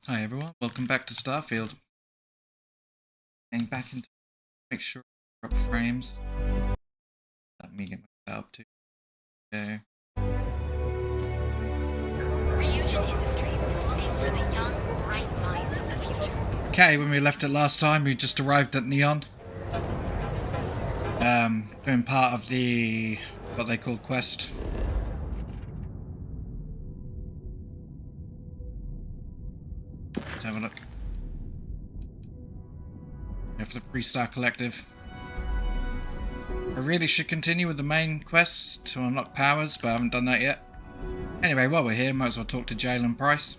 Hi everyone, welcome back to Starfield. Getting back into make sure I drop frames. Let me get my up to go. Ryujin Industries is looking for the young, bright minds of the future. Okay, when we left it last time, we just arrived at Neon. Doing part of the what they call quest. Let's have a look. Yeah, for the Freestar Collective. I really should continue with the main quests to unlock powers, but I haven't done that yet. Anyway, while we're here, might as well talk to Jalen Price.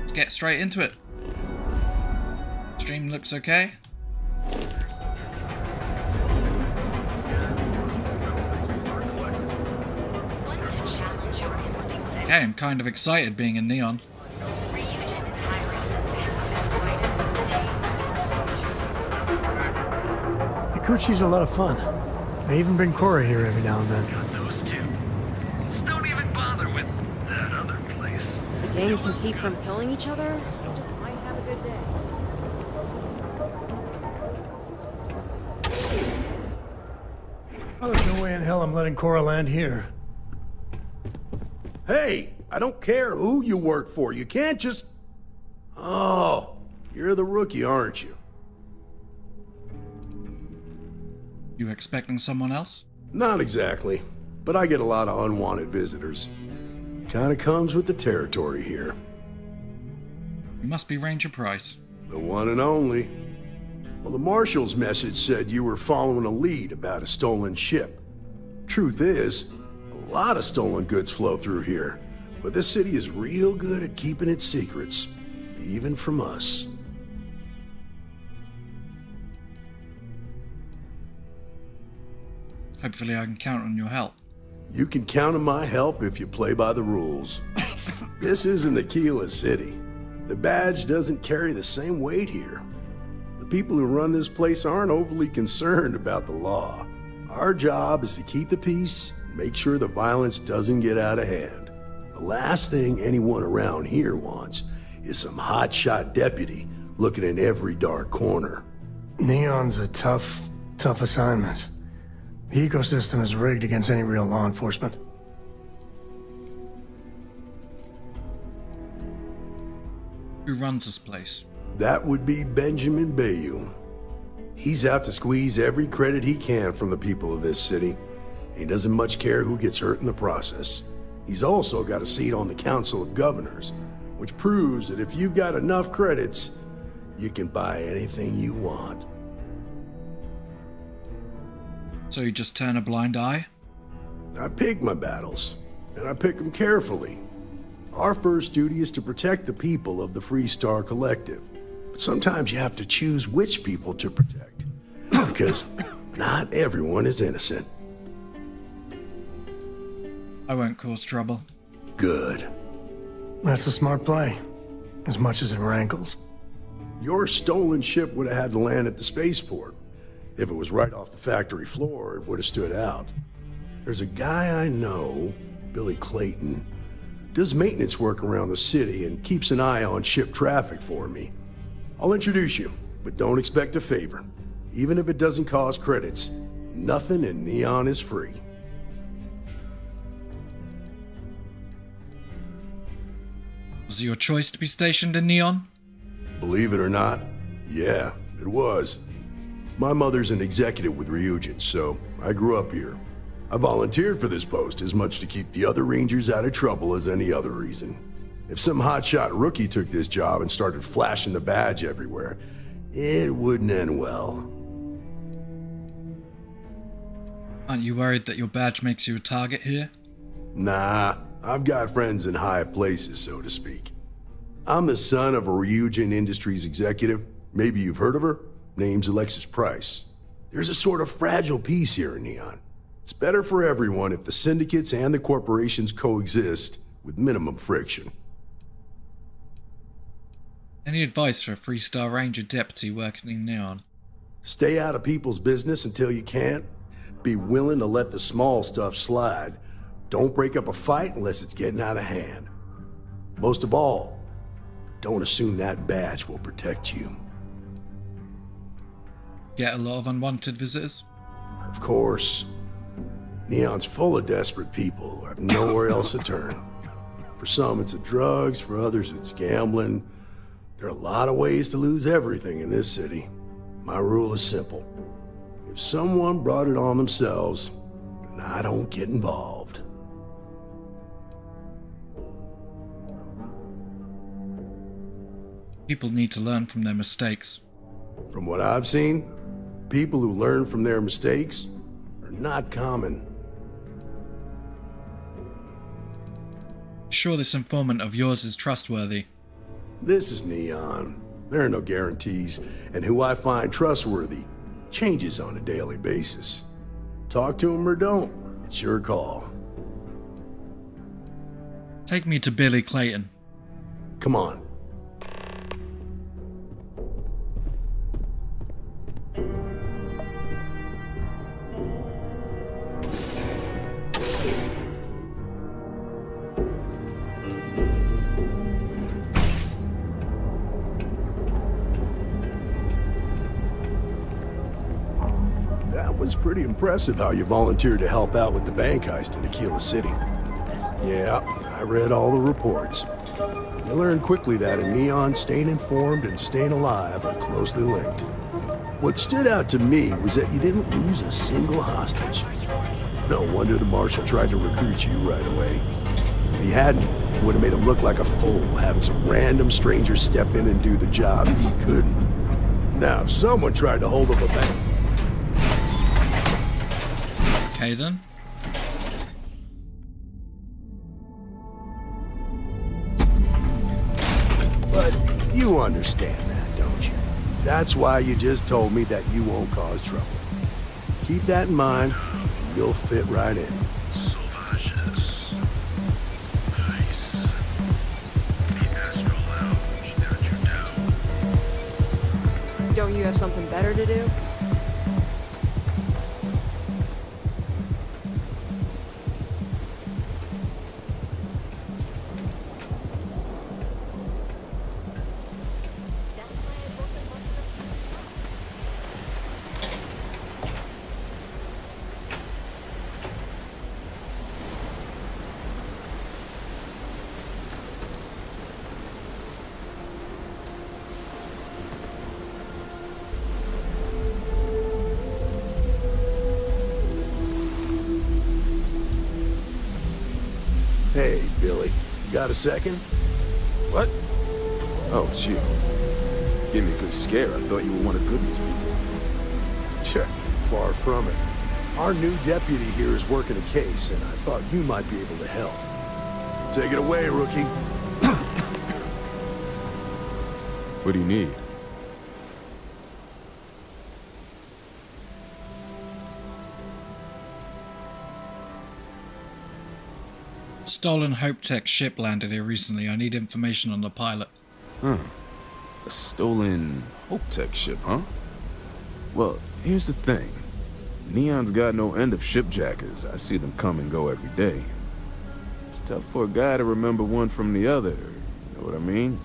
Let's get straight into it. Stream looks okay. Want to challenge your instincts? Okay, I'm kind of excited being in Neon. Ryujin is hiring the best and brightest of today. Ikuchi's a lot of fun. I even bring Cora here every now and then. Those two. Just don't even bother with that other place. The gangs can keep from killing each other. You just might have a good day. Oh, there's no way in hell I'm letting Cora land here. Hey, I don't care who you work for. You can't just... Oh, you're the rookie, aren't you? You expecting someone else? Not exactly, but I get a lot of unwanted visitors. Kinda comes with the territory here. You must be Ranger Price. The one and only. Well, the Marshal's message said you were following a lead about a stolen ship. Truth is, a lot of stolen goods flow through here, but this city is real good at keeping its secrets, even from us. Hopefully I can count on your help. You can count on my help if you play by the rules. This isn't Aquila City. The badge doesn't carry the same weight here. The people who run this place aren't overly concerned about the law. Our job is to keep the peace and make sure the violence doesn't get out of hand. The last thing anyone around here wants is some hotshot deputy looking in every dark corner. Neon's a tough assignment. The ecosystem is rigged against any real law enforcement. Who runs this place? That would be Benjamin Bayou. He's out to squeeze every credit he can from the people of this city. He doesn't much care who gets hurt in the process. He's also got a seat on the Council of Governors, which proves that if you've got enough credits, you can buy anything you want. So you just turn a blind eye? I pick my battles, and I pick them carefully. Our first duty is to protect the people of the Freestar Collective. But sometimes you have to choose which people to protect, because not everyone is innocent. I won't cause trouble. Good. That's a smart play, as much as it rankles. Your stolen ship would have had to land at the spaceport. If it was right off the factory floor, it would have stood out. There's a guy I know, Billy Clayton, does maintenance work around the city and keeps an eye on ship traffic for me. I'll introduce you, but don't expect a favor. Even if it doesn't cost credits, nothing in Neon is free. Was it your choice to be stationed in Neon? Believe it or not, yeah, it was. My mother's an executive with Ryujin, so I grew up here. I volunteered for this post as much to keep the other Rangers out of trouble as any other reason. If some hotshot rookie took this job and started flashing the badge everywhere, it wouldn't end well. Aren't you worried that your badge makes you a target here? Nah, I've got friends in high places, so to speak. I'm the son of a Ryujin Industries executive. Maybe you've heard of her? Name's Alexis Price. There's a sort of fragile peace here in Neon. It's better for everyone if the syndicates and the corporations coexist with minimum friction. Any advice for a Freestar Ranger deputy working in Neon? Stay out of people's business until you can't. Be willing to let the small stuff slide. Don't break up a fight unless it's getting out of hand. Most of all, don't assume that badge will protect you. Get a lot of unwanted visitors. Of course. Neon's full of desperate people who have nowhere else to turn. For some, it's the drugs. For others, it's gambling. There are a lot of ways to lose everything in this city. My rule is simple. If someone brought it on themselves, then I don't get involved. People need to learn from their mistakes. From what I've seen, people who learn from their mistakes are not common. Sure, this informant of yours is trustworthy. This is Neon. There are no guarantees, and who I find trustworthy changes on a daily basis. Talk to him or don't, it's your call. Take me to Billy Clayton. Come on. That was pretty impressive how you volunteered to help out with the bank heist in Aquila City. Yeah, I read all the reports. You learned quickly that in Neon, staying informed and staying alive are closely linked. What stood out to me was that you didn't lose a single hostage. No wonder the marshal tried to recruit you right away. If he hadn't, it would have made him look like a fool, having some random stranger step in and do the job he couldn't. Now, if someone tried to hold up a bank... Okay then. But you understand that, don't you? That's why you just told me that you won't cause trouble. Keep that in mind, and you'll fit right in. Sauvages. Nice. The Astral Lounge down your down. Don't you have something better to do? Hey, Billy, got a second? What? Oh, it's you. Gave me a good scare. I thought you were one of Goodman's people. Sure, far from it. Our new deputy here is working a case, and I thought you might be able to help. Take it away, rookie. What do you need? Stolen Hope Tech ship landed here recently. I need information on the pilot. A stolen Hope Tech ship, huh? Well, here's the thing. Neon's got no end of shipjackers. I see them come and go every day. It's tough for a guy to remember one from the other. You know what I mean?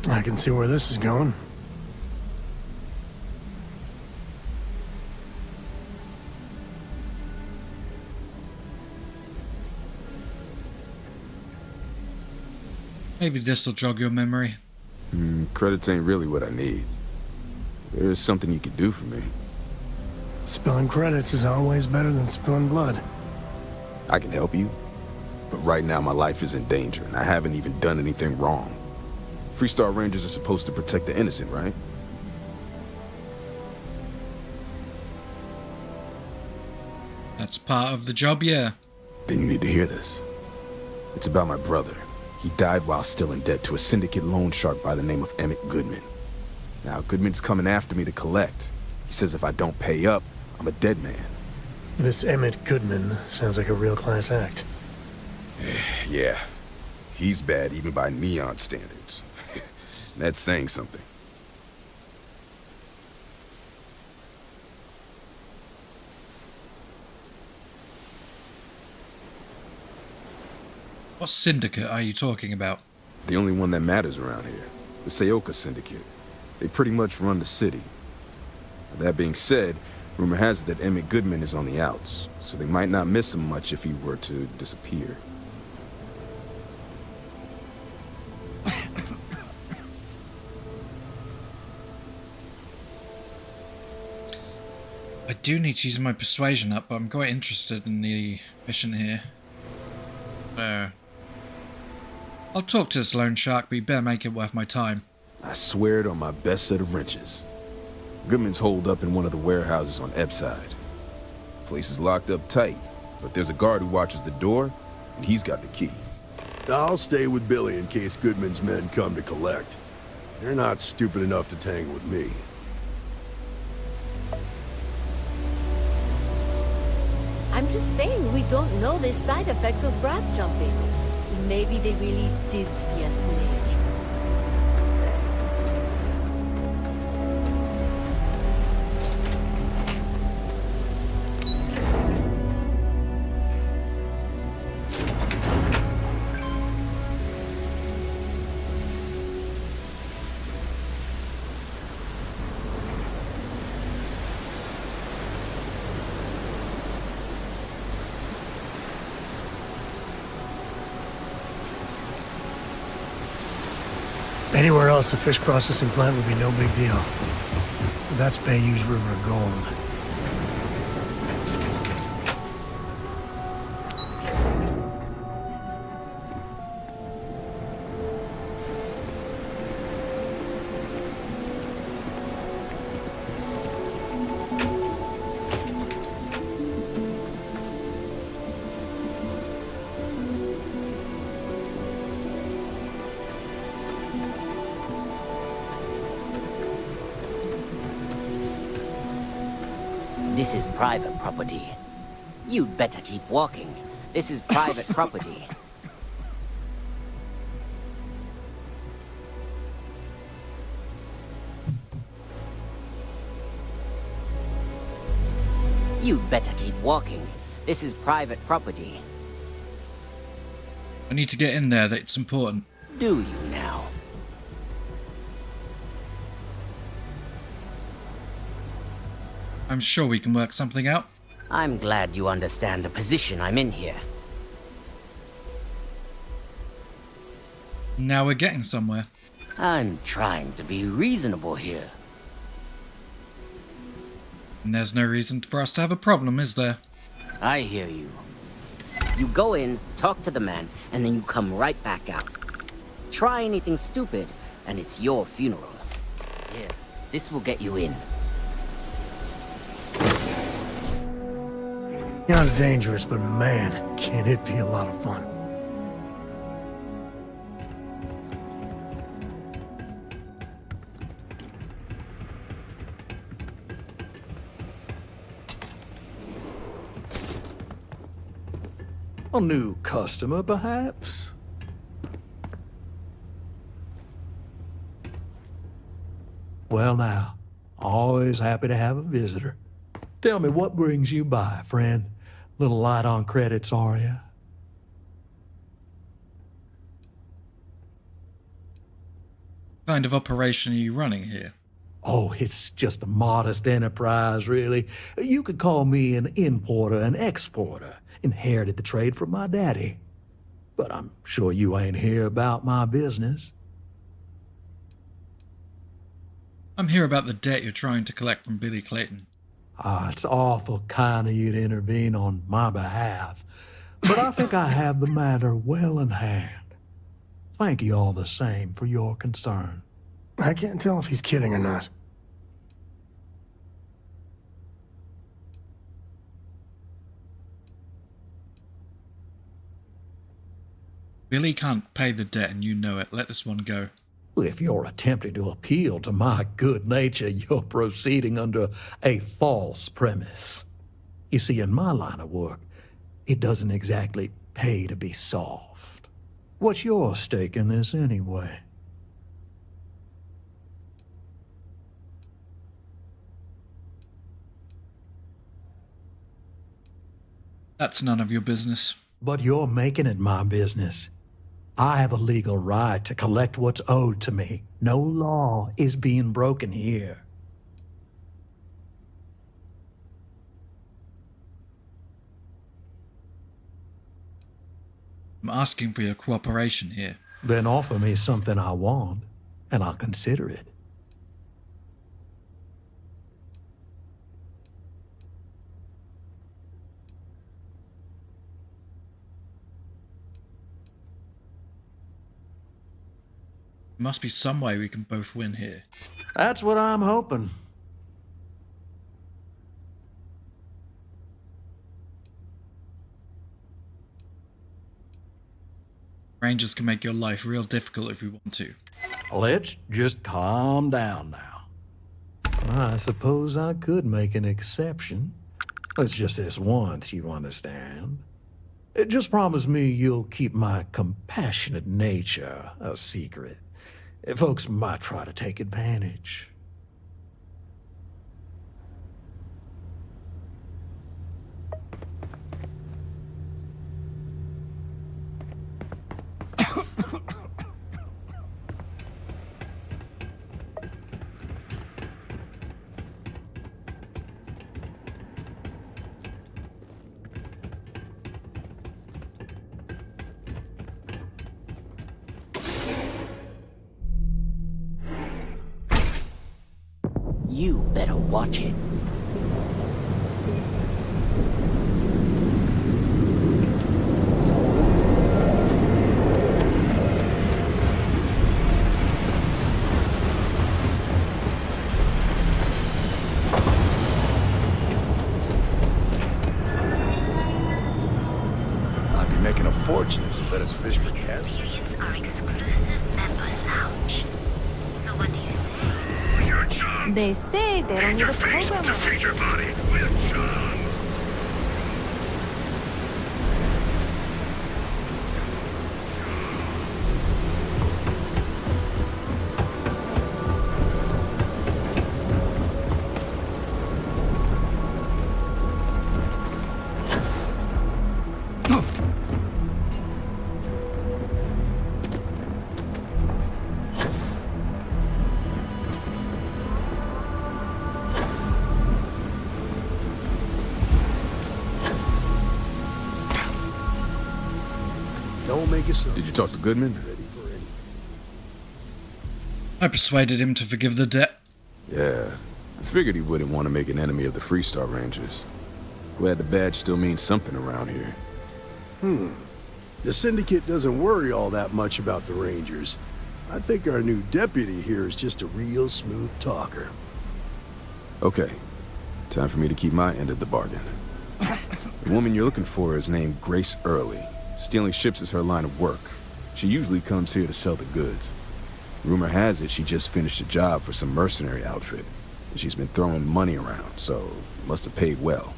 I can see where this is going. Maybe this will jog your memory. Credits ain't really what I need. There's something you could do for me. Spilling credits is always better than spilling blood. I can help you, but right now my life is in danger, and I haven't even done anything wrong. Freestar Rangers are supposed to protect the innocent, right? That's part of the job, yeah. Then you need to hear this. It's about my brother. He died while still in debt to a syndicate loan shark by the name of Emmett Goodman. Now, Goodman's coming after me to collect. He says if I don't pay up, I'm a dead man. This Emmett Goodman sounds like a real class act. Yeah, he's bad even by Neon standards. That's saying something. What syndicate are you talking about? The only one that matters around here. the Seoka Syndicate. They pretty much run the city. That being said, rumor has it that Emmett Goodman is on the outs, so they might not miss him much if he were to disappear. I do need to use my persuasion up, but I'm quite interested in the mission here. So I'll talk to this loan shark, but you better make it worth my time. I swear it on my best set of wrenches. Goodman's holed up in one of the warehouses on Epside. Place is locked up tight, but there's a guard who watches the door, and he's got the key. I'll stay with Billy in case Goodman's men come to collect. They're not stupid enough to tangle with me. I'm just saying, we don't know the side effects of grab jumping. Maybe they really did see a snake. Anywhere else, the fish processing plant would be no big deal. But that's Bayou's River of Gold. This is private property. You'd better keep walking. This is private property. You'd better keep walking. This is private property. I need to get in there, that's important. Do you now? I'm sure we can work something out. I'm glad you understand the position I'm in here. Now we're getting somewhere. I'm trying to be reasonable here. And there's no reason for us to have a problem, is there? I hear you. You go in, talk to the man, and then you come right back out. Try anything stupid, and it's your funeral. Here, this will get you in. Sounds dangerous, but man, can it be a lot of fun. A new customer, perhaps? Well now, always happy to have a visitor. Tell me, what brings you by, friend? Little light on credits, are you? What kind of operation are you running here? Oh, it's just a modest enterprise, really. You could call me an importer and exporter. Inherited the trade from my daddy. But I'm sure you ain't here about my business. I'm here about the debt you're trying to collect from Billy Clayton. Ah, it's awful kind of you to intervene on my behalf. But I think I have the matter well in hand. Thank you all the same for your concern. I can't tell if he's kidding or not. Billy can't pay the debt and you know it. Let this one go. If you're attempting to appeal to my good nature, you're proceeding under a false premise. You see, in my line of work, it doesn't exactly pay to be soft. What's your stake in this anyway? That's none of your business. But you're making it my business. I have a legal right to collect what's owed to me. No law is being broken here. I'm asking for your cooperation here. Then offer me something I want, and I'll consider it. There must be some way we can both win here. That's what I'm hoping. Rangers can make your life real difficult if we want to. Let's just calm down now. I suppose I could make an exception. It's just this once, you understand. Just promise me you'll keep my compassionate nature a secret. Folks might try to take advantage. You better watch it. I'd be making a fortune if you let us fish for catch. They say they don't need a program. Your body with John. Don't make assumptions. Did you talk to Goodman? Ready for anything. I persuaded him to forgive the debt. Yeah, I figured he wouldn't want to make an enemy of the Freestar Rangers. Glad the badge still means something around here. The Syndicate doesn't worry all that much about the Rangers. I think our new deputy here is just a real smooth talker. Okay, time for me to keep my end of the bargain. The woman you're looking for is named Grace Early. Stealing ships is her line of work. She usually comes here to sell the goods. Rumor has it she just finished a job for some mercenary outfit. She's been throwing money around, so must have paid well.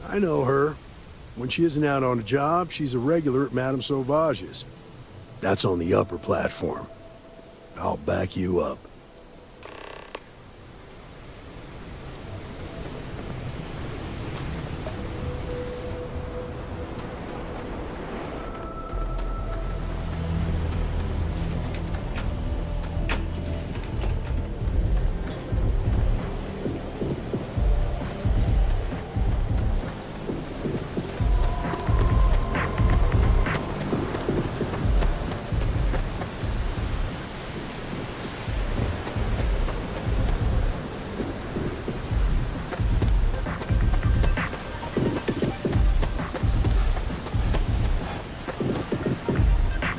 I know her. When she isn't out on a job, she's a regular at Madame Sauvage's. That's on the upper platform. I'll back you up.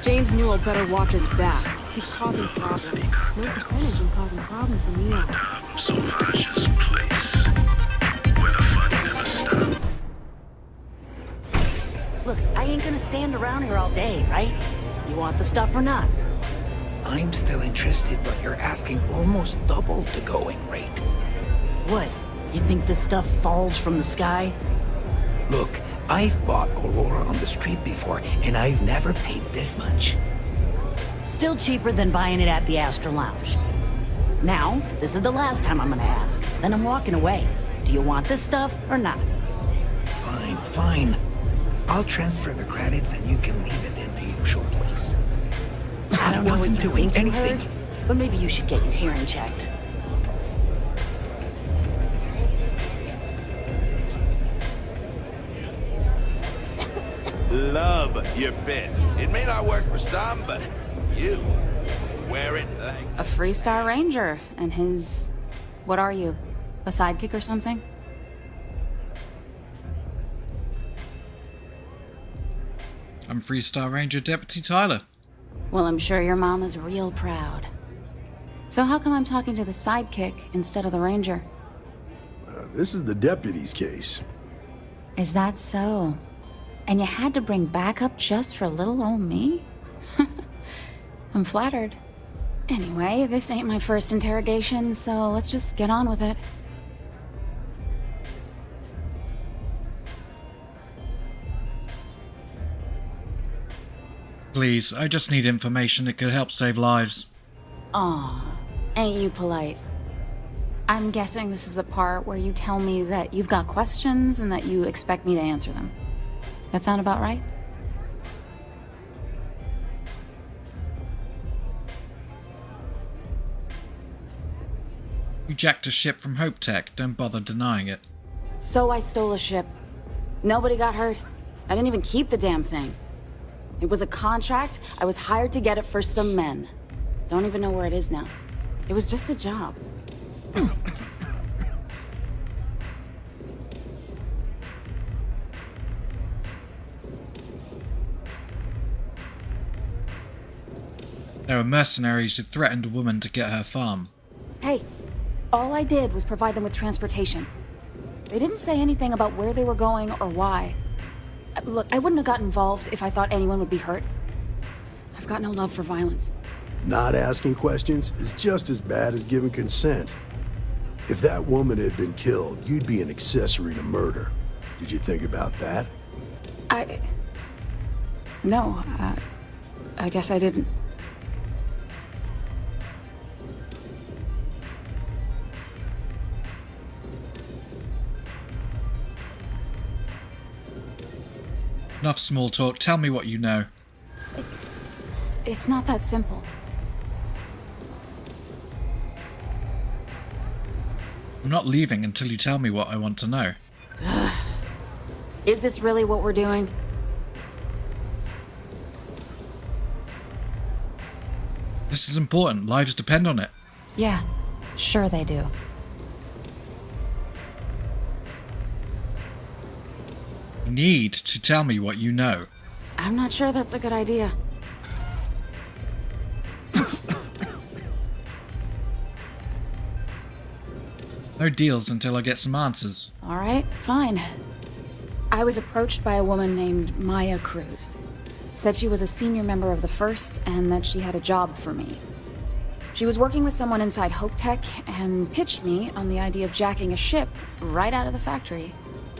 James Newell better watch his back. He's causing problems. No percentage in causing problems in Neon. Sauvage's place. Where the fun never stops. Look, I ain't gonna stand around here all day, right? You want the stuff or not? I'm still interested, but you're asking almost double the going rate. What? You think this stuff falls from the sky? Look, I've bought Aurora on the street before, and I've never paid this much. Still cheaper than buying it at the Astor Lounge. Now, this is the last time I'm gonna ask. Then I'm walking away. Do you want this stuff or not? Fine, fine. I'll transfer the credits and you can leave it in the usual place. I wasn't doing think you anything. heard, but maybe you should get your hearing checked. Love your fit. It may not work for some, but you wear it like... A Freestar Ranger and his... What are you? A sidekick or something? I'm Freestar Ranger Deputy Tyler. Well, I'm sure your mom is real proud. So how come I'm talking to the sidekick instead of the ranger? This is the deputy's case. Is that so? And you had to bring backup just for little old me? I'm flattered. Anyway, this ain't my first interrogation, so let's just get on with it. Please, I just need information that could help save lives. Aw, ain't you polite? I'm guessing this is the part where you tell me that you've got questions and that you expect me to answer them. That sound about right? You jacked a ship from Hope Tech, don't bother denying it. So I stole a ship. Nobody got hurt. I didn't even keep the damn thing. It was a contract. I was hired to get it for some men. Don't even know where it is now. It was just a job. There were mercenaries who threatened a woman to get her farm. Hey, all I did was provide them with transportation. They didn't say anything about where they were going or why. Look, I wouldn't have got involved if I thought anyone would be hurt. I've got no love for violence. Not asking questions is just as bad as giving consent. If that woman had been killed, you'd be an accessory to murder. Did you think about that? No, I guess I didn't. Enough small talk, tell me what you know. It's not that simple. I'm not leaving until you tell me what I want to know. Is this really what we're doing? This is important, lives depend on it. Yeah, sure they do. You need to tell me what you know. I'm not sure that's a good idea. No deals until I get some answers. All right, fine. I was approached by a woman named Maya Cruz. Said she was a senior member of the First and that she had a job for me. She was working with someone inside Hope Tech and pitched me on the idea of jacking a ship right out of the factory.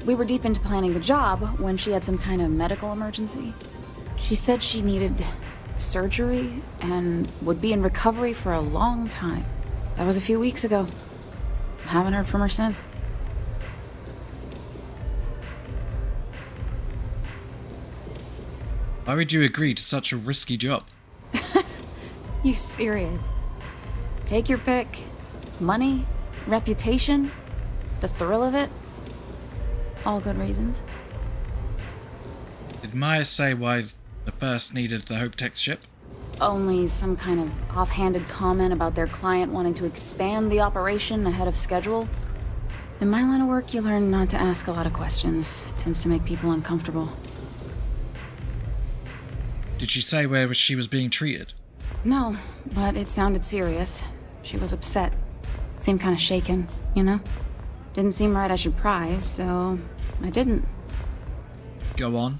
We were deep into planning the job when she had some kind of medical emergency. She said she needed surgery and would be in recovery for a long time. That was a few weeks ago. Haven't heard from her since. Why would you agree to such a risky job? You serious? Take your pick. Money, reputation, the thrill of it. All good reasons. Did Maya say why the First needed the Hope Tech ship? Only some kind of offhanded comment about their client wanting to expand the operation ahead of schedule. In my line of work, you learn not to ask a lot of questions. It tends to make people uncomfortable. Did she say where she was being treated? No, but it sounded serious. She was upset. Seemed kind of shaken, you know? Didn't seem right I should pry, so I didn't. Go on.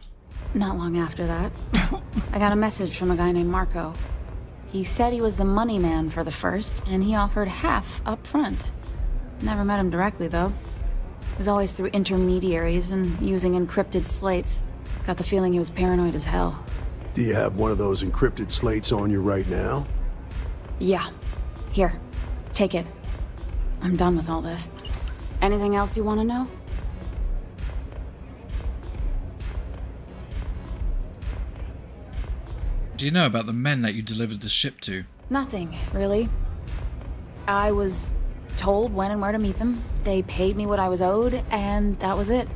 Not long after that, I got a message from a guy named Marco. He said he was the money man for the First, and he offered half up front. Never met him directly, though. It was always through intermediaries and using encrypted slates. Got the feeling he was paranoid as hell. Do you have one of those encrypted slates on you right now? Yeah. Here. Take it. I'm done with all this. Anything else you want to know? do you know about the men that you delivered the ship to? Nothing, really. I was told when and where to meet them. They paid me what I was owed, and that was it.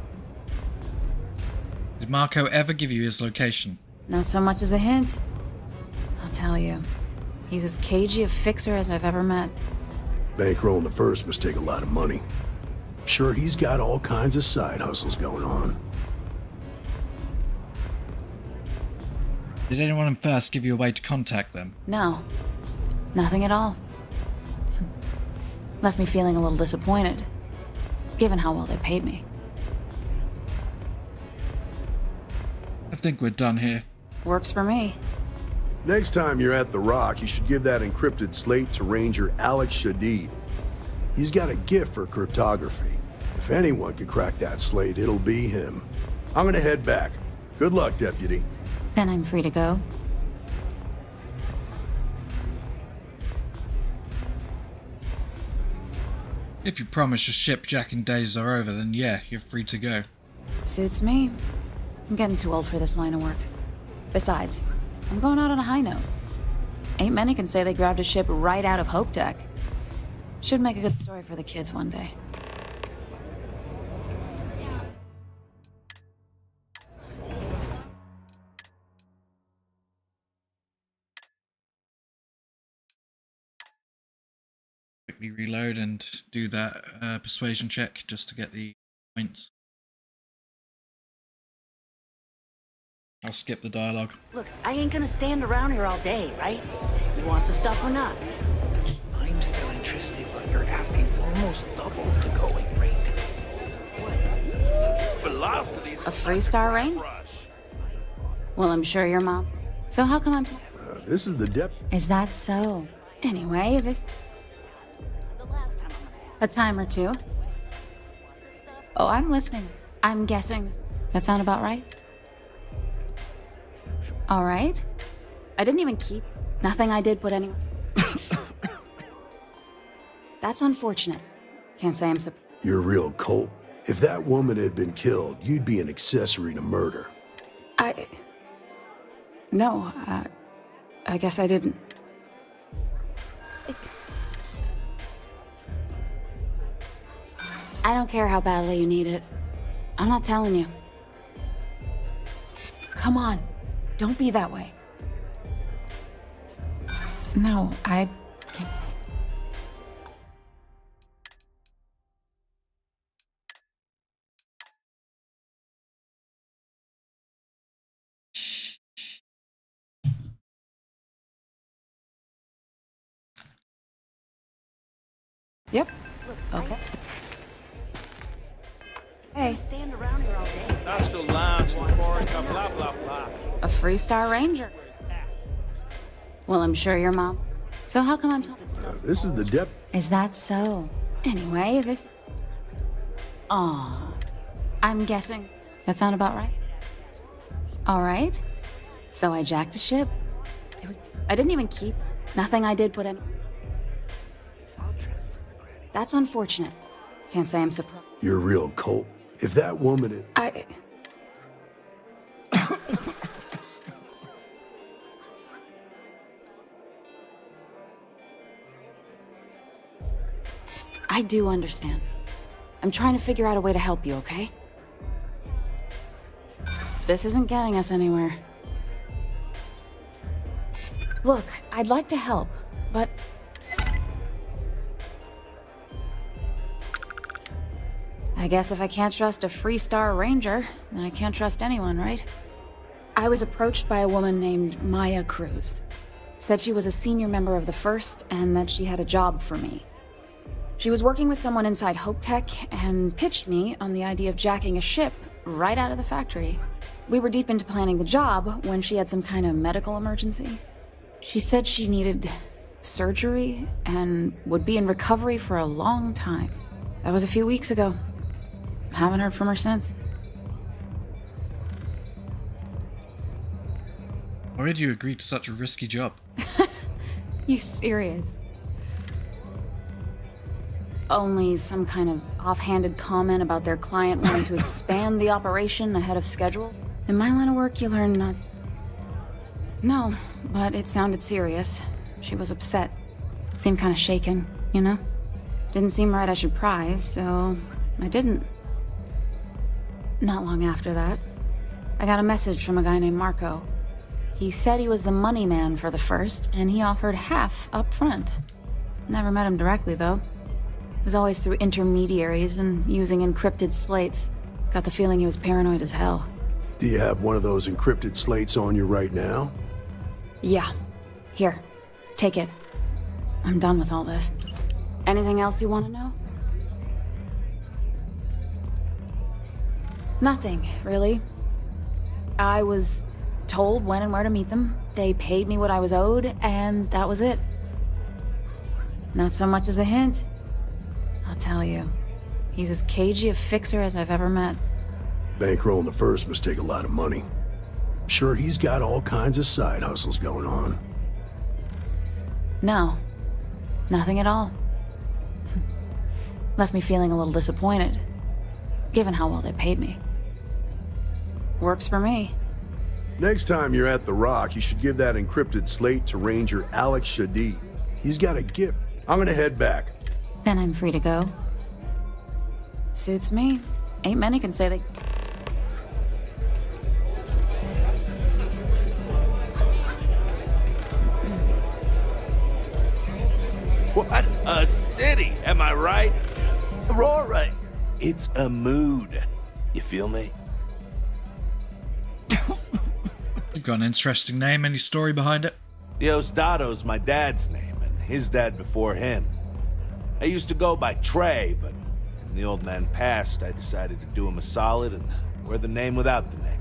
Did Marco ever give you his location? Not so much as a hint. I'll tell you, he's as cagey a fixer as I've ever met. Bankrolling the first must take a lot of money. Sure, he's got all kinds of side hustles going on. Did anyone in First give you a way to contact them? No, nothing at all. Left me feeling a little disappointed, given how well they paid me. I think we're done here. Works for me. Next time you're at the Rock, you should give that encrypted slate to Ranger Alex Shadid. He's got a gift for cryptography. If anyone could crack that slate, it'll be him. I'm gonna head back. Good luck, Deputy. Then I'm free to go. If you promise your shipjacking days are over, then yeah, you're free to go. Suits me. I'm getting too old for this line of work. Besides, I'm going out on a high note. Ain't many can say they grabbed a ship right out of Hope Tech. Should make a good story for the kids one day. Quickly reload and do that persuasion check just to get the points. I'll skip the dialogue. Look, I ain't gonna stand around here all day, right? You want the stuff or not? I'm still interested, but you're asking almost double the going rate. Velocity's A 3-star rain? Well, I'm sure your mom. So how come I'm This is the Is that so? Anyway, this... A time or two. Oh, I'm listening. I'm guessing. That sound about right? All right. I didn't even keep... Nothing I did put anywhere. That's unfortunate. Can't say I'm surprised. You're a real colt. If that woman had been killed, you'd be an accessory to murder. No, I guess I didn't. I don't care how badly you need it. I'm not telling you. Come on. Don't be that way. No, I can't. Yep. Okay. Hey. Stand around here all day. Astral Lounge, Euphorica, blah, blah, blah. A 3-star ranger. Well, I'm sure your mom. So how come I'm talking? This is the Is that so? Anyway, this... Aw. I'm guessing. That sound about right? All right. So I jacked a ship. I didn't even keep... Nothing I did put any... That's unfortunate. Can't say I'm surprised. You're a real colt. If that woman had... I do understand. I'm trying to figure out a way to help you, okay? This isn't getting us anywhere. Look, I'd like to help, but... I guess if I can't trust a 3-star ranger, then I can't trust anyone, right? I was approached by a woman named Maya Cruz. Said she was a senior member of the First and that she had a job for me. She was working with someone inside Hope Tech and pitched me on the idea of jacking a ship right out of the factory. We were deep into planning the job when she had some kind of medical emergency. She said she needed surgery and would be in recovery for a long time. That was a few weeks ago. Haven't heard from her since. Why did you agree to such a risky job? You serious? Only some kind of offhanded comment about their client wanting to expand the operation ahead of schedule. In my line of work, you learn not... No, but it sounded serious. She was upset. Seemed kind of shaken, you know? Didn't seem right I should pry, so I didn't. Not long after that, I got a message from a guy named Marco. He said he was the money man for the first, and he offered half up front. Never met him directly, though. It was always through intermediaries and using encrypted slates. Got the feeling he was paranoid as hell. Do you have one of those encrypted slates on you right now? Yeah. Here. Take it. I'm done with all this. Anything else you want to know? Nothing, really. I was told when and where to meet them. They paid me what I was owed, and that was it. Not so much as a hint. I'll tell you, he's as cagey a fixer as I've ever met. Bankrolling the first must take a lot of money. I'm sure he's got all kinds of side hustles going on. No. Nothing at all. Left me feeling a little disappointed, given how well they paid me. Works for me. Next time you're at The Rock, you should give that encrypted slate to Ranger Alex Shadid. He's got a gift. I'm gonna head back. Then I'm free to go. Suits me. Ain't many can say they... What a city, am I right? Aurora, it's a mood. You feel me? You've got an interesting name. Any story behind it? Diosdado's my dad's name, and his dad before him. I used to go by Trey, but when the old man passed, I decided to do him a solid and wear the name without the Nick.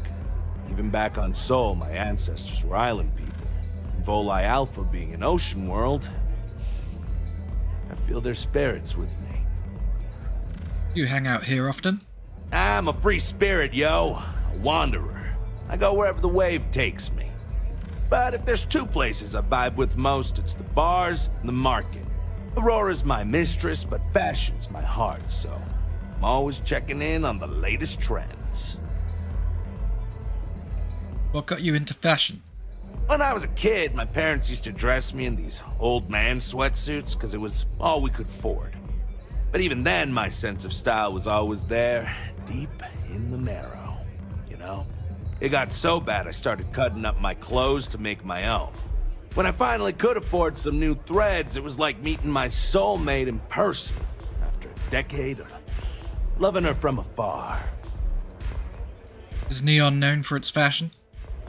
Even back on Sol, my ancestors were island people. And Volii Alpha being an ocean world, I feel their spirits with me. You hang out here often? I'm a free spirit, yo. A wanderer. I go wherever the wave takes me. But if there's two places I vibe with most, it's the bars and the market. Aurora's my mistress, but fashion's my heart, so I'm always checking in on the latest trends. What got you into fashion? When I was a kid, my parents used to dress me in these old man sweatsuits because it was all we could afford. But even then, my sense of style was always there, deep in the marrow, you know? It got so bad I started cutting up my clothes to make my own. When I finally could afford some new threads, it was like meeting my soulmate in person after a decade of loving her from afar. Is Neon known for its fashion?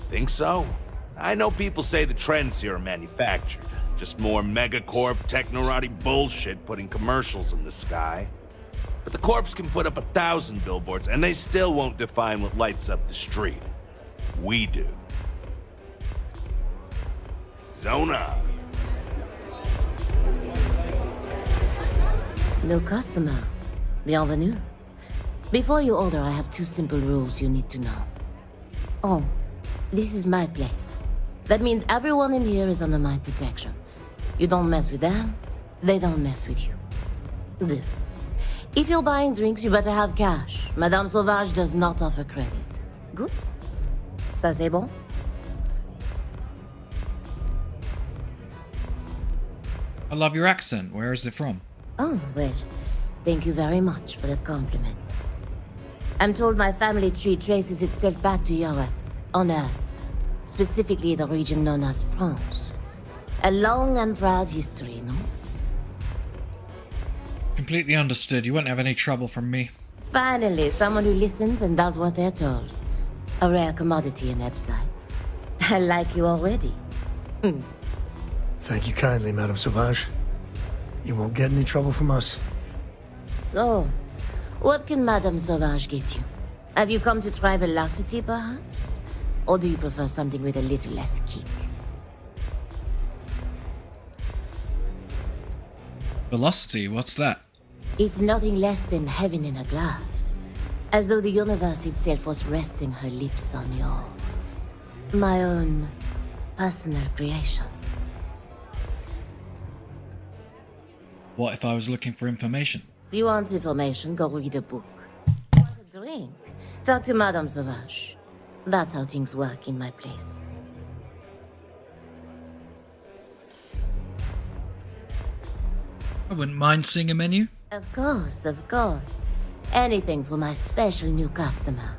Think so? I know people say the trends here are manufactured. Just more megacorp, technorati bullshit putting commercials in the sky. But the corps can put up 1,000 billboards and they still won't define what lights up the street. We do. Zone up. No customer. Bienvenue. Before you order, I have two simple rules you need to know. Oh, this is my place. That means everyone in here is under my protection. You don't mess with them, they don't mess with you. Deux. If you're buying drinks, you better have cash. Madame Sauvage does not offer credit. Good? Ça c'est bon? I love your accent. Where is it from? Oh, well, thank you very much for the compliment. I'm told my family tree traces itself back to Europe, on Earth. Specifically the region known as France. A long and proud history, no? Completely understood. You won't have any trouble from me. Finally, someone who listens and does what they're told. A rare commodity in Epside. I like you already. Thank you kindly, Madame Sauvage. You won't get any trouble from us. So, what can Madame Sauvage get you? Have you come to try velocity, perhaps? Or do you prefer something with a little less kick? Velocity? What's that? It's nothing less than heaven in a glass. As though the universe itself was resting her lips on yours. My own personal creation. What if I was looking for information? Do you want information? Go read a book. Want a drink? Talk to Madame Sauvage. That's how things work in my place. I wouldn't mind seeing a menu. Of course, of course. Anything for my special new customer.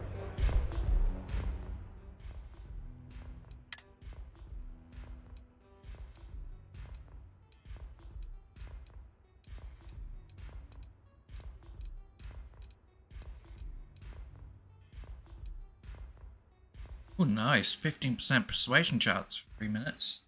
Oh, nice. 15% persuasion charts for 3 minutes.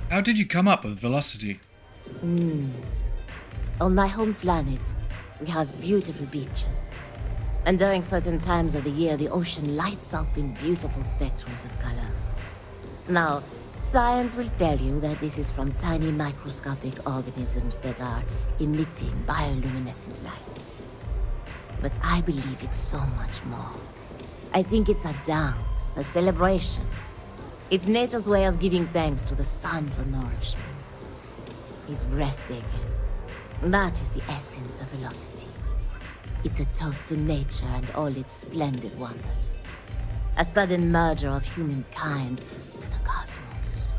How did you come up with velocity? On my home planet, we have beautiful beaches. And during certain times of the year, the ocean lights up in beautiful spectrums of color. Now, science will tell you that this is from tiny microscopic organisms that are emitting bioluminescent light. But I believe it's so much more. I think it's a dance, a celebration. It's nature's way of giving thanks to the sun for nourishment. It's breathtaking. That is the essence of velocity. It's a toast to nature and all its splendid wonders. A sudden merger of humankind to the cosmos.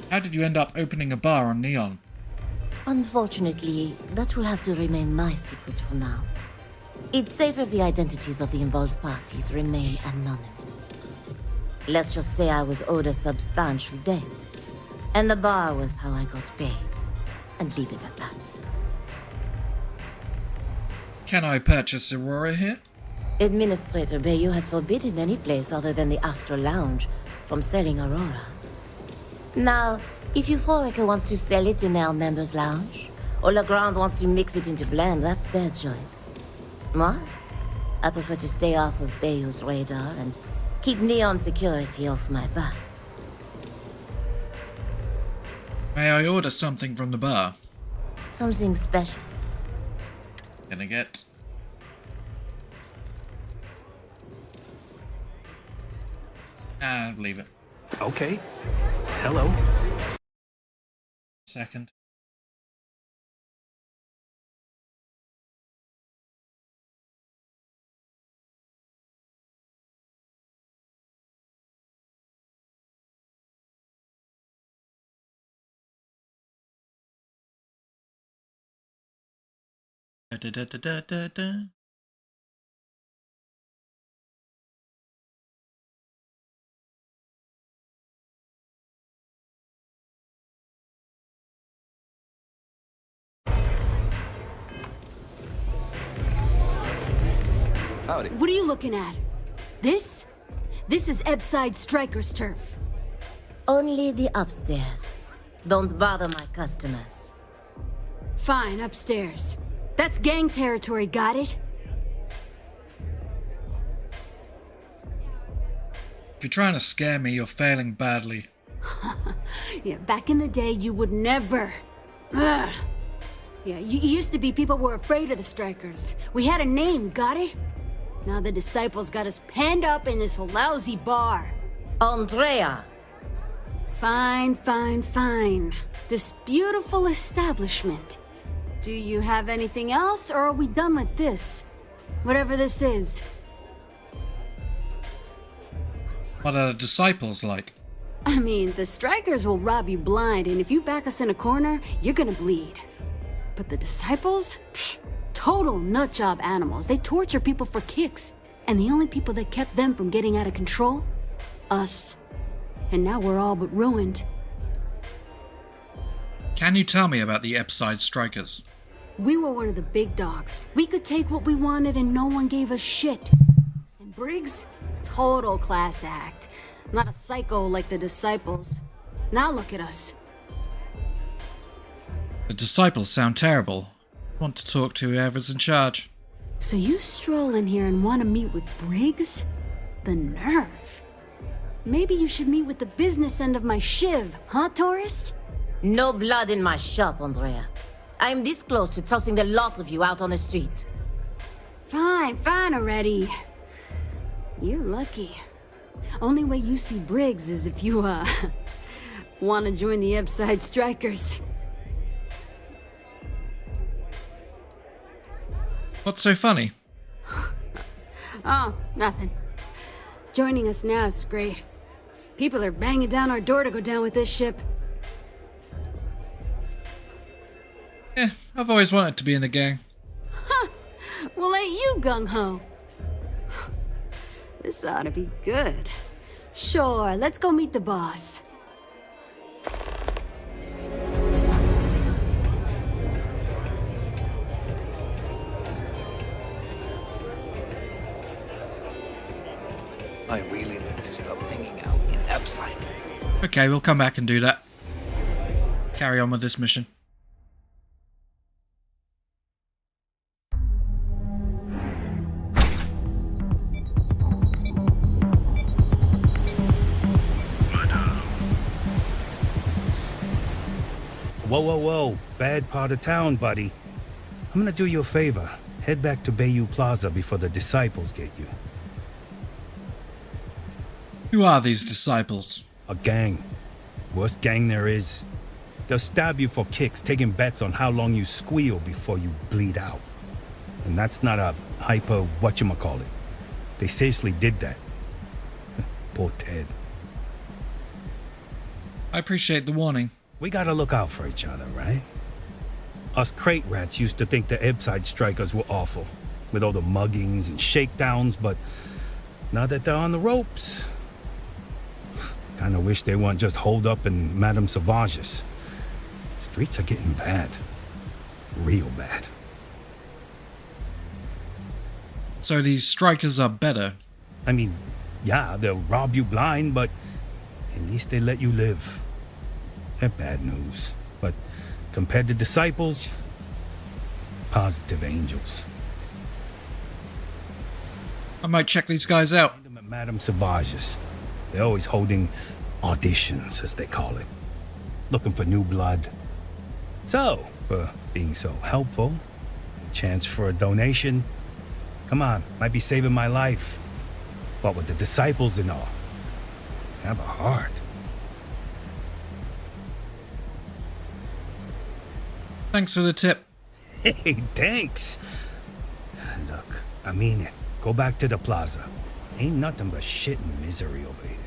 How did you end up opening a bar on Neon? Unfortunately, that will have to remain my secret for now. It's safe if the identities of the involved parties remain anonymous. Let's just say I was owed a substantial debt, and the bar was how I got paid, and leave it at that. Can I purchase Aurora here? Administrator Bayou has forbidden any place other than the Astro Lounge from selling Aurora. Now, if Euphorica wants to sell it in our members' lounge, or Legrand wants to mix it into blend, that's their choice. Moi? I prefer to stay off of Bayou's radar and keep Neon security off my back. May I order something from the bar? Something special. Can I get? Leave it. Okay. Hello. Second. Da, da, da, da, da, da. Howdy. What are you looking at? This? This is Ebside Striker's turf. Only the upstairs. Don't bother my customers. Fine, upstairs. That's gang territory, got it? If you're trying to scare me, you're failing badly. Yeah, back in the day, you would never. Ugh. Yeah, you used to be people were afraid of the Strikers. We had a name, got it? Now the disciples got us penned up in this lousy bar. Andrea! Fine, fine, fine. This beautiful establishment. Do you have anything else, or are we done with this? Whatever this is. What are the disciples like? I mean, the Strikers will rob you blind, and if you back us in a corner, you're gonna bleed. But the disciples? Pfft, total nutjob animals. They torture people for kicks. And the only people that kept them from getting out of control? Us. And now we're all but ruined. Can you tell me about the Epside Strikers? We were one of the big dogs. We could take what we wanted and no one gave us shit. And Briggs? Total class act. Not a psycho like the disciples. Now look at us. The disciples sound terrible. Want to talk to whoever's in charge. So you stroll in here and want to meet with Briggs? The nerve. Maybe you should meet with the business end of my shiv, huh, tourist? No blood in my shop, Andrea. I'm this close to tossing the lot of you out on the street. Fine already. You're lucky. Only way you see Briggs is if you, want to join the Upside Strikers. What's so funny? Oh, nothing. Joining us now is great. People are banging down our door to go down with this ship. I've always wanted to be in the gang. Huh. Well, ain't you gung-ho? This ought to be good. Sure, let's go meet the boss. I really need to stop hanging out in Upside. Okay, we'll come back and do that. Carry on with this mission. Whoa. Bad part of town, buddy. I'm gonna do you a favor. Head back to Bayou Plaza before the disciples get you. Who are these disciples? A gang. Worst gang there is. They'll stab you for kicks, taking bets on how long you squeal before you bleed out. And that's not a hyper whatchamacallit. They seriously did that. Poor Ted. I appreciate the warning. We gotta look out for each other, right? Us crate rats used to think the Upside Strikers were awful, with all the muggings and shakedowns, but now that they're on the ropes, kinda wish they weren't just holed up in Madame Sauvage's. Streets are getting bad. Real bad. So these strikers are better? I mean, yeah, they'll rob you blind, but at least they let you live. They're bad news, but compared to disciples, positive angels. I might check these guys out. Find them at Madame Sauvage's. They're always holding auditions, as they call it. Looking for new blood. So, for being so helpful, chance for a donation. Come on, might be saving my life. What with the disciples and all. Have a heart. Thanks for the tip. Hey, thanks. Look, I mean it. Go back to the plaza. Ain't nothing but shit and misery over here.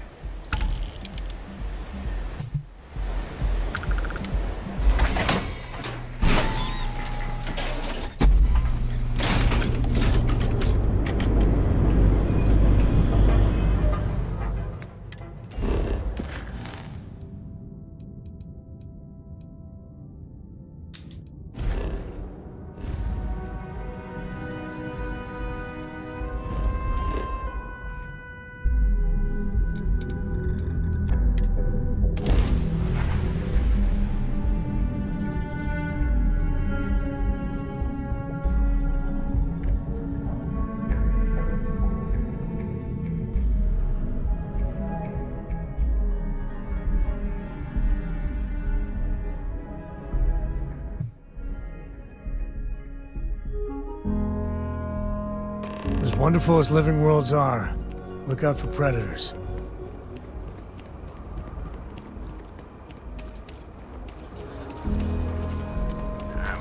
As wonderful as living worlds are, look out for predators.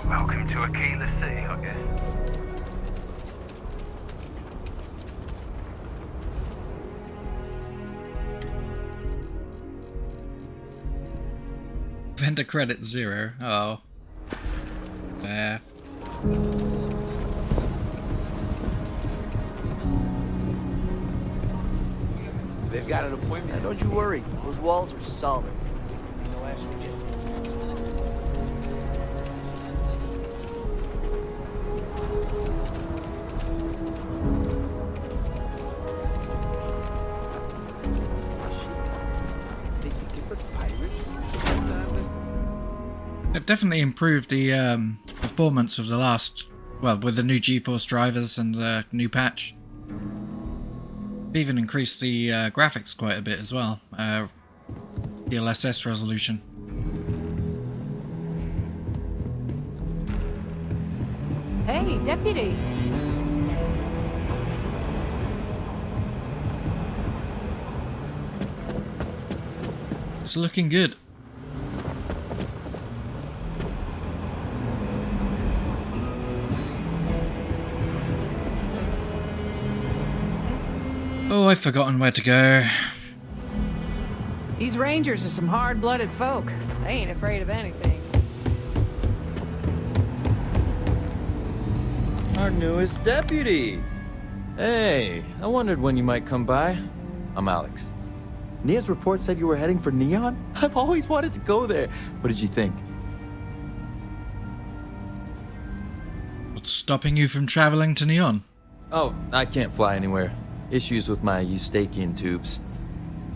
Welcome to a keyless city, I guess. Vendor credit 0. Oh. There. They've got an appointment. Don't you worry. Those walls are solid. They've definitely improved the performance of the last, well, with the new GeForce drivers and the new patch. They've even increased the graphics quite a bit as well. DLSS resolution. Hey, deputy. It's looking good. Oh, I've forgotten where to go. These rangers are some hard-blooded folk. They ain't afraid of anything. Our newest deputy. Hey, I wondered when you might come by. I'm Alex. Nia's report said you were heading for Neon? I've always wanted to go there. What did you think? What's stopping you from traveling to Neon? Oh, I can't fly anywhere. Issues with my Eustachian tubes.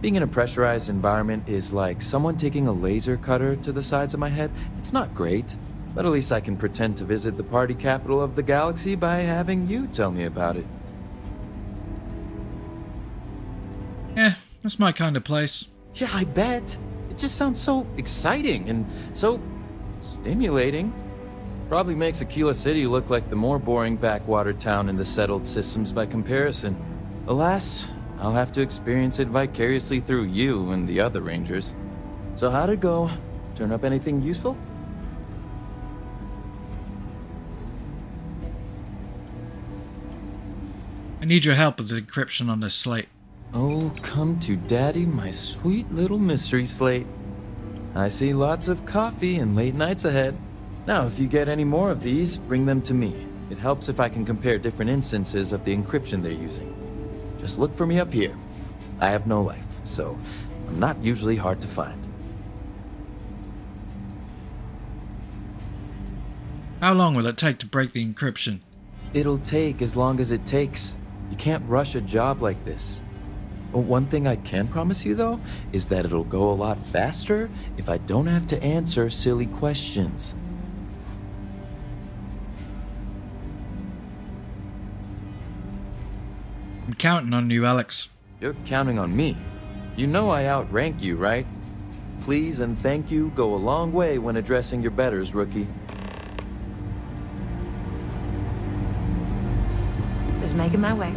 Being in a pressurized environment is like someone taking a laser cutter to the sides of my head. It's not great, but at least I can pretend to visit the party capital of the galaxy by having you tell me about it. Yeah, that's my kind of place. Yeah, I bet. It just sounds so exciting and so stimulating. Probably makes Aquila City look like the more boring backwater town in the settled systems by comparison. Alas, I'll have to experience it vicariously through you and the other rangers. So how'd it go? Turn up anything useful? I need your help with the encryption on this slate. Oh, come to daddy, my sweet little mystery slate. I see lots of coffee and late nights ahead. Now, if you get any more of these, bring them to me. It helps if I can compare different instances of the encryption they're using. Just look for me up here. I have no life, so I'm not usually hard to find. How long will it take to break the encryption? It'll take as long as it takes. You can't rush a job like this. But one thing I can promise you, though, is that it'll go a lot faster if I don't have to answer silly questions. I'm counting on you, Alex. You're counting on me. You know I outrank you, right? Please and thank you go a long way when addressing your betters, rookie. Just making my way.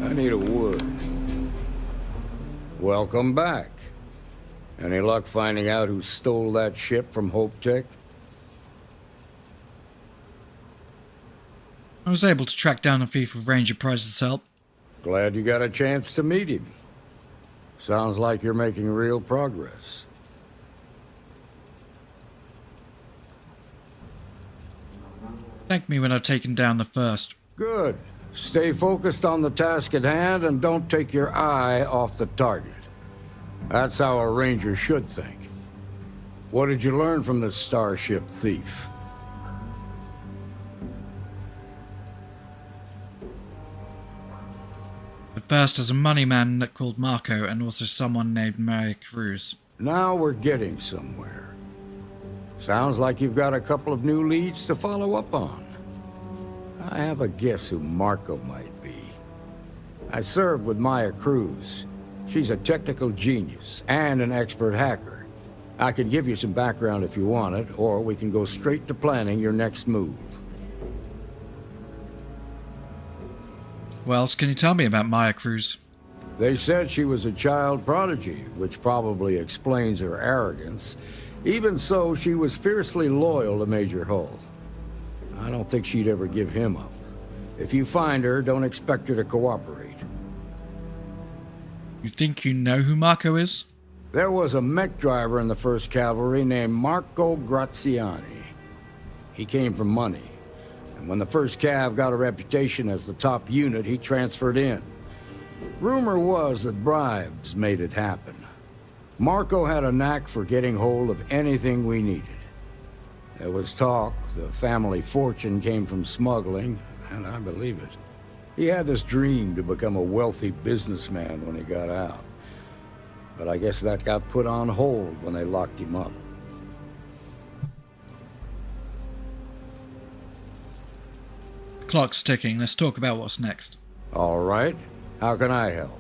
I need a word. Welcome back. Any luck finding out who stole that ship from Hope Tech? I was able to track down a thief with Ranger Price's help. Glad you got a chance to meet him. Sounds like you're making real progress. Thank me when I've taken down the first. Good. Stay focused on the task at hand and don't take your eye off the target. That's how a ranger should think. What did you learn from this starship thief? The first is a money man called Marco and also someone named Mary Cruz. Now we're getting somewhere. Sounds like you've got a couple of new leads to follow up on. I have a guess who Marco might be. I served with Maya Cruz. She's a technical genius and an expert hacker. I could give you some background if you want it, or we can go straight to planning your next move. What else can you tell me about Maya Cruz? They said she was a child prodigy, which probably explains her arrogance. Even so, she was fiercely loyal to Major Hull. I don't think she'd ever give him up. If you find her, don't expect her to cooperate. You think you know who Marco is? There was a mech driver in the 1st Cavalry named Marco Graziani. He came from money. And when the 1st Cav got a reputation as the top unit, he transferred in. Rumor was that bribes made it happen. Marco had a knack for getting hold of anything we needed. There was talk The family fortune came from smuggling, and I believe it. He had this dream to become a wealthy businessman when he got out. But I guess that got put on hold when they locked him up. The clock's ticking. Let's talk about what's next. All right. How can I help?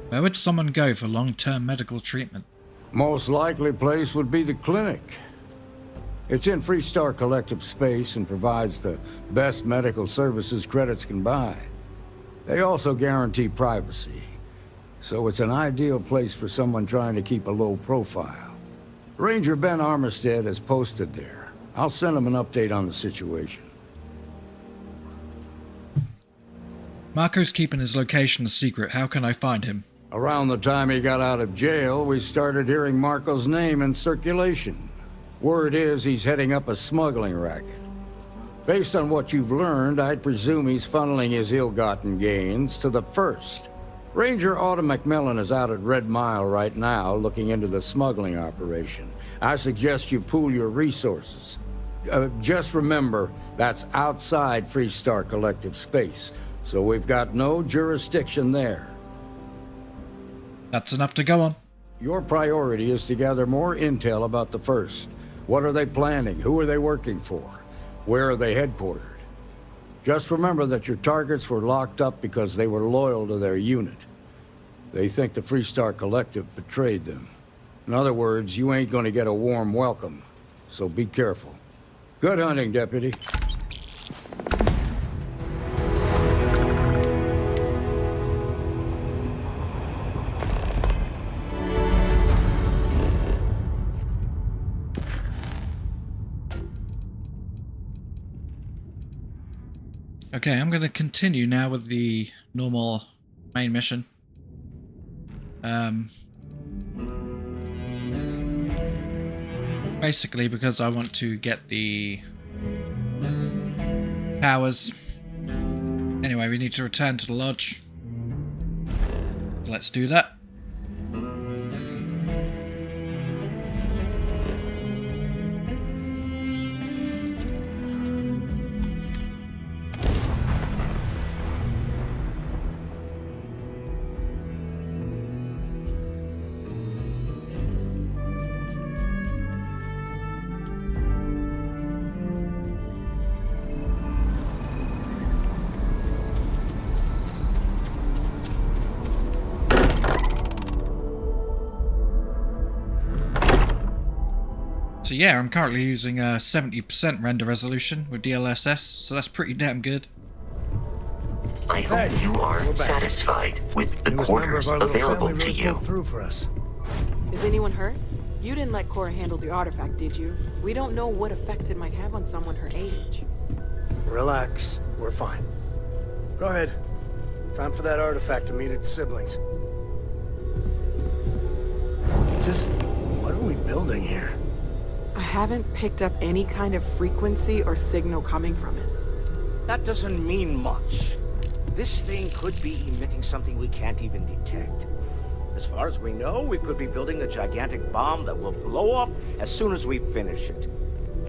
Where would someone go for long-term medical treatment? Most likely place would be the clinic. It's in Freestar Collective space and provides the best medical services credits can buy. They also guarantee privacy, so it's an ideal place for someone trying to keep a low profile. Ranger Ben Armistead is posted there. I'll send him an update on the situation. Marco's keeping his location a secret. How can I find him? Around the time he got out of jail, we started hearing Marco's name in circulation. Word is he's heading up a smuggling racket. Based on what you've learned, I'd presume he's funneling his ill-gotten gains to the First. Ranger Autumn McMillan is out at Red Mile right now, looking into the smuggling operation. I suggest you pool your resources. Just remember, that's outside Freestar Collective space, so we've got no jurisdiction there. That's enough to go on. Your priority is to gather more intel about the First. What are they planning? Who are they working for? Where are they headquartered? Just remember that your targets were locked up because they were loyal to their unit. They think the Freestar Collective betrayed them. In other words, you ain't gonna get a warm welcome, so be careful. Good hunting, Deputy. Okay, I'm going to continue now with the normal main mission. Basically because I want to get the powers. Anyway, we need to return to the lodge. Let's do that. So yeah, I'm currently using a 70% render resolution with DLSS, so that's pretty damn good. I hope you are satisfied with the quarters available to you. Through for us. Is anyone hurt? You didn't let Cora handle the artifact, did you? We don't know what effects it might have on someone her age. Relax. We're fine. Go ahead. Time for that artifact to meet its siblings. Just what are we building here? I haven't picked up any kind of frequency or signal coming from it. That doesn't mean much. This thing could be emitting something we can't even detect. As far as we know, we could be building a gigantic bomb that will blow up as soon as we finish it.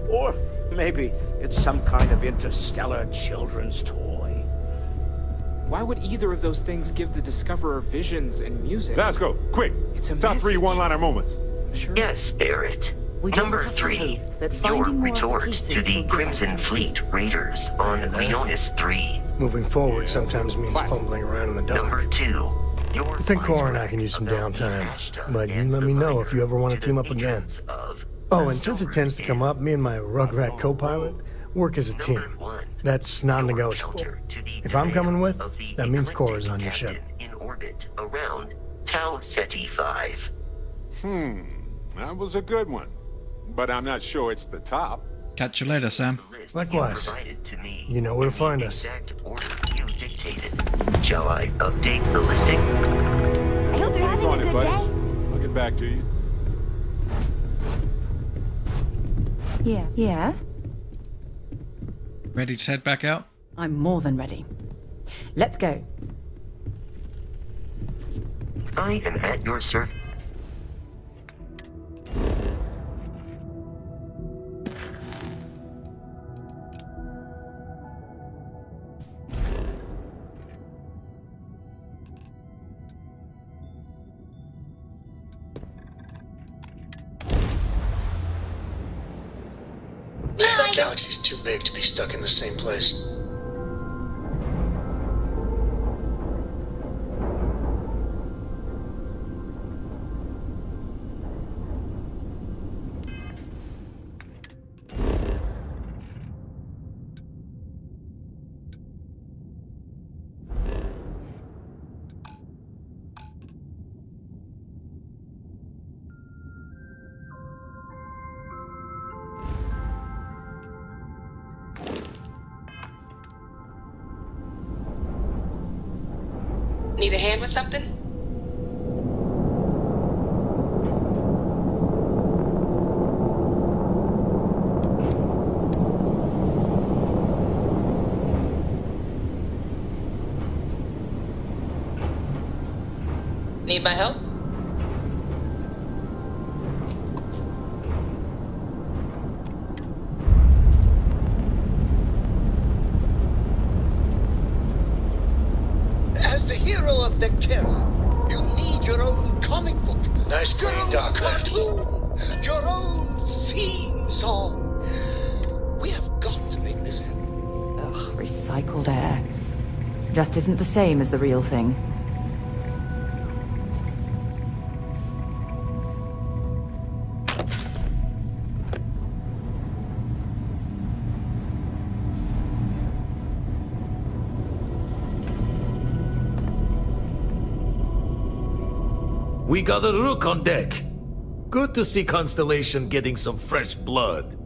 Or maybe it's some kind of interstellar children's toy. Why would either of those things give the Discoverer visions and music? Let's go, quick! It's a Top message. 3 one-liner moments. Sure. Yes, Barrett. We just Number have to 3, hope that your finding more retort pieces to the will give us Crimson something. Fleet Raiders on Leonis 3. Moving forward sometimes means fumbling around in the dark. Number 2, your I think Cora and I can use some downtime, but you let me know if you ever want to team up again. Oh, and since it tends to come up, me and my Rugrat co-pilot work as a team. That's non-negotiable. If I'm coming with, that means Cora's on your ship. In orbit around Tau Ceti 5. That was a good one. But I'm not sure it's the top. Catch you later, Sam. Likewise. You know where to find us. Shall I update the listing? I hope you're having a good buddy. day. I'll get back to you. Yeah? Ready to head back out? I'm more than ready. Let's go. I am at your service. galaxy's too big to be stuck in the same place. Need a hand with something? Need my help? As the hero of Vectera, you need your own comic book. Nice clean, Doc. Cartoon, your own theme song. We have got to make this happen. Ugh, recycled air. Just isn't the same as the real thing. We got a rook on deck. Good to see Constellation getting some fresh blood.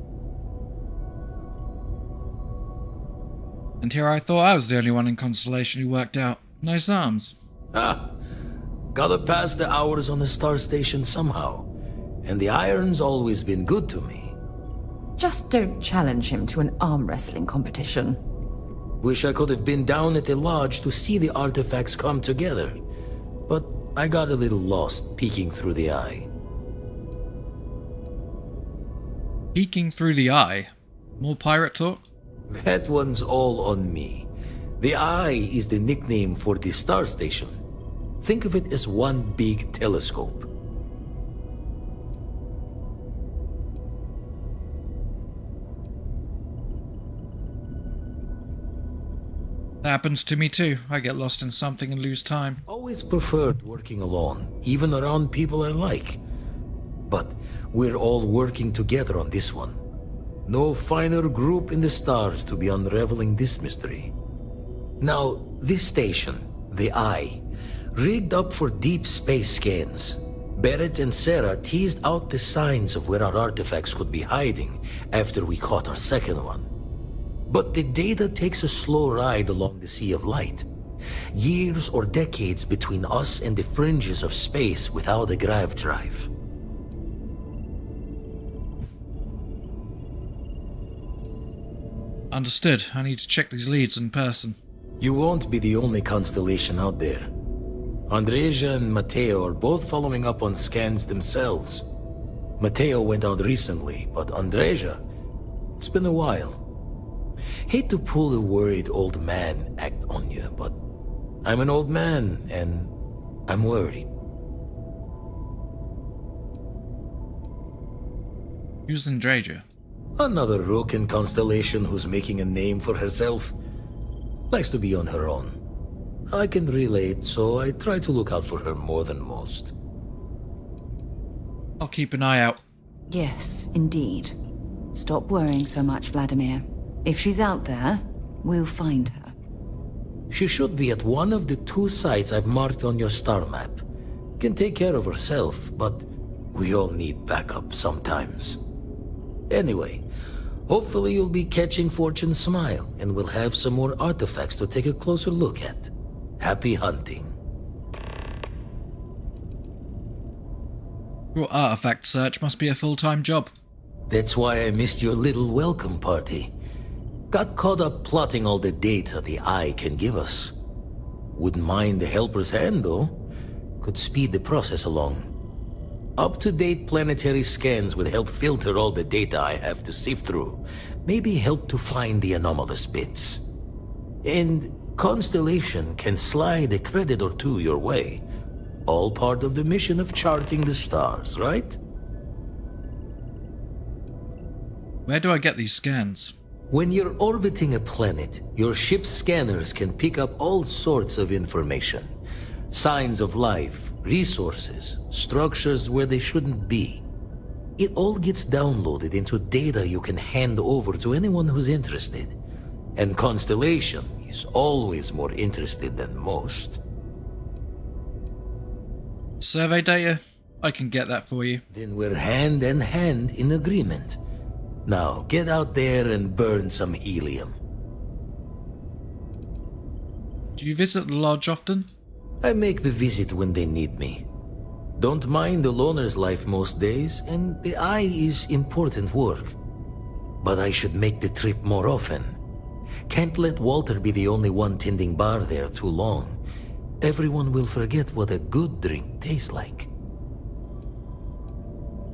And here I thought I was the only one in Constellation who worked out. Nice arms. Ah, gotta pass the hours on the star station somehow. And the iron's always been good to me. Just don't challenge him to an arm wrestling competition. Wish I could have been down at the lodge to see the artifacts come together. But I got a little lost peeking through the eye. Peeking through the eye? More pirate talk? That one's all on me. The eye is the nickname for the star station. Think of it as one big telescope. That happens to me too. I get lost in something and lose time. Always preferred working alone, even around people I like. But we're all working together on this one. No finer group in the stars to be unraveling this mystery. Now, this station, the Eye, rigged up for deep space scans. Barrett and Sarah teased out the signs of where our artifacts could be hiding after we caught our second one. But the data takes a slow ride along the Sea of Light. Years or decades between us and the fringes of space without a grav drive. Understood. I need to check these leads in person. You won't be the only constellation out there. Andreja and Matteo are both following up on scans themselves. Matteo went out recently, but Andreja, it's been a while. Hate to pull a worried old man act on you, but I'm an old man and I'm worried. Who's Andreja? Another rook in Constellation who's making a name for herself. Likes to be on her own. I can relate, so I try to look out for her more than most. I'll keep an eye out. Yes, indeed. Stop worrying so much, Vladimir. If she's out there, we'll find her. She should be at one of the 2 sites I've marked on your star map. Can take care of herself, but we all need backup sometimes. Anyway, hopefully you'll be catching Fortune's smile, and we'll have some more artifacts to take a closer look at. Happy hunting. Your artifact search must be a full-time job. That's why I missed your little welcome party. Got caught up plotting all the data the Eye can give us. Wouldn't mind the helper's hand, though. Could speed the process along. Up-to-date planetary scans would help filter all the data I have to sift through. Maybe help to find the anomalous bits. And Constellation can slide a credit or 2 your way. All part of the mission of charting the stars, right? Where do I get these scans? When you're orbiting a planet, your ship's scanners can pick up all sorts of information. Signs of life, resources, structures where they shouldn't be. It all gets downloaded into data you can hand over to anyone who's interested. And Constellation is always more interested than most. Survey data? I can get that for you. Then we're hand in hand in agreement. Now, get out there and burn some helium. Do you visit the lodge often? I make the visit when they need me. Don't mind the loner's life most days, and the eye is important work. But I should make the trip more often. Can't let Walter be the only one tending bar there too long. Everyone will forget what a good drink tastes like.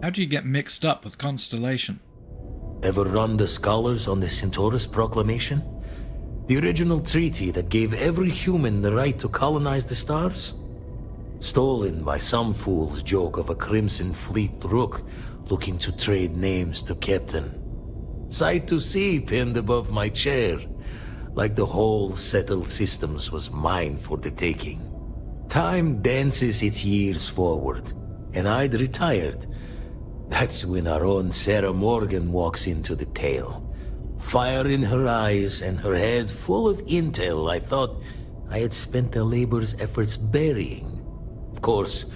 How do you get mixed up with Constellation? Ever run the scholars on the Centaurus Proclamation? The original treaty that gave every human the right to colonize the stars? Stolen by some fool's joke of a Crimson Fleet rook looking to trade names to Captain. Sight to see pinned above my chair, like the whole settled systems was mine for the taking. Time dances its years forward, and I'd retired. That's when our own Sarah Morgan walks into the tale. Fire in her eyes and her head full of intel I thought I had spent the labor's efforts burying. Of course,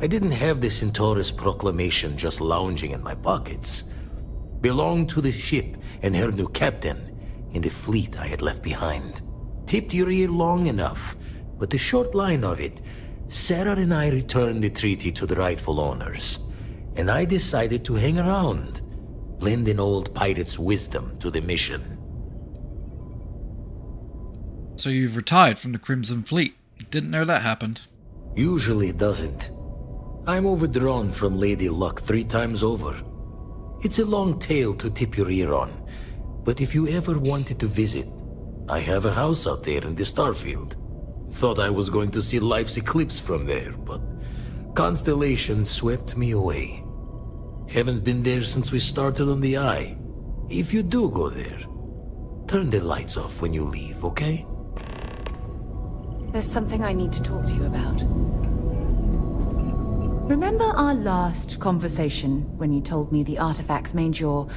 I didn't have the Centaurus Proclamation just lounging in my pockets. Belonged to the ship and her new captain in the fleet I had left behind. Tipped your ear long enough, but the short line of it, Sarah and I returned the treaty to the rightful owners. And I decided to hang around, lend an old pirate's wisdom to the mission. So you've retired from the Crimson Fleet. Didn't know that happened. Usually it doesn't. I'm overdrawn from Lady Luck 3 times over. It's a long tale to tip your ear on, but if you ever wanted to visit, I have a house out there in the Starfield. Thought I was going to see life's eclipse from there, but Constellation swept me away. Haven't been there since we started on the Eye. If you do go there, turn the lights off when you leave, okay? There's something I need to talk to you about. Remember our last conversation when you told me the artifacts made your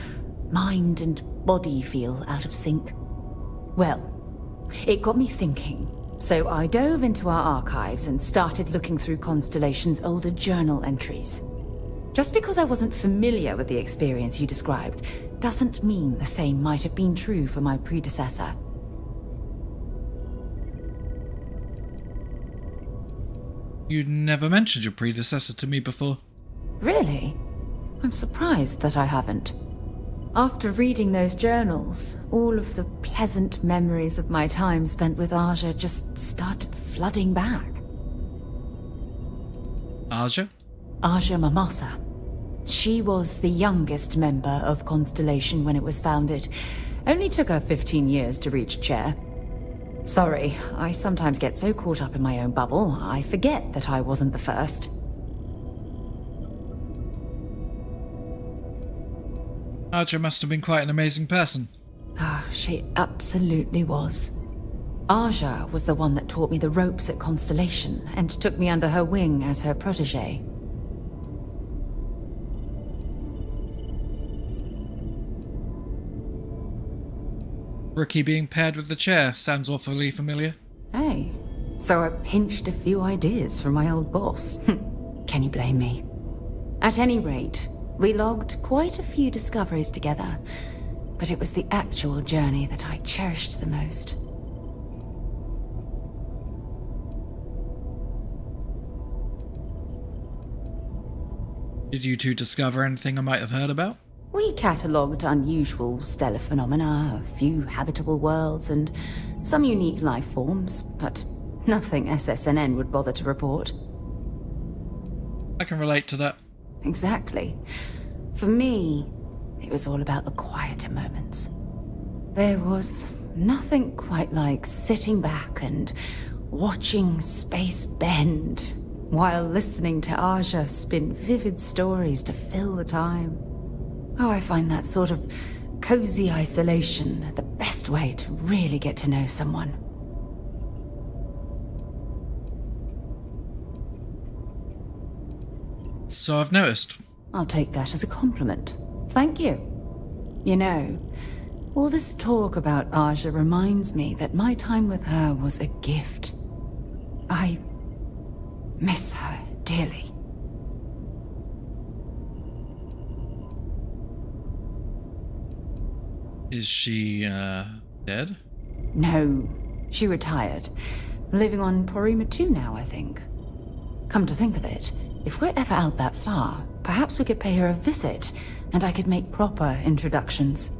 mind and body feel out of sync? Well, it got me thinking. So I dove into our archives and started looking through Constellation's older journal entries. Just because I wasn't familiar with the experience you described doesn't mean the same might have been true for my predecessor. You never mentioned your predecessor to me before. Really? I'm surprised that I haven't. After reading those journals, all of the pleasant memories of my time spent with Aja just started flooding back. Aja? Aja Mamasa. She was the youngest member of Constellation when it was founded. Only took her 15 years to reach chair. Sorry, I sometimes get so caught up in my own bubble, I forget that I wasn't the first. Aja must have been quite an amazing person. Ah, she absolutely was. Aja was the one that taught me the ropes at Constellation and took me under her wing as her protege. Rookie being paired with the chair sounds awfully familiar. Hey, so I pinched a few ideas from my old boss. Can you blame me? At any rate, we logged quite a few discoveries together, but it was the actual journey that I cherished the most. Did you two discover anything I might have heard about? We catalogued unusual stellar phenomena, a few habitable worlds, and some unique life forms, but nothing SSNN would bother to report. I can relate to that. Exactly. For me, it was all about the quieter moments. There was nothing quite like sitting back and watching space bend, while listening to Aja spin vivid stories to fill the time. Oh, I find that sort of cozy isolation, the best way to really get to know someone. So I've noticed. I'll take that as a compliment. Thank you. You know, all this talk about Aja reminds me that my time with her was a gift. I miss her dearly. Is she, dead? No, she retired. Living on Porima 2 now, I think. Come to think of it, if we're ever out that far, perhaps we could pay her a visit, and I could make proper introductions.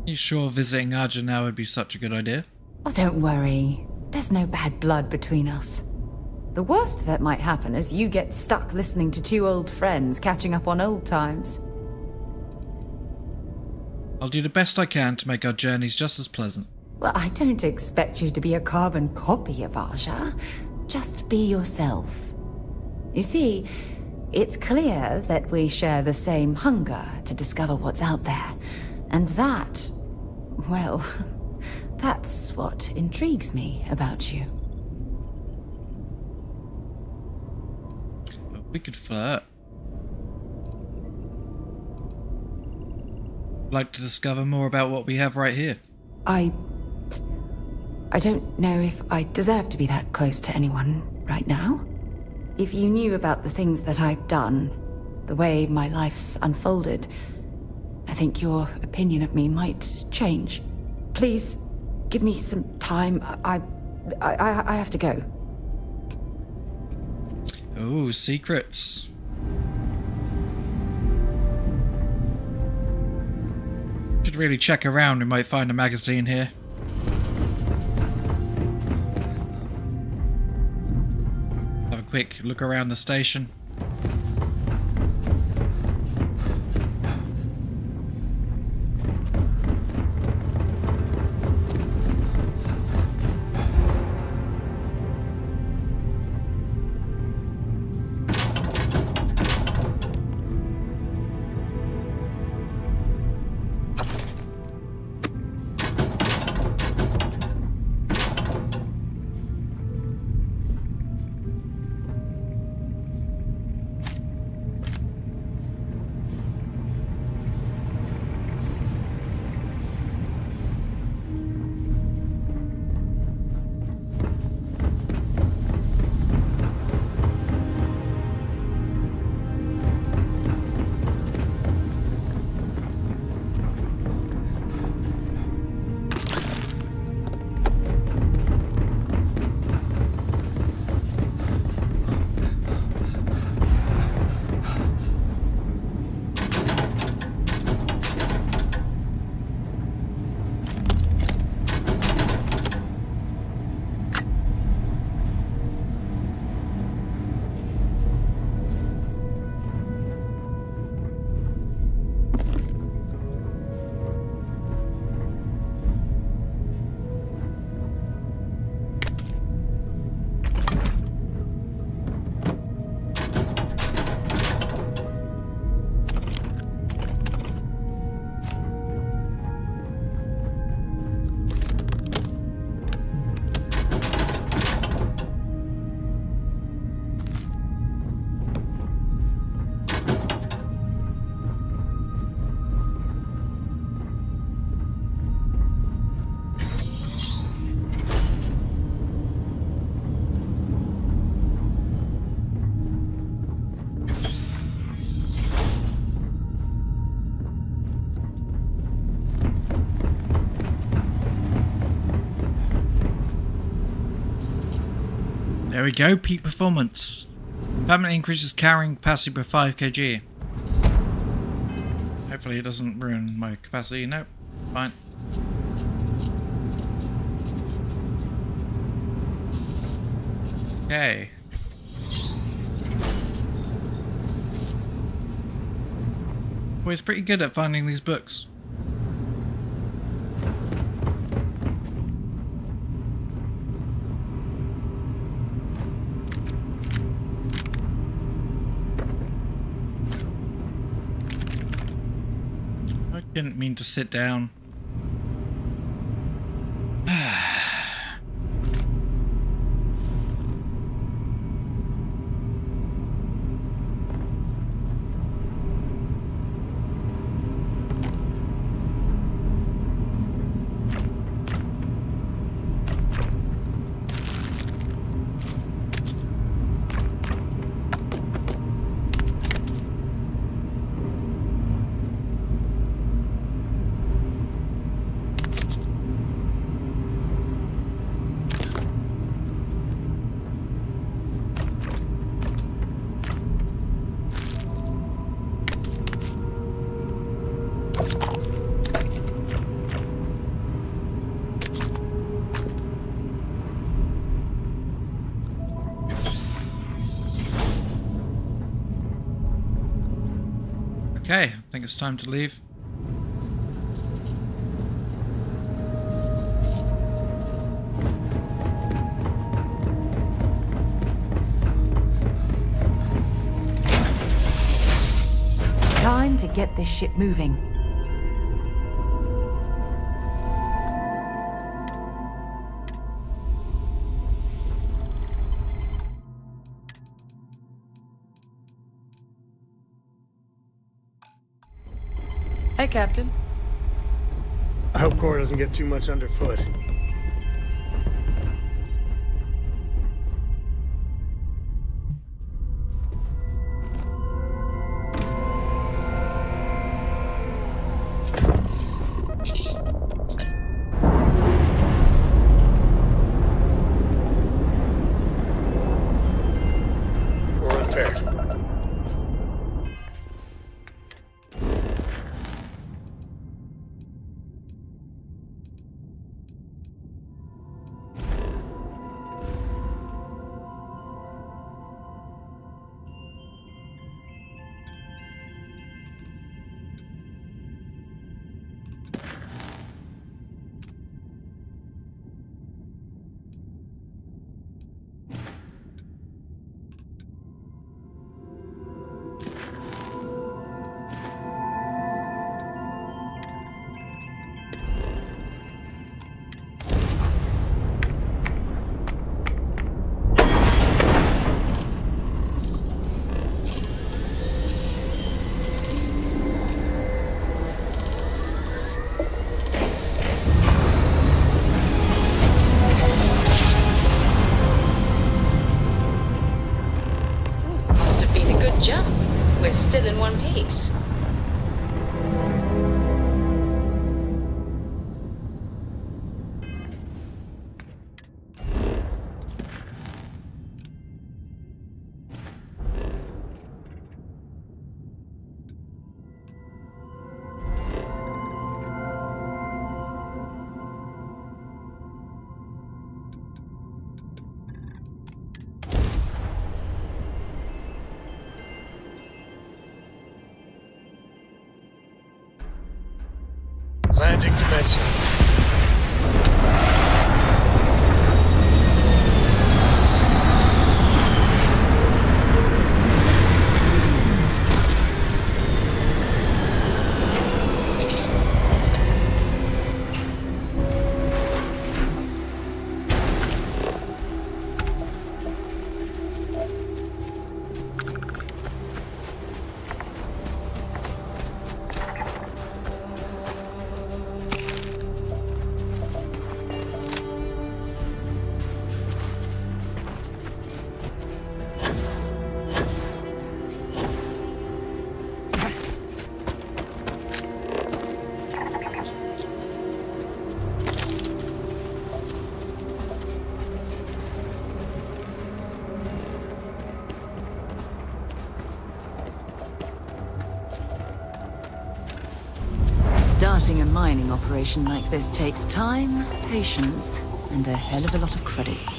You sure visiting Aja now would be such a good idea? Oh, don't worry. There's no bad blood between us. The worst that might happen is you get stuck listening to two old friends catching up on old times. I'll do the best I can to make our journeys just as pleasant. Well, I don't expect you to be a carbon copy of Aja. Just be yourself. You see, it's clear that we share the same hunger to discover what's out there. And that, well, that's what intrigues me about you. We could flirt. Like to discover more about what we have right here. I don't know if I deserve to be that close to anyone right now. If you knew about the things that I've done, the way my life's unfolded, I think your opinion of me might change. Please, give me some time. I have to go. Oh, secrets. Should really check around. We might find a magazine here. Have a quick look around the station. There we go, peak performance. Permanently increases carrying capacity by 5 kg. Hopefully it doesn't ruin my capacity. Nope, fine. Okay. Well, he's pretty good at finding these books. Didn't mean to sit down. Okay, I think it's time to leave. Time to get this ship moving. Hey, Captain. I hope Cora doesn't get too much underfoot. We're repaired. Must have been a good jump. We're still in one piece. Landing commencing. Starting a mining operation like this takes time, patience, and a hell of a lot of credits.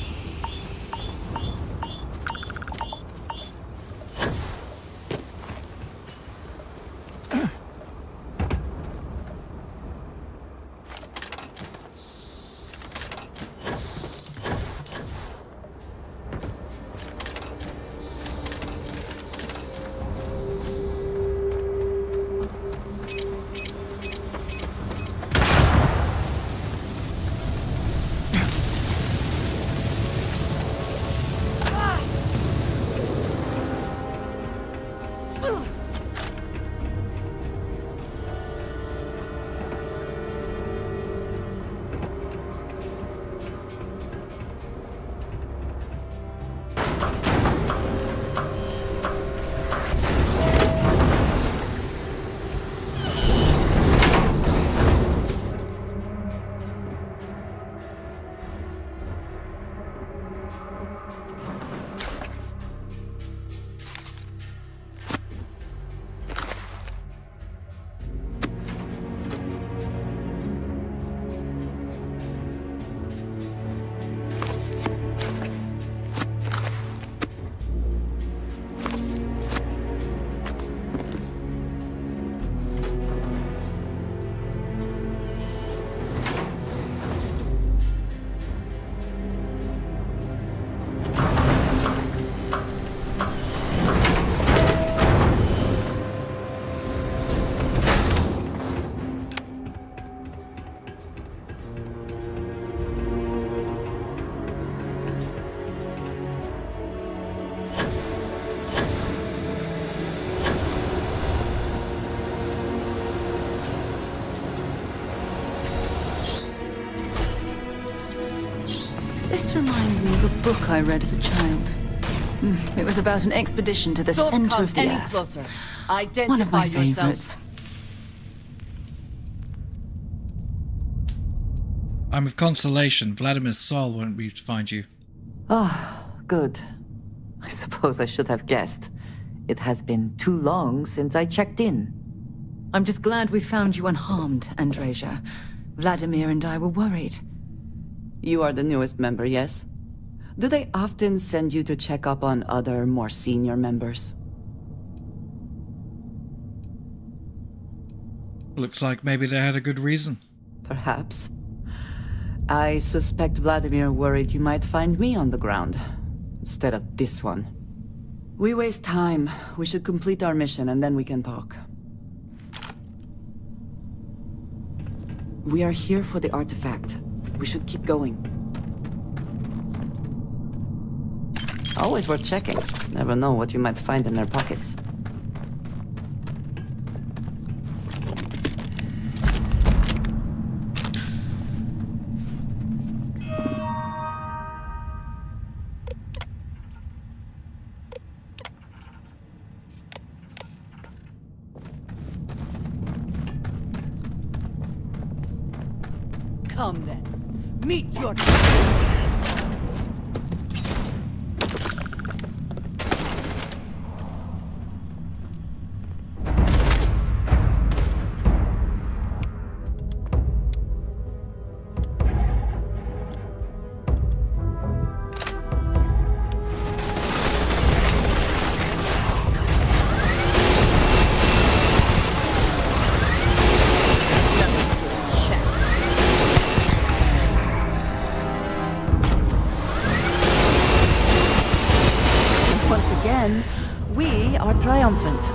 book I read as a child. It was about an expedition to the Don't center come of the any Earth. closer. One of Identify my yourself. favorites. I'm of consolation. Vladimir's soul won't be to find you. Ah, good. I suppose I should have guessed. It has been too long since I checked in. I'm just glad we found you unharmed, Andreja. Vladimir and I were worried. You are the newest member, yes? Do they often send you to check up on other, more senior members? Looks like maybe they had a good reason. Perhaps. I suspect Vladimir worried you might find me on the ground, instead of this one. We waste time. We should complete our mission and then we can talk. We are here for the artifact. We should keep going. Always worth checking. Never know what you might find in their pockets. Come then. Meet your... We are triumphant.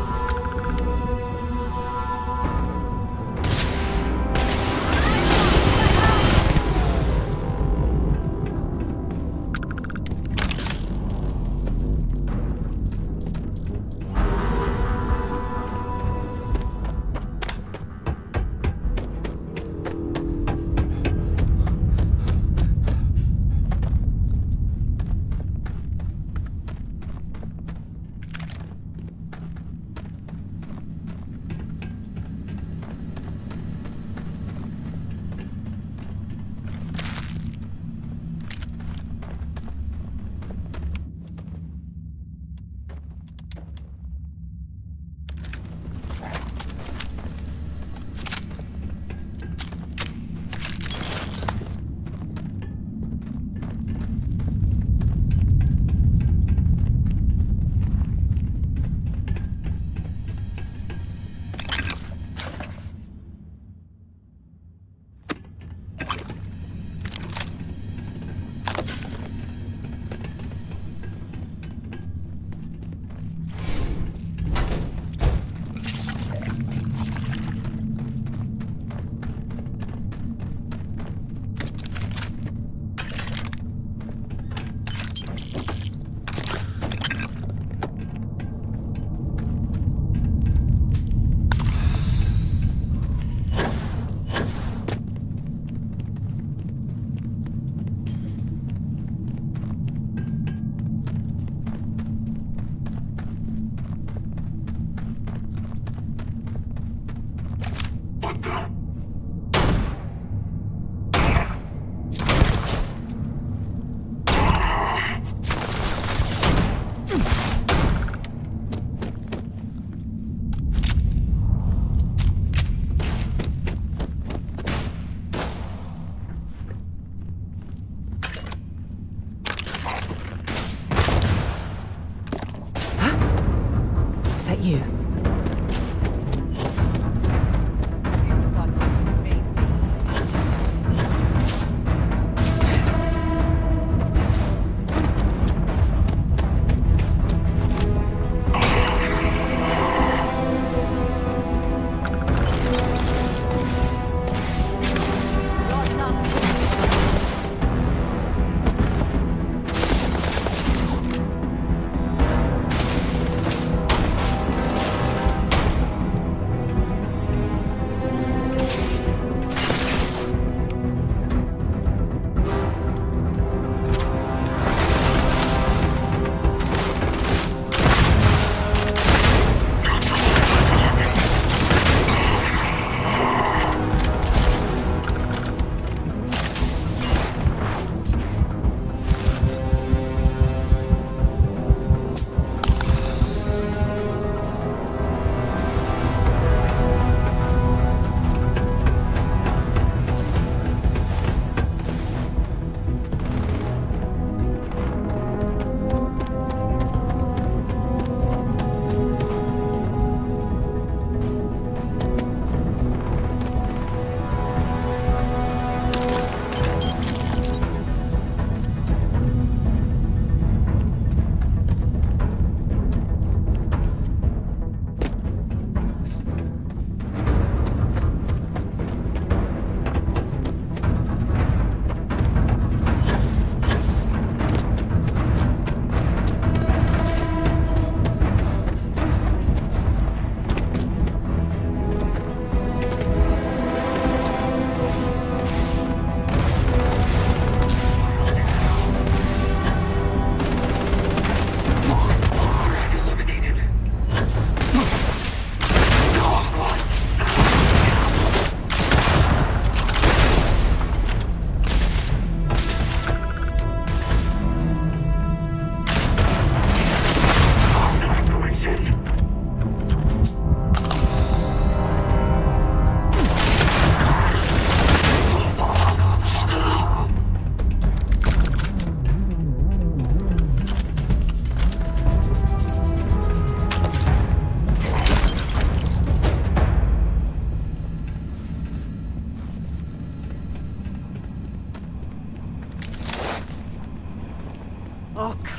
Is that you?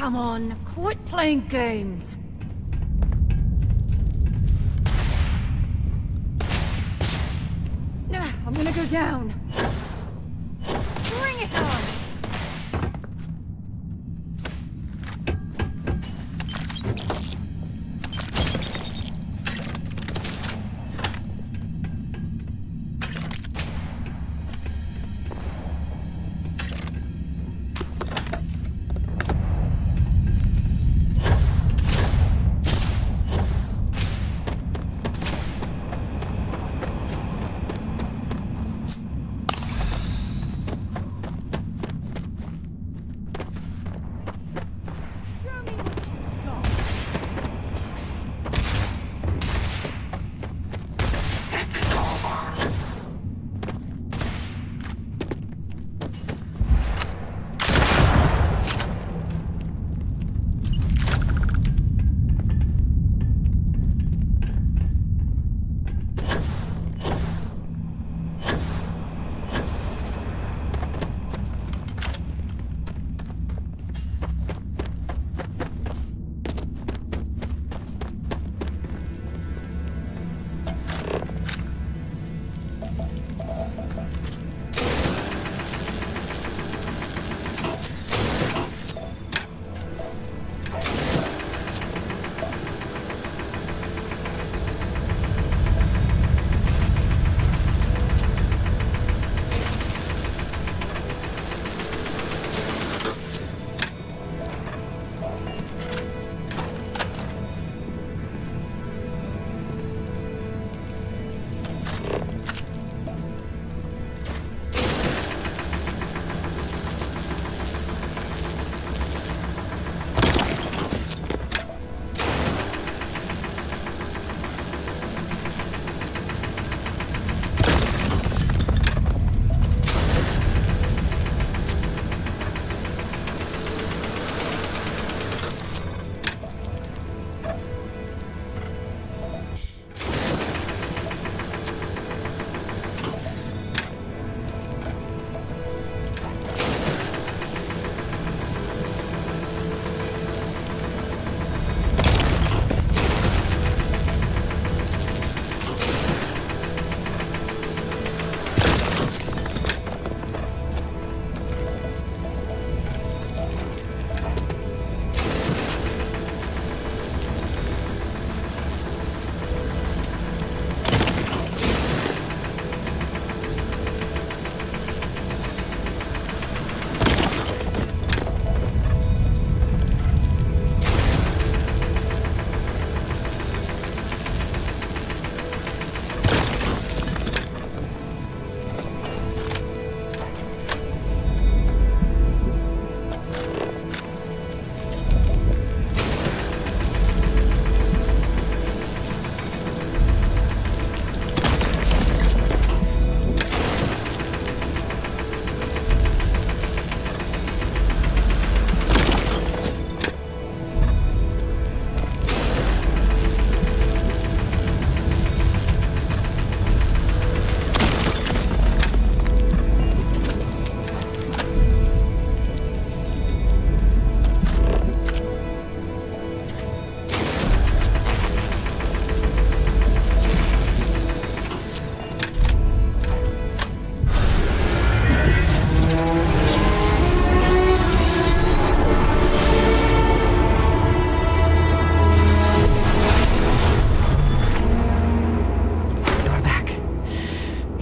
come on, quit playing games. I'm gonna go down. Bring it on!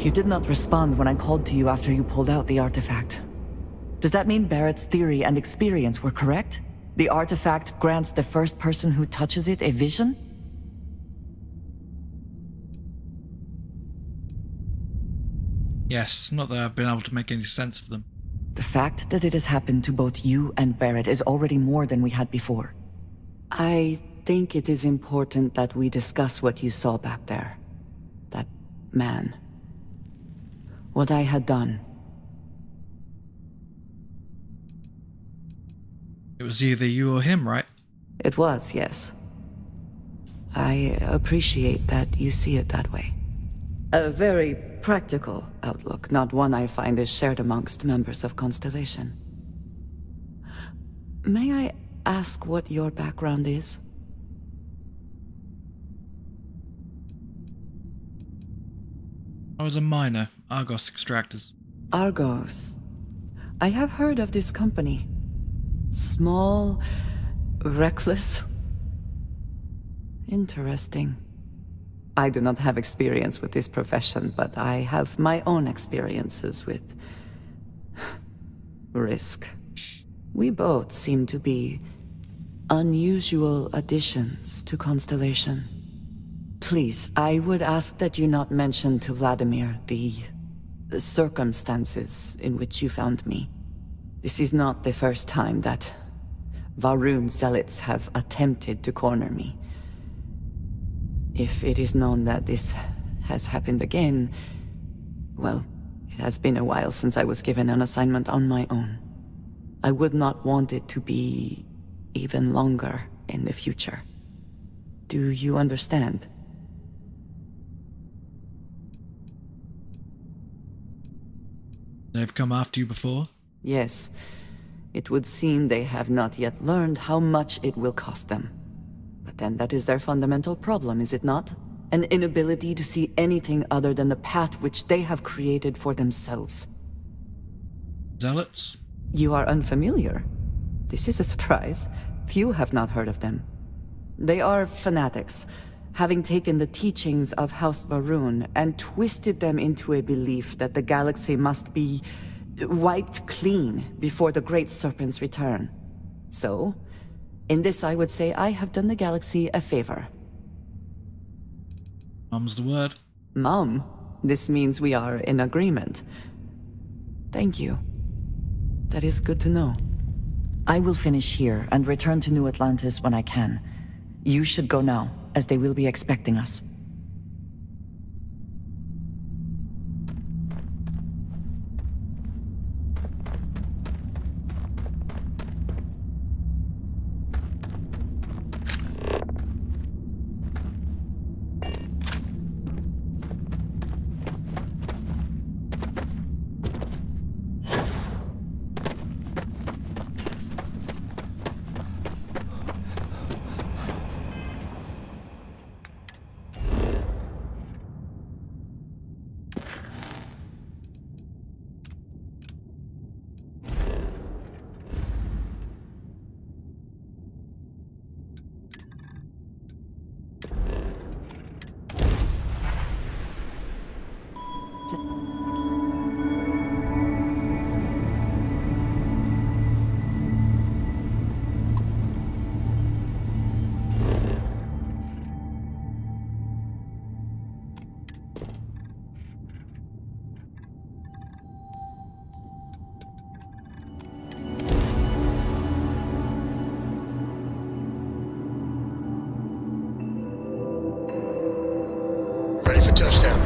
You did not respond when I called to you after you pulled out the artifact. Does that mean Barrett's theory and experience were correct? The artifact grants the first person who touches it a vision? Yes, not that I've been able to make any sense of them. The fact that it has happened to both you and Barrett is already more than we had before. I think it is important that we discuss what you saw back there. That man. What I had done. It was either you or him, right? It was, yes. I appreciate that you see it that way. A very practical outlook, not one I find is shared amongst members of Constellation. May I ask what your background is? I was a miner, Argos extractors. Argos. I have heard of this company. Small, reckless. Interesting. I do not have experience with this profession, but I have my own experiences with risk. We both seem to be unusual additions to Constellation. Please, I would ask that you not mention to Vladimir the circumstances in which you found me. This is not the first time that Varun zealots have attempted to corner me. If it is known that this has happened again, well, it has been a while since I was given an assignment on my own. I would not want it to be even longer in the future. Do you understand? They've come after you before? Yes. It would seem they have not yet learned how much it will cost them. But then that is their fundamental problem, is it not? An inability to see anything other than the path which they have created for themselves. Zealots? You are unfamiliar. This is a surprise. Few have not heard of them. They are fanatics, having taken the teachings of House Varun and twisted them into a belief that the galaxy must be wiped clean before the Great Serpent's return. So, in this I would say I have done the galaxy a favor. Mum's the word. Mum, this means we are in agreement. Thank you. That is good to know. I will finish here and return to New Atlantis when I can. You should go now, as they will be expecting us. Ready for touchdown.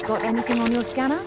Got anything on your scanner?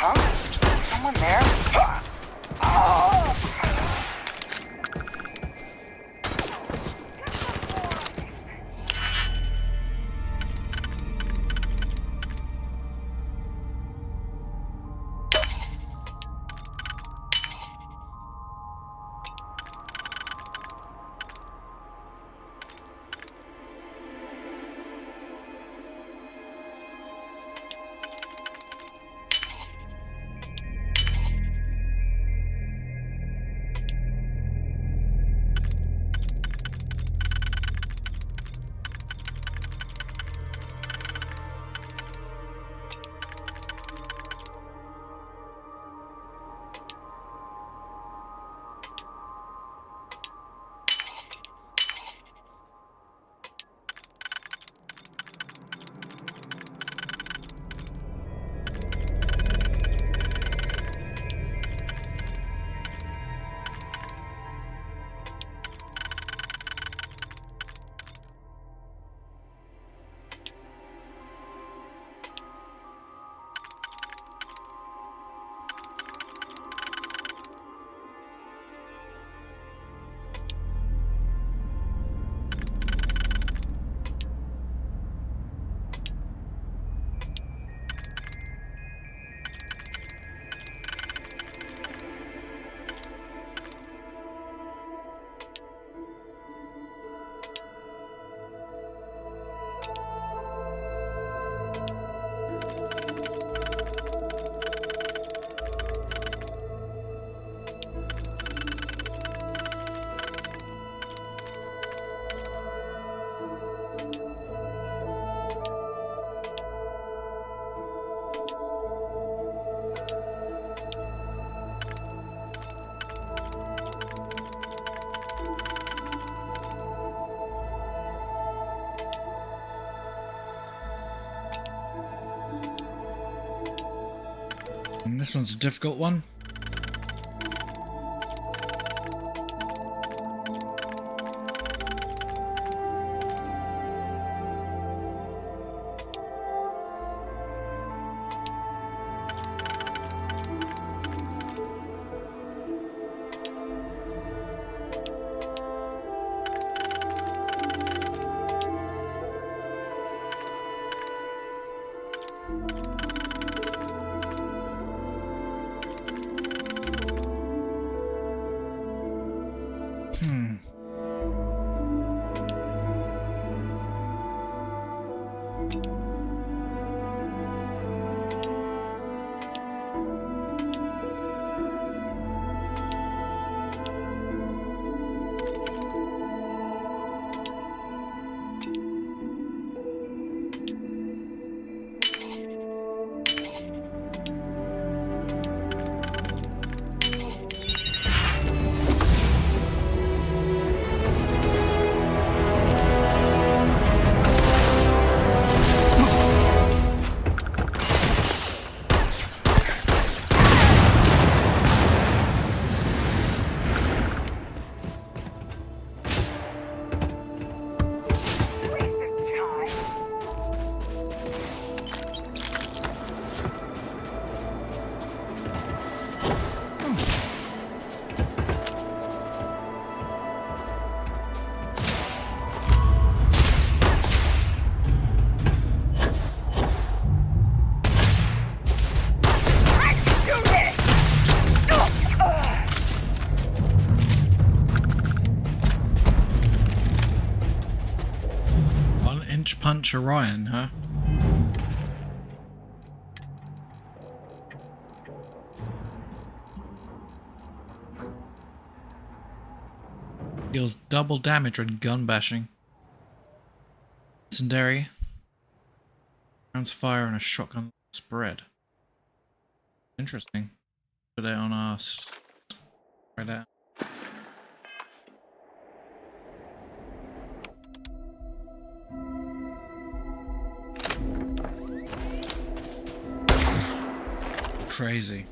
Huh? Someone there? And this one's a difficult one. Punch Orion, huh? Deals double damage when gun bashing. Legendary. Rounds fire on a shotgun spread. Interesting. Put it on us. Right there. Crazy.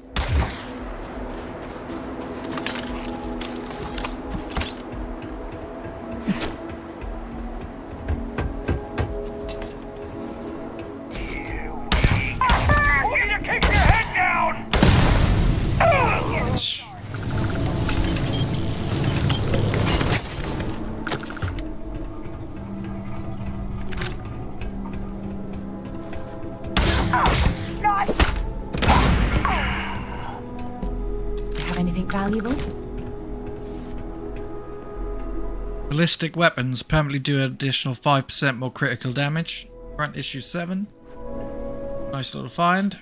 Valuable? Ballistic weapons permanently do an additional 5% more critical damage. Front issue 7. Nice little find.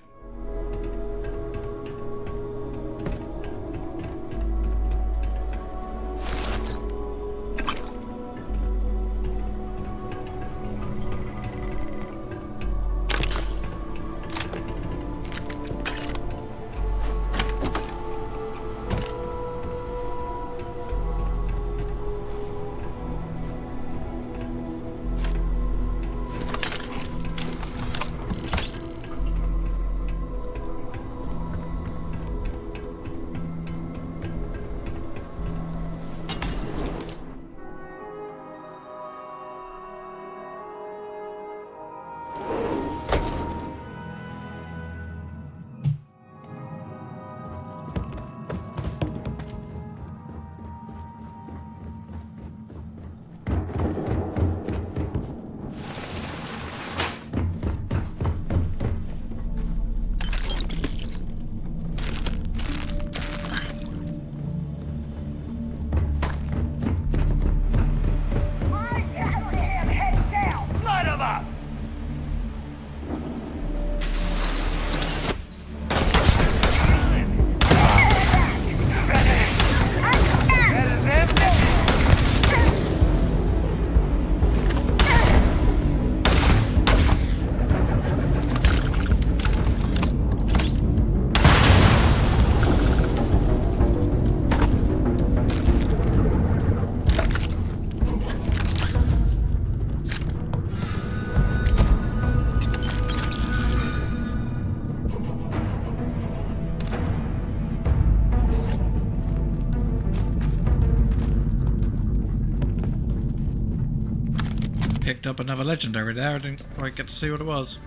Picked up another legendary there. I didn't quite get to see what it was.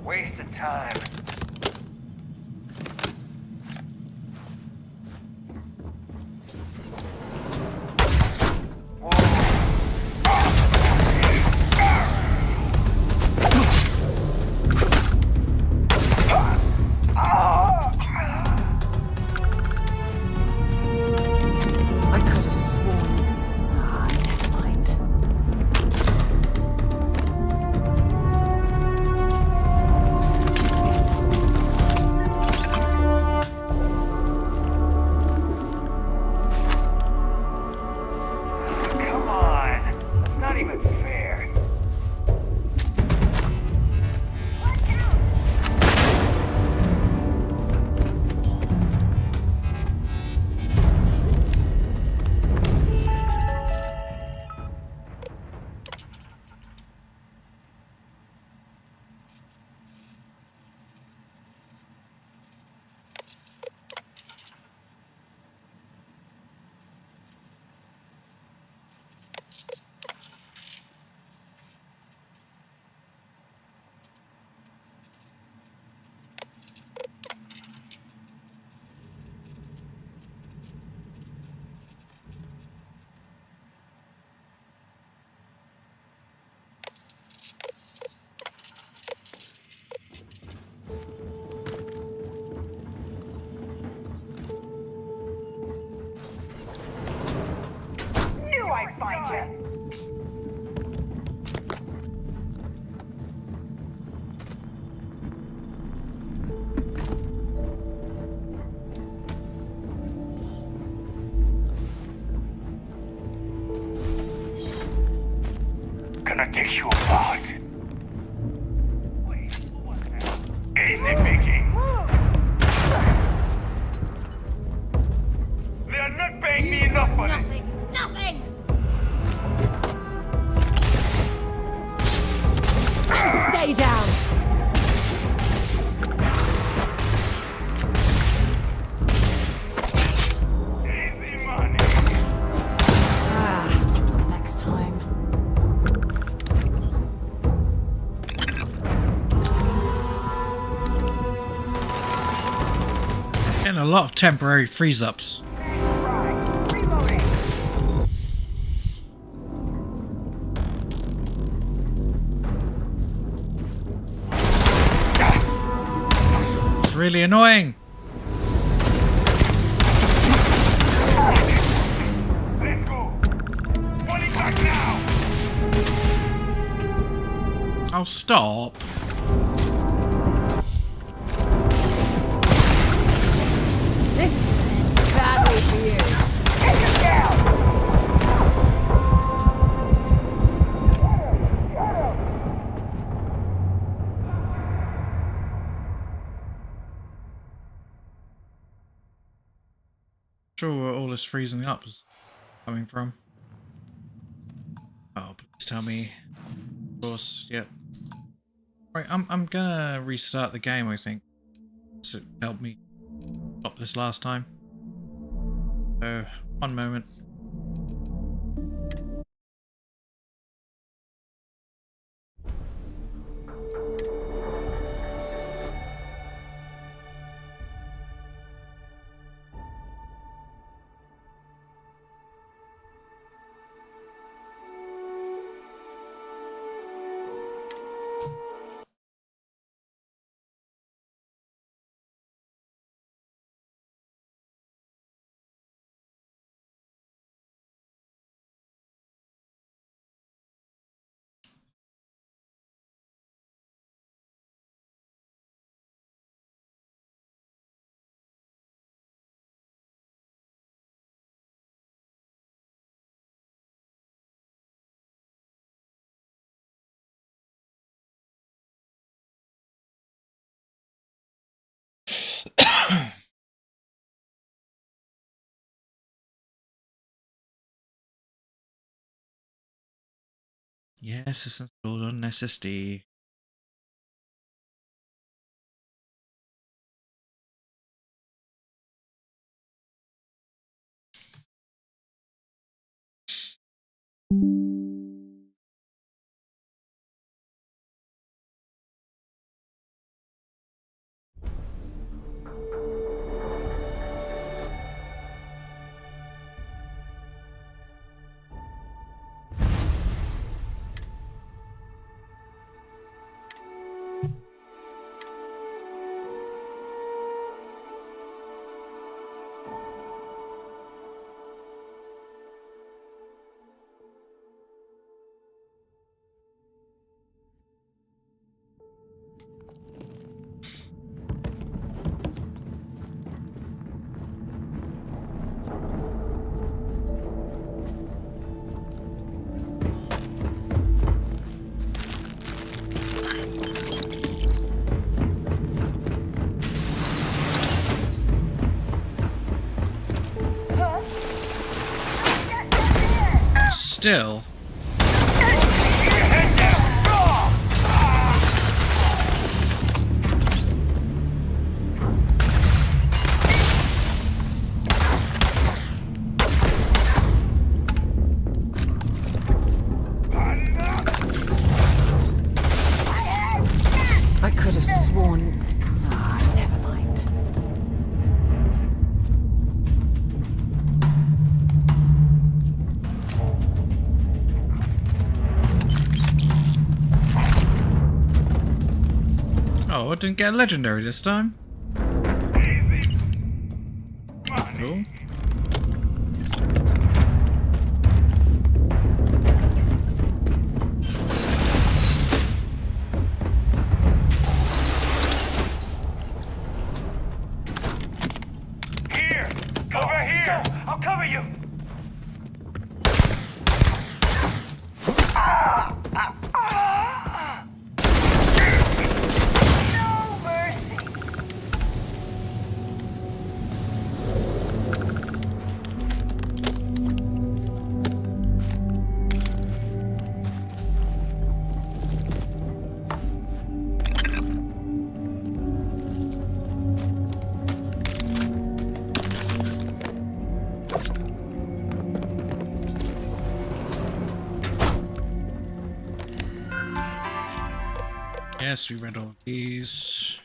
Waste of time. gonna take you apart. Easy picking. They are not paying me enough for this. Nothing! Stay down! Easy money. Next time. Getting a lot of temporary freeze-ups. It's really annoying. Let's go. Falling back now. Oh, stop. This is badly for you. Take it down. Sure where all this freezing up is coming from. Oh, please tell me. Of course, yep. Right, I'm gonna restart the game, I think. So it helped me stop this last time. So, one moment. Yes, it's installed on SSD. Still. I could have sworn. Ah, never mind. Oh, I didn't get a legendary this time. Cool. Here! Over here! I'll cover you! Yes, we read all these.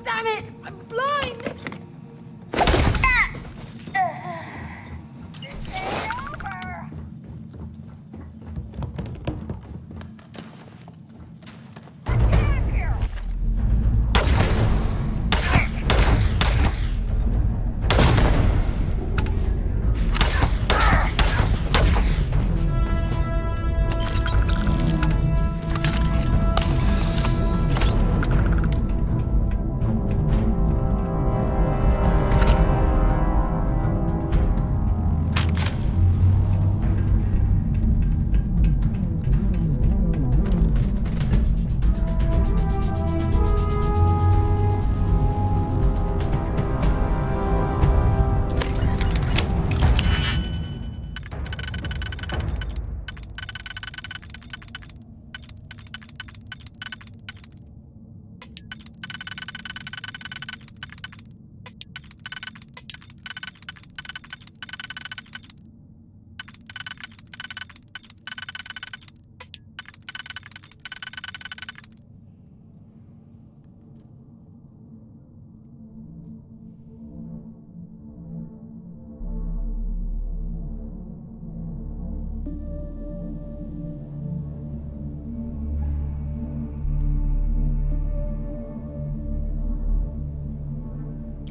Damn it! I'm blind!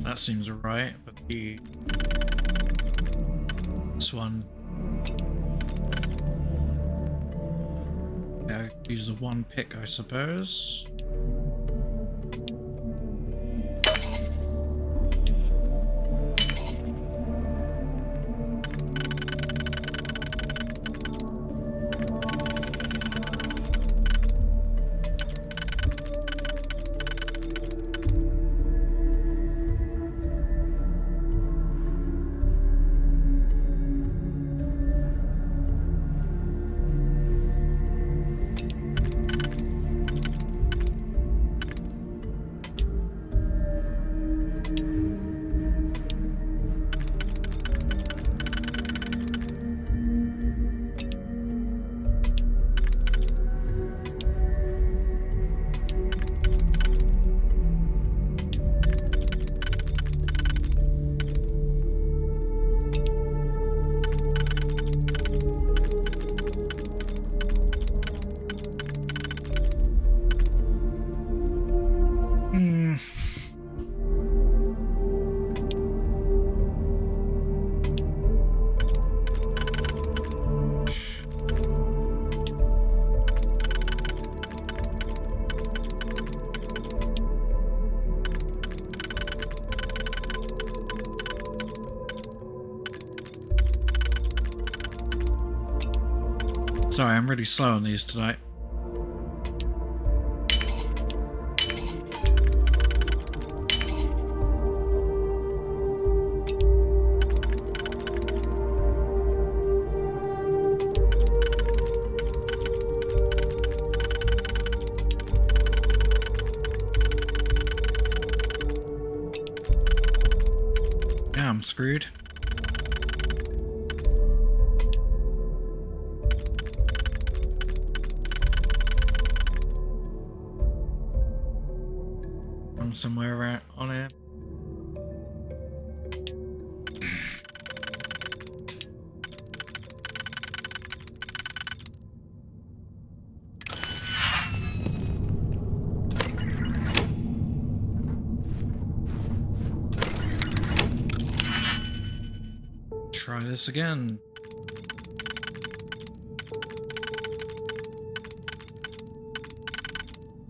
That seems alright, but this one, yeah, use the one pick, I suppose. Sorry, I'm really slow on these tonight. Yeah, I'm screwed. Somewhere around on here. Try this again.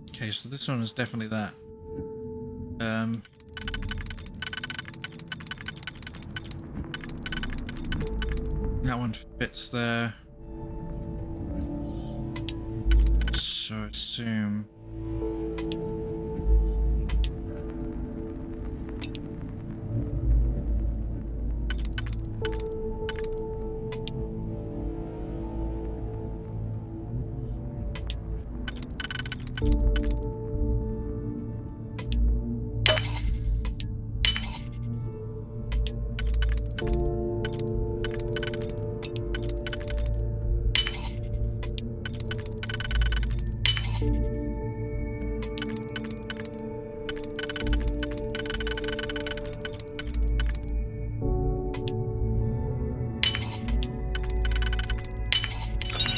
Okay, so this one is definitely that. That one fits there. So I assume.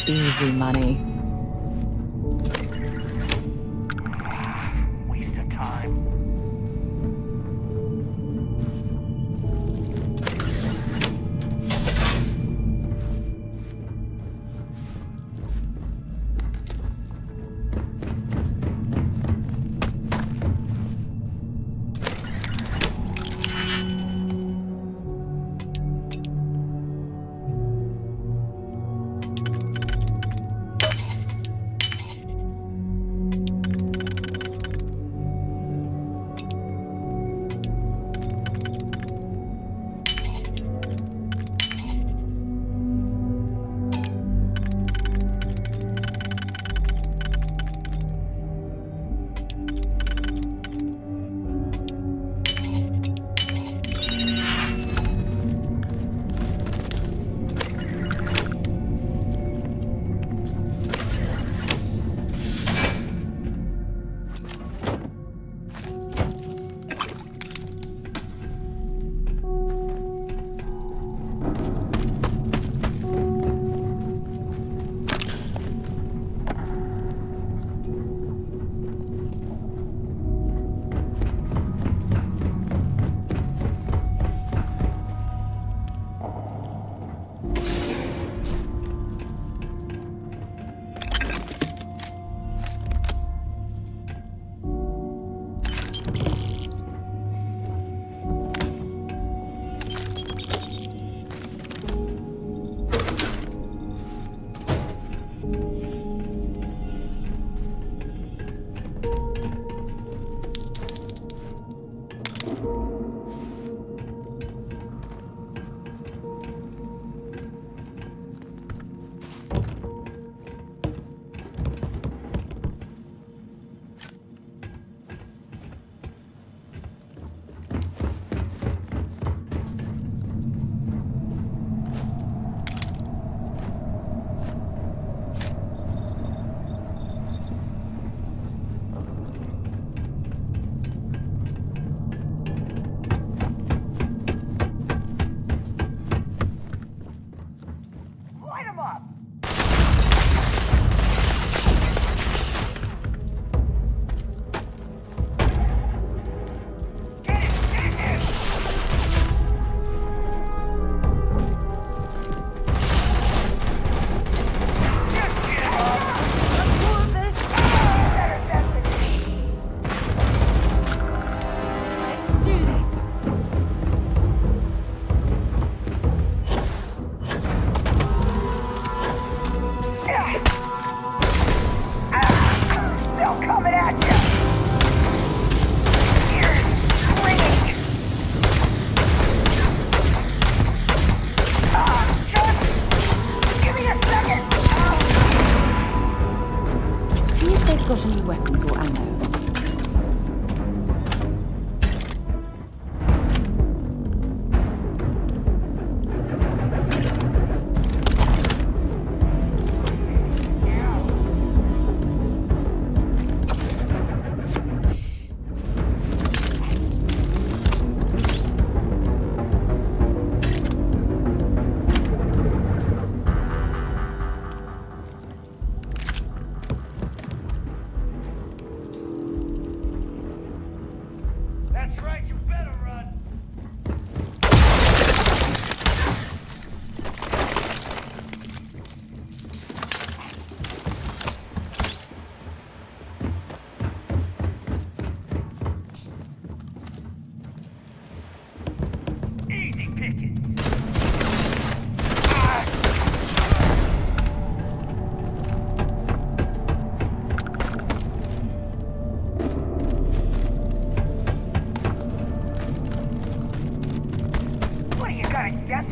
Easy money. Waste of time.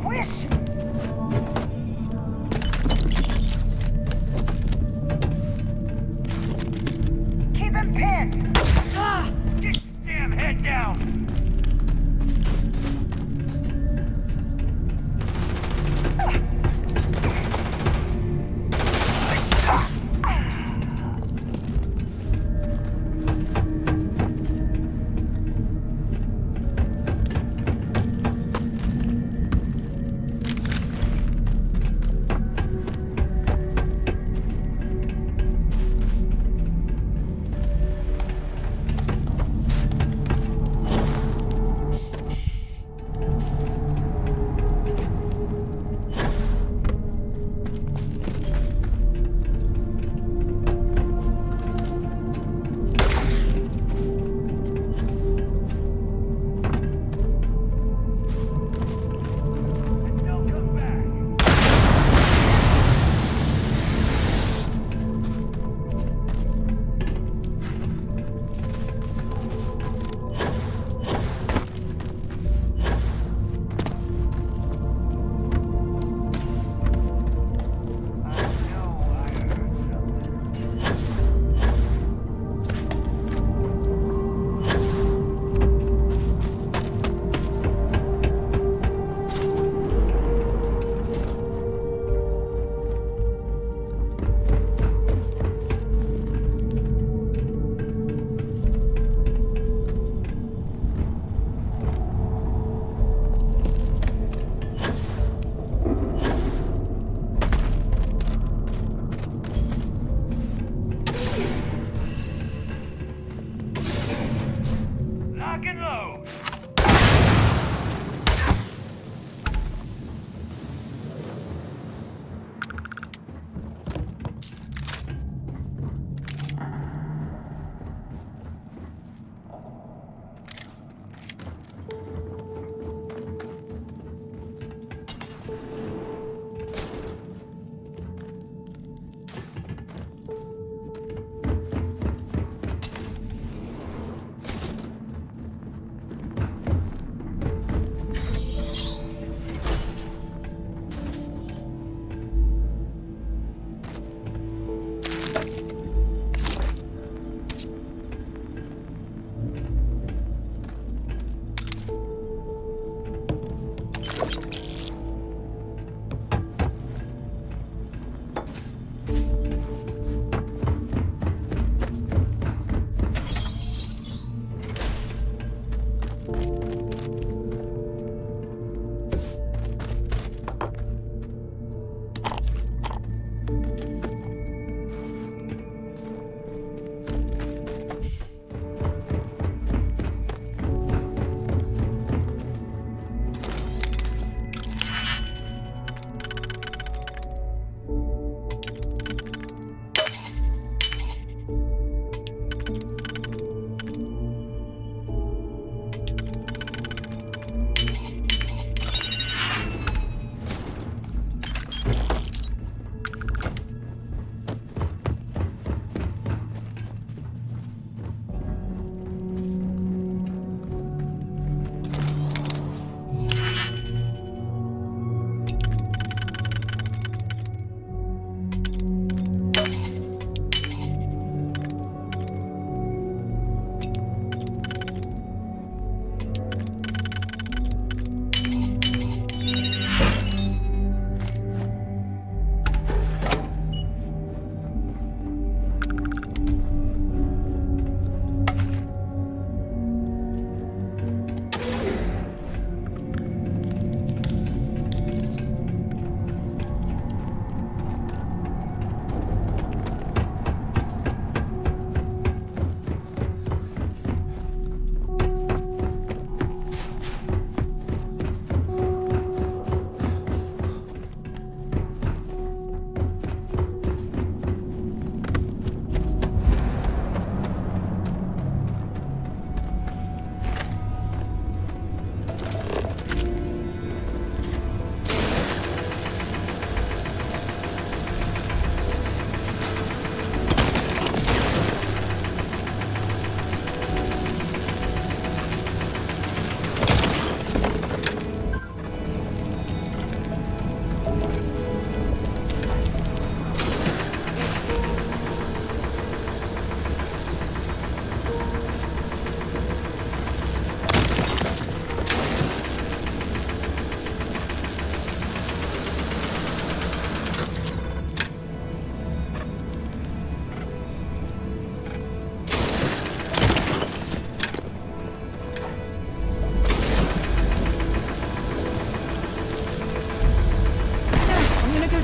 Squish! Keep him pinned! Get your damn head down!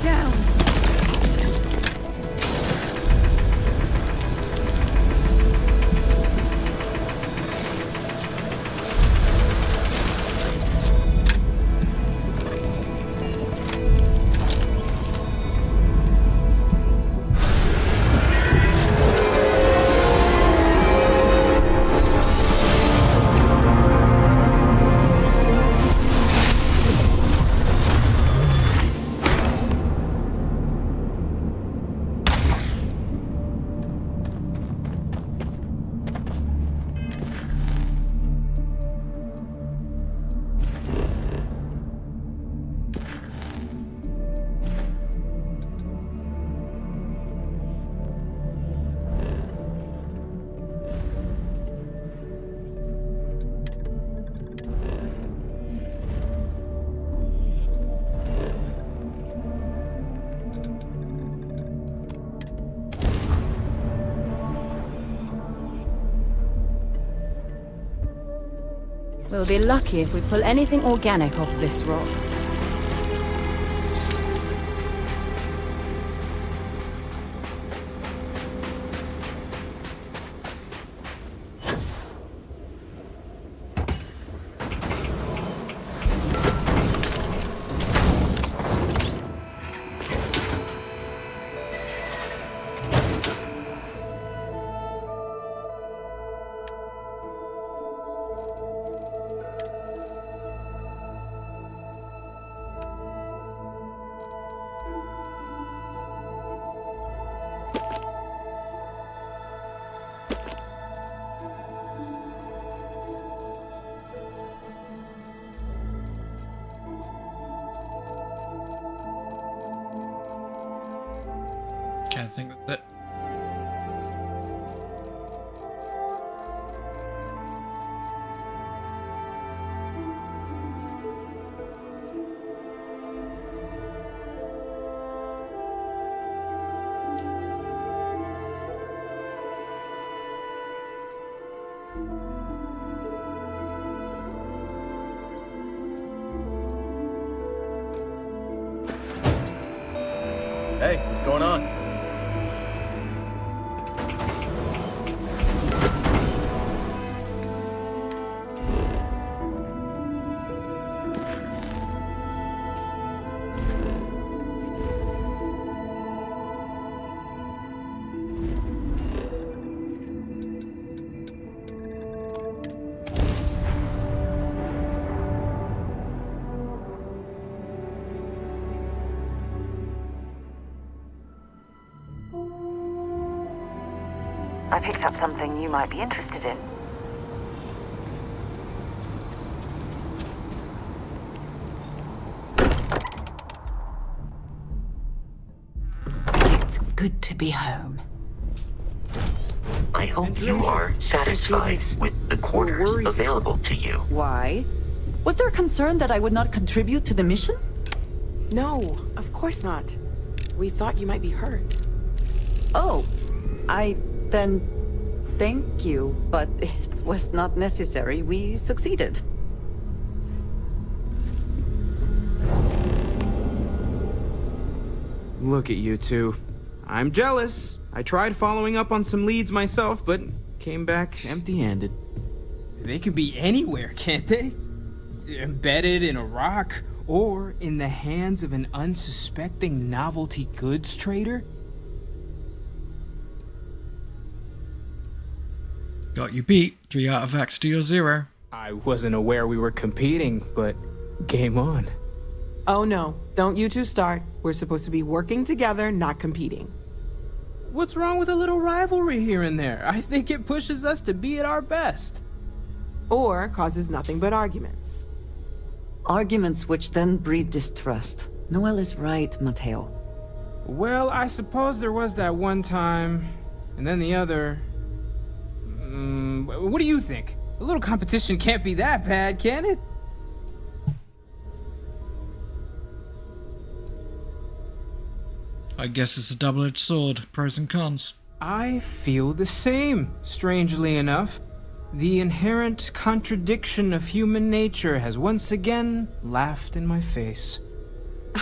down. We'll be lucky if we pull anything organic off this rock. Can't think of it. Hey, what's going on? I picked up something you might be interested in. It's good to be home. I hope you are satisfied with the quarters available to you. Why? Was there a concern that I would not contribute to the mission? No, of course not. We thought you might be hurt. Oh, then thank you, but it was not necessary. We succeeded. Look at you two. I'm jealous. I tried following up on some leads myself, but came back empty-handed. They could be anywhere, can't they? Embedded in a rock, or in the hands of an unsuspecting novelty goods trader? Got you beat. 3 artifacts to your 0. I wasn't aware we were competing, but game on. Oh no, don't you two start. We're supposed to be working together, not competing. What's wrong with a little rivalry here and there? I think it pushes us to be at our best. Or causes nothing but arguments. Arguments which then breed distrust. Noel is right, Mateo. Well, I suppose there was that one time, and then the other. What do you think? A little competition can't be that bad, can it? I guess it's a double-edged sword. Pros and cons. I feel the same, strangely enough. The inherent contradiction of human nature has once again laughed in my face.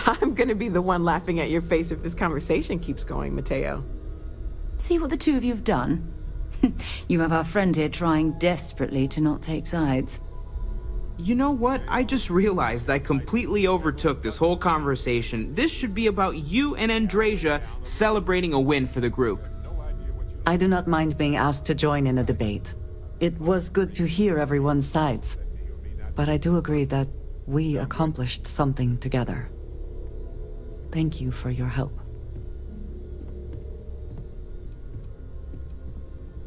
I'm gonna be the one laughing at your face if this conversation keeps going, Mateo. See what the two of you have done? You have our friend here trying desperately to not take sides. You know what? I just realized I completely overtook this whole conversation. This should be about you and Andrasia celebrating a win for the group. I do not mind being asked to join in a debate. It was good to hear everyone's sides. But I do agree that we accomplished something together. Thank you for your help.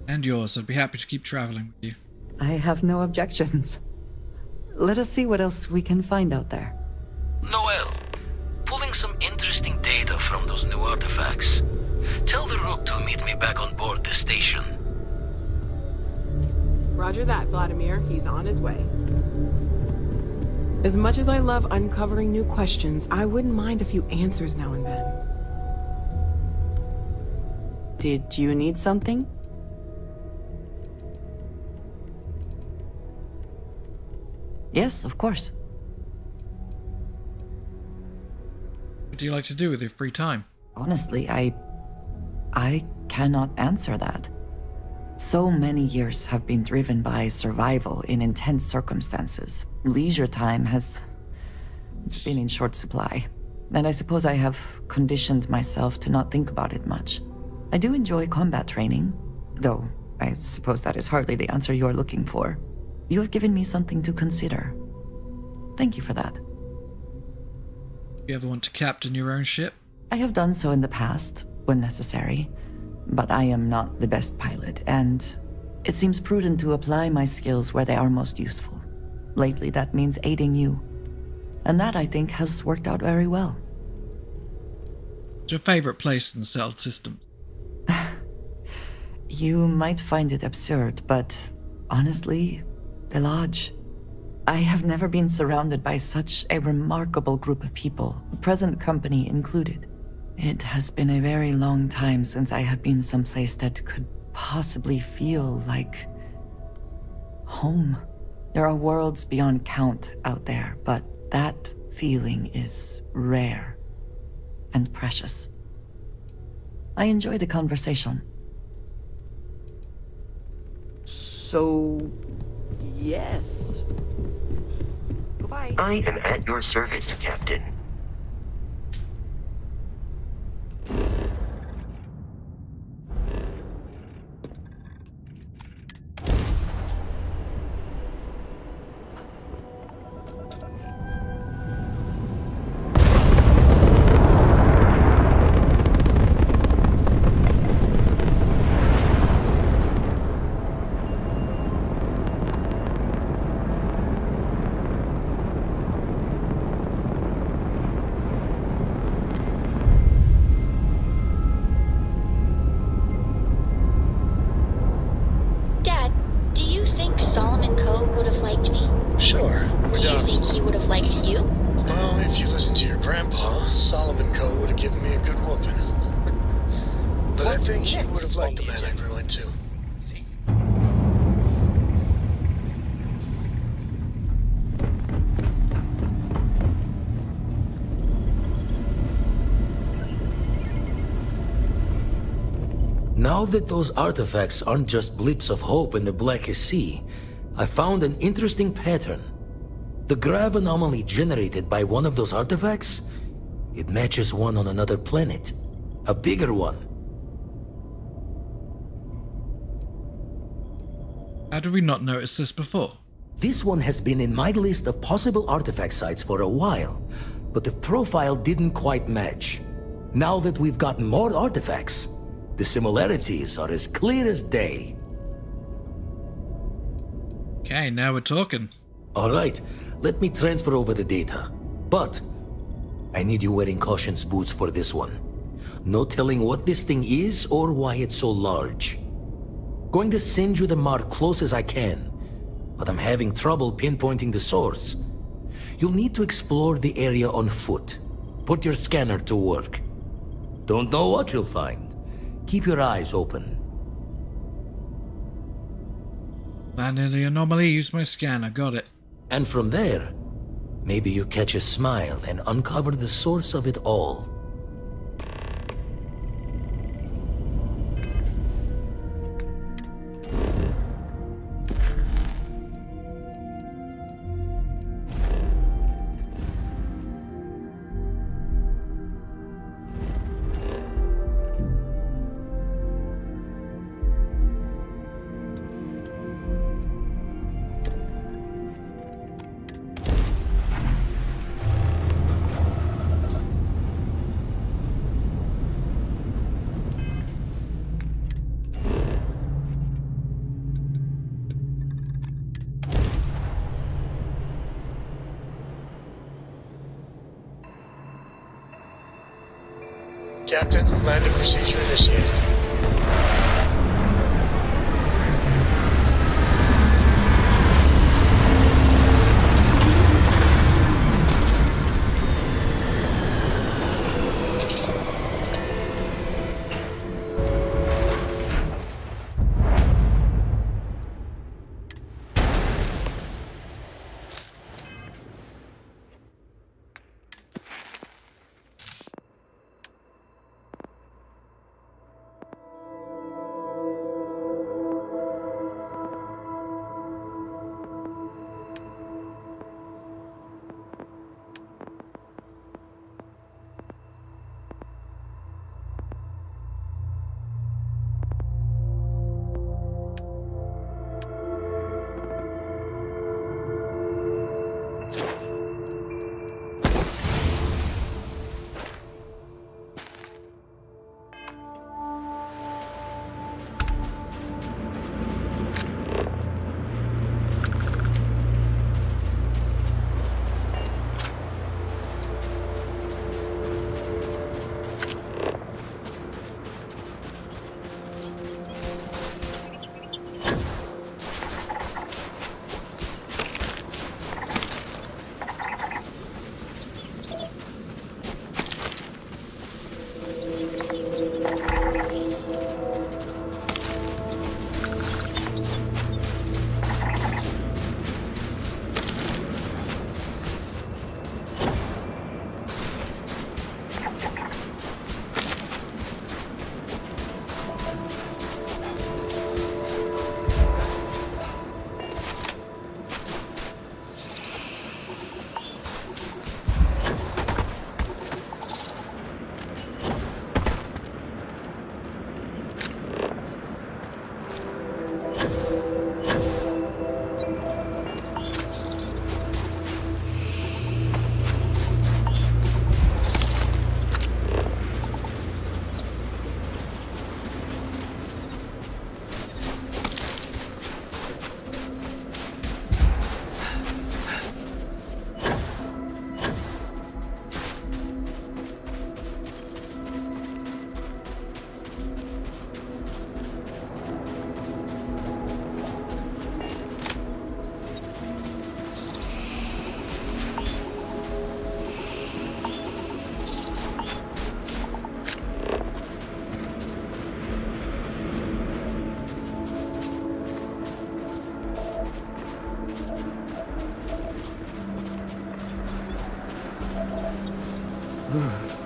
And yours. I'd be happy to keep traveling with you. I have no objections. Let us see what else we can find out there. Noel, pulling some interesting data from those new artifacts. Tell the Rook to meet me back on board the station. Roger that, Vladimir. He's on his way. As much as I love uncovering new questions, I wouldn't mind a few answers now and then. Did you need something? Yes, of course. What do you like to do with your free time? Honestly, I cannot answer that. So many years have been driven by survival in intense circumstances. Leisure time it's been in short supply. And I suppose I have conditioned myself to not think about it much. I do enjoy combat training, though I suppose that is hardly the answer you're looking for. You have given me something to consider. Thank you for that. You ever want to captain your own ship? I have done so in the past, when necessary, but I am not the best pilot, and it seems prudent to apply my skills where they are most useful. Lately, that means aiding you, and that, I think, has worked out very well. What's your favorite place in the settled systems? You might find it absurd, but honestly, the Lodge. I have never been surrounded by such a remarkable group of people, present company included. It has been a very long time since I have been someplace that could possibly feel like home. There are worlds beyond count out there, but that feeling is rare and precious. I enjoy the conversation. So, yes. Goodbye. I am at your service, Captain. Sure. Do you think he would have liked you? Well, if you listen to your grandpa, Solomon Co. would have given me a good whooping. But I think he would have liked the man I grew into. Now that those artifacts aren't just blips of hope in the blackest sea, I found an interesting pattern. The grav anomaly generated by one of those artifacts, it matches one on another planet. A bigger one. How did we not notice this before? This one has been in my list of possible artifact sites for a while, but the profile didn't quite match. Now that we've gotten more artifacts, the similarities are as clear as day. Okay, now we're talking. Alright, let me transfer over the data. But I need you wearing caution's boots for this one. No telling what this thing is or why it's so large. Going to send you the mark close as I can, but I'm having trouble pinpointing the source. You'll need to explore the area on foot. Put your scanner to work. Don't know what you'll find. Keep your eyes open. Land in the anomaly, use my scanner, got it. And from there, Maybe you catch a smile and uncover the source of it all. Captain, landing procedure initiated.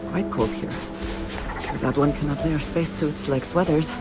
Quite cold here. Glad one cannot wear spacesuits like sweaters.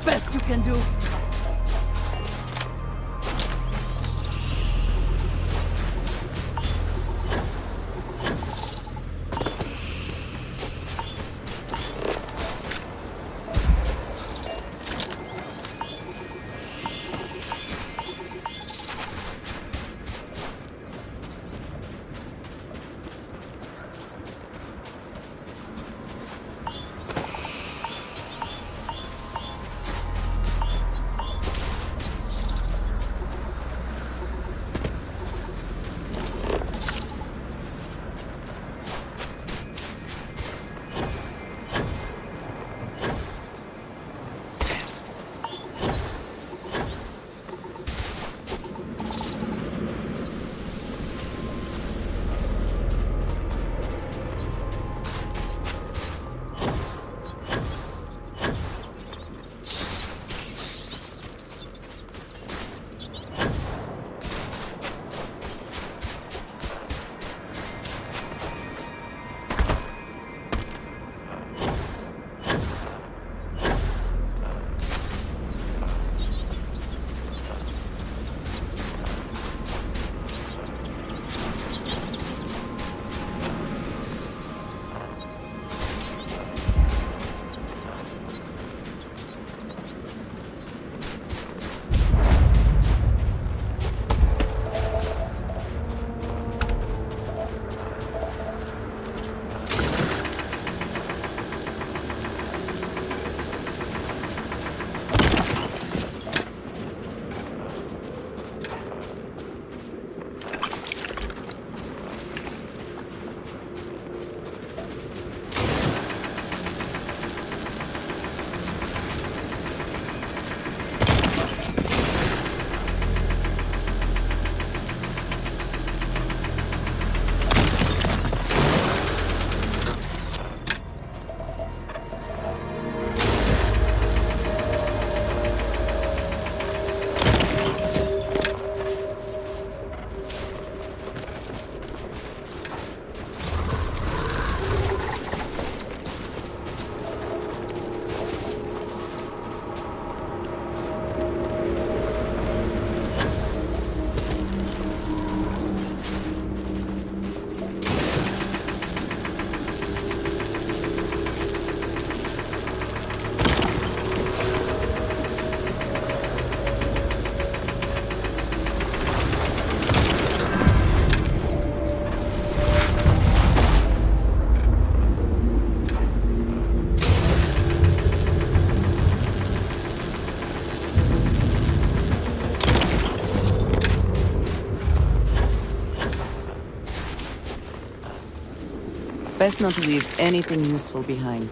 best you can do. Best not to leave anything useful behind.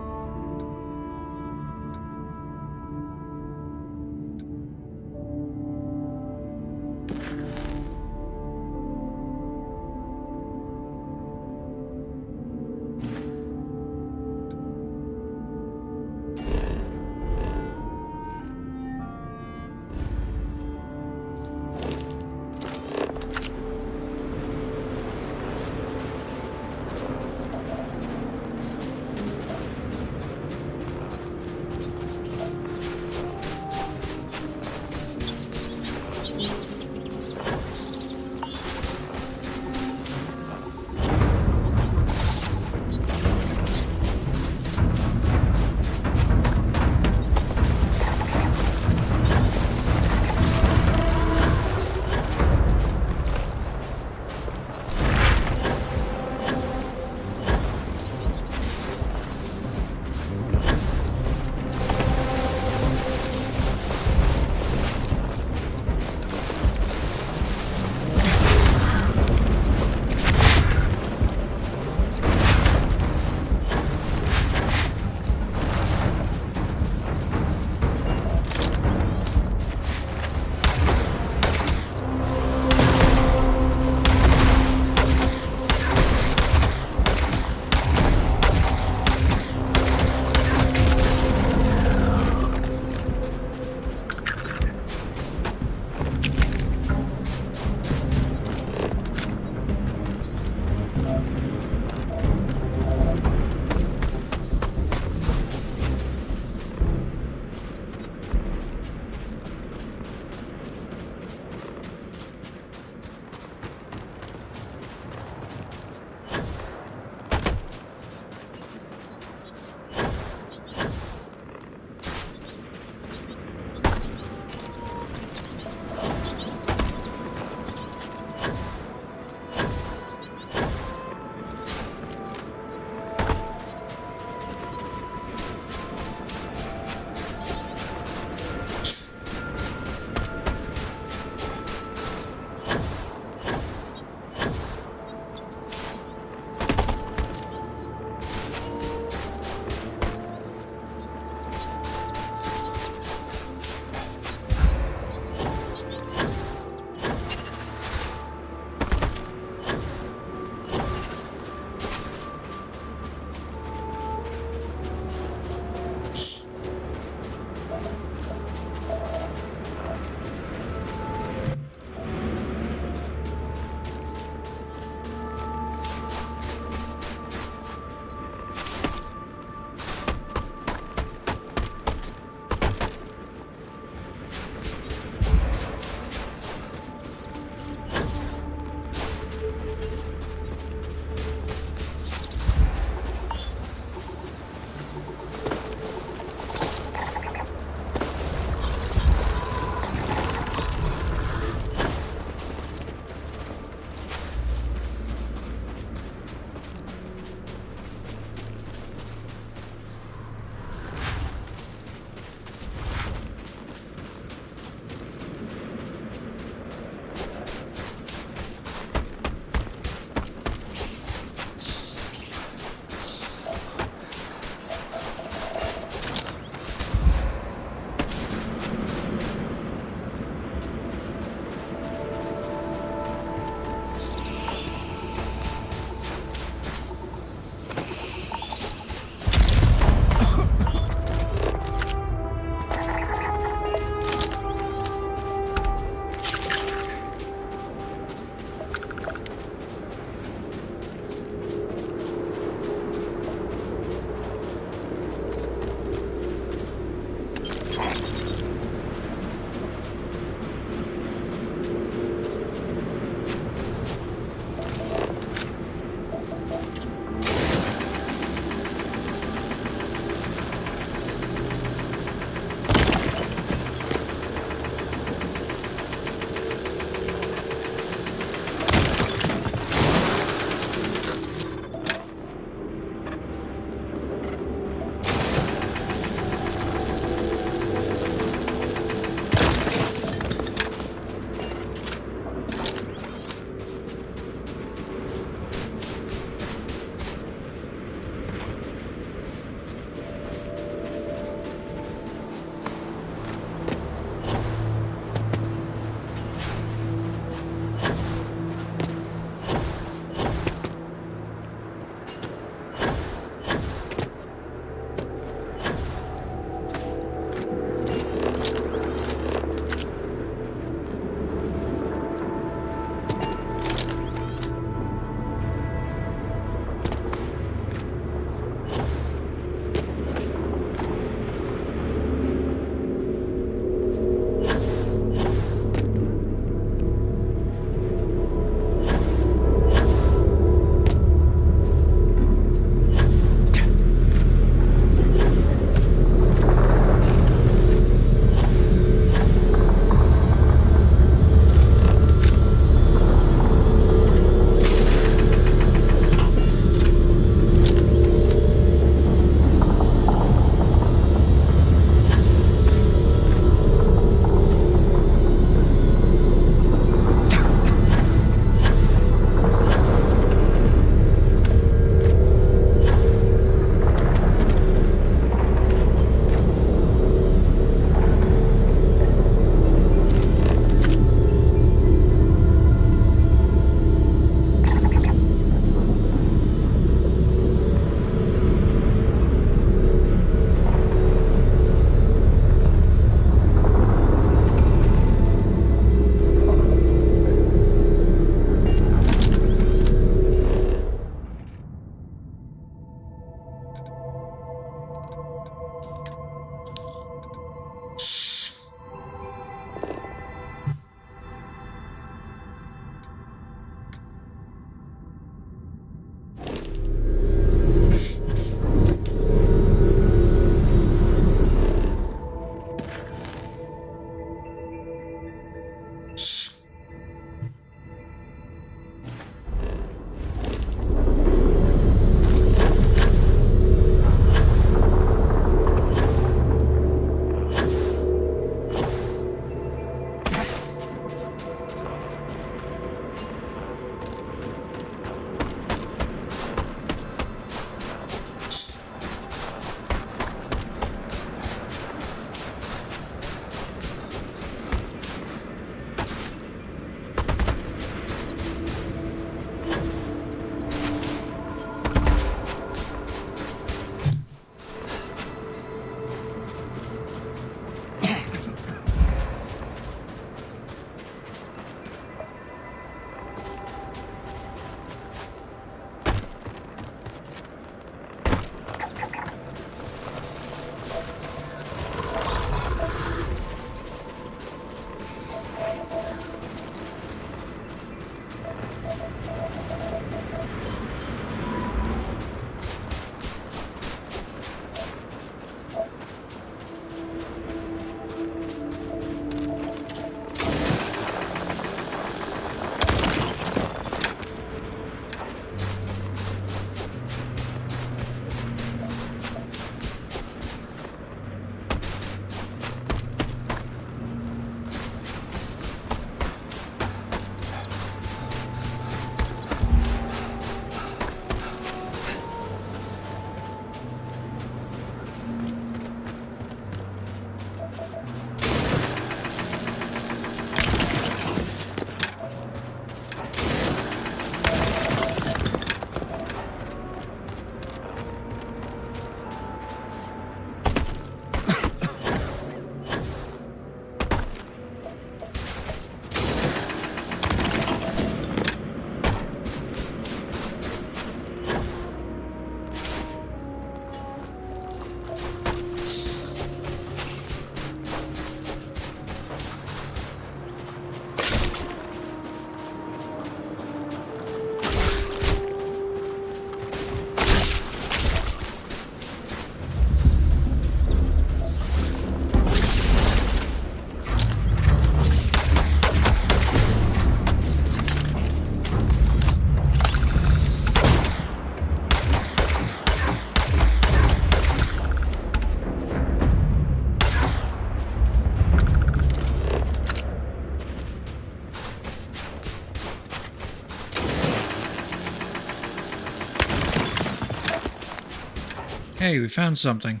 Hey, we found something.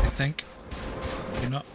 I think. You're not.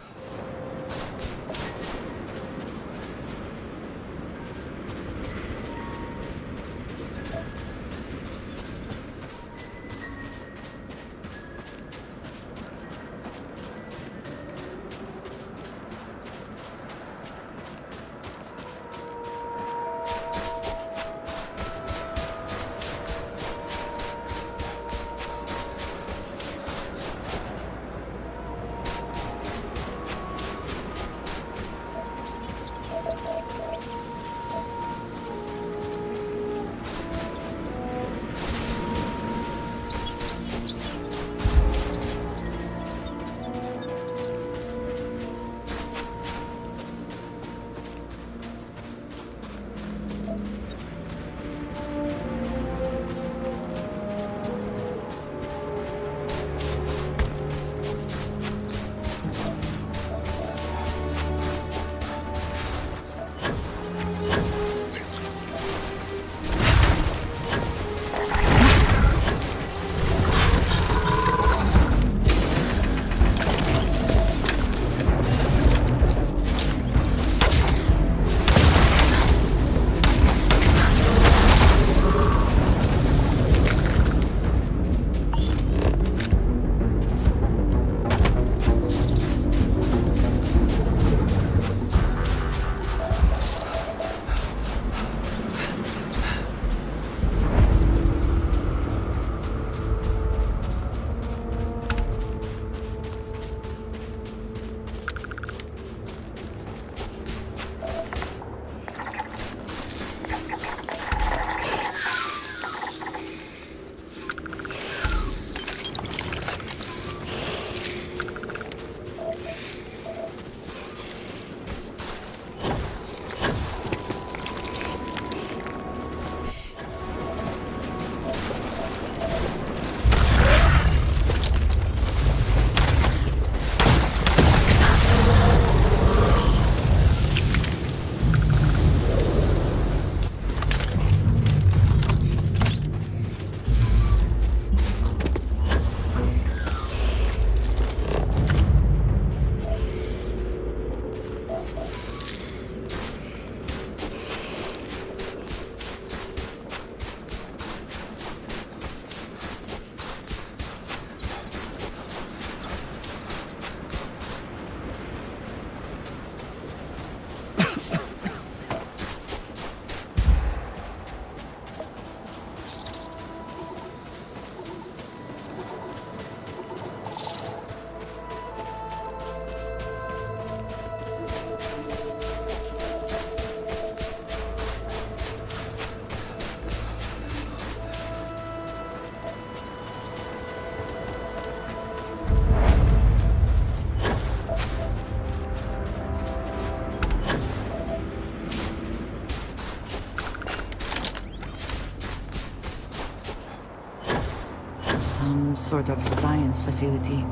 Some sort of science facility.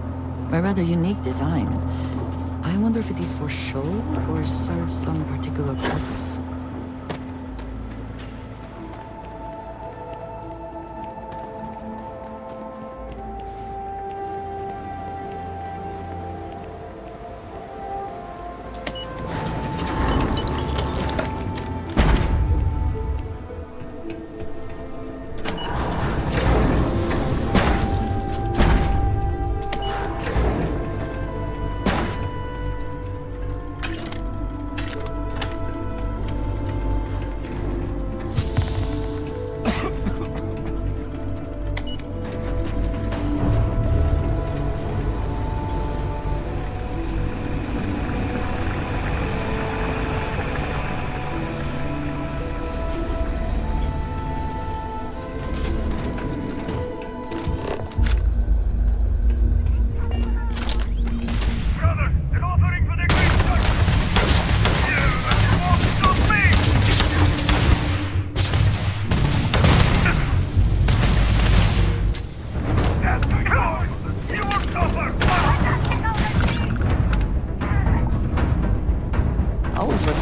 A rather unique design. I wonder if it is for show or serves some particular purpose.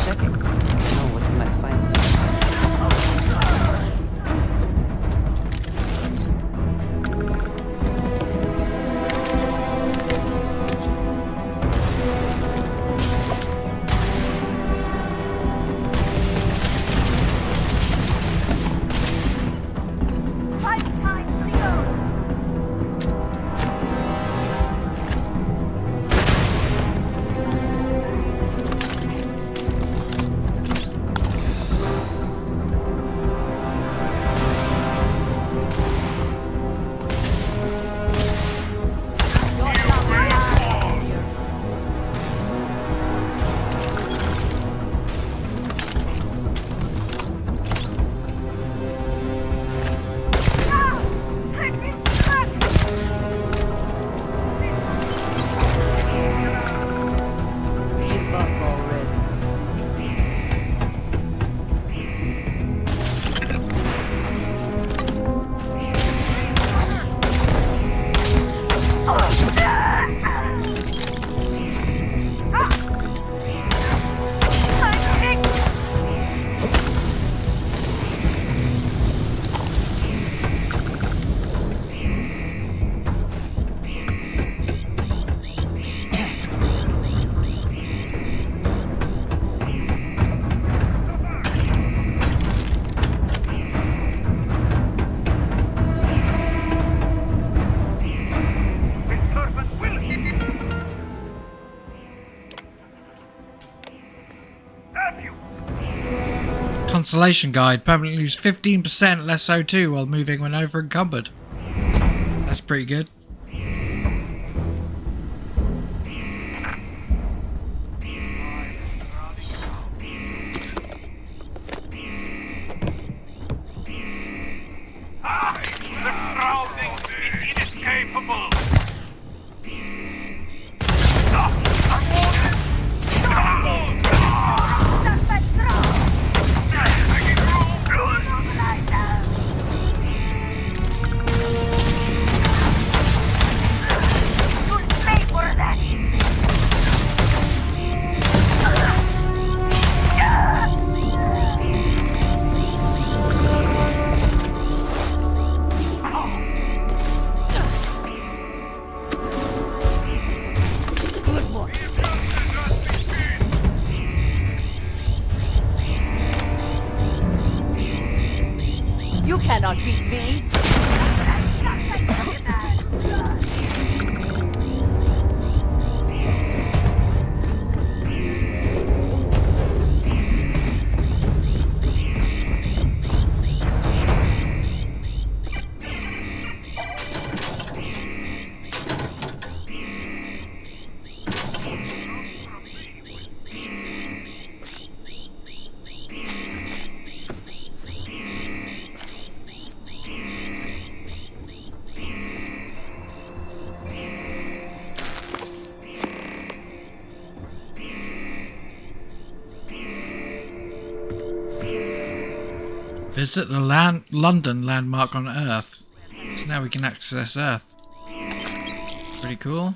checking. Know what we might find. Constellation guide. Permanently lose 15% less O2 while moving when over encumbered. That's pretty good. The crowding is inescapable! You cannot beat me! Visit the London landmark on Earth. So now we can access Earth. Pretty cool.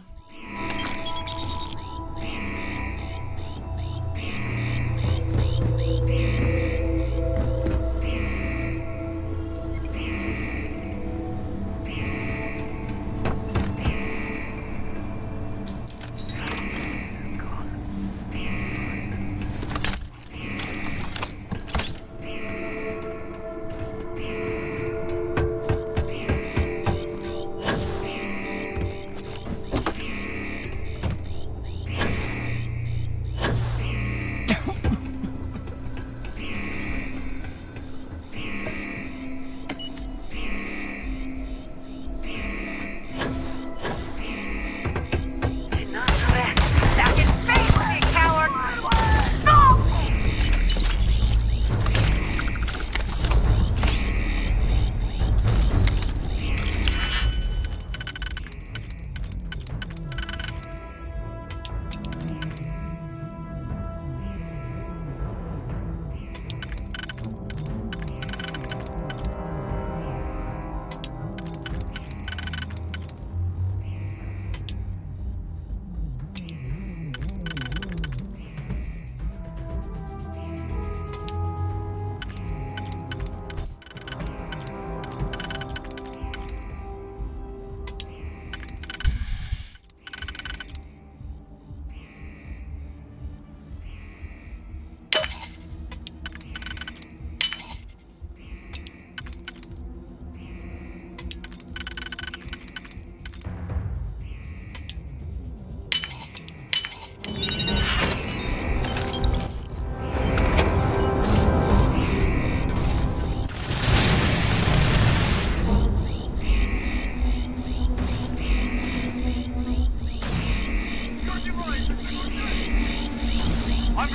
I'm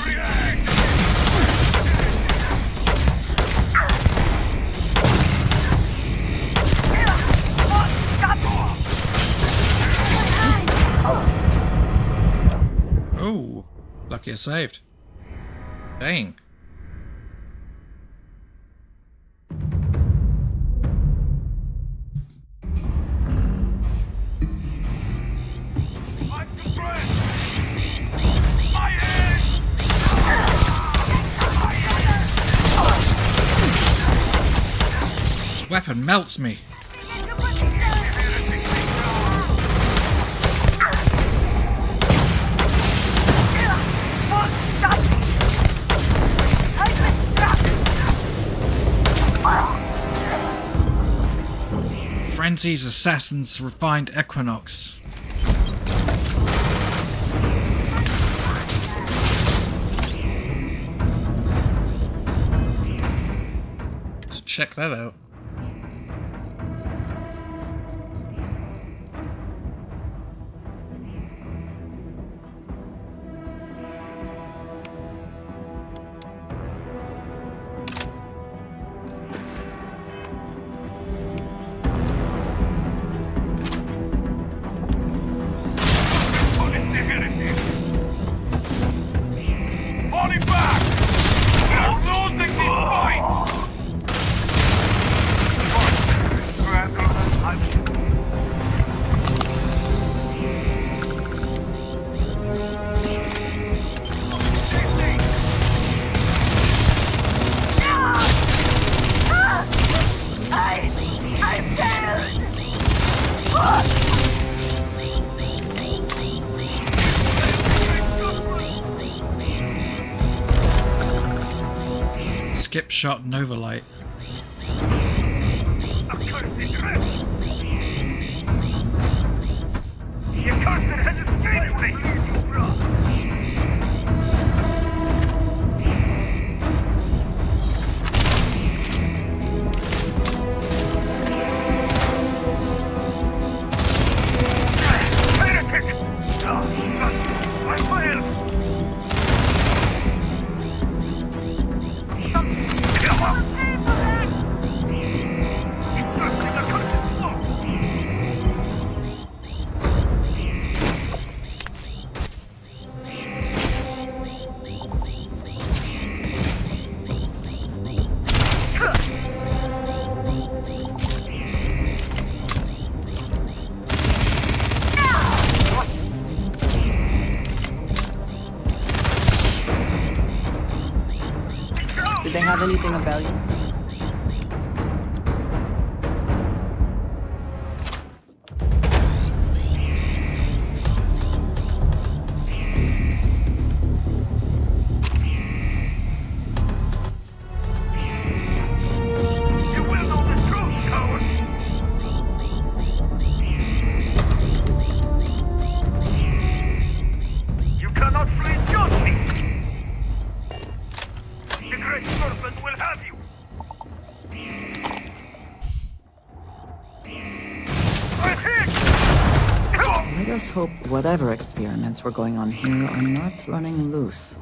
reacting! Oh, lucky I saved. Dang. This weapon melts me. Frenzy's Assassin's Refined Equinox. Let's check that out. Skip shot Nova Light. Your cursor has escaped me! Did they have anything of value? You will know the truth, coward! You cannot flee justice! The Great Serpent will have you! I'm hit! Let us hope whatever experiments were going on here are not running loose.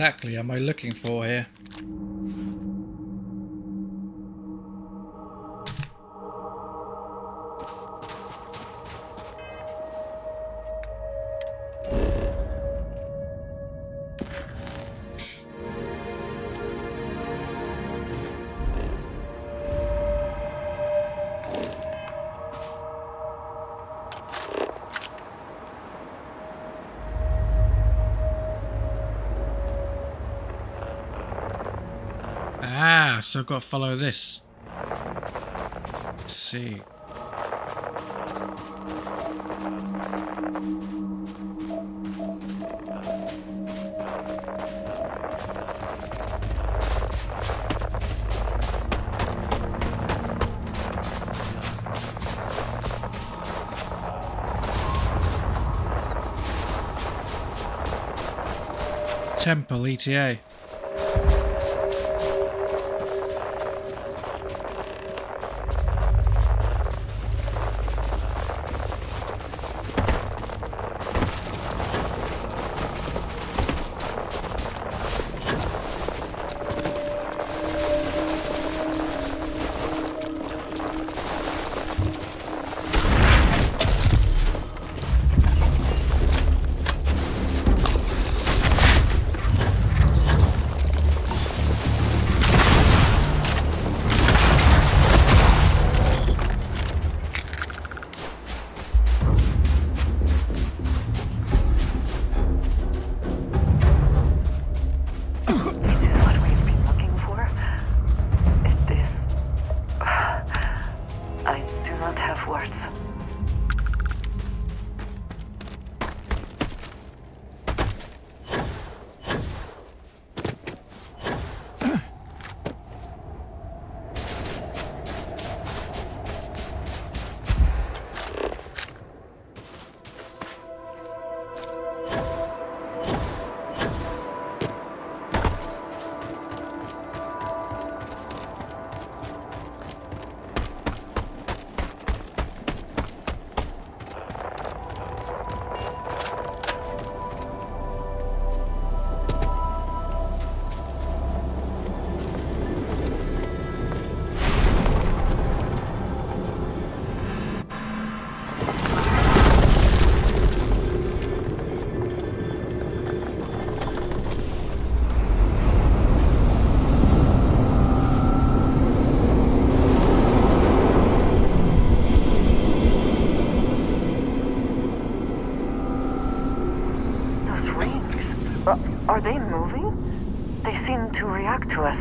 exactly am I looking for here? Ah, so I've got to follow this. Let's see. Temple ETA. Are they moving? They seem to react to us.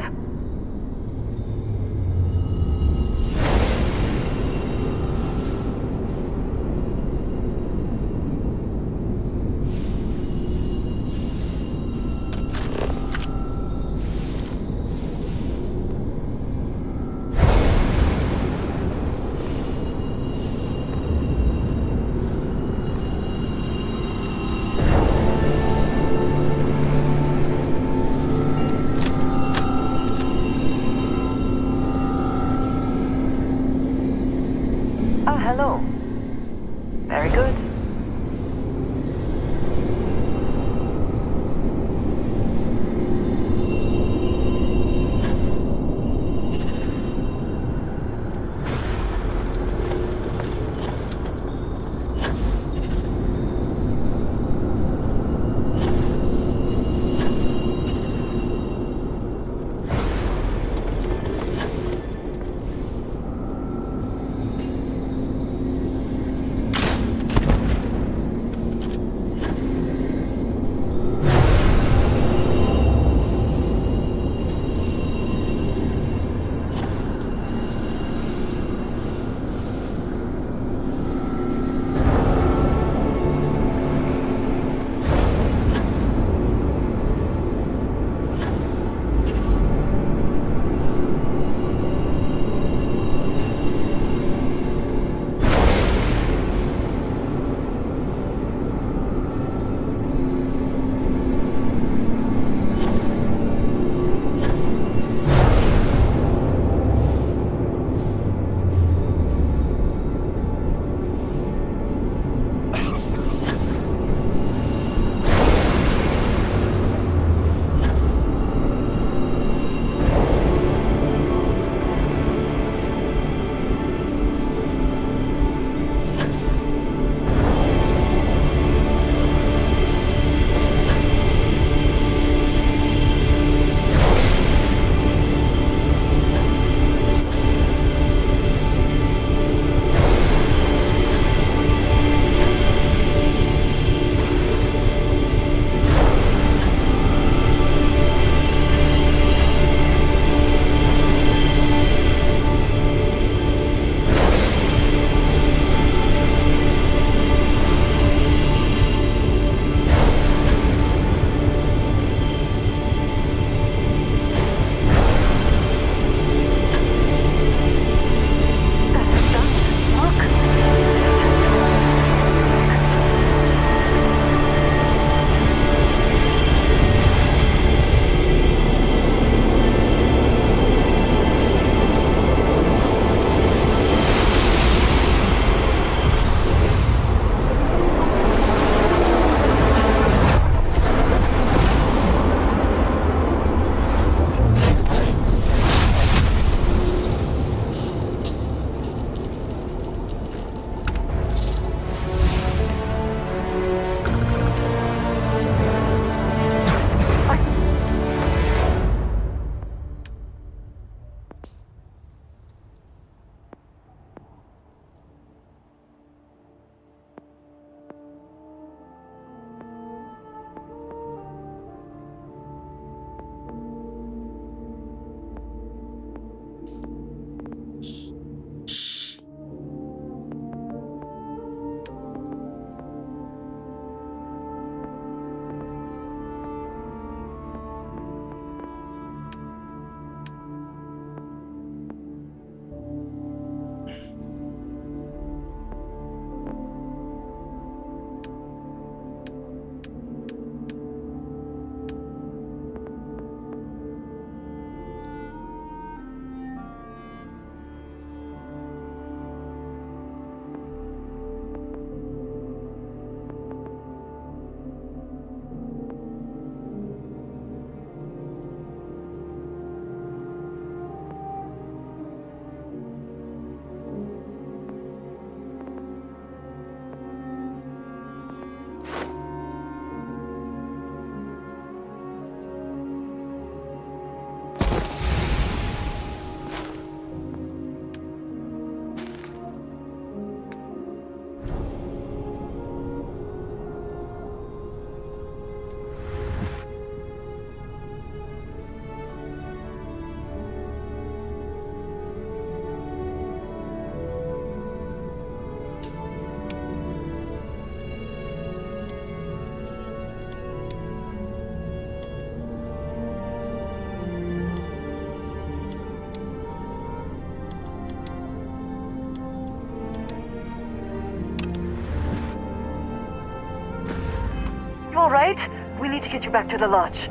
right? We need to get you back to the lodge.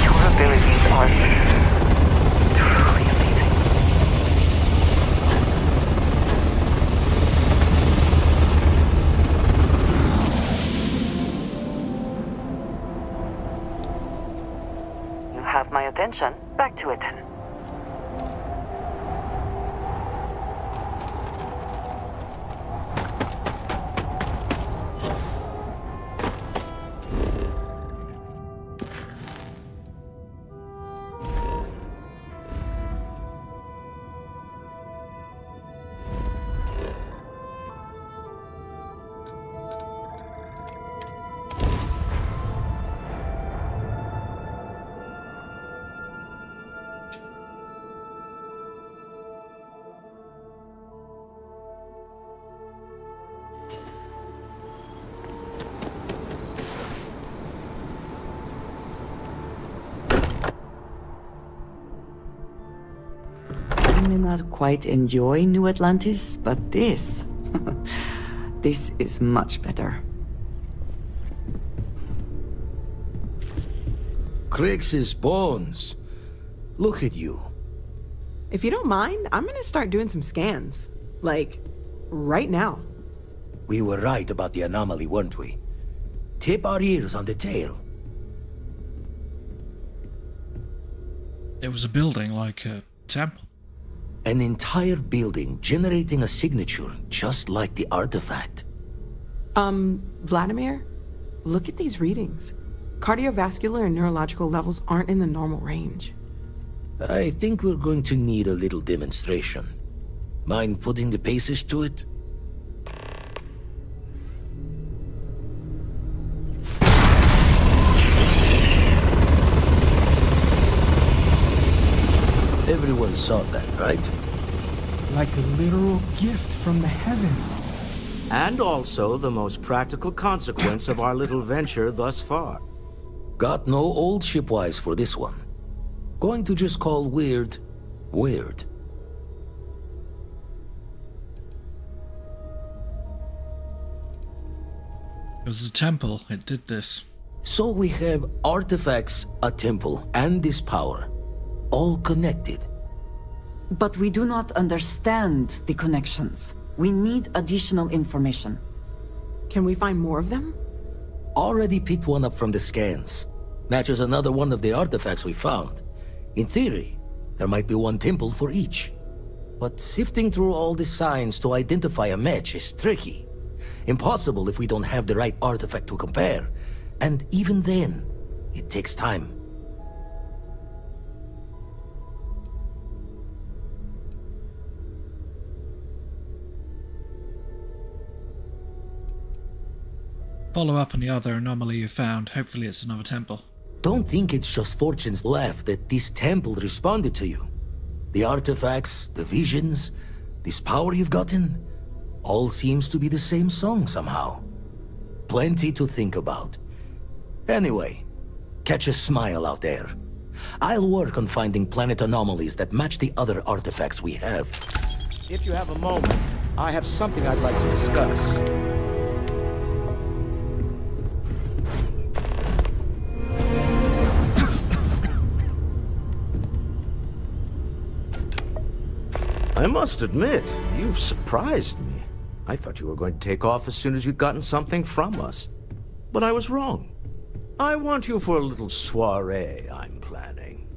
Your abilities are truly amazing. You have my attention. Back to it then. I may not quite enjoy New Atlantis, but this... this is much better. Crix's bones. Look at you. If you don't mind, I'm gonna start doing some scans. Like, right now. We were right about the anomaly, weren't we? Tip our ears on the tail. It was a building like a temple. An entire building generating a signature just like the artifact. Vladimir, look at these readings. Cardiovascular and neurological levels aren't in the normal range. I think we're going to need a little demonstration. Mind putting the paces to it? Everyone saw that, right? Like a literal gift from the heavens. And also the most practical consequence of our little venture thus far. Got no old shipwise for this one. Going to just call weird, weird. It was the temple. It did this. So we have artifacts, a temple, and this power. All connected. But we do not understand the connections. We need additional information. Can we find more of them? Already picked one up from the scans. Matches another one of the artifacts we found. In theory, there might be one temple for each. But sifting through all the signs to identify a match is tricky. Impossible if we don't have the right artifact to compare. And even then, it takes time. Follow up on the other anomaly you found. Hopefully it's another temple. Don't think it's just Fortune's laugh that this temple responded to you. The artifacts, the visions, this power you've gotten, all seems to be the same song somehow. Plenty to think about. Anyway, catch a smile out there. I'll work on finding planet anomalies that match the other artifacts we have. If you have a moment, I have something I'd like to discuss. I must admit, you've surprised me. I thought you were going to take off as soon as you'd gotten something from us. But I was wrong. I want you for a little soiree I'm planning.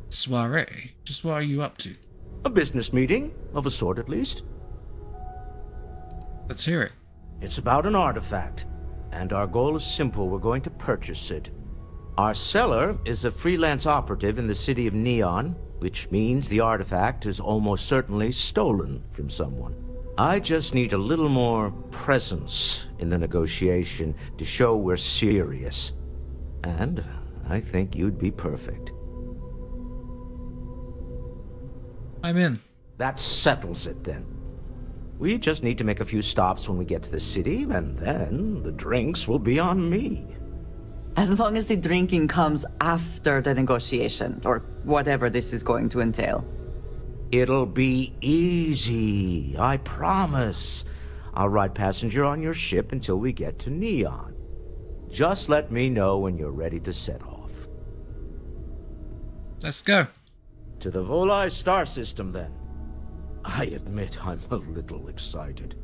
Soiree? Just what are you up to? A business meeting, of a sort at least. Let's hear it. It's about an artifact, and our goal is simple. We're going to purchase it. Our seller is a freelance operative in the city of Neon, which means the artifact is almost certainly stolen from someone. I just need a little more presence in the negotiation to show we're serious. And I think you'd be perfect. I'm in. That settles it then. We just need to make a few stops when we get to the city, and then the drinks will be on me. As long as the drinking comes after the negotiation, or whatever this is going to entail. It'll be easy, I promise. I'll ride passenger on your ship until we get to Neon. Just let me know when you're ready to set off. Let's go. To the Volai star system, then. I admit I'm a little excited.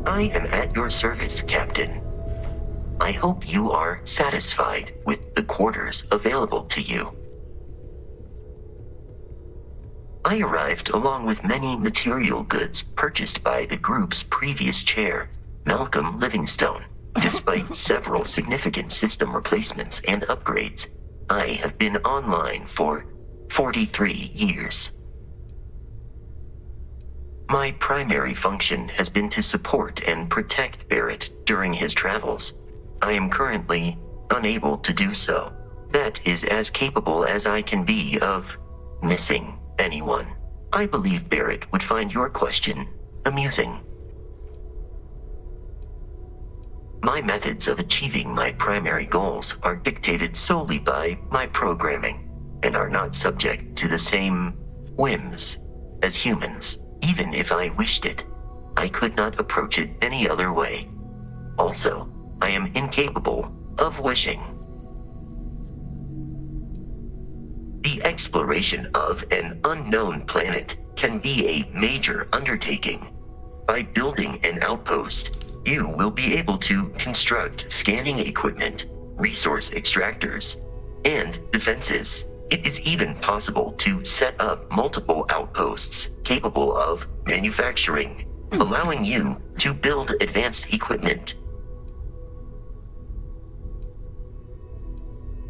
I am at your service, Captain. I hope you are satisfied with the quarters available to you. I arrived along with many material goods purchased by the group's previous chair, Malcolm Livingstone. Despite several significant system replacements and upgrades, I have been online for 43 years. My primary function has been to support and protect Barrett during his travels. I am currently unable to do so. That is as capable as I can be of missing anyone. I believe Barrett would find your question amusing. My methods of achieving my primary goals are dictated solely by my programming and are not subject to the same whims as humans. Even if I wished it, I could not approach it any other way. Also, I am incapable of wishing. The exploration of an unknown planet can be a major undertaking. By building an outpost, you will be able to construct scanning equipment, resource extractors, and defenses. It is even possible to set up multiple outposts capable of manufacturing, allowing you to build advanced equipment.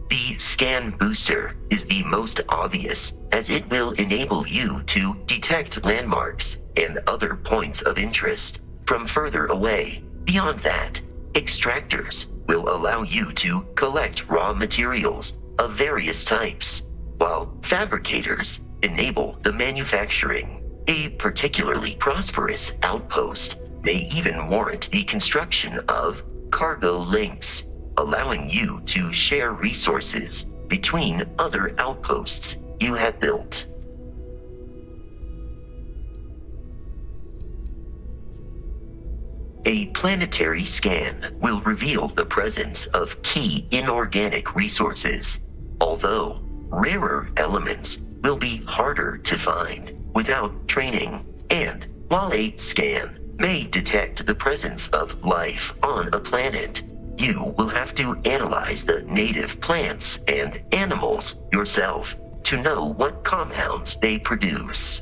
The scan booster is the most obvious, as it will enable you to detect landmarks and other points of interest from further away. Beyond that, extractors will allow you to collect raw materials of various types, while fabricators enable the manufacturing. A particularly prosperous outpost may even warrant the construction of cargo links, allowing you to share resources between other outposts you have built. A planetary scan will reveal the presence of key inorganic resources, although rarer elements will be harder to find without training. And while a scan may detect the presence of life on a planet, you will have to analyze the native plants and animals yourself to know what compounds they produce.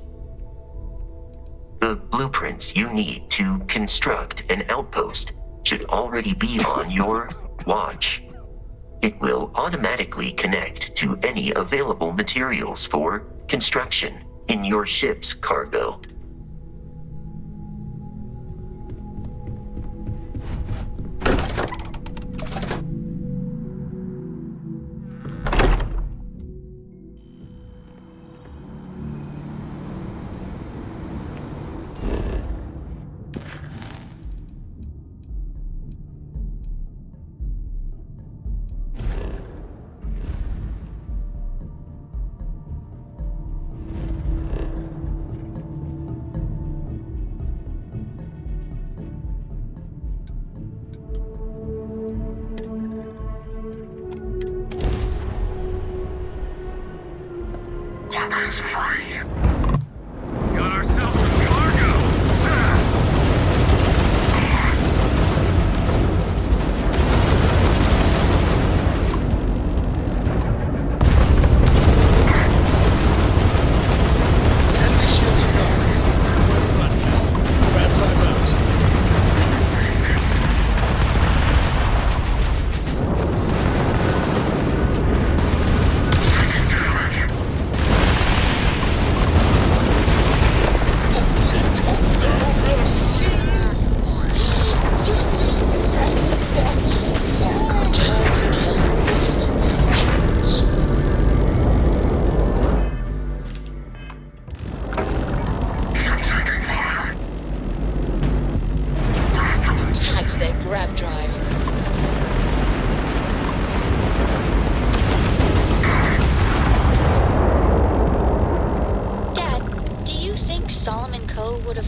The blueprints you need to construct an outpost should already be on your watch. It will automatically connect to any available materials for construction in your ship's cargo.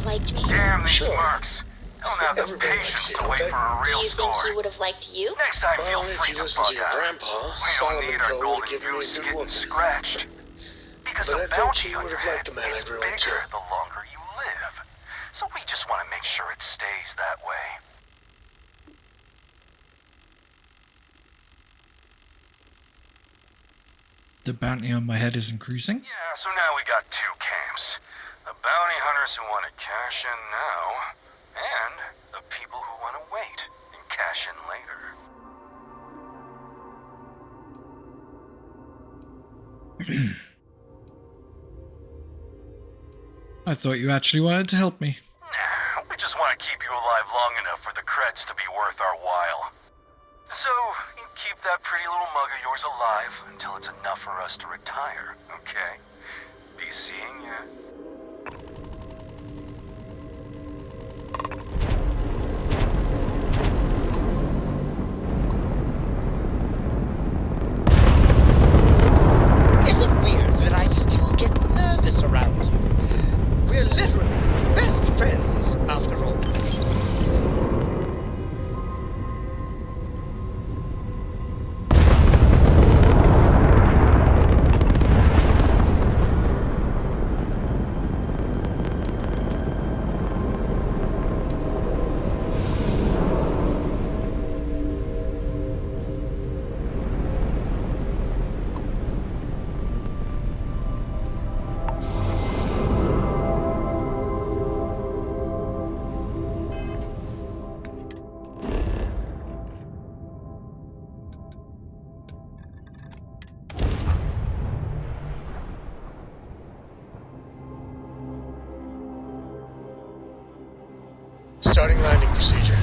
liked me? Damn these Sure. marks. Don't have the Everybody likes patience you, to wait okay? for a Do real you think story. he would have liked you? Next time, feel Well, if free you to listen bug to your out. grandpa, We don't Solomon need our Co. would golden have given me a goose good getting whooping. scratched. Because But I the think bounty he on would your have liked head the man gets everyone bigger too. the longer you live. So we just want to make sure it stays that way. The bounty on my head is increasing. Yeah, so now we got two camps. The bounty hunters who want to cash in now, and the people who want to wait and cash in later. I thought you actually wanted to help me. Nah, we just want to keep you alive long enough for the creds to be worth our while. So, you keep that pretty little mug of yours alive until it's enough for us to retire, okay? Be seeing ya. Is it weird that I still get nervous around you? We're literally best friends, after all. Starting landing procedure.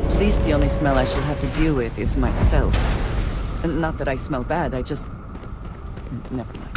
At least the only smell I shall have to deal with is myself. And not that I smell bad, I just... Never mind.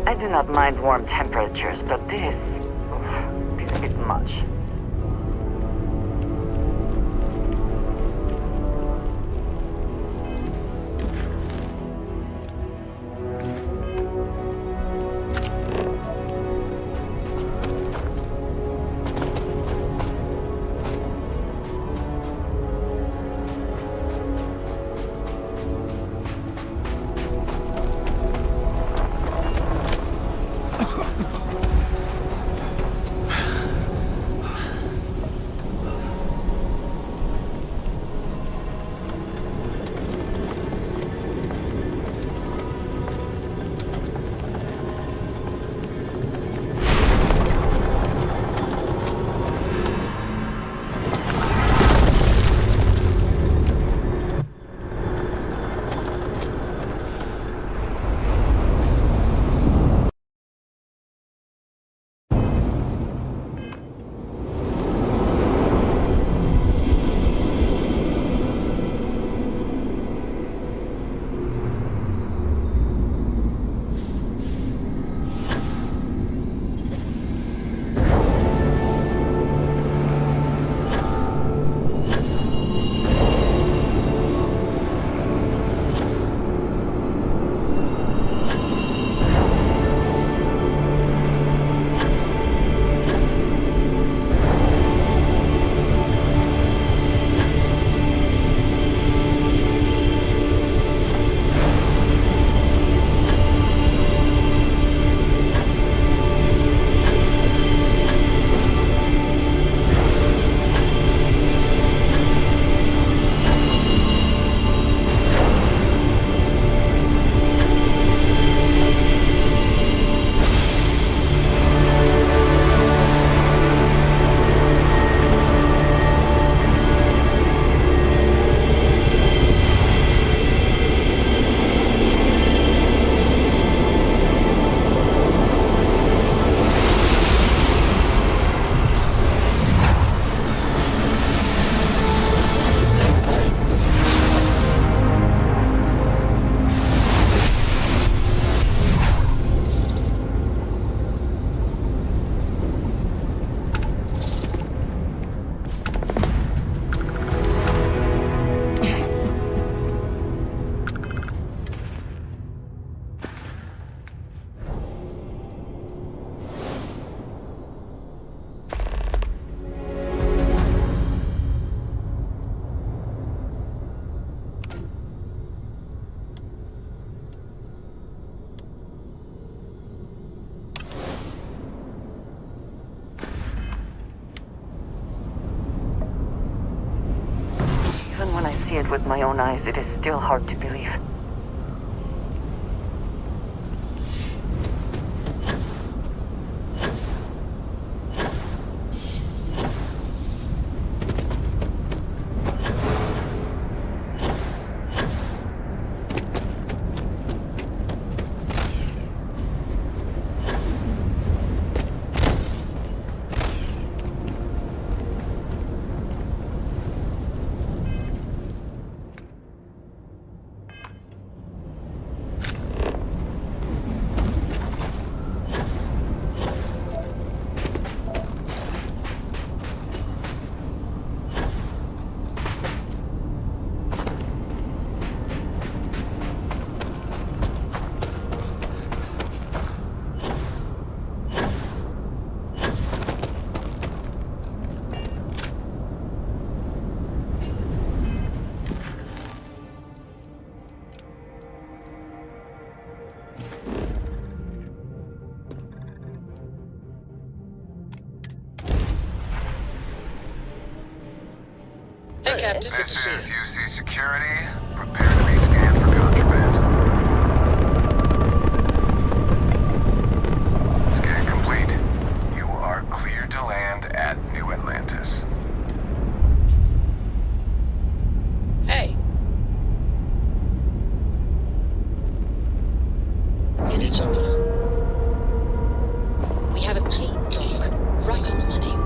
I do not mind warm temperatures, but this is a bit much. it with my own eyes, it is still hard to believe. Hey, Captain. This is UC Security. Prepare to be scanned for contraband. Scan complete. You are clear to land at New Atlantis. Hey. You need something? We have a clean dock. Right on the money.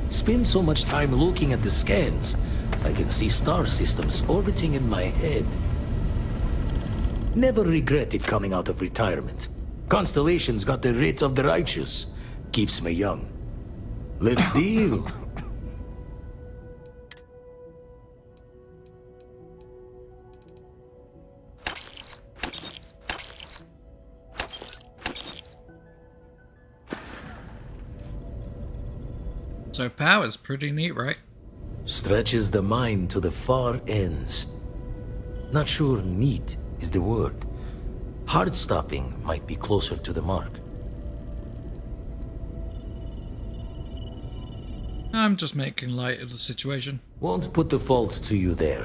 Spend so much time looking at the scans, I can see star systems orbiting in my head. Never regretted coming out of retirement. Constellations got the writ of the righteous. Keeps me young. Let's deal. So power's pretty neat, right? Stretches the mind to the far ends. Not sure neat is the word. Heart-stopping might be closer to the mark. I'm just making light of the situation. Won't put the faults to you there.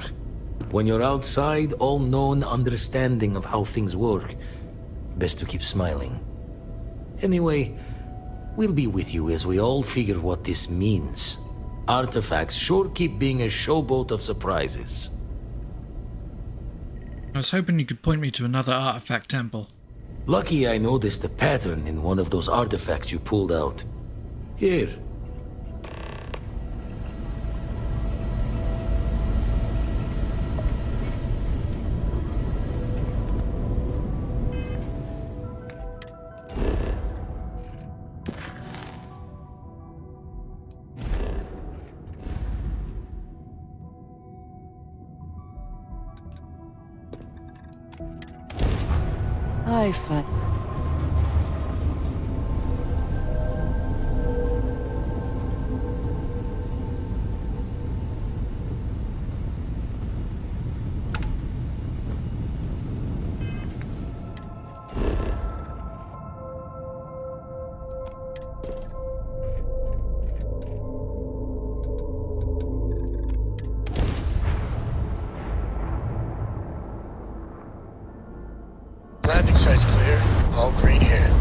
When you're outside all-known understanding of how things work, best to keep smiling. Anyway, we'll be with you as we all figure what this means. Artifacts sure keep being a showboat of surprises. I was hoping you could point me to another artifact temple. Lucky I noticed a pattern in one of those artifacts you pulled out. Here. I find... Landing site's clear. All green here.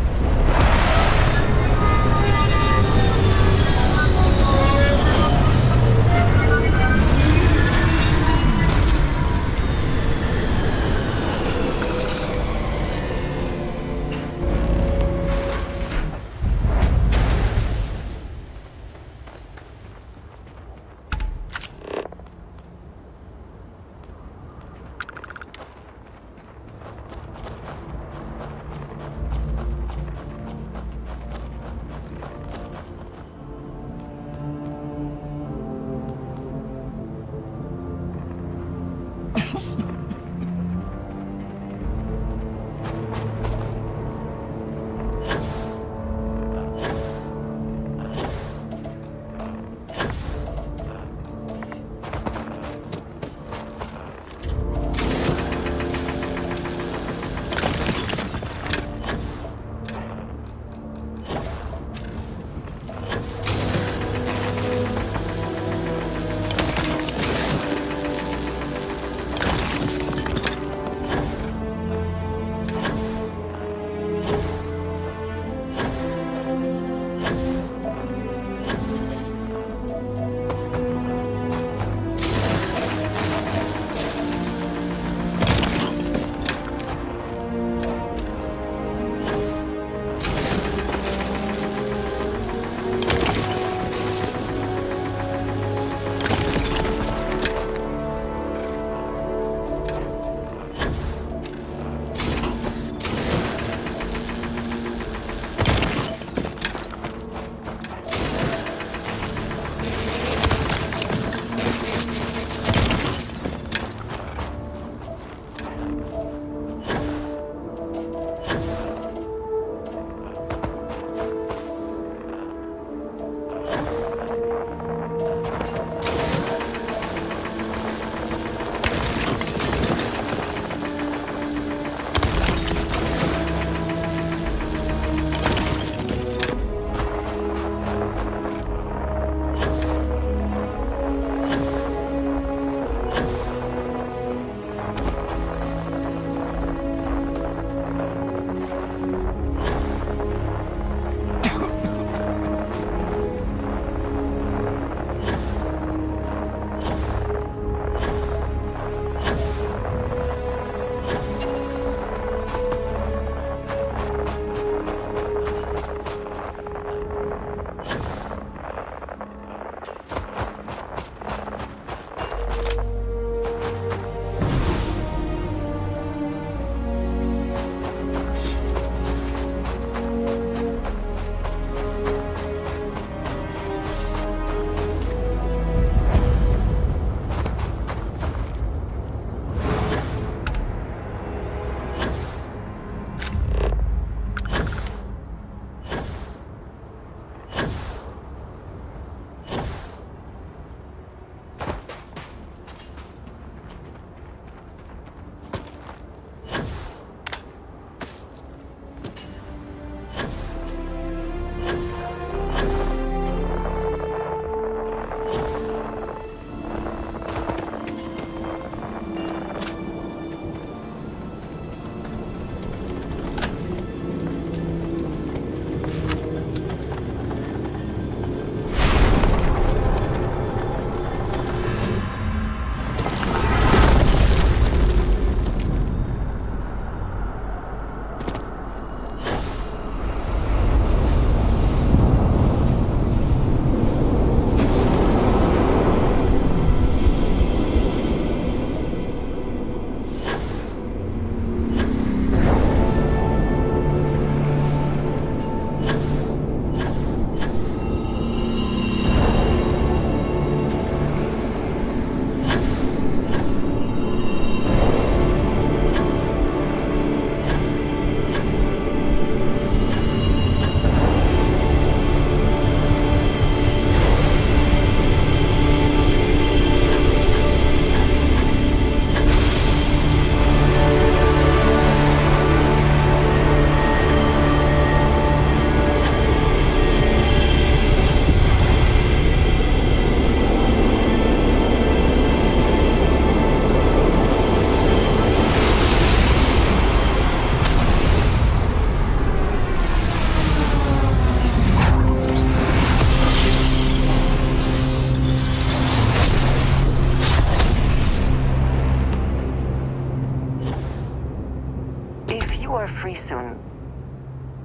pretty soon.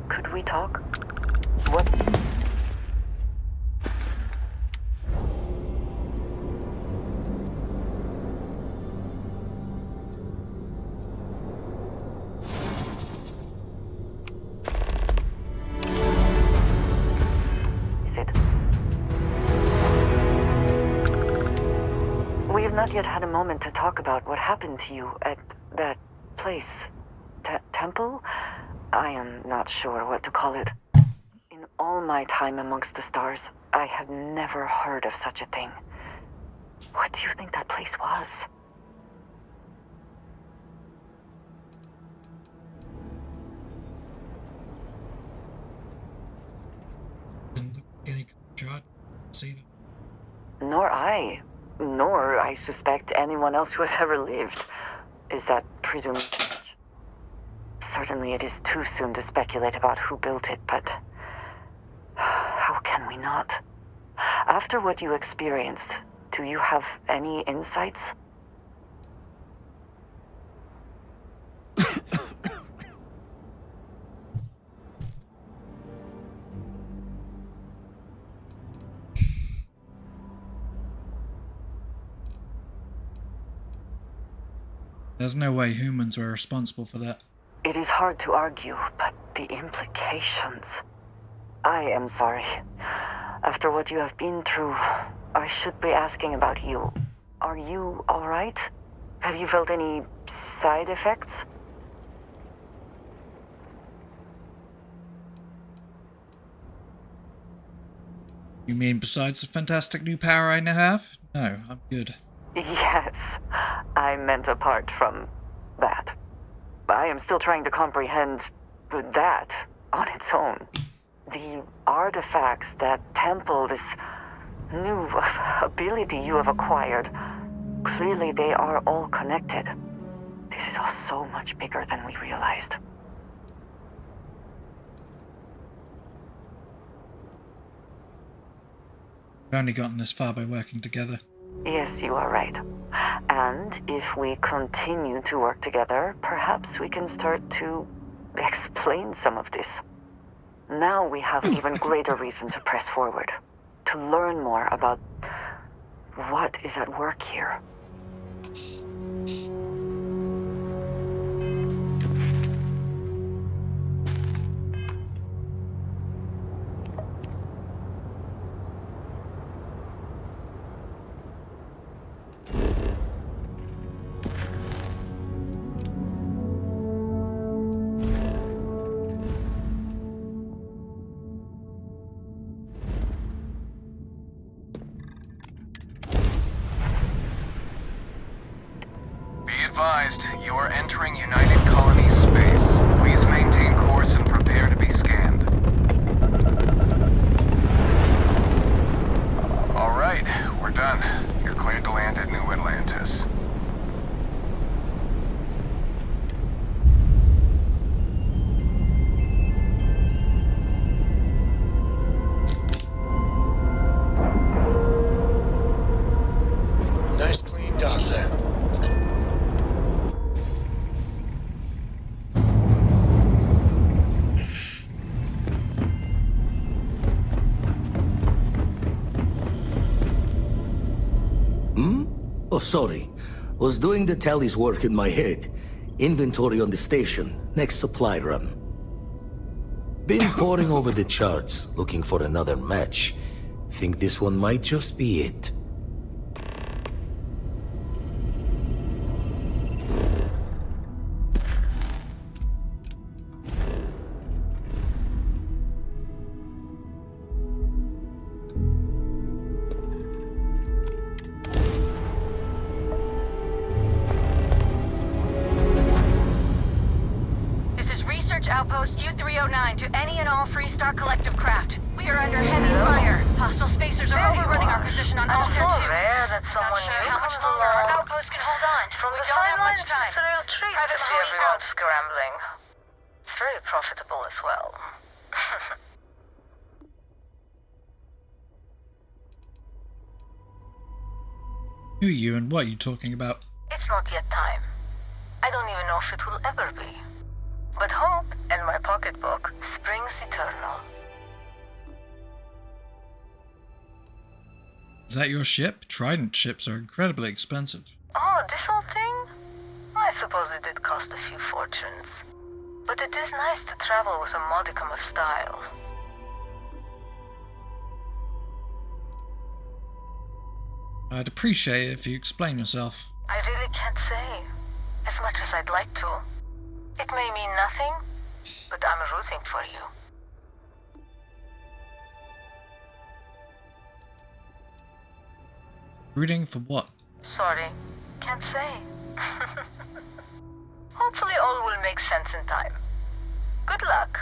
Could we talk? What? Is it? We have not yet had a moment to talk about what happened to you at that place. Temple? I am not sure what to call it. In all my time amongst the stars, I have never heard of such a thing. What do you think that place was? Nor I suspect anyone else who has ever lived. Is that presumed? Certainly it is too soon to speculate about who built it, but how can we not? After what you experienced, do you have any insights? There's no way humans were responsible for that. It is hard to argue, but the implications... I am sorry. After what you have been through, I should be asking about you. Are you alright? Have you felt any side effects? You mean besides the fantastic new power I now have? No, I'm good. Yes, I meant apart from that. I am still trying to comprehend that on its own. The artifacts, that temple, this new ability you have acquired, clearly they are all connected. This is all so much bigger than we realized. We've only gotten this far by working together. Yes, you are right. And if we continue to work together, perhaps we can start to explain some of this. Now we have even greater reason to press forward, to learn more about what is at work here. You are entering United Colonies space. Please maintain course and prepare to be scanned. Alright, we're done. You're cleared to land at New Atlantis. Nice clean dock there. Oh, sorry. Was doing the tallies work in my head. Inventory on the station, next supply run. Been poring over the charts, looking for another match. Think this one might just be it. Outpost U-309 to any and all Freestar Collective craft. We are under heavy fire. Hostile spacers are overrunning our position on Altair 2. Rare that someone Not sure new how much comes longer our along. outpost can hold on. From We the don't have much sidelines, time. it's a real treat to Private see Molly everyone out. scrambling. It's very profitable as well. Who are you and what are you talking about? It's not yet time. I don't even know if it will ever be. But hope and my pocketbook springs eternal. Is that your ship? Trident ships are incredibly expensive. Oh, this whole thing? I suppose it did cost a few fortunes. But it is nice to travel with a modicum of style. I'd appreciate it if you explain yourself. I really can't say, as much as I'd like to. It may mean nothing, but I'm rooting for you. Rooting for what? Sorry, can't say. Hopefully all will make sense in time. Good luck.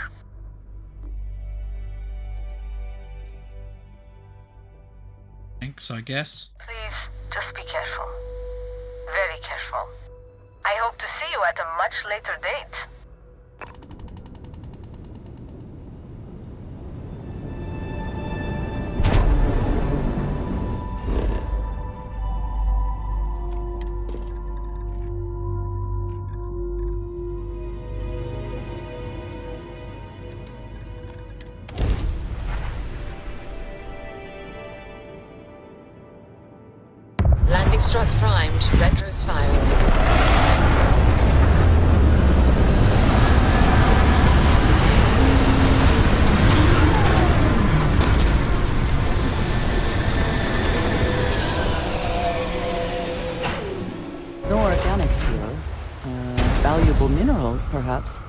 Thanks, I guess. Please, just be careful. Very careful. I hope to see you at a much later date. Landing struts primed. Retros firing. No organics here. Valuable minerals, perhaps.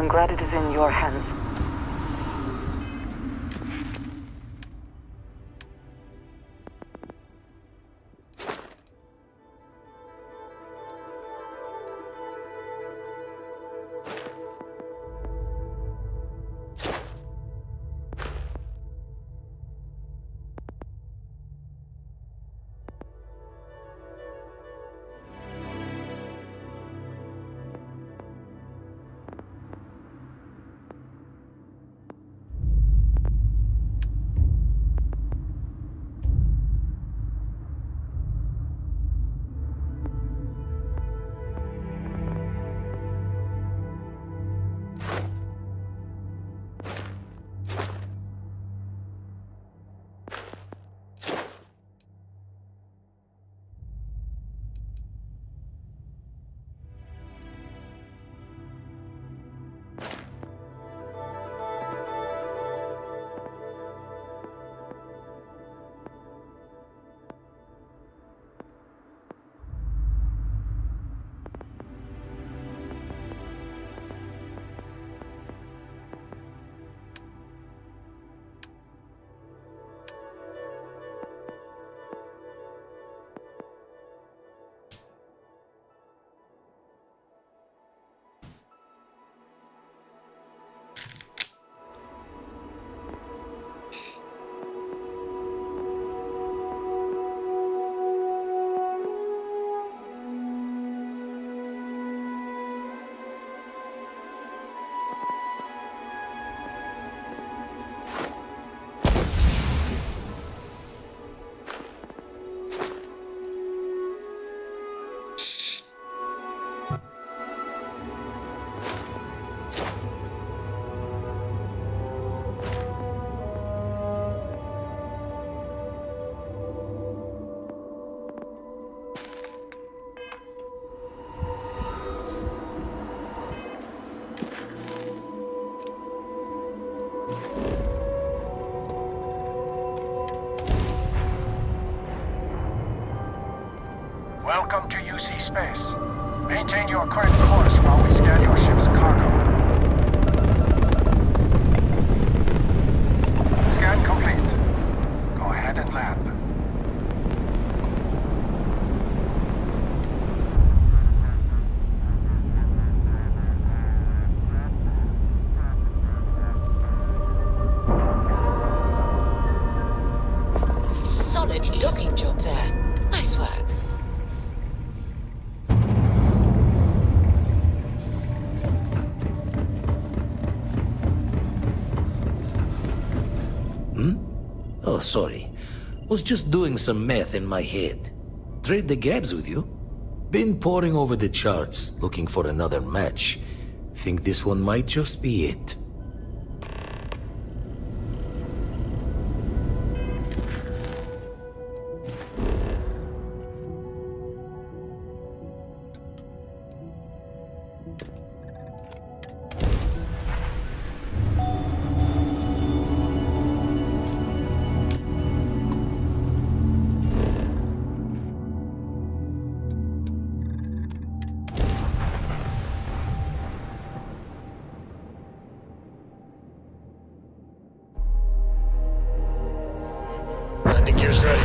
glad it is in your hands. Welcome to UC Space. Maintain your current course while we scan your ship's cargo. Scan complete. Go ahead and land. Solid docking job there. Nice work. Oh, sorry. Was just doing some math in my head. Trade the grabs with you? Been poring over the charts, looking for another match. Think this one might just be it. Landing gear's ready.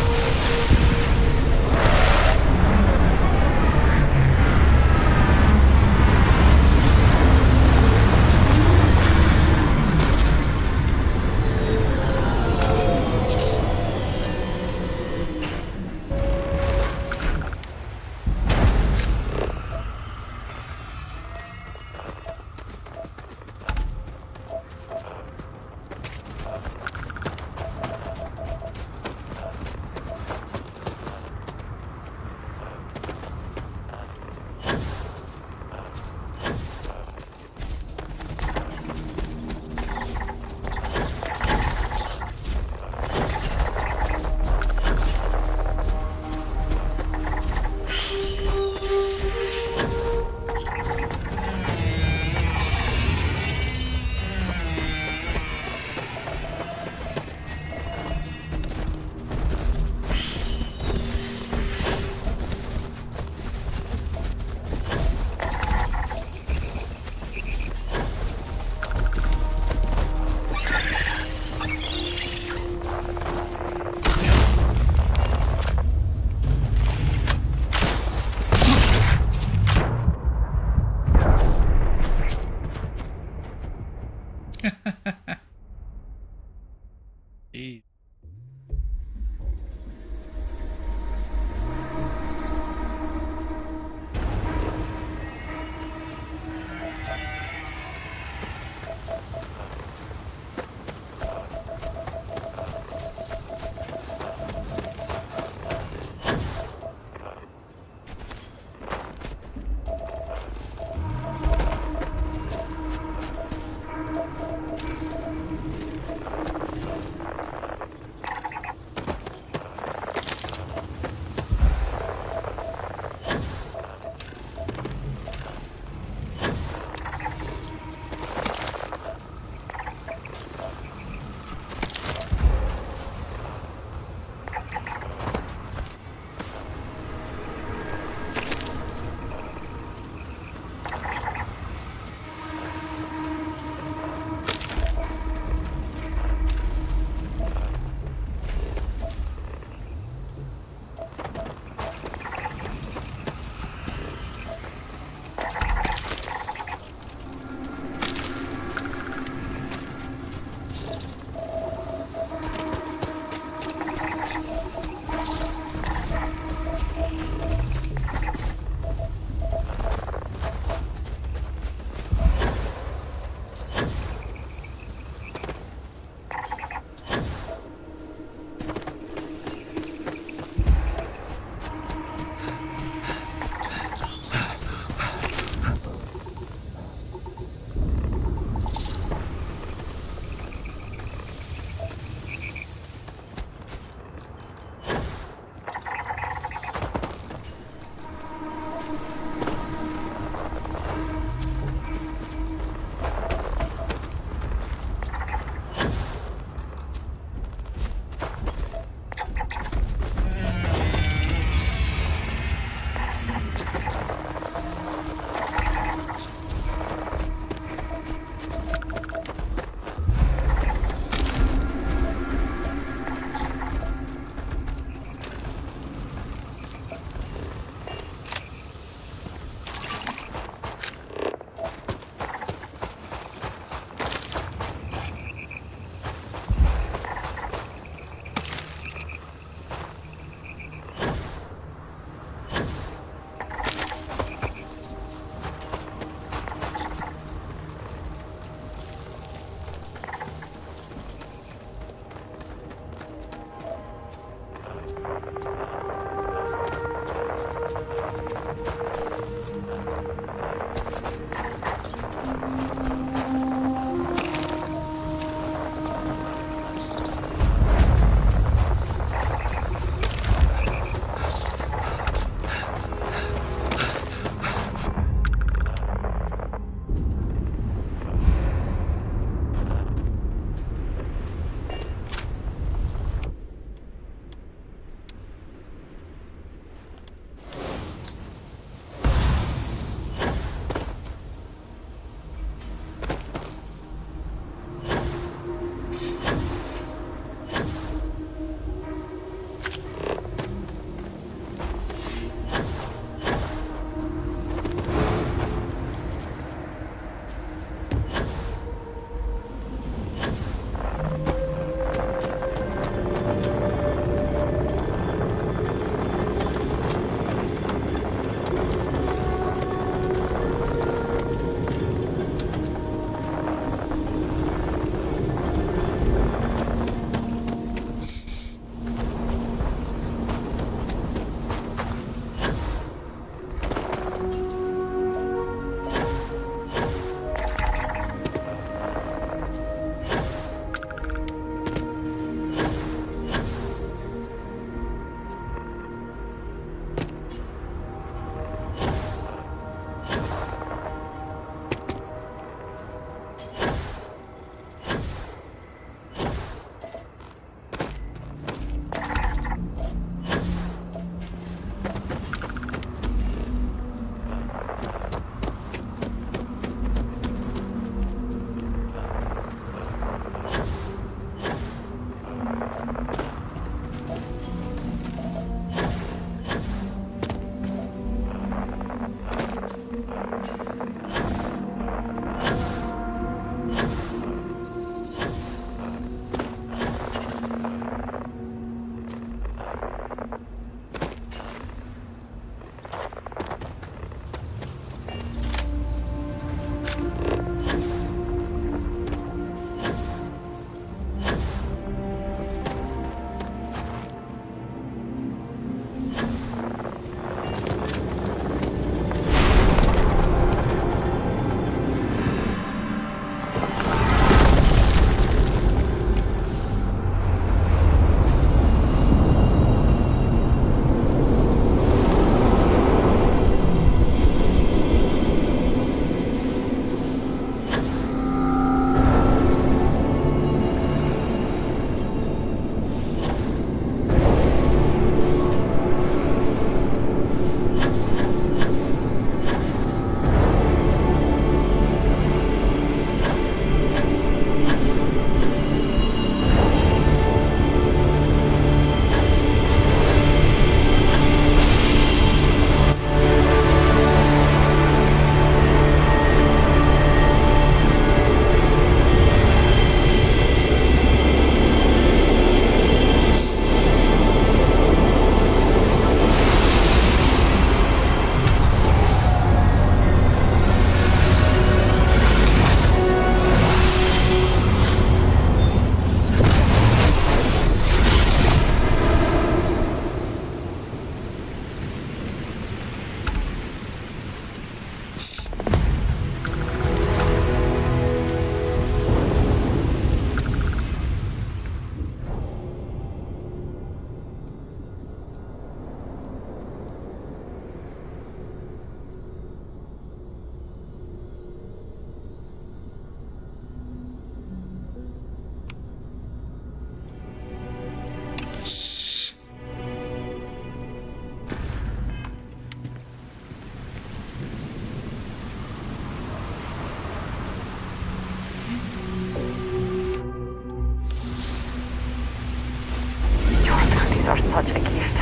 Are such a gift,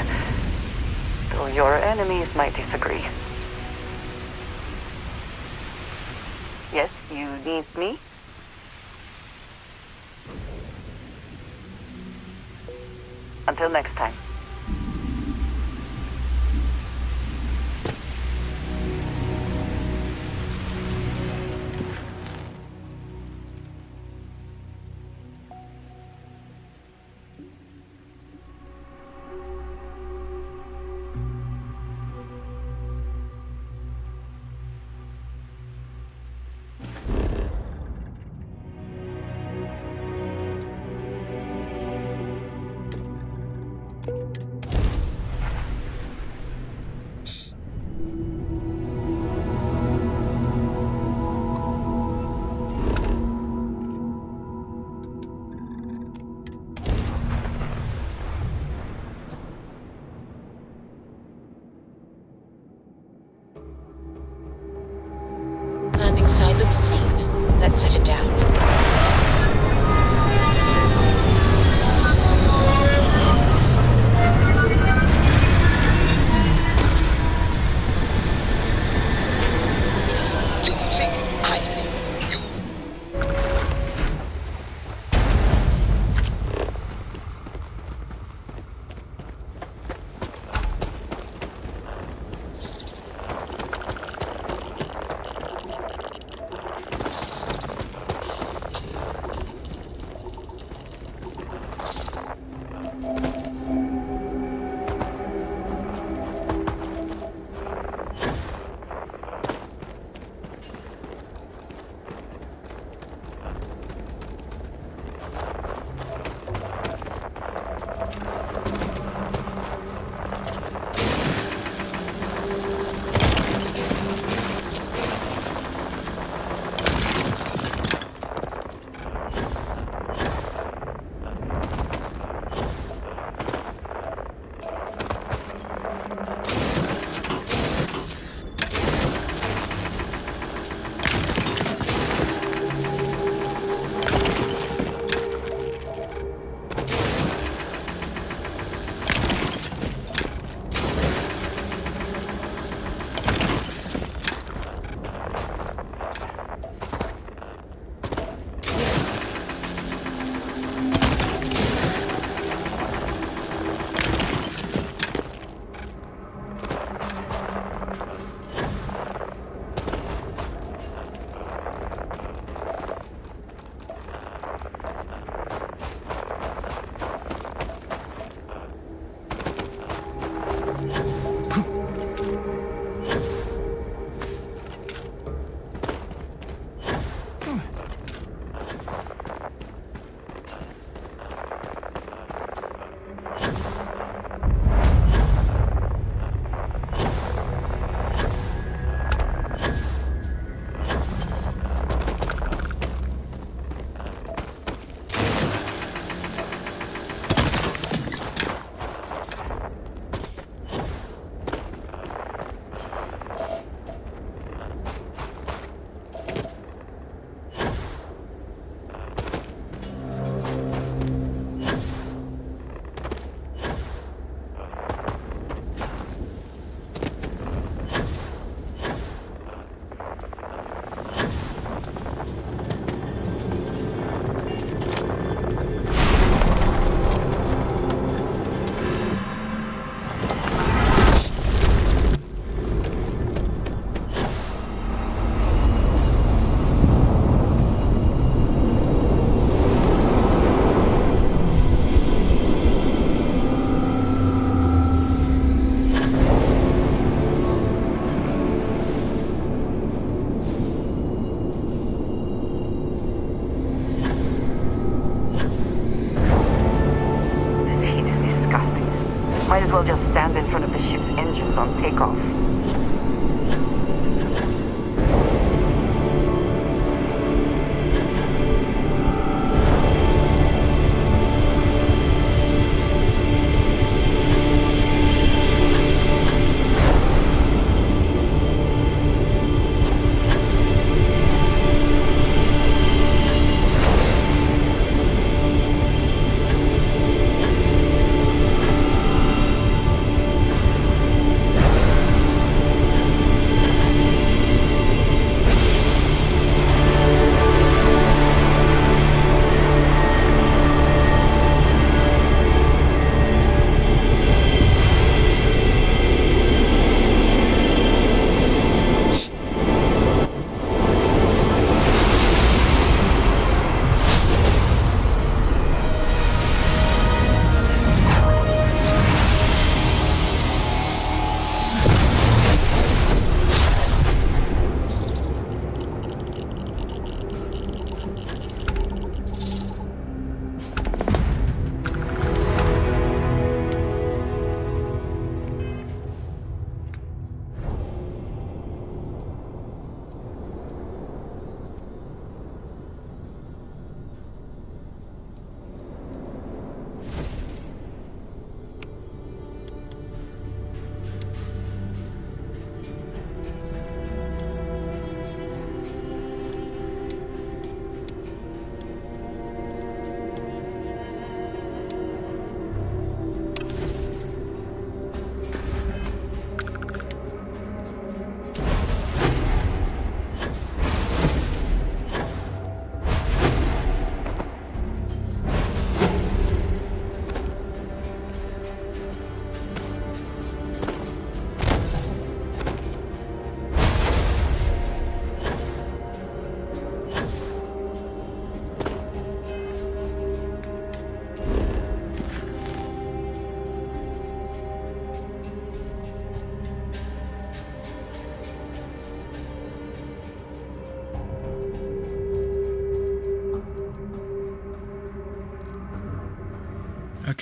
though your enemies might disagree. Yes, you need me? Until next time. and set it down. Might as well just stand in front of the ship's engines on takeoff.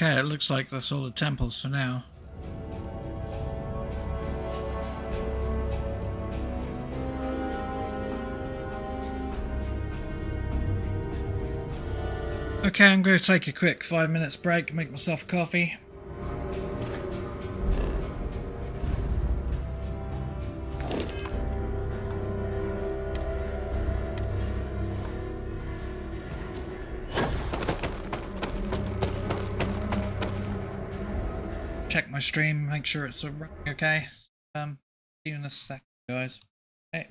Okay, it looks like that's all the temples for now. Okay, I'm going to take a quick 5 minutes break, make myself a coffee. Check my stream, make sure it's running okay. See you in a sec, guys. Hey.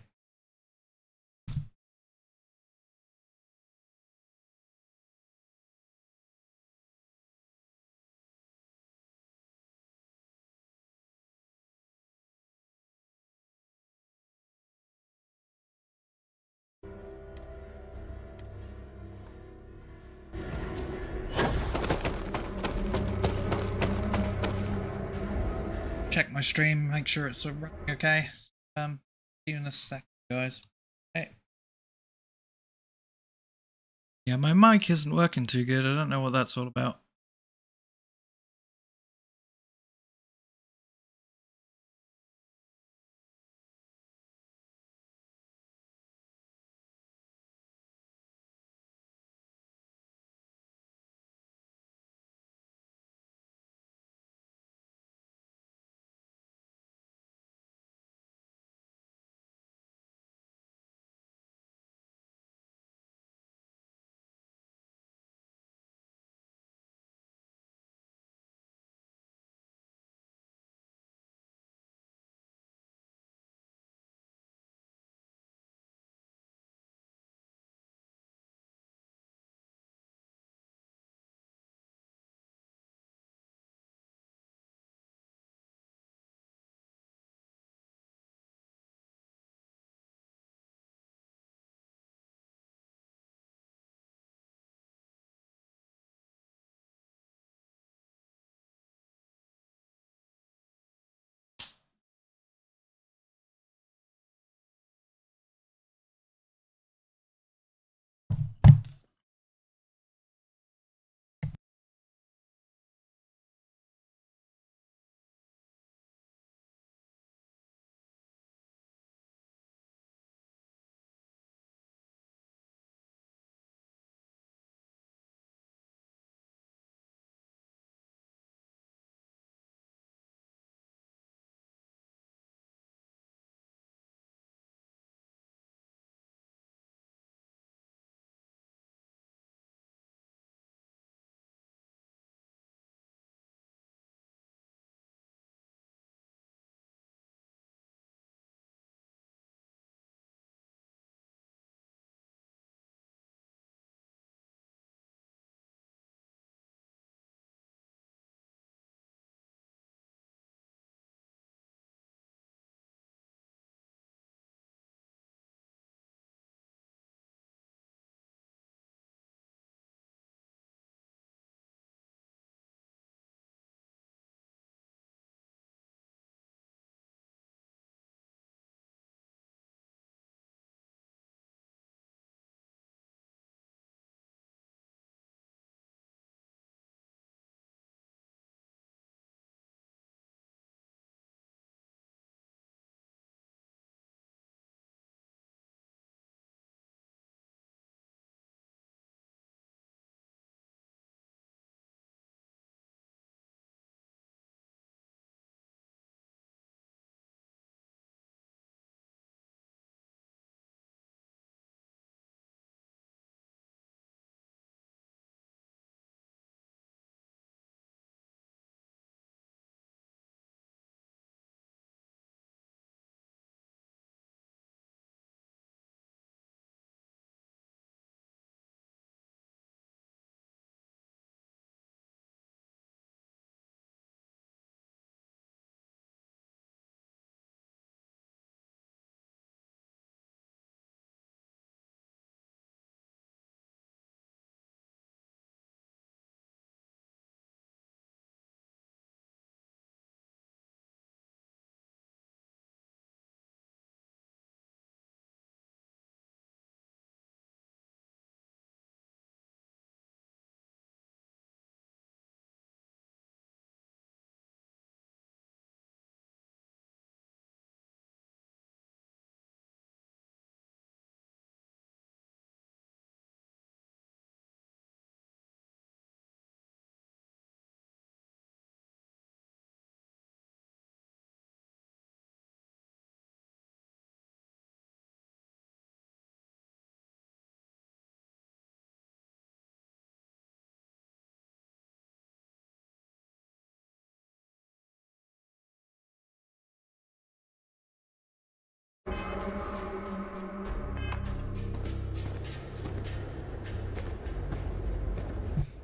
Check my stream, make sure it's running okay. See you in a sec, guys. Hey. Yeah, my mic isn't working too good. I don't know what that's all about.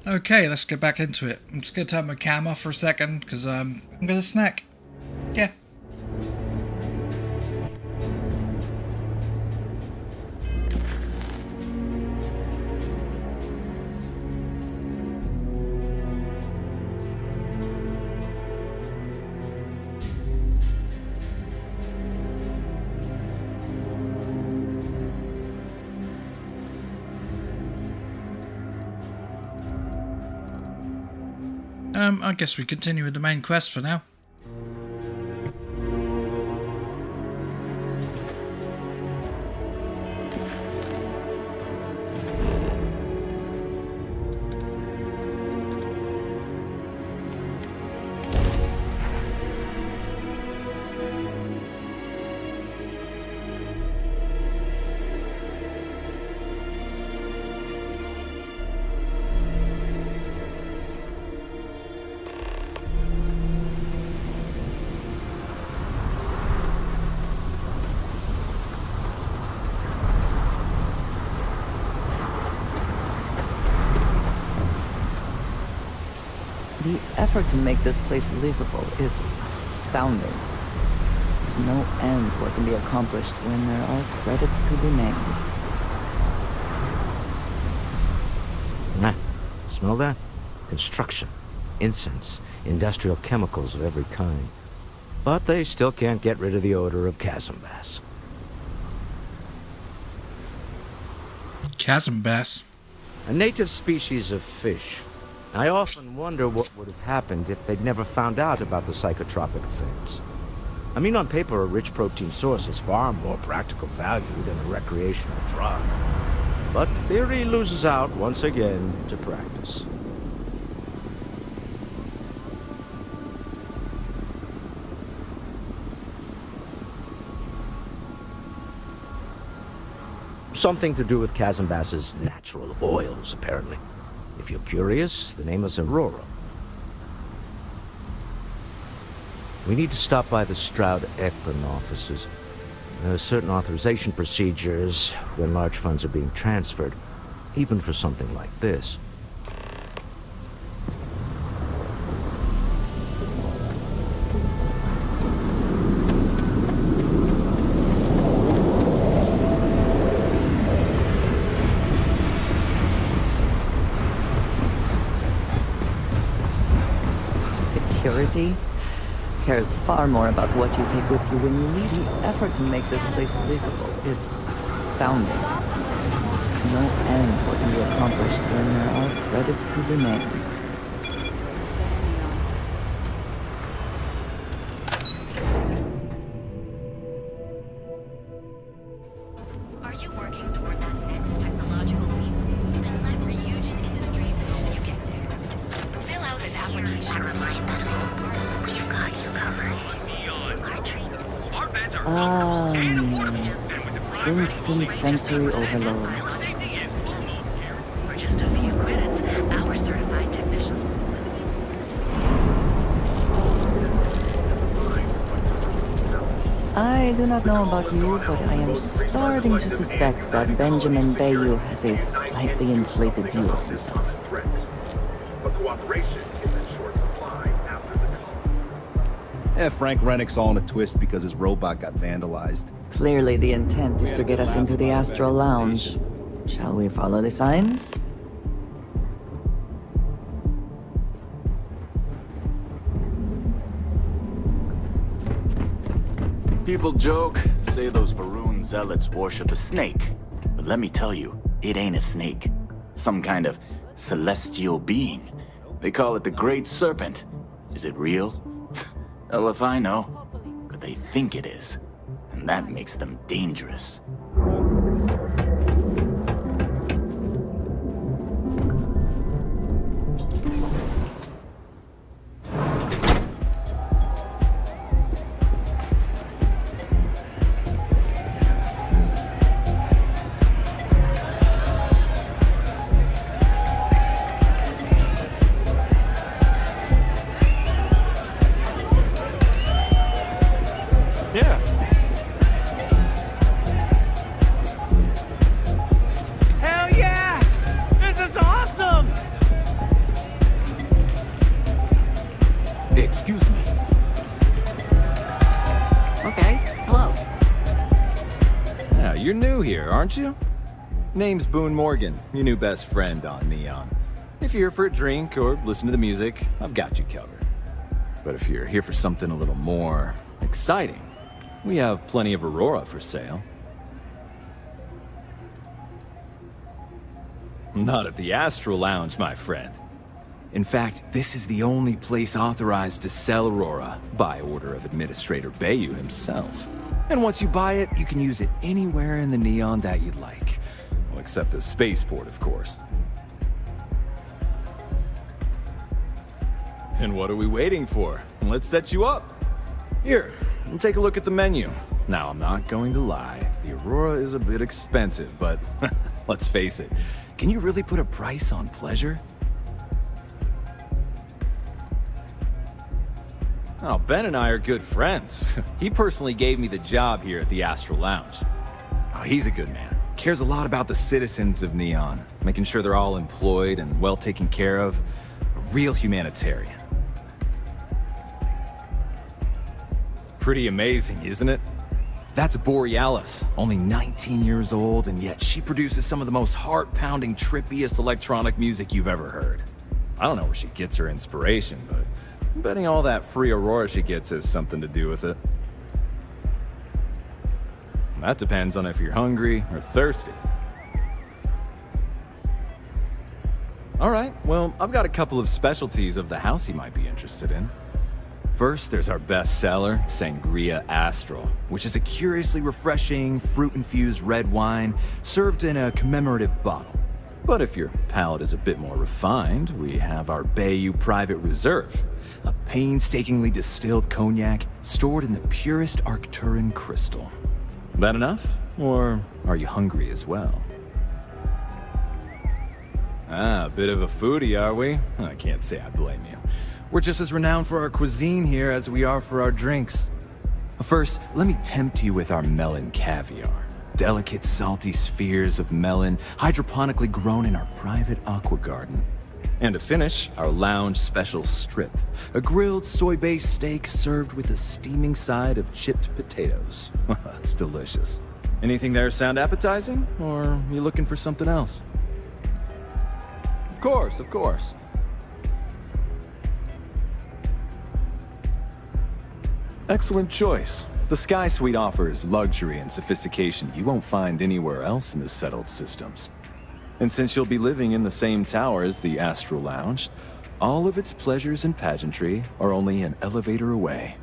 Okay, let's get back into it. I'm just gonna turn my cam off for a second because I'm gonna snack. Yeah. I guess we continue with the main quest for now. The effort to make this place livable is astounding. There's no end what can be accomplished when there are credits to be made. Smell that? Construction, incense, industrial chemicals of every kind. But they still can't get rid of the odor of chasm bass. Chasm bass? A native species of fish. I often wonder what would have happened if they'd never found out about the psychotropic effects. I mean, on paper, a rich protein source has far more practical value than a recreational drug. But theory loses out once again to practice. Something to do with chasm bass's natural oils, apparently. If you're curious, the name is Aurora. We need to stop by the Stroud-Ekman offices. There are certain authorization procedures when large funds are being transferred, even for something like this. Security cares far more about what you take with you when you leave. The effort to make this place livable is astounding. There's no end what can be accomplished when there are credits to be made. Are you working toward that next technological leap? Then let Ryujin Industries help you get there. Fill out an application. We've got you covered. Ah, man. Instant sensory overload. For just a few credits, our certified technicians. I do not know about you, but I am starting to suspect that Benjamin Bayou has a slightly inflated view of himself. Frank Rennick's all in a twist because his robot got vandalized. Clearly the intent is to get us into the Astral Lounge. Shall we follow the signs? People joke, say those Varun zealots worship a snake. But let me tell you, it ain't a snake. Some kind of celestial being. They call it the Great Serpent. Is it real? Hell if I know. But they think it is. And that makes them dangerous. Excuse me. Okay, hello. Yeah, you're new here, aren't you? Name's Boone Morgan, your new best friend on Neon. If you're here for a drink or listen to the music, I've got you covered. But if you're here for something a little more exciting, we have plenty of Aurora for sale. Not at the Astral Lounge, my friend. In fact, this is the only place authorized to sell Aurora by order of Administrator Bayou himself. And once you buy it, you can use it anywhere in the Neon that you'd like. Well, except the spaceport, of course. Then what are we waiting for? Let's set you up. Here, take a look at the menu. Now, I'm not going to lie. The Aurora is a bit expensive, but let's face it. Can you really put a price on pleasure? Oh, Ben and I are good friends. He personally gave me the job here at the Astral Lounge. Oh, he's a good man. Cares a lot about the citizens of Neon, making sure they're all employed and well taken care of. A real humanitarian. Pretty amazing, isn't it? That's Borealis, only 19 years old, and yet she produces some of the most heart-pounding, trippiest electronic music you've ever heard. I don't know where she gets her inspiration, but I'm betting all that free Aurora she gets has something to do with it. That depends on if you're hungry or thirsty. Alright, well, I've got a couple of specialties of the house you might be interested in. First, there's our best seller, Sangria Astral, which is a curiously refreshing, fruit-infused red wine served in a commemorative bottle. But if your palate is a bit more refined, we have our Bayou Private Reserve, a painstakingly distilled cognac stored in the purest Arcturan crystal. That enough? Or are you hungry as well? Ah, a bit of a foodie, are we? I can't say I blame you. We're just as renowned for our cuisine here as we are for our drinks. First, let me tempt you with our melon caviar. Delicate, salty spheres of melon, hydroponically grown in our private aqua garden. And to finish, our lounge special strip, a grilled soy-based steak served with a steaming side of chipped potatoes. It's delicious. Anything there sound appetizing, or are you looking for something else? Of course, of course. Excellent choice. The Sky Suite offers luxury and sophistication you won't find anywhere else in the settled systems. And since you'll be living in the same tower as the Astral Lounge, all of its pleasures and pageantry are only an elevator away.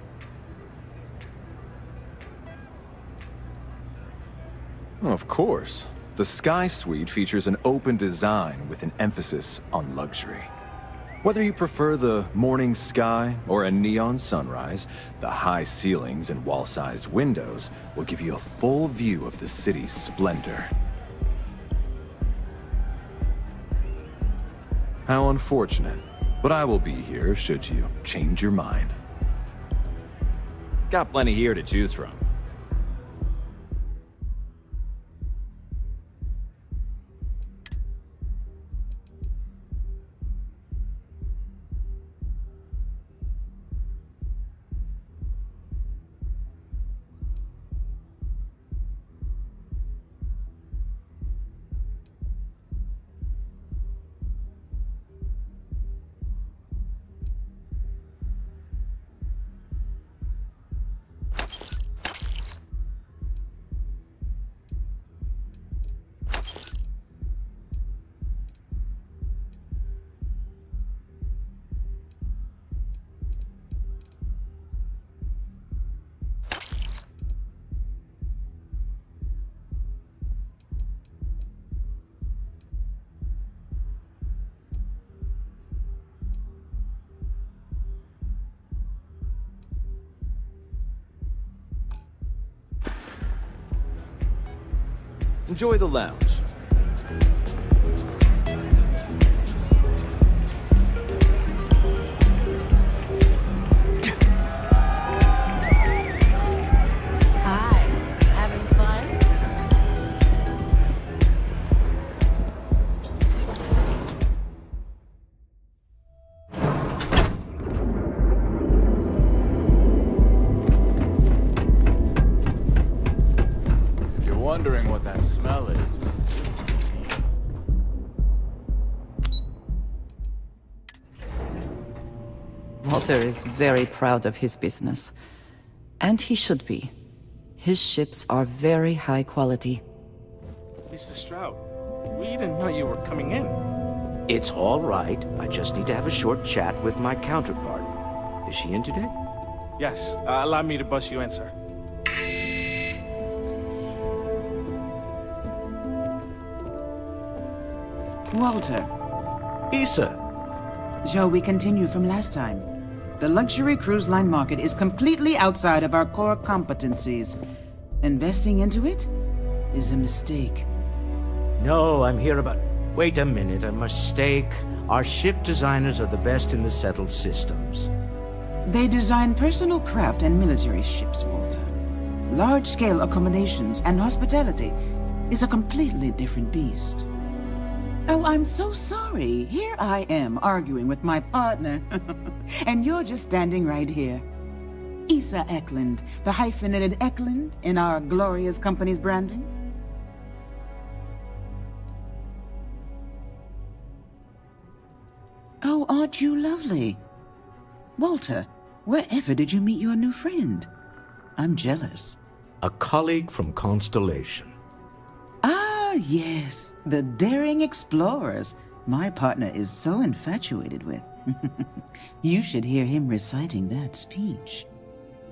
Of course. The Sky Suite features an open design with an emphasis on luxury. Whether you prefer the morning sky or a neon sunrise, the high ceilings and wall-sized windows will give you a full view of the city's splendor. How unfortunate, but I will be here should you change your mind. Got plenty here to choose from. Enjoy the lounge. Hi, having fun? wondering what that smell is. Walter is very proud of his business. And he should be. His ships are very high quality. Mr. Stroud, we didn't know you were coming in. It's all right. I just need to have a short chat with my counterpart. Is she in today? Yes, allow me to bust you in, sir. Walter. Issa. Shall we continue from last time? The luxury cruise line market is completely outside of our core competencies. Investing into it is a mistake. No, I'm here about... Wait a minute, a mistake. Our ship designers are the best in the settled systems. They design personal craft and military ships, Walter. Large-scale accommodations and hospitality is a completely different beast. Oh, I'm so sorry. Here I am arguing with my partner. And you're just standing right here. Issa Eklund, the hyphenated Eklund in our glorious company's branding. Oh, aren't you lovely? Walter, wherever did you meet your new friend? I'm jealous. A colleague from Constellation. Ah, yes, the daring explorers my partner is so infatuated with. You should hear him reciting that speech.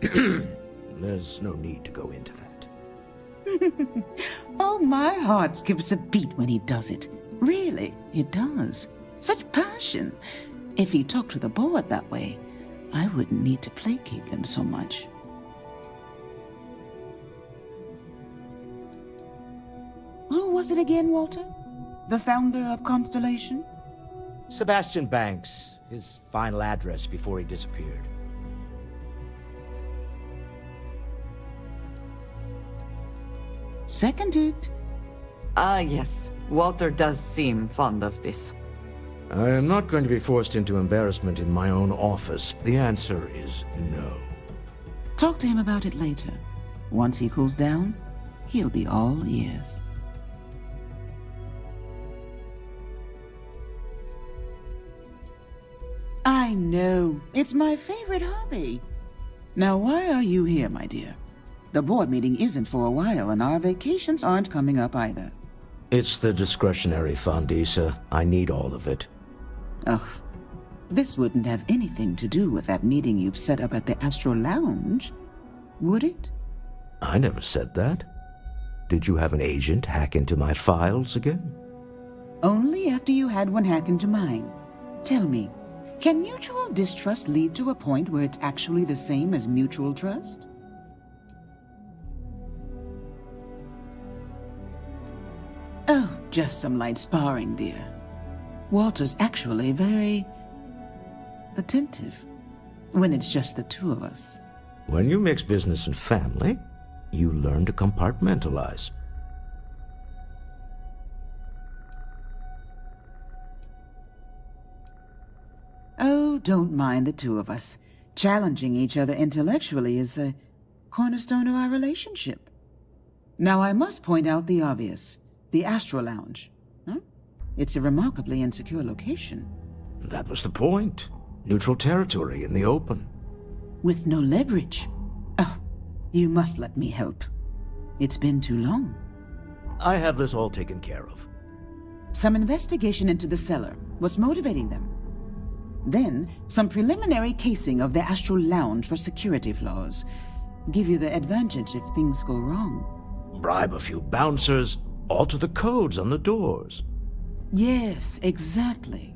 There's no need to go into that. Oh, my heart skips a beat when he does it. Really, it does. Such passion. If he talked to the board that way, I wouldn't need to placate them so much. Who was it again, Walter? The founder of Constellation? Sebastian Banks, his final address before he disappeared. Seconded. Ah, yes. Walter does seem fond of this. I am not going to be forced into embarrassment in my own office. The answer is no. Talk to him about it later. Once he cools down, he'll be all ears. I know. It's my favorite hobby. Now, why are you here, my dear? The board meeting isn't for a while, and our vacations aren't coming up either. It's the discretionary fund, Issa. I need all of it. Ugh. This wouldn't have anything to do with that meeting you've set up at the Astro Lounge, would it? I never said that. Did you have an agent hack into my files again? Only after you had one hack into mine. Tell me, can mutual distrust lead to a point where it's actually the same as mutual trust? Oh, just some light sparring, dear. Walter's actually very attentive when it's just the two of us. When you mix business and family, you learn to compartmentalize. Oh, don't mind the two of us. Challenging each other intellectually is a cornerstone of our relationship. Now, I must point out the obvious. The Astro Lounge. Huh? It's a remarkably insecure location. That was the point. Neutral territory in the open. With no leverage. Oh, you must let me help. It's been too long. I have this all taken care of. Some investigation into the cellar. What's motivating them? Then, some preliminary casing of the Astro Lounge for security flaws. Give you the advantage if things go wrong. Bribe a few bouncers, alter the codes on the doors. Yes, exactly.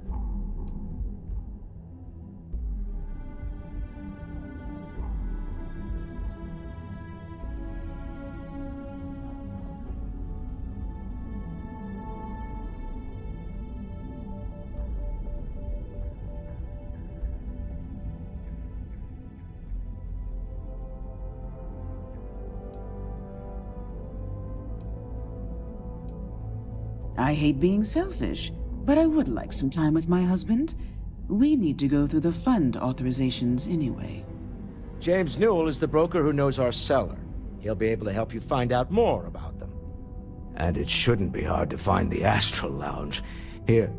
I hate being selfish, but I would like some time with my husband. We need to go through the fund authorizations anyway. James Newell is the broker who knows our cellar. He'll be able to help you find out more about them. And it shouldn't be hard to find the Astral Lounge. Here,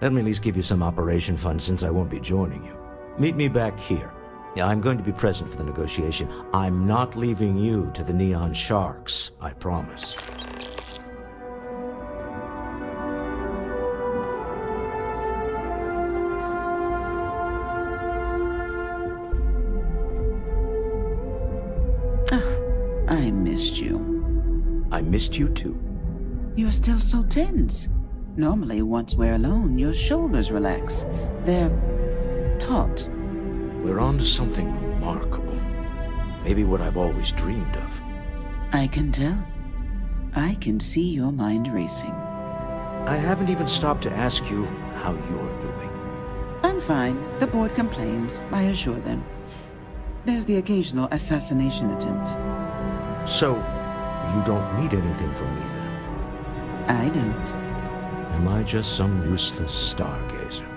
let me at least give you some operation funds since I won't be joining you. Meet me back here. I'm going to be present for the negotiation. I'm not leaving you to the Neon Sharks, I promise. I missed you. I missed you too. You're still so tense. Normally, once we're alone, your shoulders relax. They're taut. We're on to something remarkable. Maybe what I've always dreamed of. I can tell. I can see your mind racing. I haven't even stopped to ask you how you're doing. I'm fine. The board complains, I assure them. There's the occasional assassination attempt. So, you don't need anything from me then? I don't. Am I just some useless stargazer?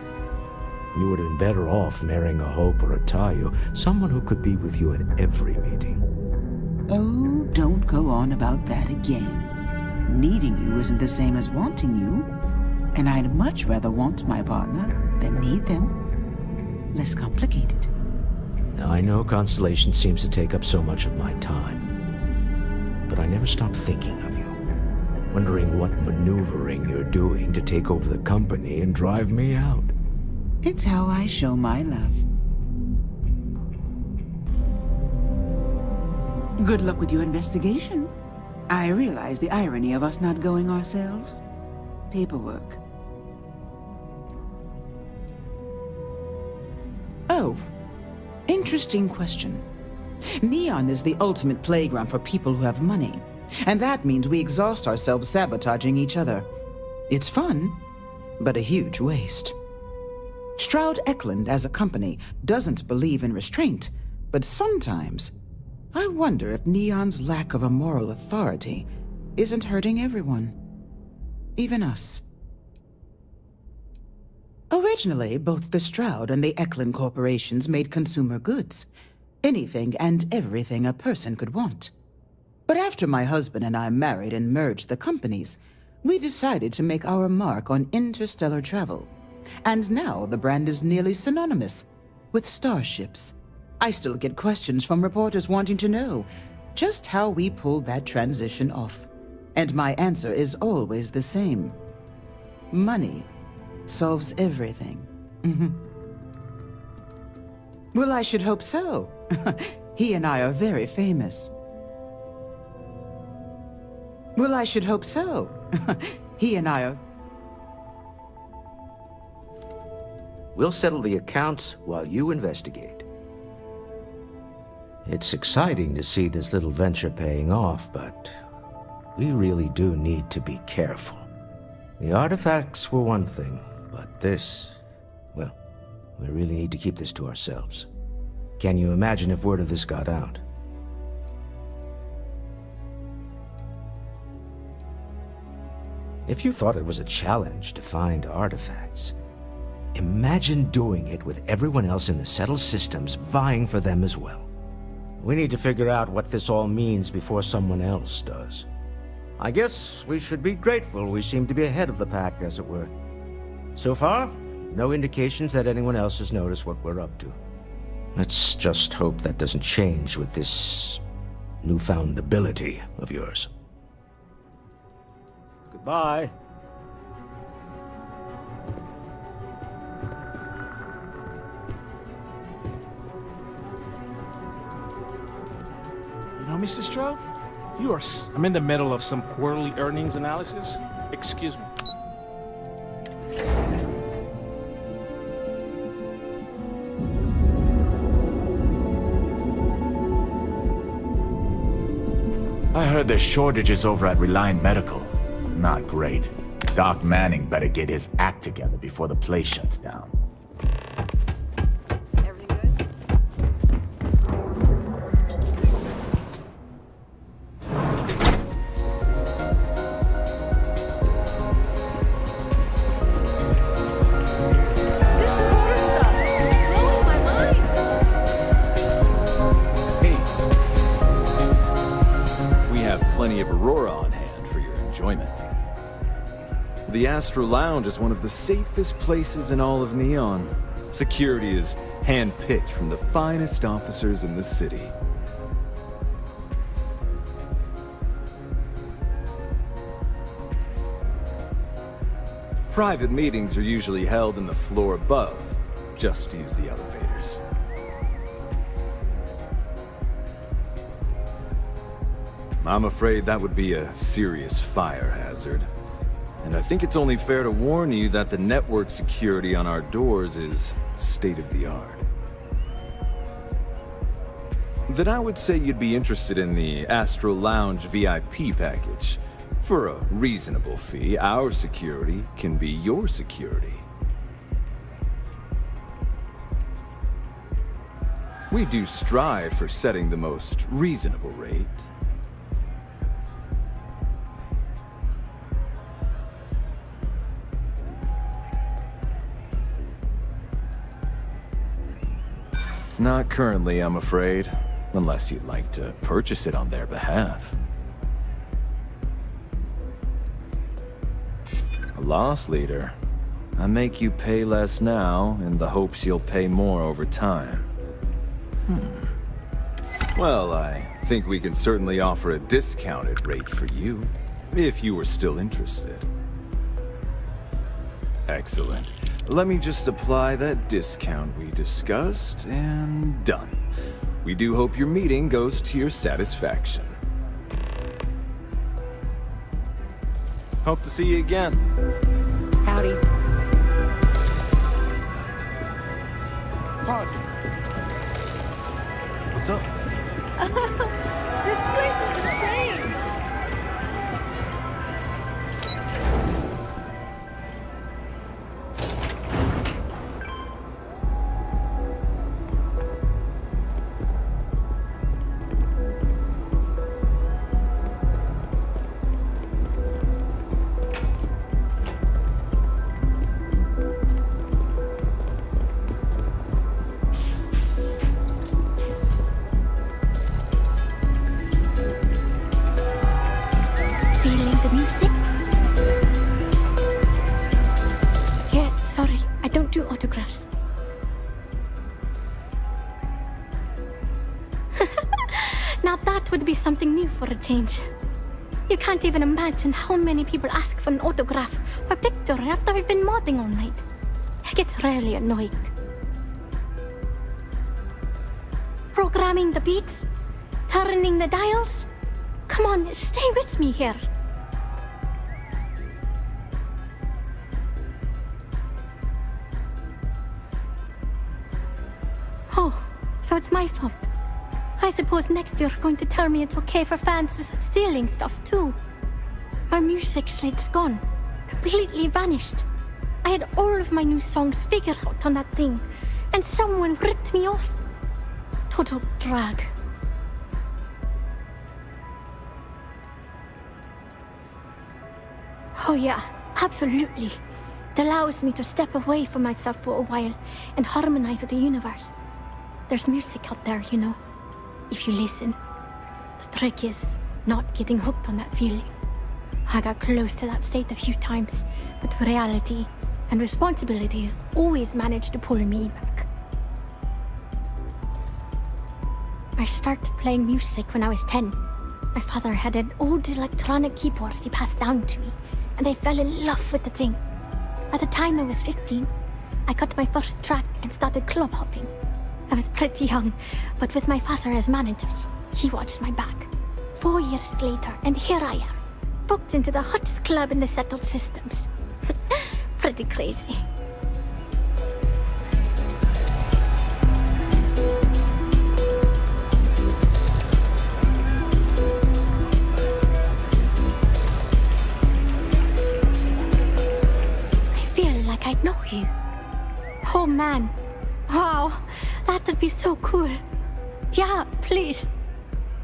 You would have been better off marrying a Hope or a Tayo, someone who could be with you at every meeting. Oh, don't go on about that again. Needing you isn't the same as wanting you. And I'd much rather want my partner than need them. Less complicated. I know Constellation seems to take up so much of my time. But I never stop thinking of you. Wondering what maneuvering you're doing to take over the company and drive me out. It's how I show my love. Good luck with your investigation. I realize the irony of us not going ourselves. Paperwork. Oh, interesting question. Neon is the ultimate playground for people who have money. And that means we exhaust ourselves sabotaging each other. It's fun, but a huge waste. Stroud Eklund, as a company, doesn't believe in restraint, but sometimes I wonder if Neon's lack of a moral authority isn't hurting everyone. Even us. Originally, both the Stroud and the Eklund corporations made consumer goods. Anything and everything a person could want. But after my husband and I married and merged the companies, we decided to make our mark on interstellar travel. And now the brand is nearly synonymous with starships. I still get questions from reporters wanting to know just how we pulled that transition off. And my answer is always the same. Money solves everything. Well, I should hope so. He and I are very famous. Well, I should hope so. He and I are... We'll settle the accounts while you investigate. It's exciting to see this little venture paying off, but we really do need to be careful. The artifacts were one thing, but this, well, we really need to keep this to ourselves. Can you imagine if word of this got out? If you thought it was a challenge to find artifacts, imagine doing it with everyone else in the settled systems vying for them as well. We need to figure out what this all means before someone else does. I guess we should be grateful we seem to be ahead of the pack, as it were. So far, no indications that anyone else has noticed what we're up to. Let's just hope that doesn't change with this newfound ability of yours. Goodbye. You know, Mr. Stroud, you are... I'm in the middle of some quarterly earnings analysis. Excuse me. I heard there's shortages over at Reliant Medical. Not great. Doc Manning better get his act together before the place shuts down. enjoyment. The Astro Lounge is one of the safest places in all of Neon. Security is hand-picked from the finest officers in the city. Private meetings are usually held in the floor above. Just use the elevators. I'm afraid that would be a serious fire hazard. And I think it's only fair to warn you that the network security on our doors is state-of-the-art. Then I would say you'd be interested in the Astro Lounge VIP package. For a reasonable fee, our security can be your security. We do strive for setting the most reasonable rate. Not currently, I'm afraid, unless you'd like to purchase it on their behalf. A loss leader. I make you pay less now in the hopes you'll pay more over time. Well, I think we can certainly offer a discounted rate for you, if you were still interested. Excellent. Let me just apply that discount we discussed, and done. We do hope your meeting goes to your satisfaction. Hope to see you again. Howdy. Pardon. What's up? This place is insane! Something new for a change. You can't even imagine how many people ask for an autograph or picture after we've been modding all night. It gets really annoying. Programming the beats? Turning the dials? Come on, stay with me here. Oh, so it's my fault. I suppose next you're going to tell me it's okay for fans to start stealing stuff too. My music slate's gone. Completely vanished. I had all of my new songs figured out on that thing, and someone ripped me off. Total drag. Oh yeah, absolutely. It allows me to step away from myself for a while and harmonize with the universe. There's music out there, you know. If you listen. The trick is not getting hooked on that feeling. I got close to that state a few times, but reality and responsibilities always managed to pull me back. I started playing music when I was 10. My father had an old electronic keyboard he passed down to me, and I fell in love with the thing. By the time I was 15, I got my first track and started club hopping. I was pretty young, but with my father as manager, he watched my back. 4 years later, and here I am, booked into the hottest club in the settled systems. Pretty crazy. I feel like I know you. Oh man. Wow, that would be so cool. Yeah, please.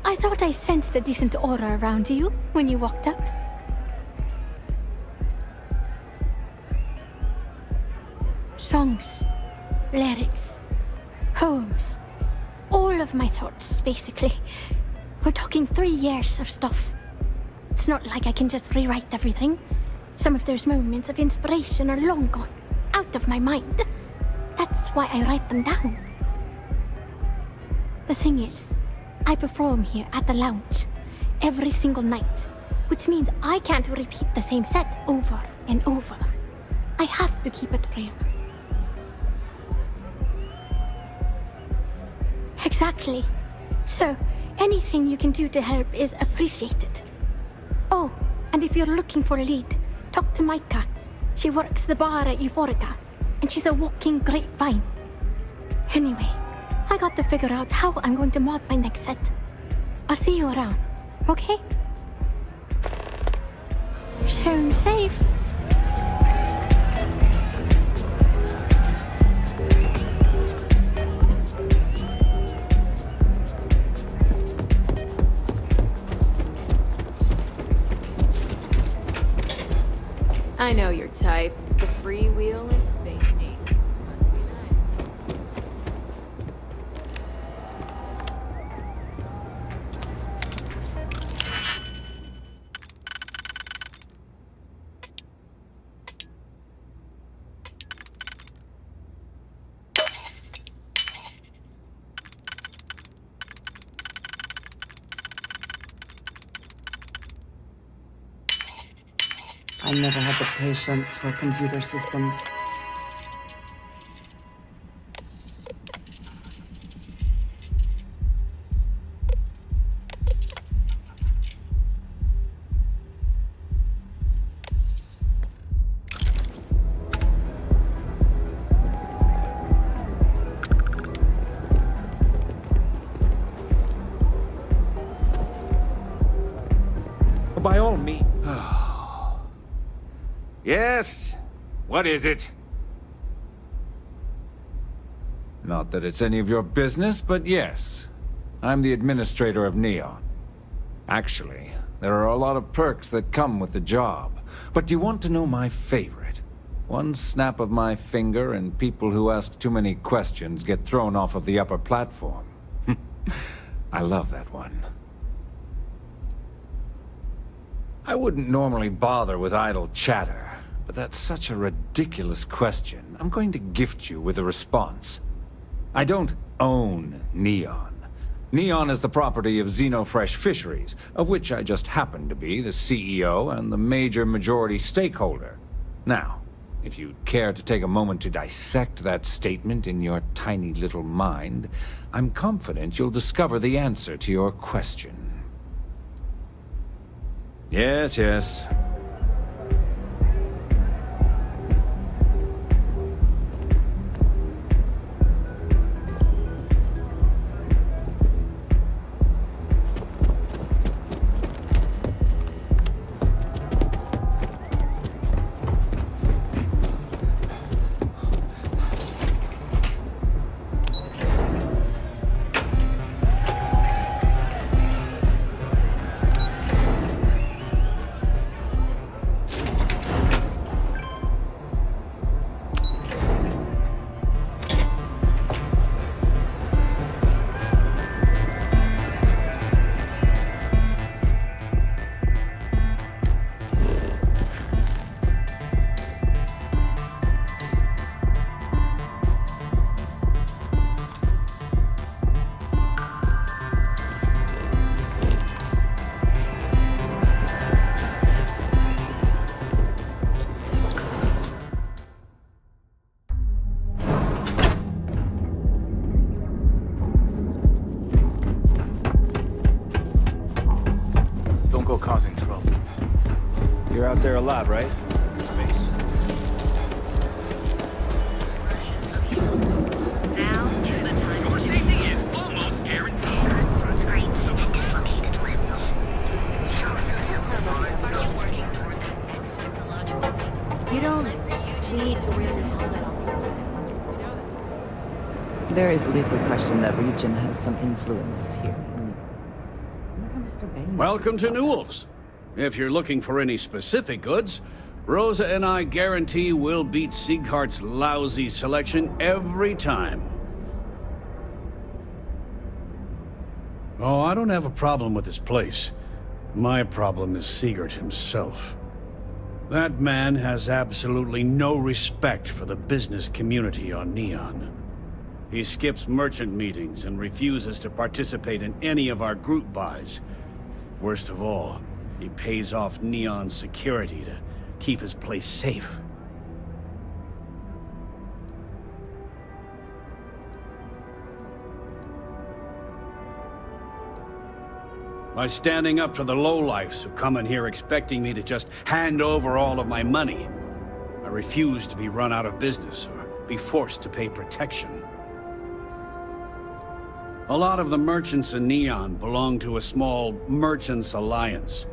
I thought I sensed a decent aura around you when you walked up. Songs, lyrics, poems, all of my thoughts, basically. We're talking 3 years of stuff. It's not like I can just rewrite everything. Some of those moments of inspiration are long gone, out of my mind. That's why I write them down. The thing is, I perform here at the lounge every single night, which means I can't repeat the same set over and over. I have to keep it real. Exactly. So, anything you can do to help is appreciated. Oh, and if you're looking for a lead, talk to Micah. She works the bar at Euphorica, and she's a walking grapevine. Anyway, I got to figure out how I'm going to mod my next set. I'll see you around, okay? Sound safe. I know your type. The freewheel and space ace. Must be nice. I never had the patience for computer systems. By all means. Yes? What is it? Not that it's any of your business, but yes. I'm the administrator of Neon. Actually, there are a lot of perks that come with the job. But do you want to know my favorite? One snap of my finger and people who ask too many questions get thrown off of the upper platform. I love that one. I wouldn't normally bother with idle chatter, but that's such a ridiculous question. I'm going to gift you with a response. I don't own Neon. Neon is the property of Xenofresh Fisheries, of which I just happen to be the CEO and the major majority stakeholder. Now, if you'd care to take a moment to dissect that statement in your tiny little mind, I'm confident you'll discover the answer to your question. Yes, yes. Causing trouble. You're out there a lot, right? Space. Now is the time. Your safety is almost guaranteed. Scrapes and dislocated limbs. Are you working toward that next technological leap? You don't need to really hold it on. There is little question that Region has some influence here. Welcome to Newell's. If you're looking for any specific goods, Rosa and I guarantee we'll beat Sieghart's lousy selection every time. Oh, I don't have a problem with this place. My problem is Sigurd himself. That man has absolutely no respect for the business community on Neon. He skips merchant meetings and refuses to participate in any of our group buys. Worst of all, he pays off Neon's security to keep his place safe. By standing up to the lowlifes who come in here expecting me to just hand over all of my money, I refuse to be run out of business or be forced to pay protection. A lot of the merchants in Neon belong to a small merchants alliance.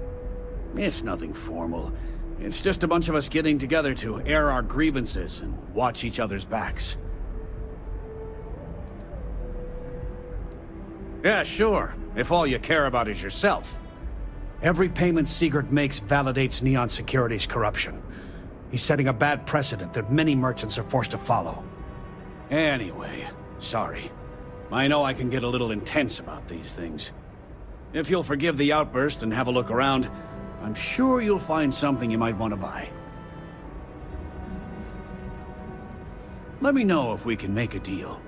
It's nothing formal. It's just a bunch of us getting together to air our grievances and watch each other's backs. Yeah, sure, if all you care about is yourself. Every payment Sigurd makes validates Neon Security's corruption. He's setting a bad precedent that many merchants are forced to follow. Anyway, sorry. I know I can get a little intense about these things. If you'll forgive the outburst and have a look around, I'm sure you'll find something you might want to buy. Let me know if we can make a deal.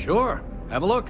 Sure, have a look.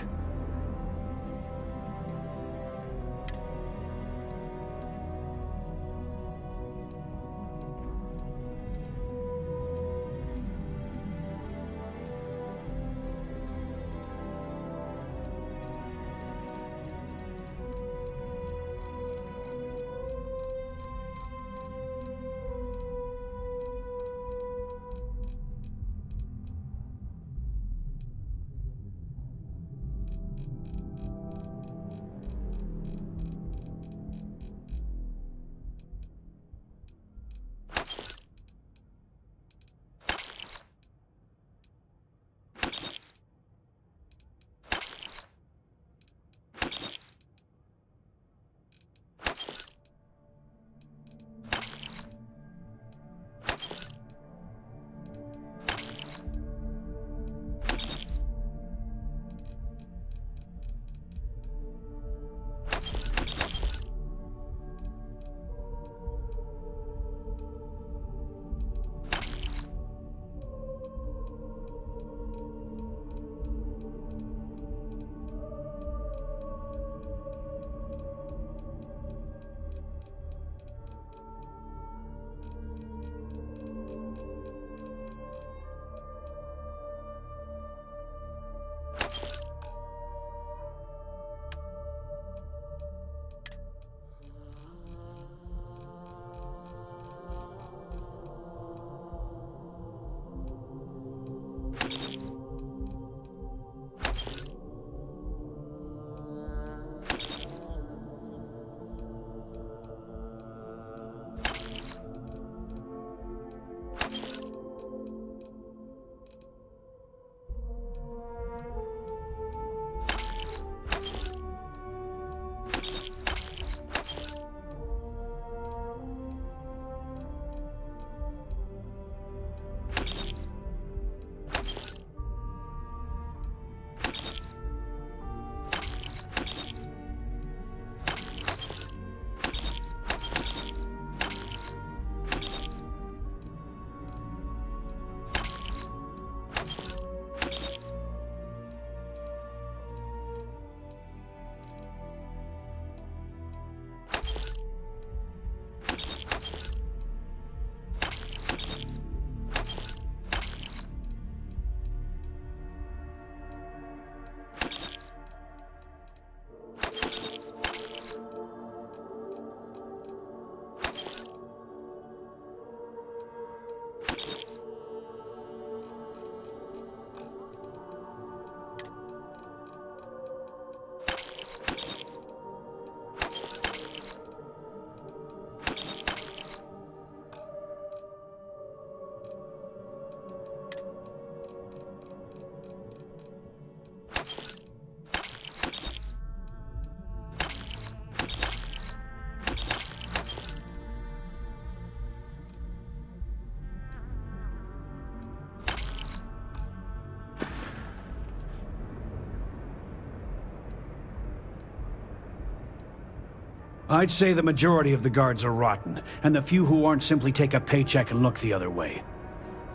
I'd say the majority of the guards are rotten, and the few who aren't simply take a paycheck and look the other way.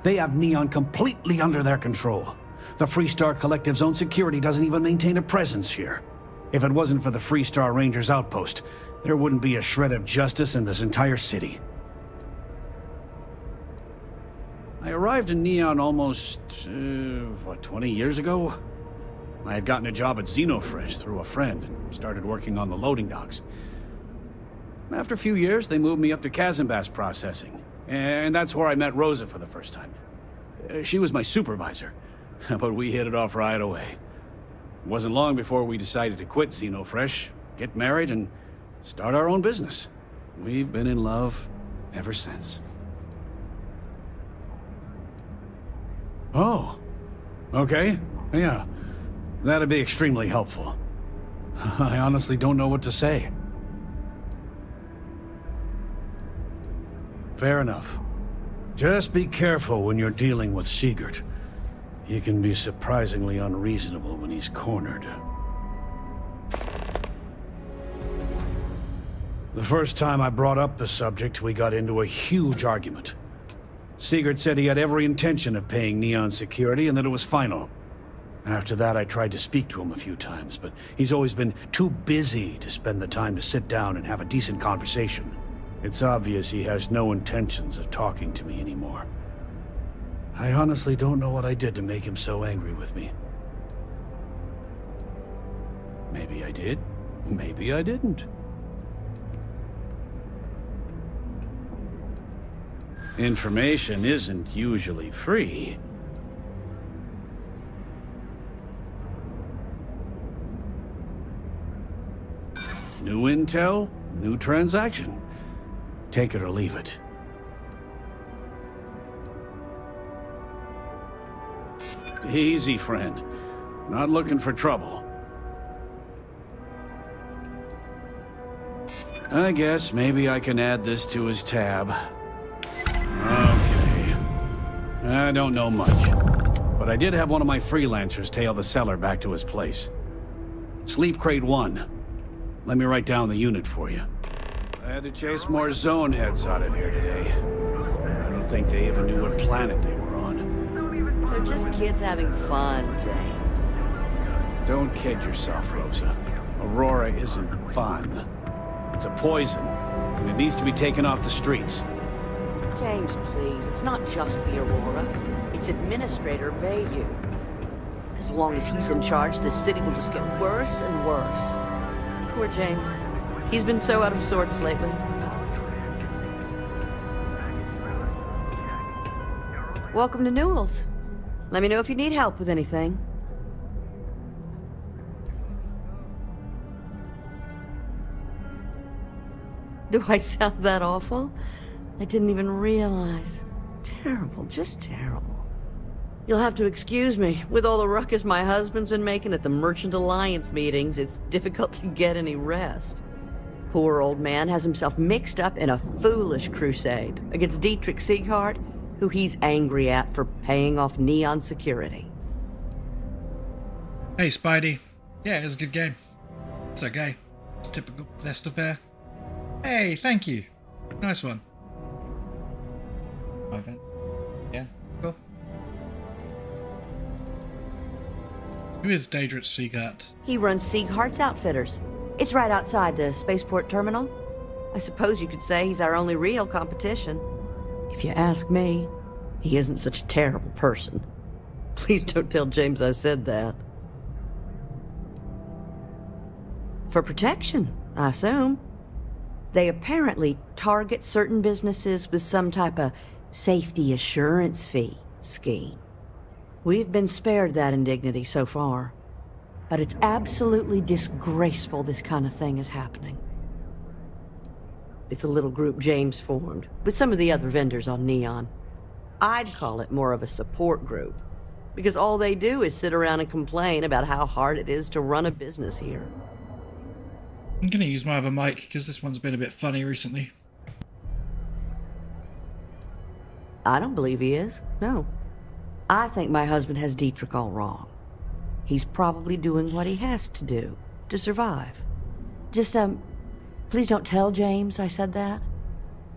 They have Neon completely under their control. The Freestar Collective's own security doesn't even maintain a presence here. If it wasn't for the Freestar Rangers outpost, there wouldn't be a shred of justice in this entire city. I arrived in Neon almost, 20 years ago? I had gotten a job at Xenofresh through a friend and started working on the loading docks. After a few years, they moved me up to Kazanbas processing, and that's where I met Rosa for the first time. She was my supervisor, but we hit it off right away. It wasn't long before we decided to quit Xenofresh, get married, and start our own business. We've been in love ever since. Oh, okay, yeah. That'd be extremely helpful. I honestly don't know what to say. Fair enough. Just be careful when you're dealing with Sigurd. He can be surprisingly unreasonable when he's cornered. The first time I brought up the subject, we got into a huge argument. Sigurd said he had every intention of paying Neon security and that it was final. After that, I tried to speak to him a few times, but he's always been too busy to spend the time to sit down and have a decent conversation. It's obvious he has no intentions of talking to me anymore. I honestly don't know what I did to make him so angry with me. Maybe I did, maybe I didn't. Information isn't usually free. New intel, new transaction. Take it or leave it. Easy, friend. Not looking for trouble. I guess maybe I can add this to his tab. Okay. I don't know much, but I did have one of my freelancers tail the seller back to his place. Sleep Crate 1. Let me write down the unit for you. I had to chase more zone heads out of here today. I don't think they even knew what planet they were on. They're just kids having fun, James. Don't kid yourself, Rosa. Aurora isn't fun. It's a poison, and it needs to be taken off the streets. James, please. It's not just the Aurora. It's Administrator Bayou. As long as he's in charge, this city will just get worse and worse. Poor James. He's been so out of sorts lately. Welcome to Newell's. Let me know if you need help with anything. Do I sound that awful? I didn't even realize. Terrible, just terrible. You'll have to excuse me. With all the ruckus my husband's been making at the Merchant Alliance meetings, it's difficult to get any rest. Poor old man has himself mixed up in a foolish crusade against Dietrich Sieghart, who he's angry at for paying off Neon security. Hey, Spidey. Yeah, it was a good game. It's okay. Typical Bethesda fare. Hey, thank you. Nice one. Yeah, cool. Who is Dietrich Sieghart? He runs Sieghart's Outfitters. It's right outside the spaceport terminal. I suppose you could say he's our only real competition. If you ask me, he isn't such a terrible person. Please don't tell James I said that. For protection, I assume. They apparently target certain businesses with some type of safety assurance fee scheme. We've been spared that indignity so far, but it's absolutely disgraceful this kind of thing is happening. It's a little group James formed with some of the other vendors on Neon. I'd call it more of a support group, because all they do is sit around and complain about how hard it is to run a business here. I'm gonna use my other mic because this one's been a bit funny recently. I don't believe he is, no. I think my husband has Dietrich all wrong. He's probably doing what he has to do to survive. Just, Please don't tell James I said that.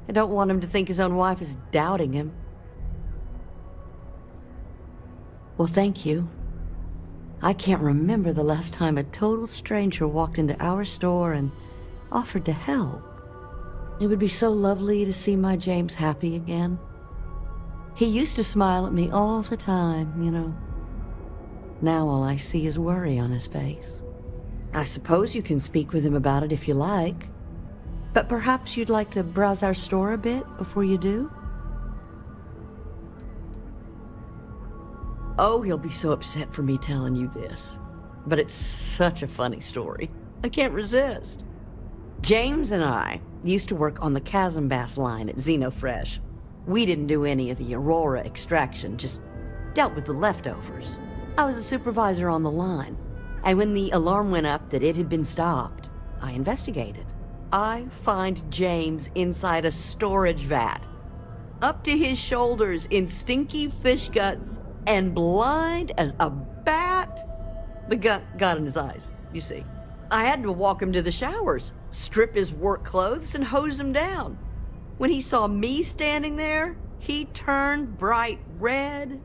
I don't want him to think his own wife is doubting him. Well, thank you. I can't remember the last time a total stranger walked into our store and offered to help. It would be so lovely to see my James happy again. He used to smile at me all the time, you know. Now all I see is worry on his face. I suppose you can speak with him about it if you like. But perhaps you'd like to browse our store a bit before you do? Oh, he'll be so upset for me telling you this. But it's such a funny story. I can't resist. James and I used to work on the Chasm Bass line at Xenofresh. We didn't do any of the Aurora extraction, just dealt with the leftovers. I was a supervisor on the line, and when the alarm went up that it had been stopped, I investigated. I find James inside a storage vat, up to his shoulders in stinky fish guts and blind as a bat. The gut got in his eyes, you see. I had to walk him to the showers, strip his work clothes, and hose him down. When he saw me standing there, he turned bright red.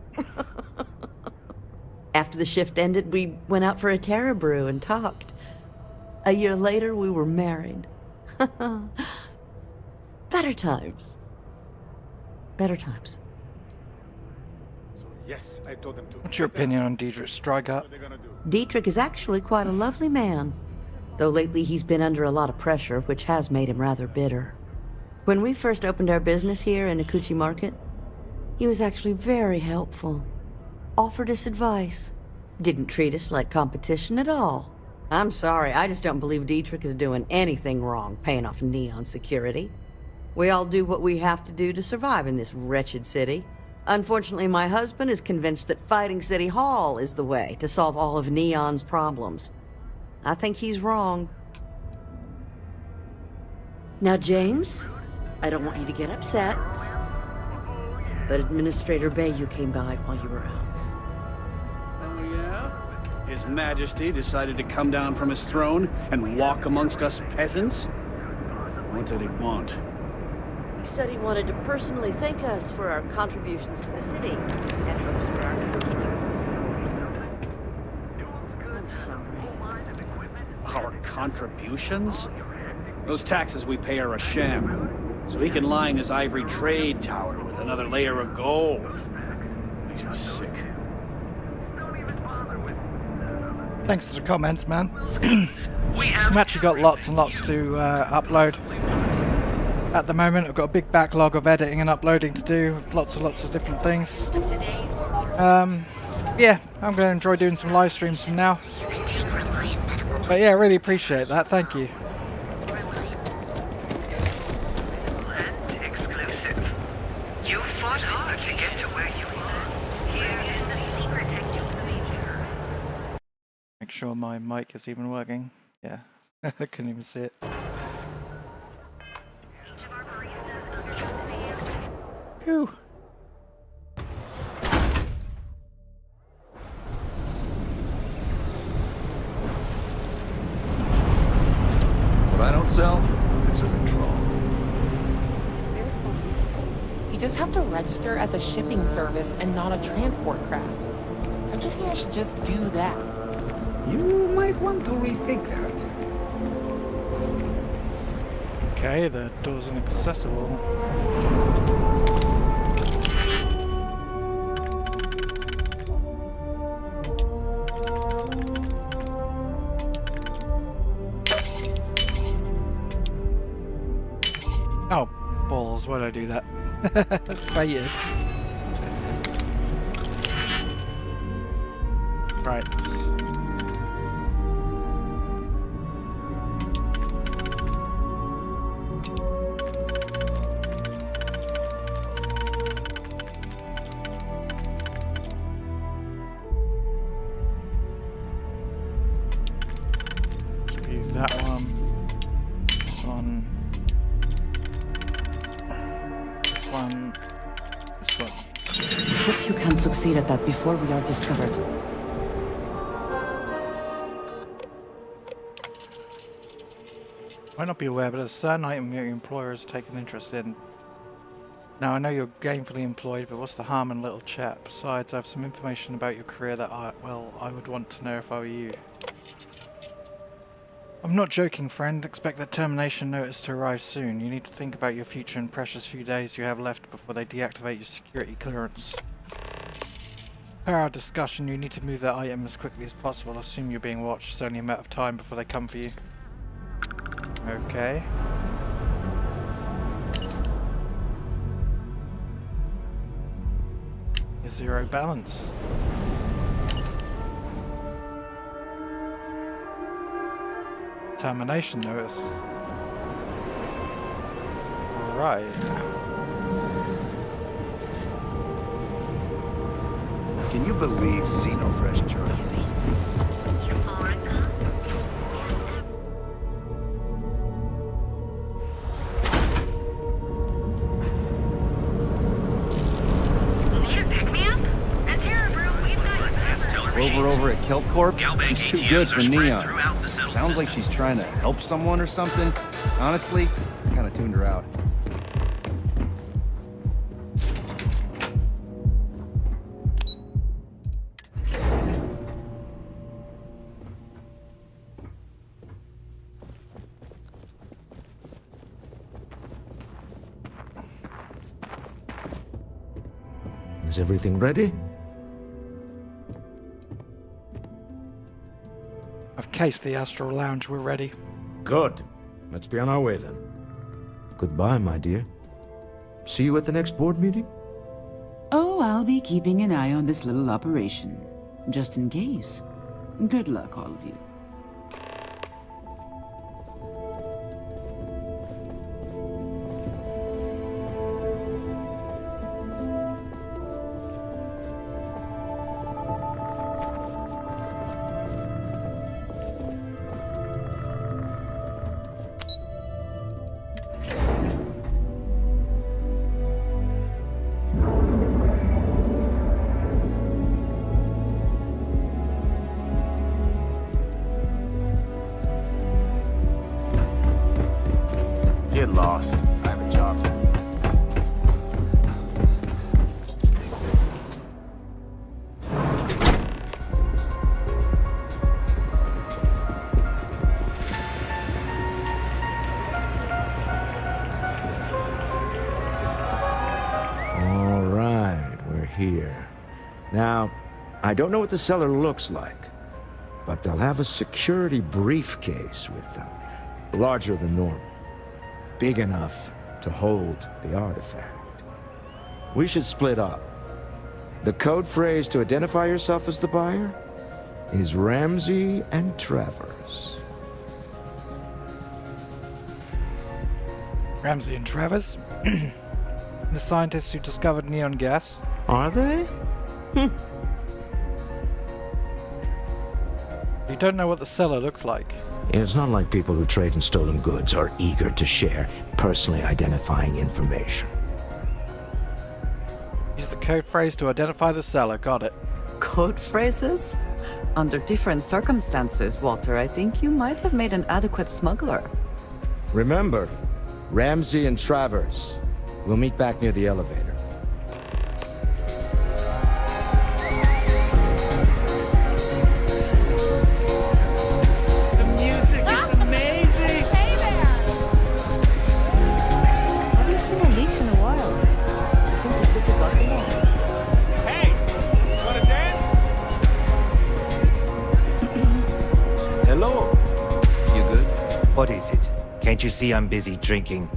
After the shift ended, we went out for a Terra brew and talked. A year later, we were married. Better times. Better times. Yes, I told them to. What's your opinion on Dietrich Strygart? Dietrich is actually quite a lovely man, though lately he's been under a lot of pressure, which has made him rather bitter. When we first opened our business here in Akuchi Market, he was actually very helpful. Offered us advice. Didn't treat us like competition at all. I'm sorry, I just don't believe Dietrich is doing anything wrong paying off Neon security. We all do what we have to do to survive in this wretched city. Unfortunately, my husband is convinced that fighting City Hall is the way to solve all of Neon's problems. I think he's wrong. Now, James, I don't want you to get upset, but Administrator Bayou came by while you were out. Oh, yeah? His Majesty decided to come down from his throne and walk amongst us peasants? What did he want? He said he wanted to personally thank us for our contributions to the city and hopes for our continued support. I'm sorry. Our contributions? Those taxes we pay are a sham, so he can line his ivory trade tower with another layer of gold. Makes me sick. Thanks for the comments, man. I've actually got lots and lots to upload. At the moment, I've got a big backlog of editing and uploading to do, lots and lots of different things. Yeah, I'm going to enjoy doing some live streams from now. But yeah, I really appreciate that, thank you. You fought hard to get to where you are. Here is the secret technique. Make sure my mic is even working. Yeah, I couldn't even see it. Phew. What I don't sell, it's a control. There's a loophole. You just have to register as a shipping service and not a transport craft. Maybe I should just do that. You might want to rethink that. Okay, the door's inaccessible. Oh, balls, why did I do that? Baited. Right. Use that one. This one. This one. Hope you can succeed at that before we are discovered. Might not be aware, but there's a certain item your employer has taken interest in. Now, I know you're gainfully employed, but what's the harm in a little chat? Besides, I have some information about your career that I would want to know if I were you. I'm not joking, friend. Expect that termination notice to arrive soon. You need to think about your future and precious few days you have left before they deactivate your security clearance. Per our discussion, you need to move that item as quickly as possible. I assume you're being watched. It's only a matter of time before they come for you. Okay. Zero balance. Termination notice. Right. Can you believe Xenofresh charges? Rover over at Kelp Corp? She's too good for Neon. Sounds like she's trying to help someone or something. Honestly, I kinda tuned her out. Is everything ready? I've cased the Astral Lounge. We're ready. Good. Let's be on our way then. Goodbye, my dear. See you at the next board meeting? Oh, I'll be keeping an eye on this little operation, just in case. Good luck, all of you. Get lost. I have a job to do. All right, we're here. Now, I don't know what the cellar looks like, but they'll have a security briefcase with them, larger than normal. Big enough to hold the artifact. We should split up. The code phrase to identify yourself as the buyer is Ramsey and Travers. Ramsey and Travers? The scientists who discovered neon gas? Are they? You don't know what the cellar looks like. It's not like people who trade in stolen goods are eager to share personally identifying information. Use the code phrase to identify the cellar. Got it. Code phrases? Under different circumstances, Walter, I think you might have made an adequate smuggler. Remember, Ramsey and Travers. We'll meet back near the elevator. What is it? Can't you see I'm busy drinking?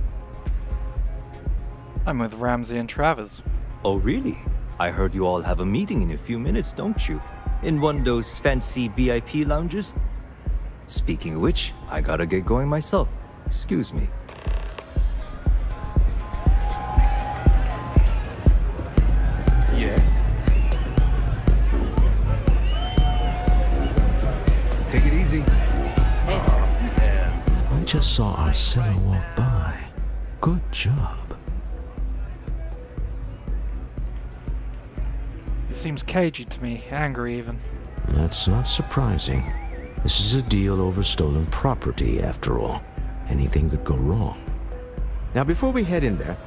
I'm with Ramsey and Travers. Oh, really? I heard you all have a meeting in a few minutes, don't you? In one of those fancy VIP lounges? Speaking of which, I gotta get going myself. Excuse me. Yes. Take it easy. I just saw Arcella walk by. Good job. He seems cagey to me, angry even. That's not surprising. This is a deal over stolen property, after all. Anything could go wrong. Now, before we head in there,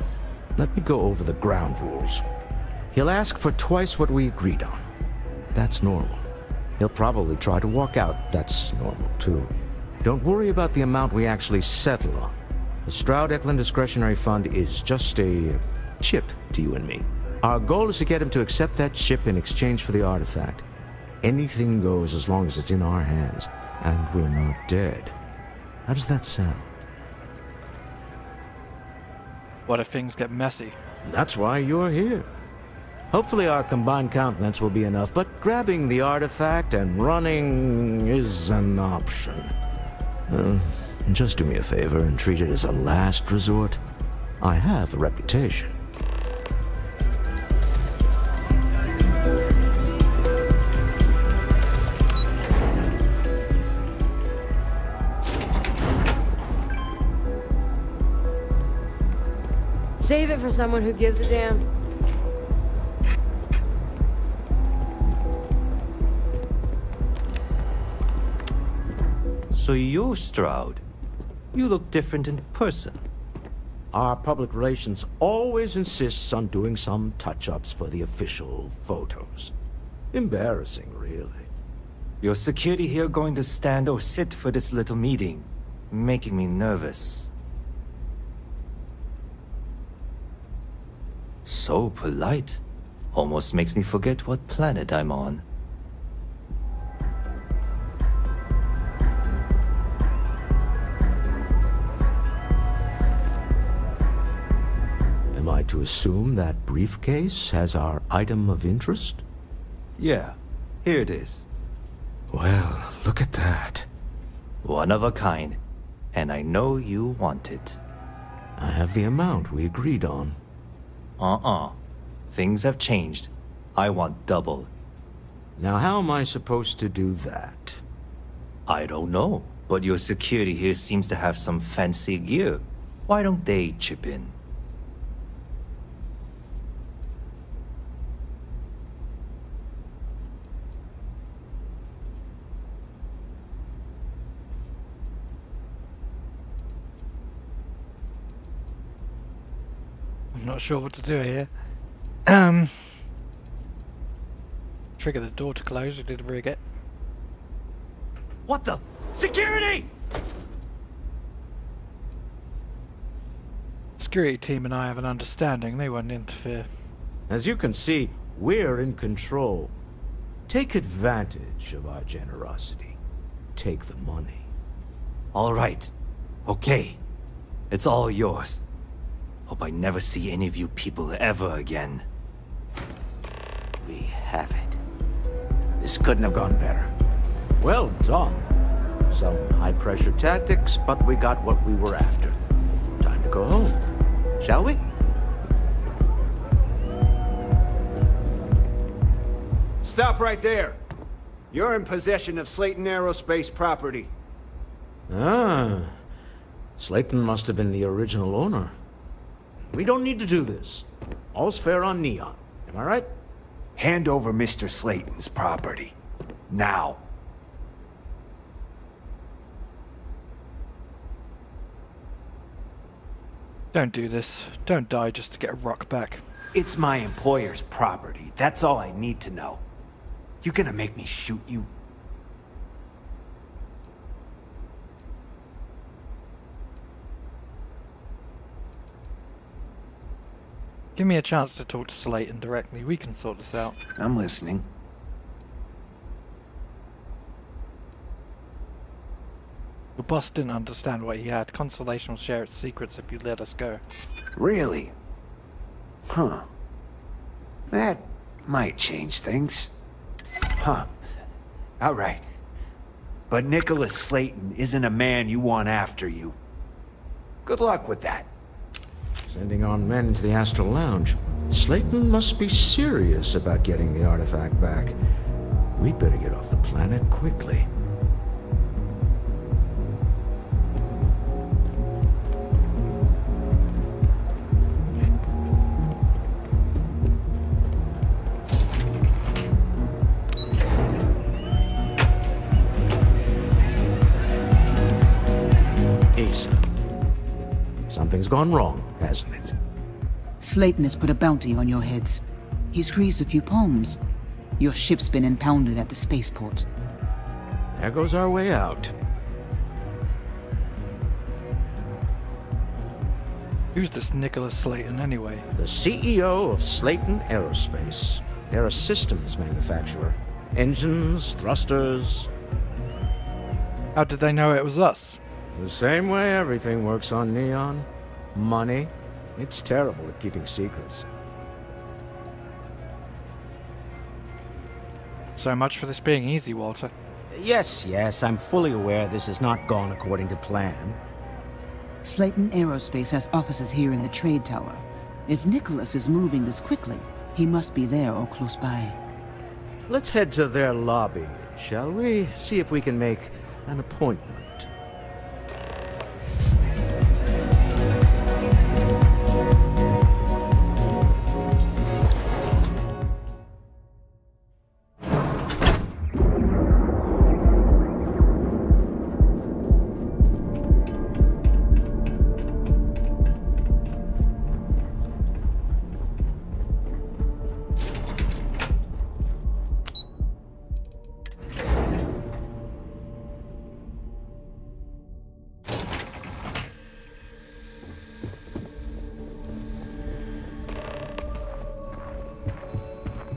let me go over the ground rules. He'll ask for twice what we agreed on. That's normal. He'll probably try to walk out. That's normal, too. Don't worry about the amount we actually settle on. The Stroud-Eklund Discretionary Fund is just a chip to you and me. Our goal is to get him to accept that chip in exchange for the artifact. Anything goes as long as it's in our hands, and we're not dead. How does that sound? What if things get messy? That's why you're here. Hopefully our combined countenance will be enough, but grabbing the artifact and running is an option. Just do me a favor and treat it as a last resort. I have a reputation. Save it for someone who gives a damn. So you're Stroud. You look different in person. Our public relations always insists on doing some touch-ups for the official photos. Embarrassing, really. Your security here going to stand or sit for this little meeting, making me nervous. So polite. Almost makes me forget what planet I'm on. Am I to assume that briefcase has our item of interest? Yeah, here it is. Well, look at that. One of a kind, and I know you want it. I have the amount we agreed on. Things have changed. I want double. Now how am I supposed to do that? I don't know, but your security here seems to have some fancy gear. Why don't they chip in? I'm not sure what to do here. Trigger the door to close. We did rig it. What the? Security! Security team and I have an understanding. They won't interfere. As you can see, we're in control. Take advantage of our generosity. Take the money. All right. Okay. It's all yours. Hope I never see any of you people ever again. We have it. This couldn't have gone better. Well done. Some high-pressure tactics, but we got what we were after. Time to go home. Shall we? Stop right there. You're in possession of Slayton Aerospace property. Ah. Slayton must have been the original owner. We don't need to do this. All's fair on Neon. Am I right? Hand over Mr. Slayton's property. Now. Don't do this. Don't die just to get a rock back. It's my employer's property. That's all I need to know. You gonna make me shoot you? Give me a chance to talk to Slayton directly. We can sort this out. I'm listening. Your boss didn't understand what he had. Constellation will share its secrets if you let us go. Really? Huh. That might change things. Huh. All right. But Nicholas Slayton isn't a man you want after you. Good luck with that. Sending on men into the Astral Lounge. Slayton must be serious about getting the artifact back. We'd better get off the planet quickly. Asa, Something's gone wrong, hasn't it? Slayton has put a bounty on your heads. He's greased a few palms. Your ship's been impounded at the spaceport. There goes our way out. Who's this Nicholas Slayton anyway? The CEO of Slayton Aerospace. They're a systems manufacturer. Engines, thrusters. How did they know it was us? The same way everything works on Neon. Money. It's terrible at keeping secrets. So much for this being easy, Walter. Yes, I'm fully aware this has not gone according to plan. Slayton Aerospace has offices here in the trade tower. If Nicholas is moving this quickly, he must be there or close by. Let's head to their lobby, shall we? See if we can make an appointment.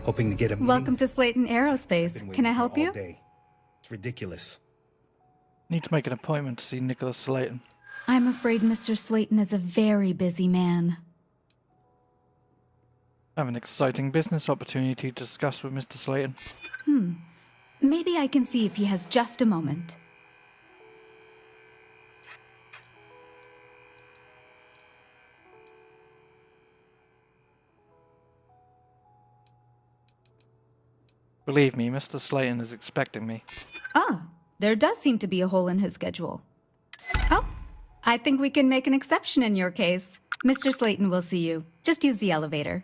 Hoping to get a Welcome to Slayton Aerospace. Can I help you? It's ridiculous. Need to make an appointment to see Nicholas Slayton. I'm afraid Mr. Slayton is a very busy man. I have an exciting business opportunity to discuss with Mr. Slayton. Maybe I can see if he has just a moment. Believe me, Mr. Slayton is expecting me. Ah, there does seem to be a hole in his schedule. Oh, I think we can make an exception in your case. Mr. Slayton will see you. Just use the elevator.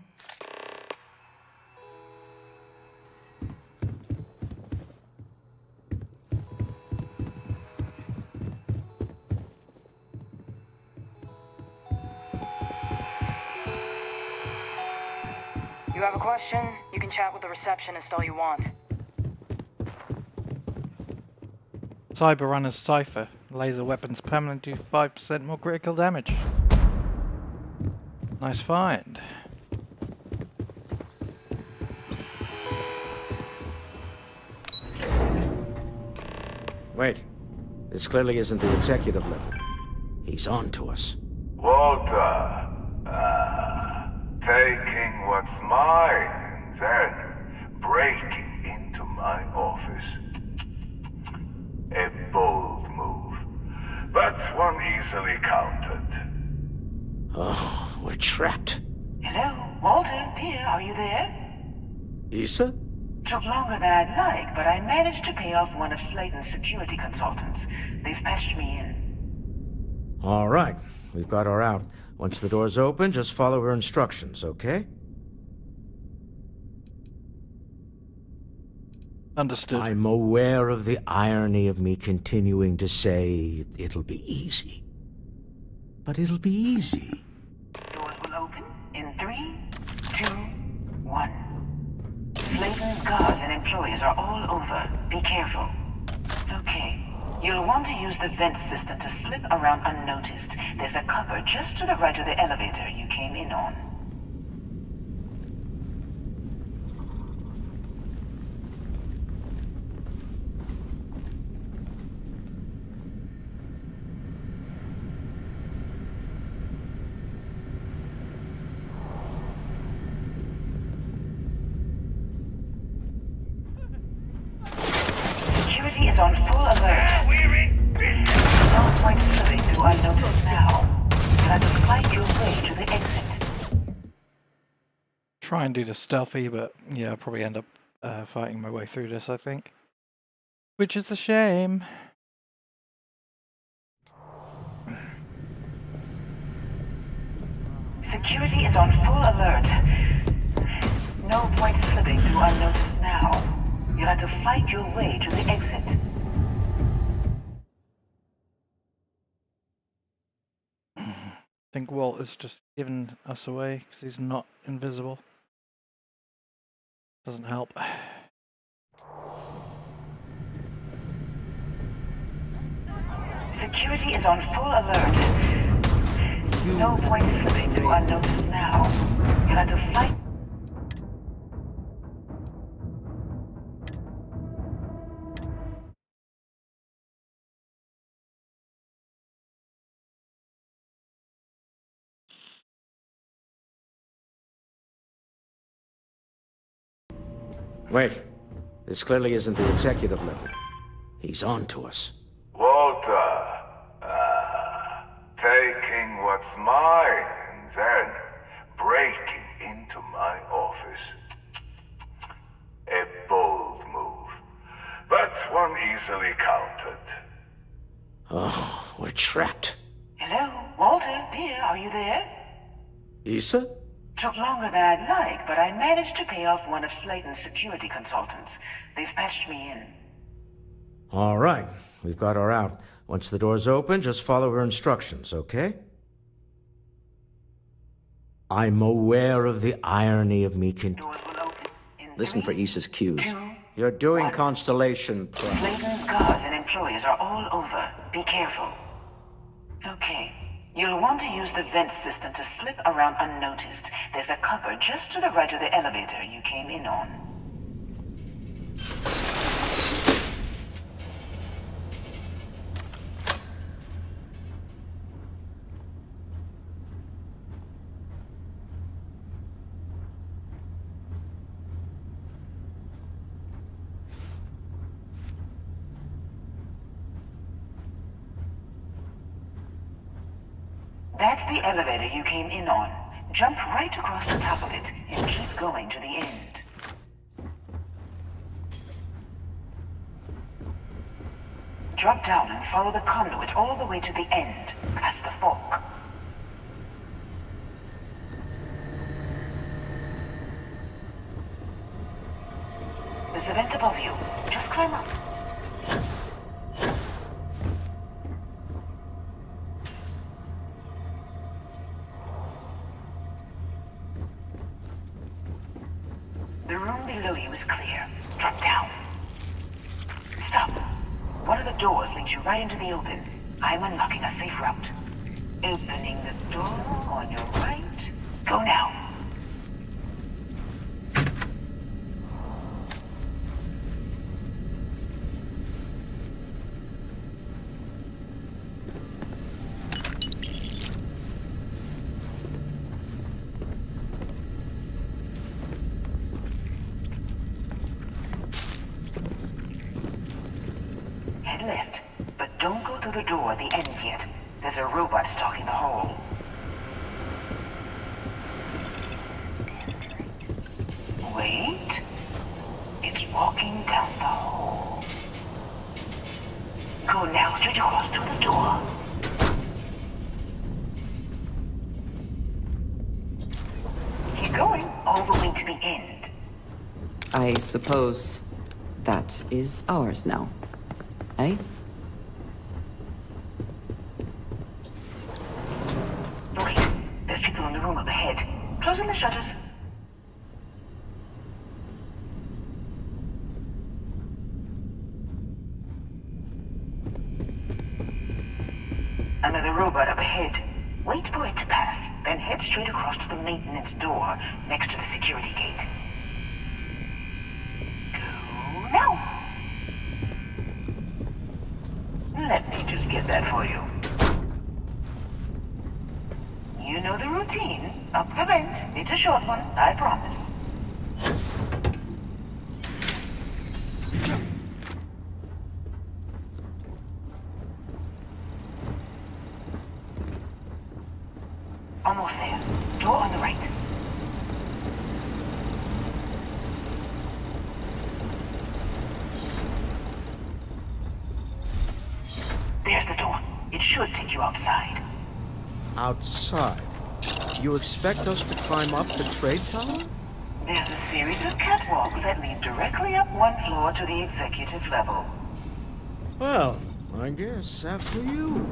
You have a question? You can chat with the receptionist all you want. Cyberrunner's Cypher. Laser weapons permanently do 5% more critical damage. Nice find. Wait. This clearly isn't the executive level. He's on to us. Walter. Taking what's mine and then breaking into my office. A bold move, but one easily countered. Oh, we're trapped. Hello, Walter, dear, are you there? Issa? Took longer than I'd like, but I managed to pay off one of Slayton's security consultants. They've patched me in. All right, we've got her out. Once the door's open, just follow her instructions, okay? Understood. I'm aware of the irony of me continuing to say it'll be easy. But it'll be easy. Doors will open in 3, 2, 1. Slayton's guards and employees are all over. Be careful. Okay. You'll want to use the vent system to slip around unnoticed. There's a cupboard just to the right of the elevator you came in on. Security is on full alert. No point slipping through unnoticed now. You have to fight your way to the exit. Try and do this stealthy, but yeah, I'll probably end up fighting my way through this, I think. Which is a shame. Security is on full alert. No point slipping through unnoticed now. You'll have to fight your way to the exit. think Walt is just giving us away because he's not invisible. Doesn't help. Security is on full alert. No point slipping through unnoticed now. You'll have to fight. Wait. This clearly isn't the executive level. He's on to us. Walter, taking what's mine and then breaking into my office. A bold move, but one easily countered. Oh, we're trapped. Hello, Walter, dear, are you there? Issa? Took longer than I'd like, but I managed to pay off one of Slayton's security consultants. They've patched me in. All right. We've got her out. Once the door's open, just follow her instructions, okay? I'm aware of the irony of me Listen for Issa's cues. You're doing Constellation Prep. Slayton's guards and employees are all over. Be careful. Okay. You'll want to use the vent system to slip around unnoticed. There's a cupboard just to the right of the elevator you came in on. That's the elevator you came in on. Jump right across the top of it and keep going to the end. Drop down and follow the conduit all the way to the end, past the fork. There's a vent above you. Just climb up. The room below you is clear. Drop down. Stop. One of the doors leads you right into the open. I'm unlocking a safe route. Opening the door on your right. Go now. Head left, but don't go through the door at the end yet. There's a robot stalking the hall. Wait. It's walking down the hall. Go now, straight across to the door. Keep going, all the way to the end. I suppose that is ours now. Eh? Wait, there's people in the room up ahead. Closing the shutters. Another robot up ahead. Wait for it to pass, then head straight across to the maintenance door next to the security gate. Go now! Let me just get that for you. You know the routine. Up the vent. It's a short one, I promise. Almost there. Door on the right. There's the door. It should take you outside. Outside? You expect us to climb up the trade tower? There's a series of catwalks that lead directly up one floor to the executive level. Well, I guess after you.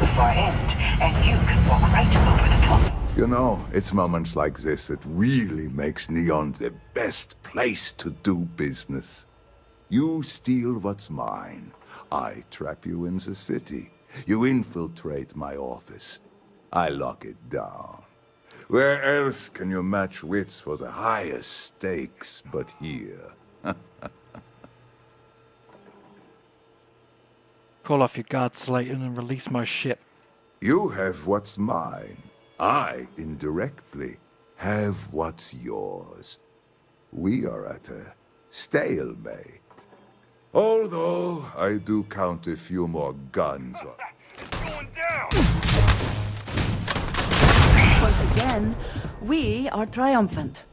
the far end, and you can walk right over the top. You know, it's moments like this that really makes Neon the best place to do business. You steal what's mine. I trap you in the city. You infiltrate my office. I lock it down. Where else can you match wits for the highest stakes but here? Call off your guard, Slayton, and release my ship. You have what's mine. I, indirectly, have what's yours. We are at a stalemate. Although, I do count a few more guns on... Once again, we are triumphant.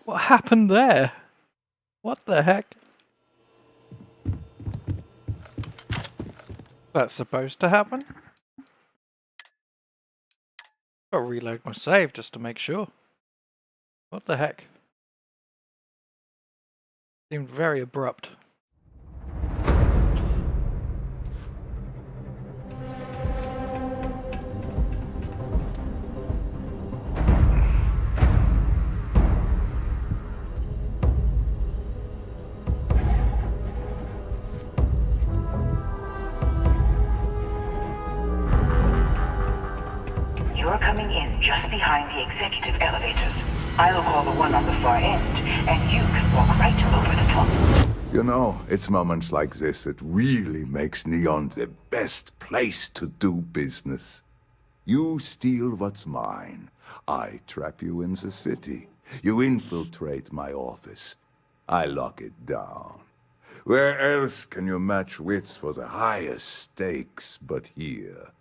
What happened there? What the heck? That's supposed to happen? I'll reload my save just to make sure. What the heck? Seemed very abrupt. You're coming in just behind the executive elevators. I'll call the one on the far end, and you can walk right over the top. You know, it's moments like this that really makes Neon the best place to do business. You steal what's mine. I trap you in the city. You infiltrate my office. I lock it down. Where else can you match wits for the highest stakes but here?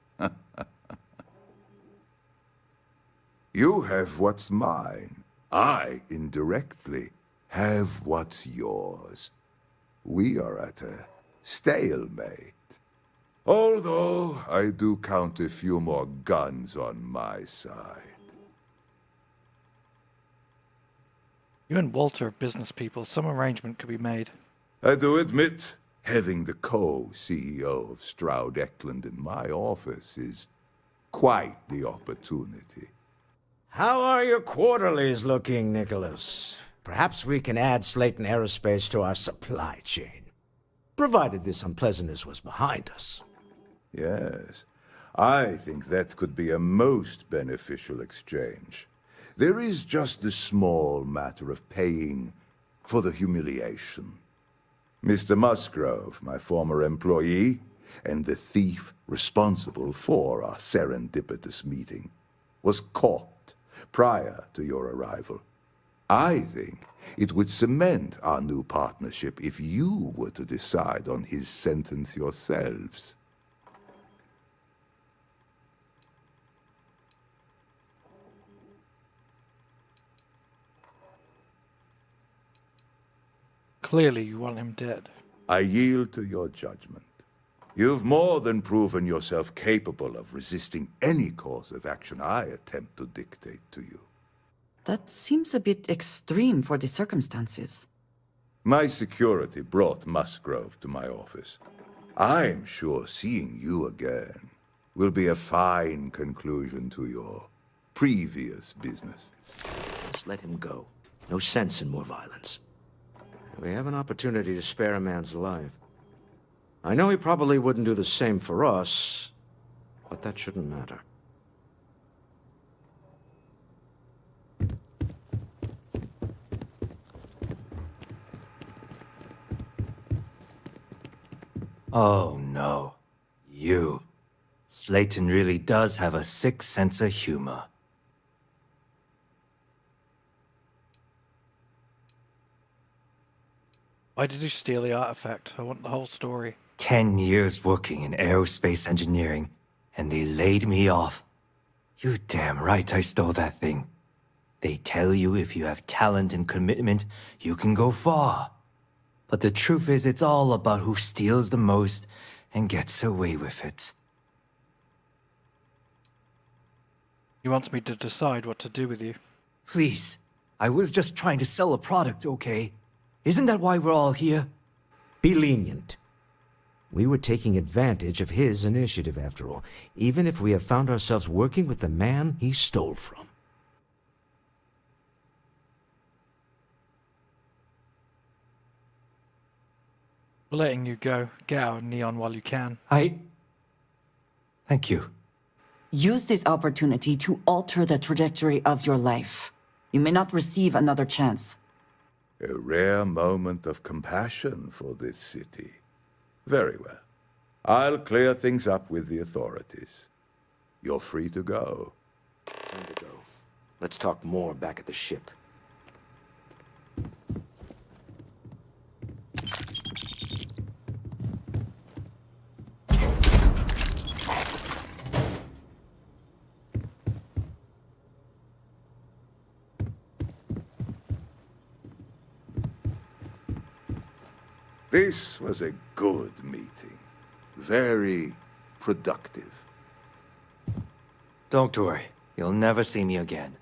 You have what's mine. I, indirectly, have what's yours. We are at a stalemate. Although, I do count a few more guns on my side. You and Walter are business people. Some arrangement could be made. I do admit, having the co-CEO of Stroud Eklund in my office is quite the opportunity. How are your quarterlies looking, Nicholas? Perhaps we can add Slayton Aerospace to our supply chain, provided this unpleasantness was behind us. Yes, I think that could be a most beneficial exchange. There is just the small matter of paying for the humiliation. Mr. Musgrove, my former employee, and the thief responsible for our serendipitous meeting, was caught prior to your arrival. I think it would cement our new partnership if you were to decide on his sentence yourselves. Clearly you want him dead. I yield to your judgment. You've more than proven yourself capable of resisting any course of action I attempt to dictate to you. That seems a bit extreme for the circumstances. My security brought Musgrove to my office. I'm sure seeing you again will be a fine conclusion to your previous business. Just let him go. No sense in more violence. We have an opportunity to spare a man's life. I know he probably wouldn't do the same for us, but that shouldn't matter. Oh no. You. Slayton really does have a sick sense of humor. Why did you steal the artifact? I want the whole story. 10 years working in aerospace engineering, and they laid me off. You damn right I stole that thing. They tell you if you have talent and commitment, you can go far. But the truth is, it's all about who steals the most and gets away with it. He wants me to decide what to do with you. Please, I was just trying to sell a product, okay? Isn't that why we're all here? Be lenient. We were taking advantage of his initiative, after all, even if we have found ourselves working with the man he stole from. We're letting you go. Get out of Neon while you can. Thank you. Use this opportunity to alter the trajectory of your life. You may not receive another chance. A rare moment of compassion for this city. Very well. I'll clear things up with the authorities. You're free to go. Time to go. Let's talk more back at the ship. This was a good meeting. Very productive. Don't worry. You'll never see me again.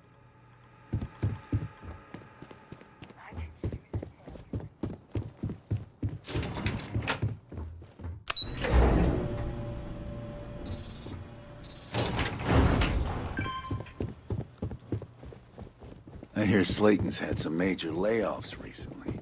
I hear Slayton's had some major layoffs recently.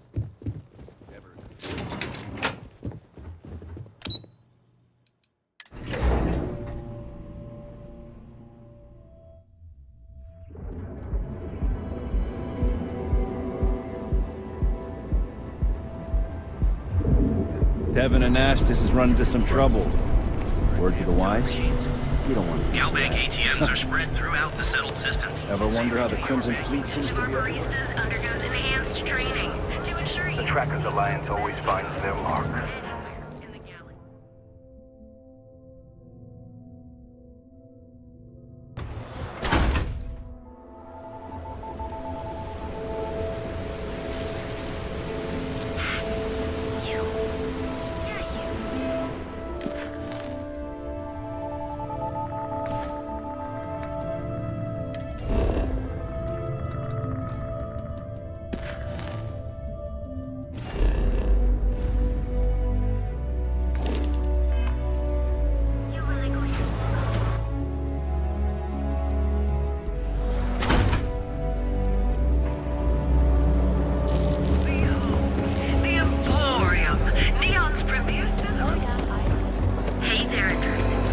Devin Anastas has run into some trouble. Word to the wise? You don't want to lose Galbank that. ATMs are spread throughout the settled systems. Ever wonder how the Crimson Fleet seems to be everywhere? Undergoes enhanced training to ensure The Trackers Alliance always finds their mark.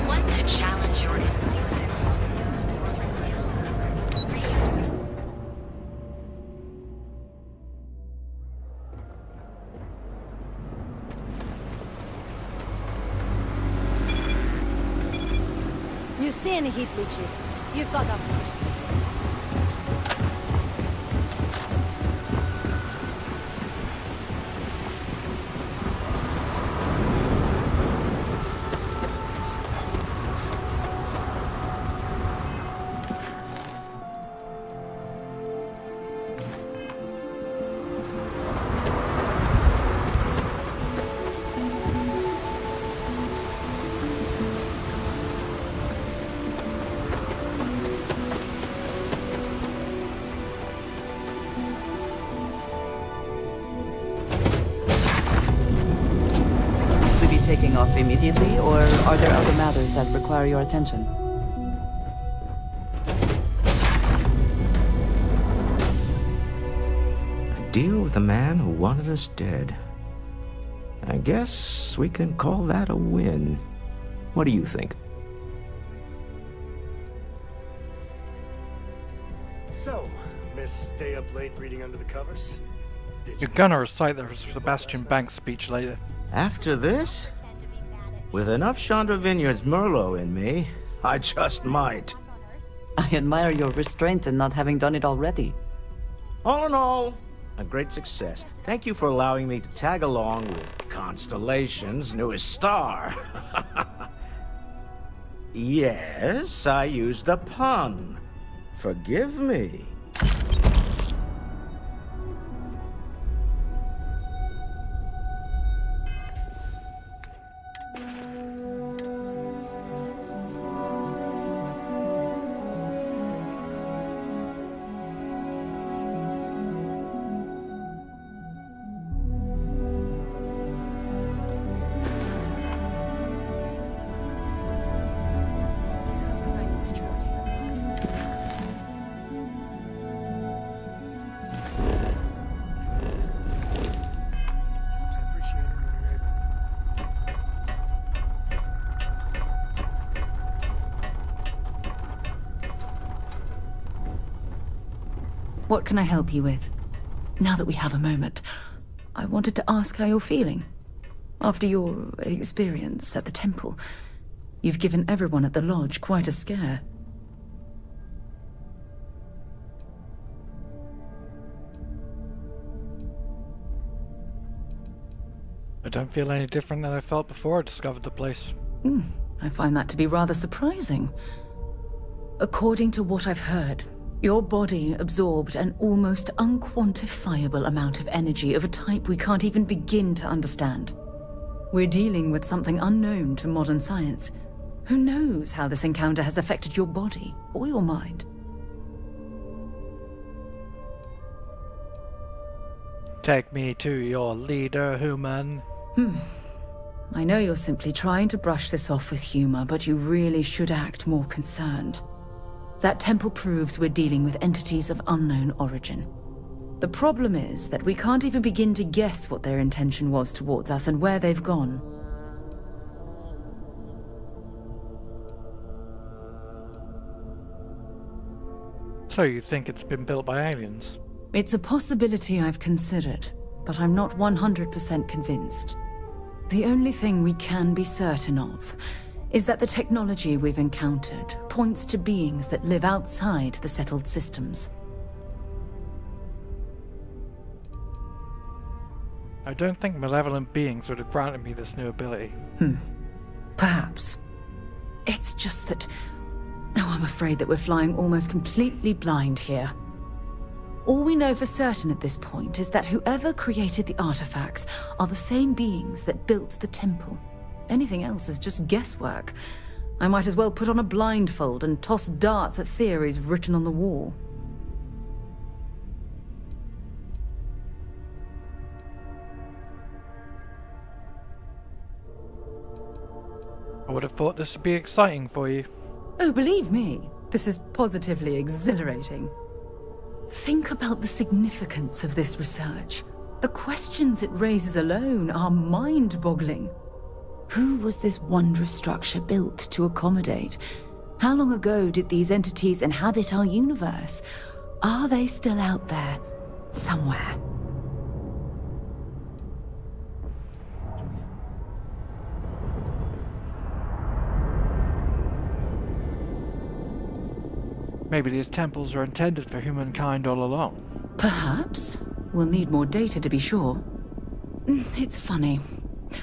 Want to challenge your instincts and hone those corporate skills? Read. You see any heat leeches? You've got that much. Taking off immediately, or are there other matters that require your attention? A deal with a man who wanted us dead. I guess we can call that a win. What do you think? So, Miss Stay Up Late reading under the covers? You're gonna recite the Sebastian Banks speech later. After this? With enough Chandra Vineyards Merlot in me, I just might. I admire your restraint in not having done it already. All in all, a great success. Thank you for allowing me to tag along with Constellation's newest star. Yes, I used a pun. Forgive me. What can I help you with? Now that we have a moment, I wanted to ask how you're feeling. After your experience at the temple, you've given everyone at the lodge quite a scare. I don't feel any different than I felt before I discovered the place. I find that to be rather surprising. According to what I've heard, your body absorbed an almost unquantifiable amount of energy of a type we can't even begin to understand. We're dealing with something unknown to modern science. Who knows how this encounter has affected your body or your mind? Take me to your leader, human. I know you're simply trying to brush this off with humor, but you really should act more concerned. That temple proves we're dealing with entities of unknown origin. The problem is that we can't even begin to guess what their intention was towards us and where they've gone. So you think it's been built by aliens? It's a possibility I've considered, but I'm not 100% convinced. The only thing we can be certain of is that the technology we've encountered points to beings that live outside the settled systems. I don't think malevolent beings would have granted me this new ability. Perhaps. It's just that... Oh, I'm afraid that we're flying almost completely blind here. All we know for certain at this point is that whoever created the artifacts are the same beings that built the temple. Anything else is just guesswork. I might as well put on a blindfold and toss darts at theories written on the wall. I would have thought this would be exciting for you. Oh, believe me, this is positively exhilarating. Think about the significance of this research. The questions it raises alone are mind-boggling. Who was this wondrous structure built to accommodate? How long ago did these entities inhabit our universe? Are they still out there, somewhere? Maybe these temples are intended for humankind all along. Perhaps. We'll need more data to be sure. It's funny.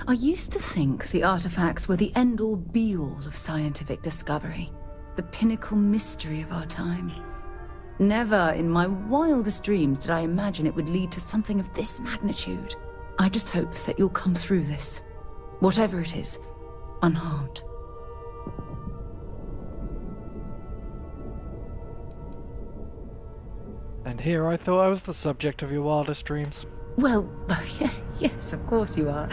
I used to think the artifacts were the end-all be-all of scientific discovery, the pinnacle mystery of our time. Never in my wildest dreams did I imagine it would lead to something of this magnitude. I just hope that you'll come through this, whatever it is, unharmed. And here I thought I was the subject of your wildest dreams. Well, yeah, yes, of course you are.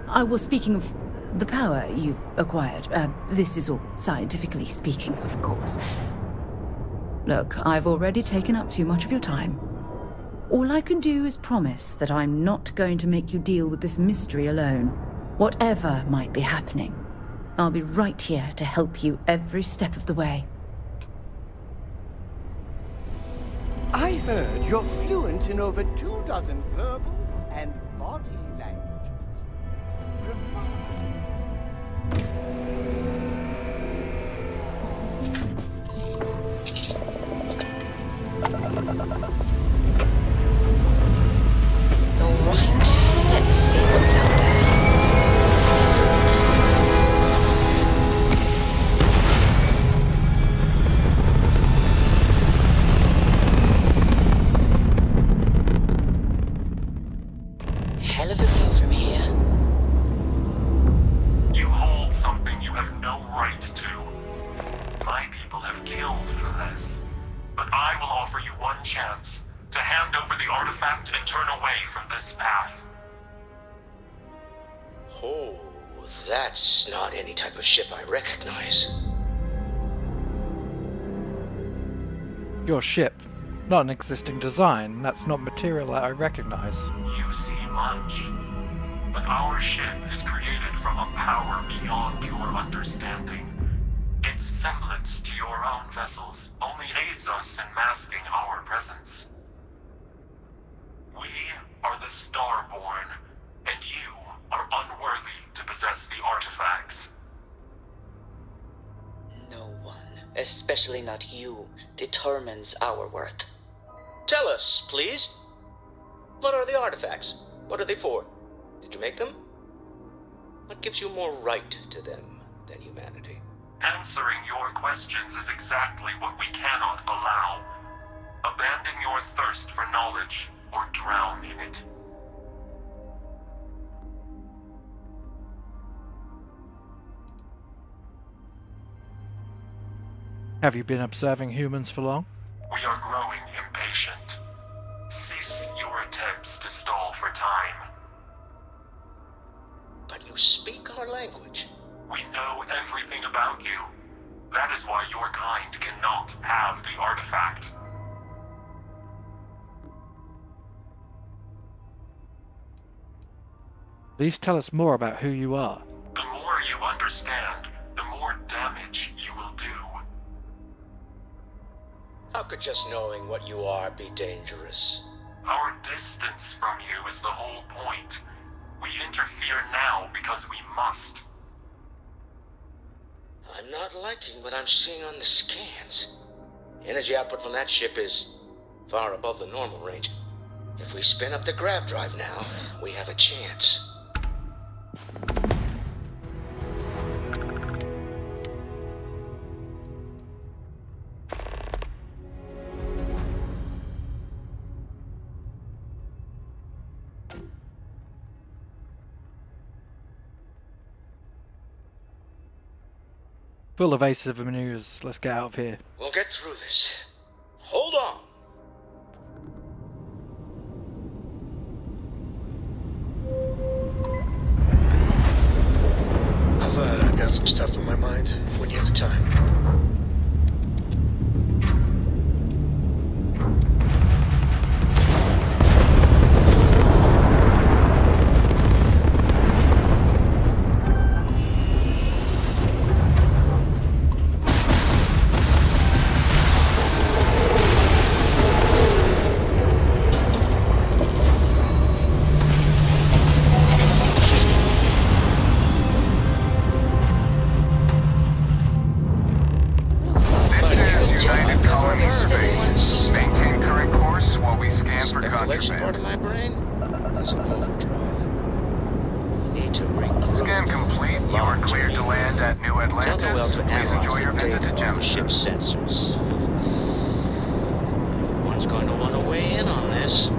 I was speaking of the power you've acquired. This is all scientifically speaking, of course. Look, I've already taken up too much of your time. All I can do is promise that I'm not going to make you deal with this mystery alone. Whatever might be happening, I'll be right here to help you every step of the way. I heard you're fluent in over 24 verbal and body languages. All right, let's see what's out there. Hell of a view from here. You hold something you have no right to. My people have killed for this. But I will offer you one chance to hand over the artifact and turn away from this path. Oh, that's not any type of ship I recognize. Your ship. Not an existing design. That's not material that I recognize. You see much. But our ship is created from a power beyond your understanding. Its semblance to your own vessels only aids us in masking our presence. We are the Starborn, and you are unworthy to possess the artifacts. No one, especially not you, determines our worth. Tell us, please. What are the artifacts? What are they for? Did you make them? What gives you more right to them than humanity? Answering your questions is exactly what we cannot allow. Abandon your thirst for knowledge, or drown in it. Have you been observing humans for long? We are growing impatient. Cease your attempts to stall for time. But you speak our language. We know everything about you. That is why your kind cannot have the artifact. Please tell us more about who you are. The more you understand, the more damage you will do. How could just knowing what you are be dangerous? Our distance from you is the whole point. We interfere now because we must. I'm not liking what I'm seeing on the scans. Energy output from that ship is far above the normal range. If we spin up the grav drive now, we have a chance. Full evasive menus. Let's get out of here. We'll get through this. Hold on. I've got some stuff on my mind when you have the time. Part of my brain is in overdrive. We need to regroup. Scan complete. You are cleared to land at New Atlantis. Tell Noel to analyze the data of the ship's sensors. One's going to want to weigh in on this.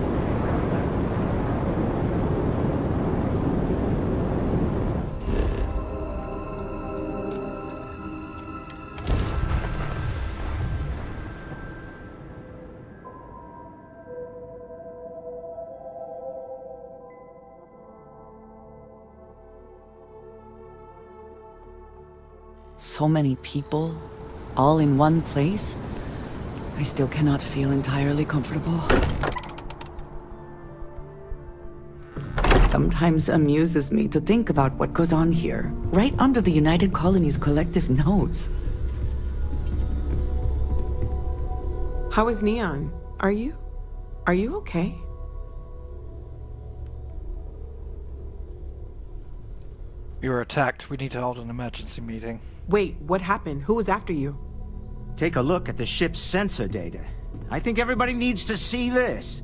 So many people, all in one place? I still cannot feel entirely comfortable. It sometimes amuses me to think about what goes on here, right under the United Colony's collective nose. How is Neon? Are you okay? You were attacked. We need to hold an emergency meeting. Wait, what happened? Who was after you? Take a look at the ship's sensor data. I think everybody needs to see this.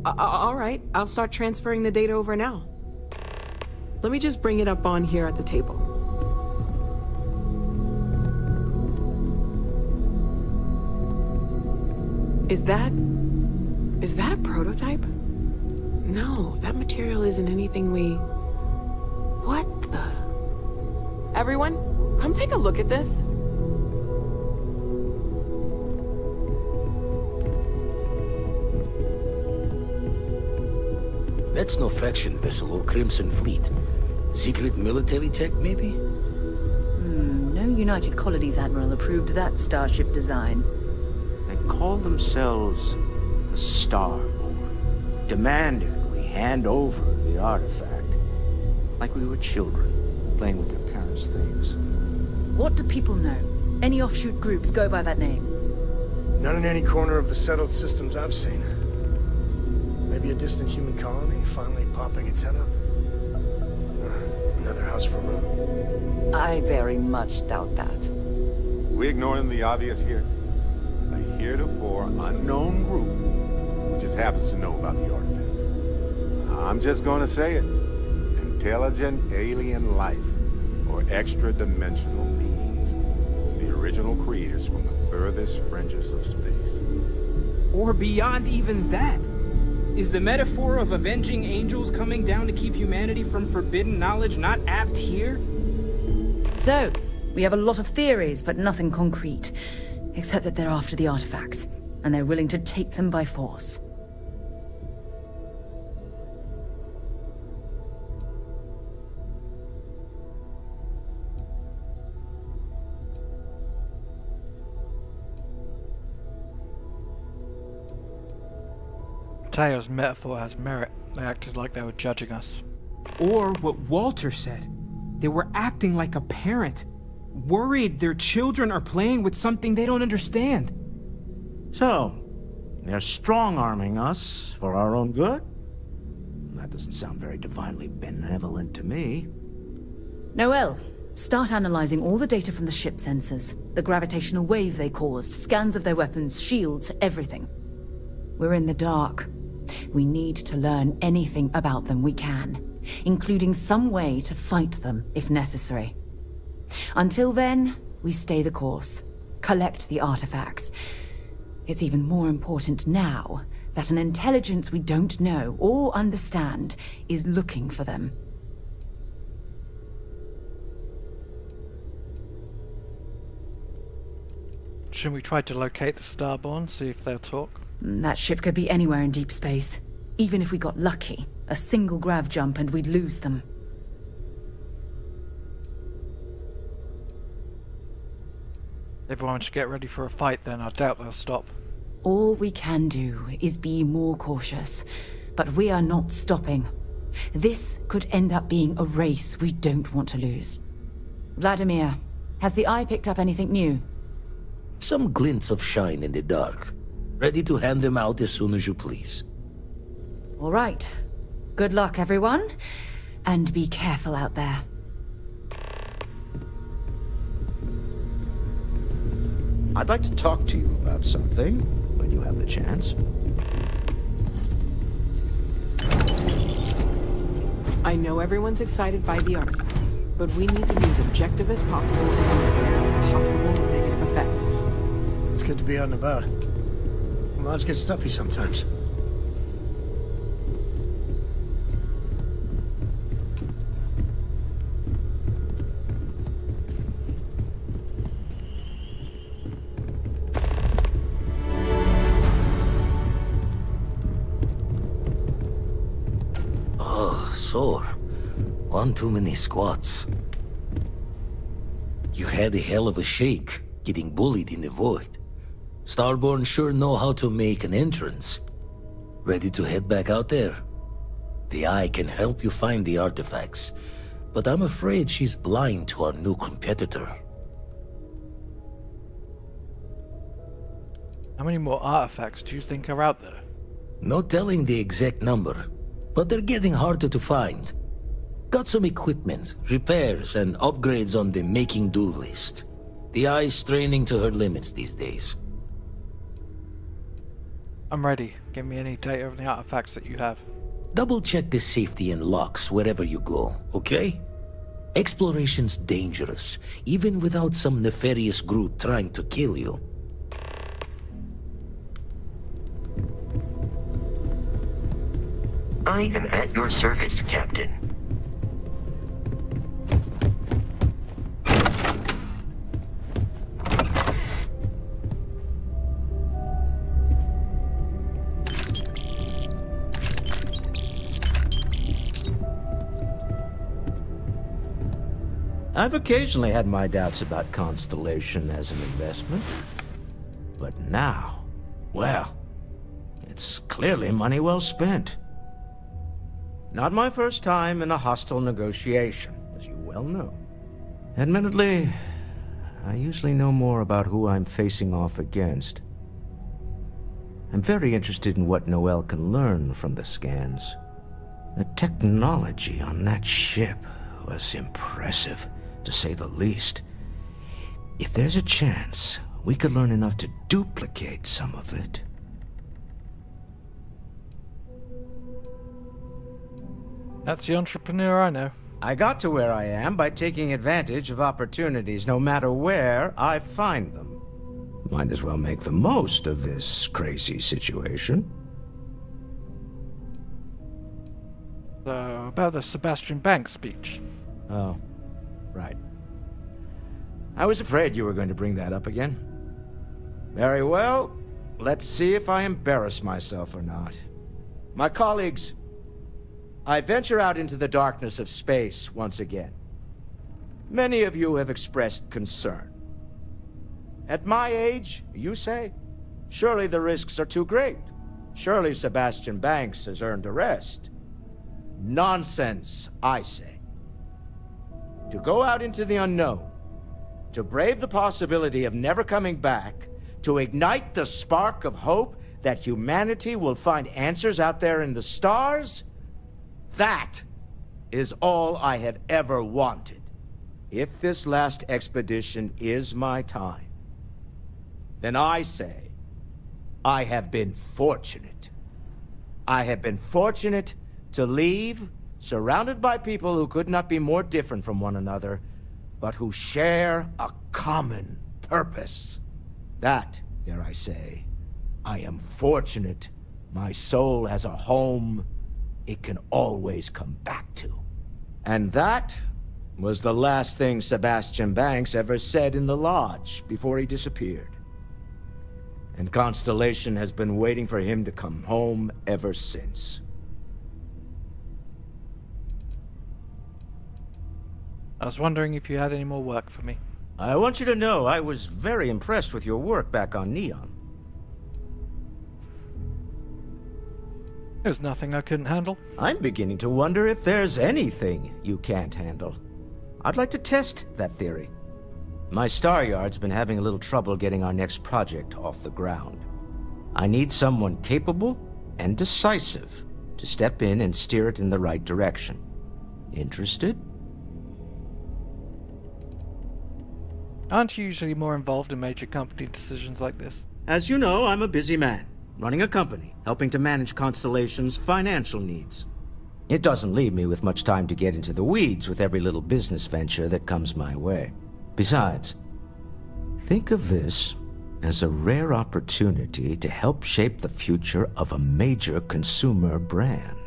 All right, I'll start transferring the data over now. Let me just bring it up on here at the table. Is that a prototype? No, that material isn't anything we... What the... Everyone, come take a look at this. That's no faction vessel or Crimson Fleet. Secret military tech, maybe? No United Colonies Admiral approved that starship design. They call themselves the Starborn, demanding we hand over the artifact. Like we were children, playing with their parents' things. What do people know? Any offshoot groups go by that name? Not in any corner of the settled systems I've seen. Maybe a distant human colony finally popping its head up? Another house for room? I very much doubt that. We ignoring the obvious here? A heretofore unknown group who just happens to know about the artifacts. I'm just gonna say it. Intelligent alien life, or extra-dimensional beings. The original creators from the furthest fringes of space. Or beyond even that. Is the metaphor of avenging angels coming down to keep humanity from forbidden knowledge not apt here? So, we have a lot of theories, but nothing concrete. Except that they're after the artifacts, and they're willing to take them by force. Mateo's metaphor has merit. They acted like they were judging us. Or what Walter said. They were acting like a parent. Worried their children are playing with something they don't understand. So, they're strong-arming us for our own good? That doesn't sound very divinely benevolent to me. Noel, start analyzing all the data from the ship sensors. The gravitational wave they caused, scans of their weapons, shields, everything. We're in the dark. We need to learn anything about them we can, including some way to fight them if necessary. Until then, we stay the course, collect the artifacts. It's even more important now that an intelligence we don't know or understand is looking for them. Shouldn't we try to locate the Starborn, see if they'll talk? That ship could be anywhere in deep space. Even if we got lucky, a single grav jump and we'd lose them. Everyone should get ready for a fight then. I doubt they'll stop. All we can do is be more cautious. But we are not stopping. This could end up being a race we don't want to lose. Vladimir, has the Eye picked up anything new? Some glints of shine in the dark. Ready to hand them out as soon as you please. All right. Good luck, everyone. And be careful out there. I'd like to talk to you about something, when you have the chance. I know everyone's excited by the artifacts, but we need to be as objective as possible and be aware of possible negative effects. It's good to be out and about. Lives get stuffy sometimes. Sore. One too many squats. You had a hell of a shake, getting bullied in the void. Starborn sure know how to make an entrance. Ready to head back out there? The Eye can help you find the artifacts, but I'm afraid she's blind to our new competitor. How many more artifacts do you think are out there? No telling the exact number, but they're getting harder to find. Got some equipment, repairs, and upgrades on the making-do list. The Eye's straining to her limits these days. I'm ready. Give me any data of the artifacts that you have. Double-check the safety and locks wherever you go, okay? Exploration's dangerous, even without some nefarious group trying to kill you. I am at your service, Captain. I've occasionally had my doubts about Constellation as an investment. But now, well, it's clearly money well spent. Not my first time in a hostile negotiation, as you well know. Admittedly, I usually know more about who I'm facing off against. I'm very interested in what Noel can learn from the scans. The technology on that ship was impressive, to say the least. If there's a chance, we could learn enough to duplicate some of it. That's the entrepreneur I know. I got to where I am by taking advantage of opportunities, no matter where I find them. Might as well make the most of this crazy situation. So, about the Sebastian Banks speech. Oh, right. I was afraid you were going to bring that up again. Very well. Let's see if I embarrass myself or not. My colleagues, I venture out into the darkness of space once again. Many of you have expressed concern. At my age, you say, surely the risks are too great. Surely Sebastian Banks has earned a rest. Nonsense, I say. To go out into the unknown, to brave the possibility of never coming back, to ignite the spark of hope that humanity will find answers out there in the stars, that is all I have ever wanted. If this last expedition is my time, then I say, I have been fortunate. I have been fortunate to leave, surrounded by people who could not be more different from one another, but who share a common purpose. That, dare I say, I am fortunate. My soul has a home it can always come back to. And that was the last thing Sebastian Banks ever said in the lodge before he disappeared. And Constellation has been waiting for him to come home ever since. I was wondering if you had any more work for me. I want you to know I was very impressed with your work back on Neon. There's nothing I couldn't handle. I'm beginning to wonder if there's anything you can't handle. I'd like to test that theory. My Star Yard's been having a little trouble getting our next project off the ground. I need someone capable and decisive to step in and steer it in the right direction. Interested? Aren't you usually more involved in major company decisions like this? As you know, I'm a busy man, running a company, helping to manage Constellation's financial needs. It doesn't leave me with much time to get into the weeds with every little business venture that comes my way. Besides, think of this as a rare opportunity to help shape the future of a major consumer brand.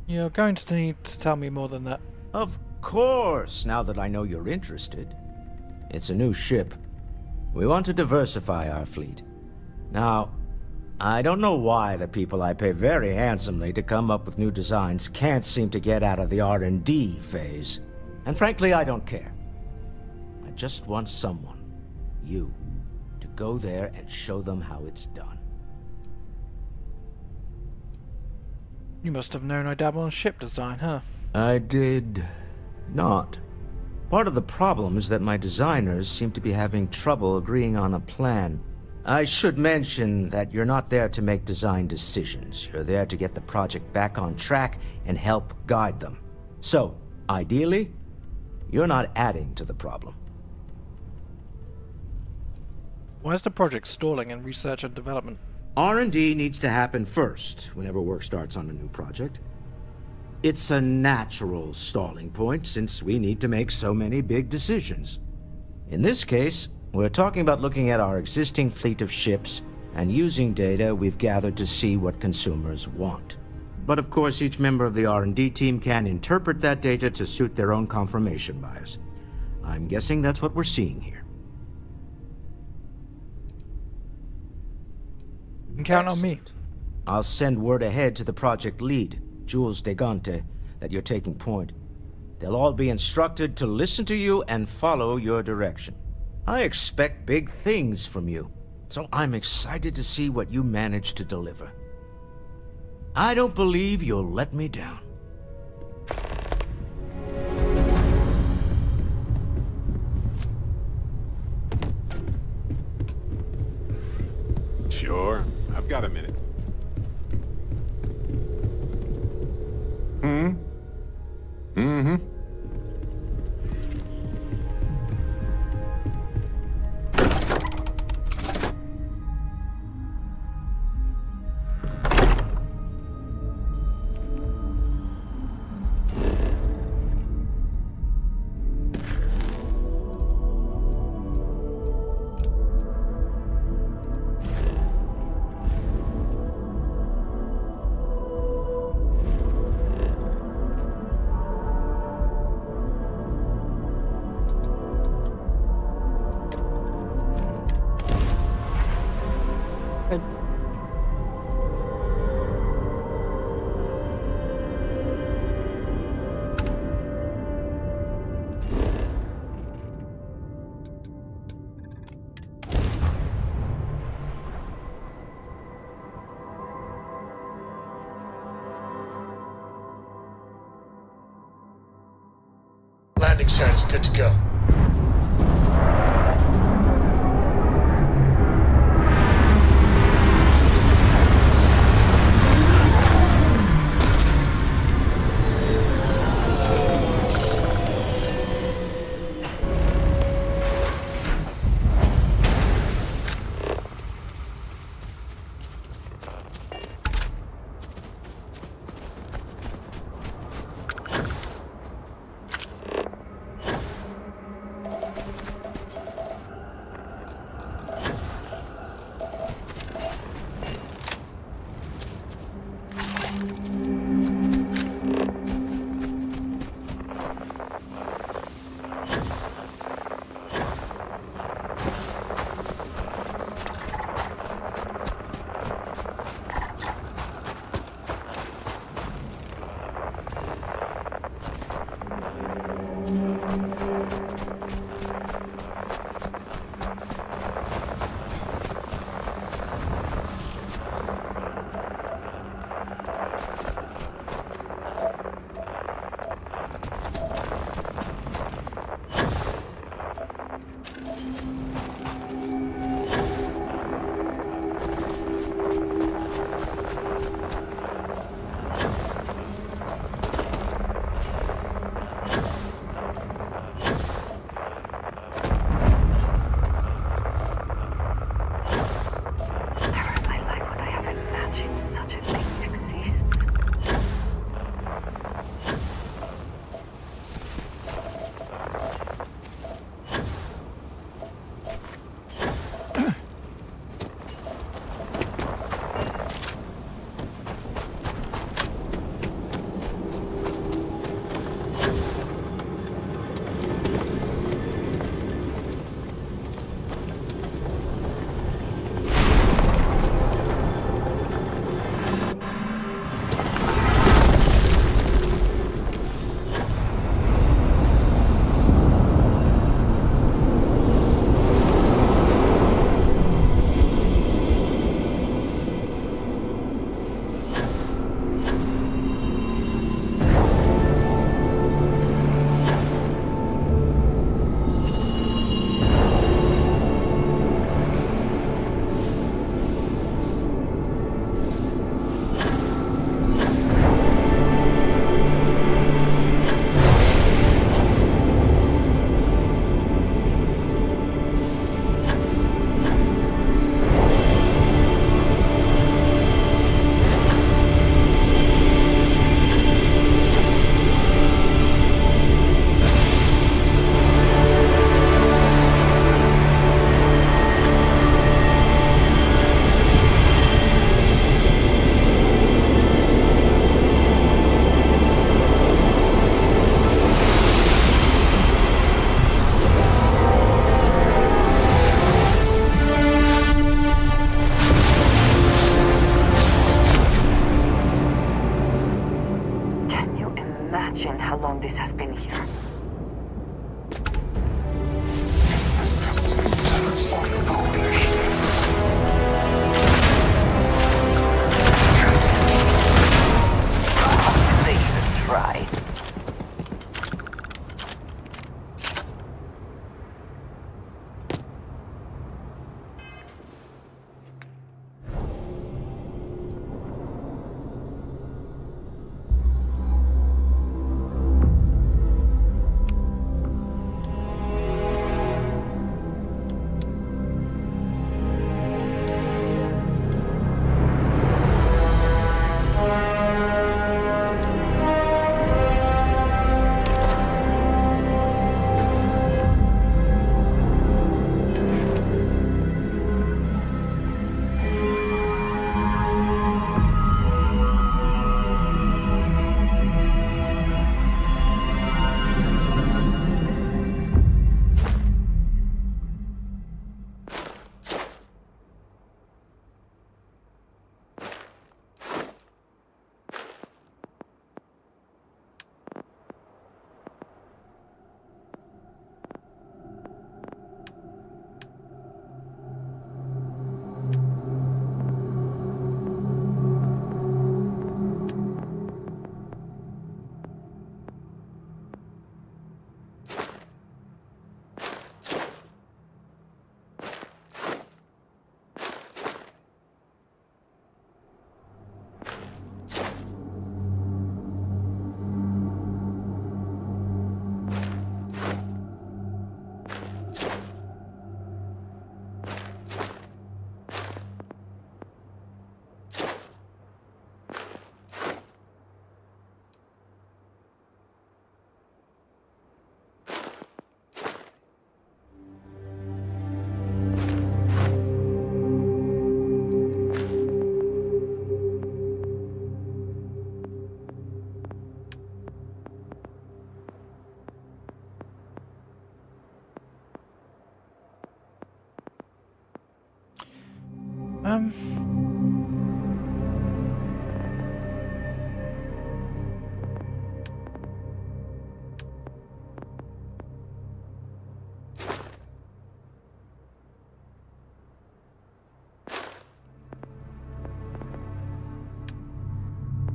You're going to need to tell me more than that. Of course, now that I know you're interested. It's a new ship. We want to diversify our fleet. Now, I don't know why the people I pay very handsomely to come up with new designs can't seem to get out of the R&D phase. And frankly, I don't care. I just want someone, you, to go there and show them how it's done. You must have known I dabble in ship design, huh? I did not. Part of the problem is that my designers seem to be having trouble agreeing on a plan. I should mention that you're not there to make design decisions. You're there to get the project back on track and help guide them. So, ideally, you're not adding to the problem. Why is the project stalling in research and development? R&D needs to happen first whenever work starts on a new project. It's a natural stalling point since we need to make so many big decisions. In this case, we're talking about looking at our existing fleet of ships and using data we've gathered to see what consumers want. But of course, each member of the R&D team can interpret that data to suit their own confirmation bias. I'm guessing that's what we're seeing here. You can count on me. I'll send word ahead to the project lead, Jules Degante, that you're taking point. They'll all be instructed to listen to you and follow your direction. I expect big things from you, so I'm excited to see what you manage to deliver. I don't believe you'll let me down. Sure, I've got a minute. Mm-hmm. Landing site is good to go.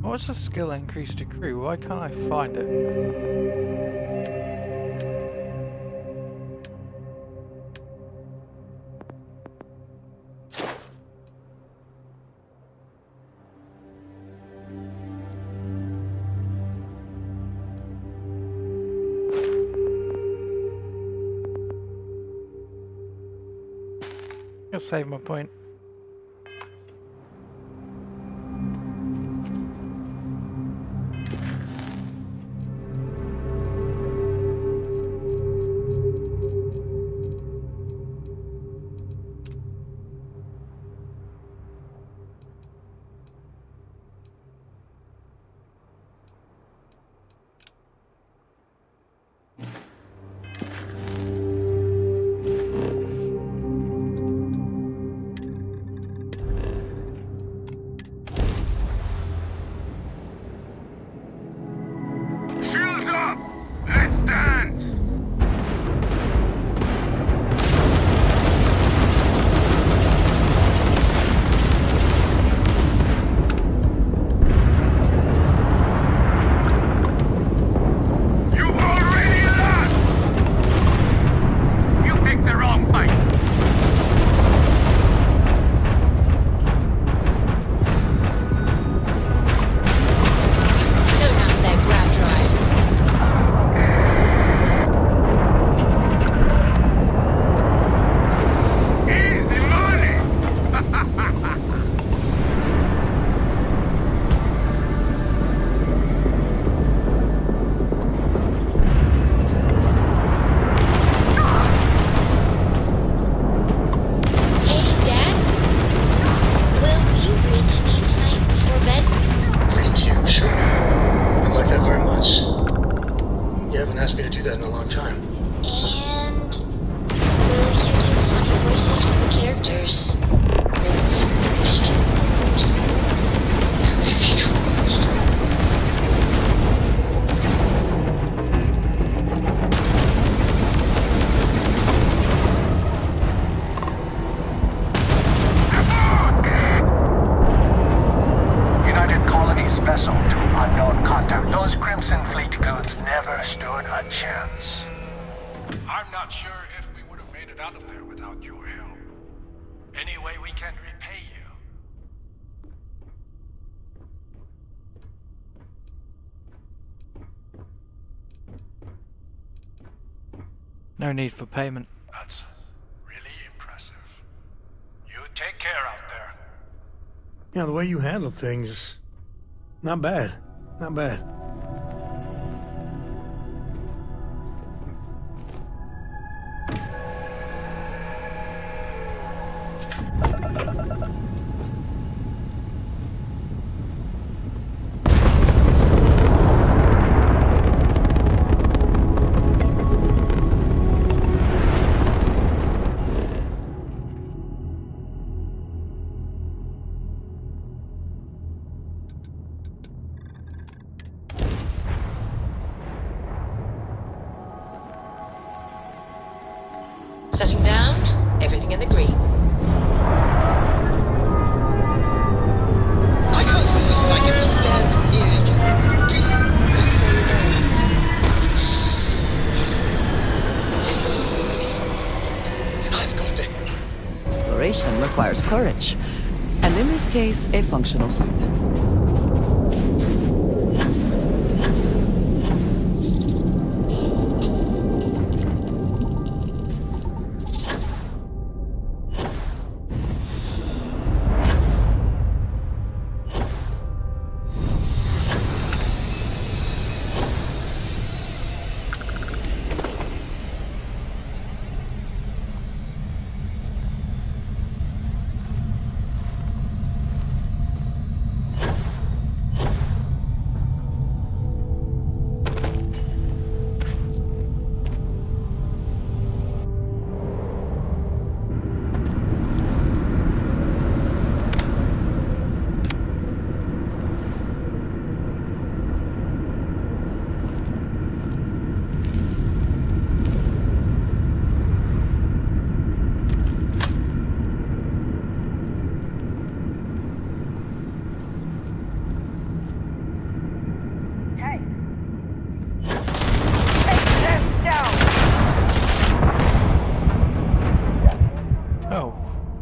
What's the skill increase to crew? Why can't I find it? I'll save my point. No need for payment. That's really impressive. You take care out there. Yeah, the way you handle things, not bad. Not bad. Setting down, everything in the green. I can't believe I can stand near you, breathe, so low. I've got it. Exploration requires courage, and in this case, a functional suit.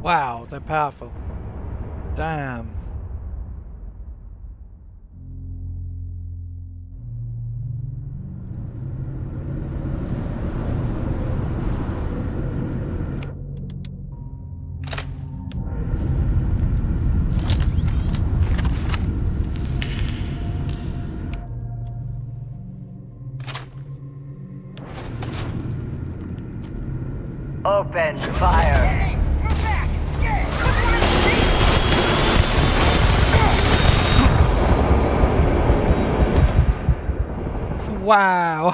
Wow, they're powerful. Damn. Open fire! Wow.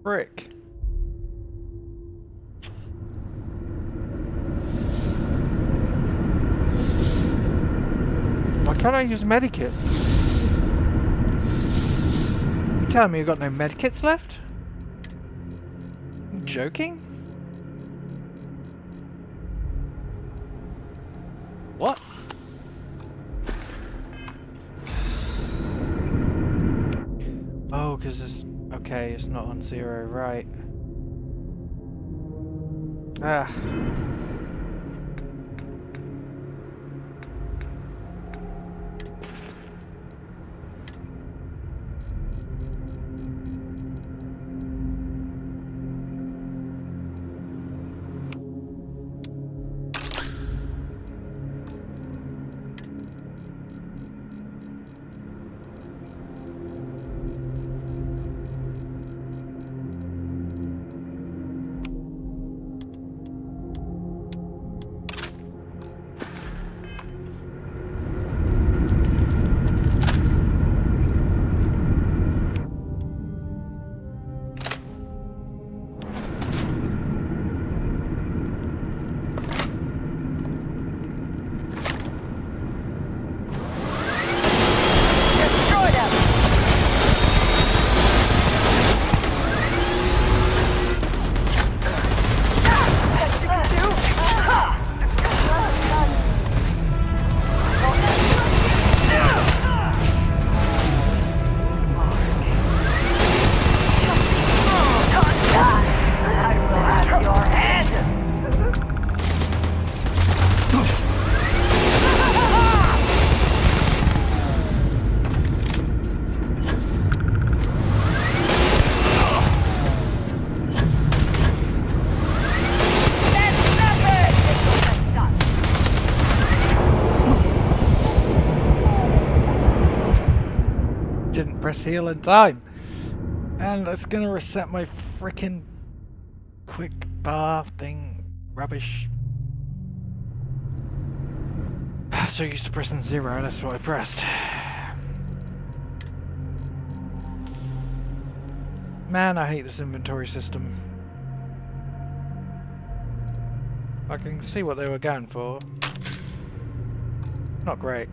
Frick. Why can't I use medikits? You telling me you've got no medkits left? You joking? What? Oh, because it's... Okay, it's not on 0, right. Ah. Press heal in time, and it's gonna reset my freaking quick bar thing. Rubbish. So used to pressing 0, that's what I pressed. Man, I hate this inventory system. I can see what they were going for. Not great.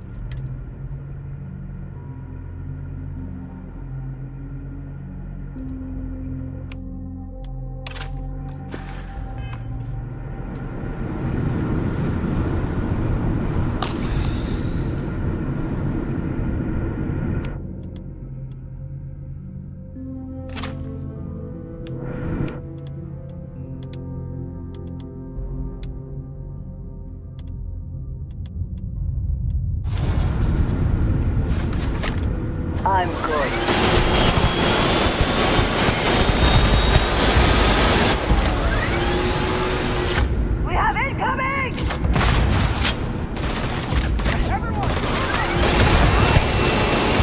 I'm good. We have incoming! Everyone!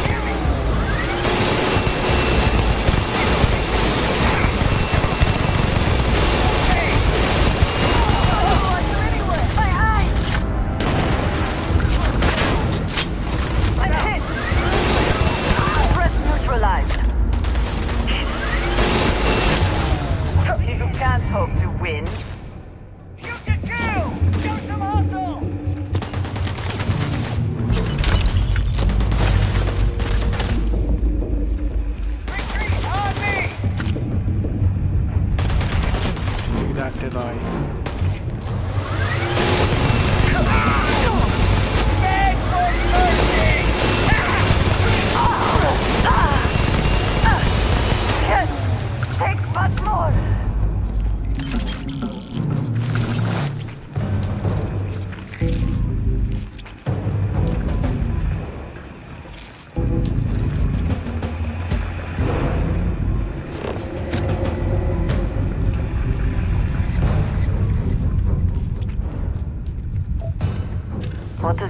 Hear me! My eyes! I'm hit! Threat neutralized.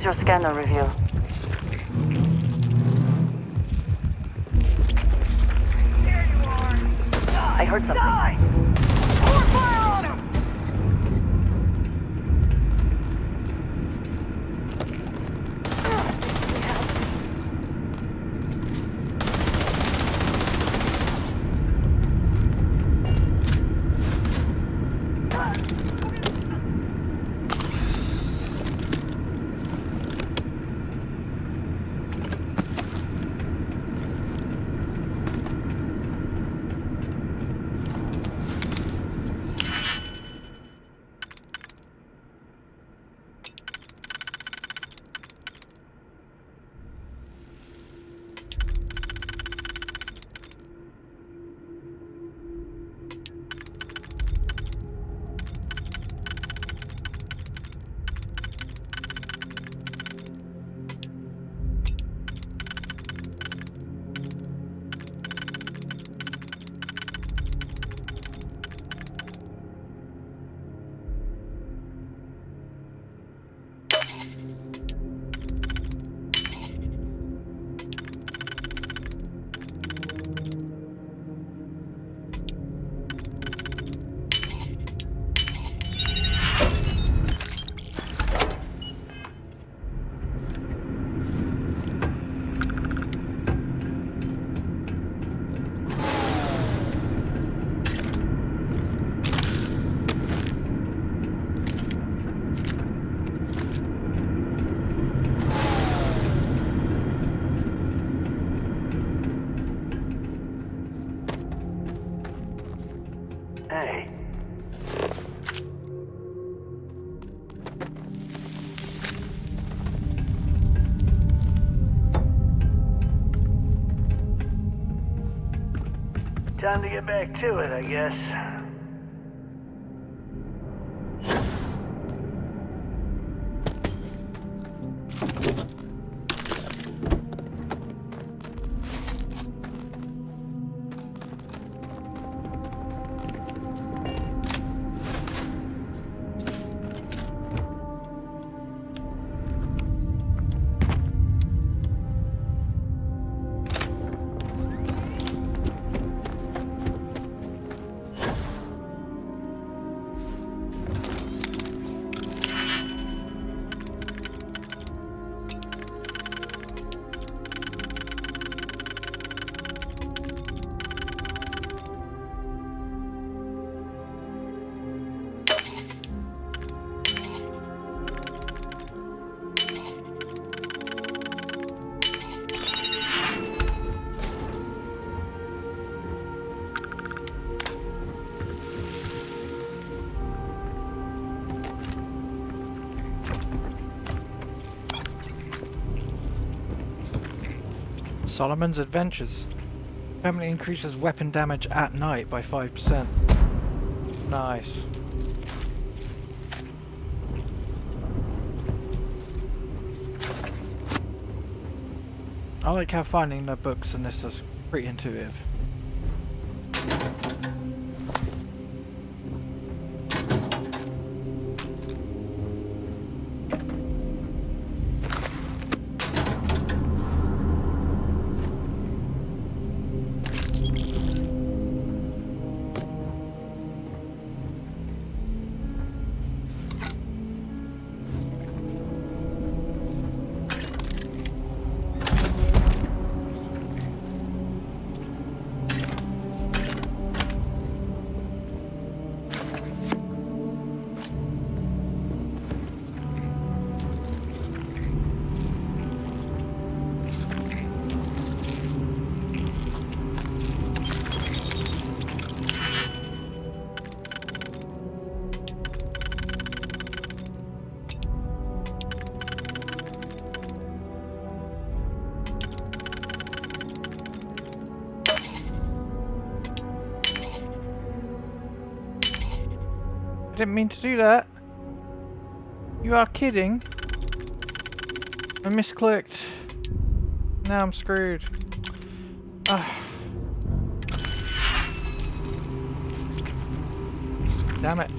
does your scanner reveal? There you are! I heard something. Die! Pour fire on him! Hey. Time to get back to it, I guess. Solomon's Adventures. Permanently increases weapon damage at night by 5%. Nice. I like how finding the books in this is pretty intuitive. I didn't mean to do that. You are kidding. I misclicked. Now I'm screwed. Ah. Damn it.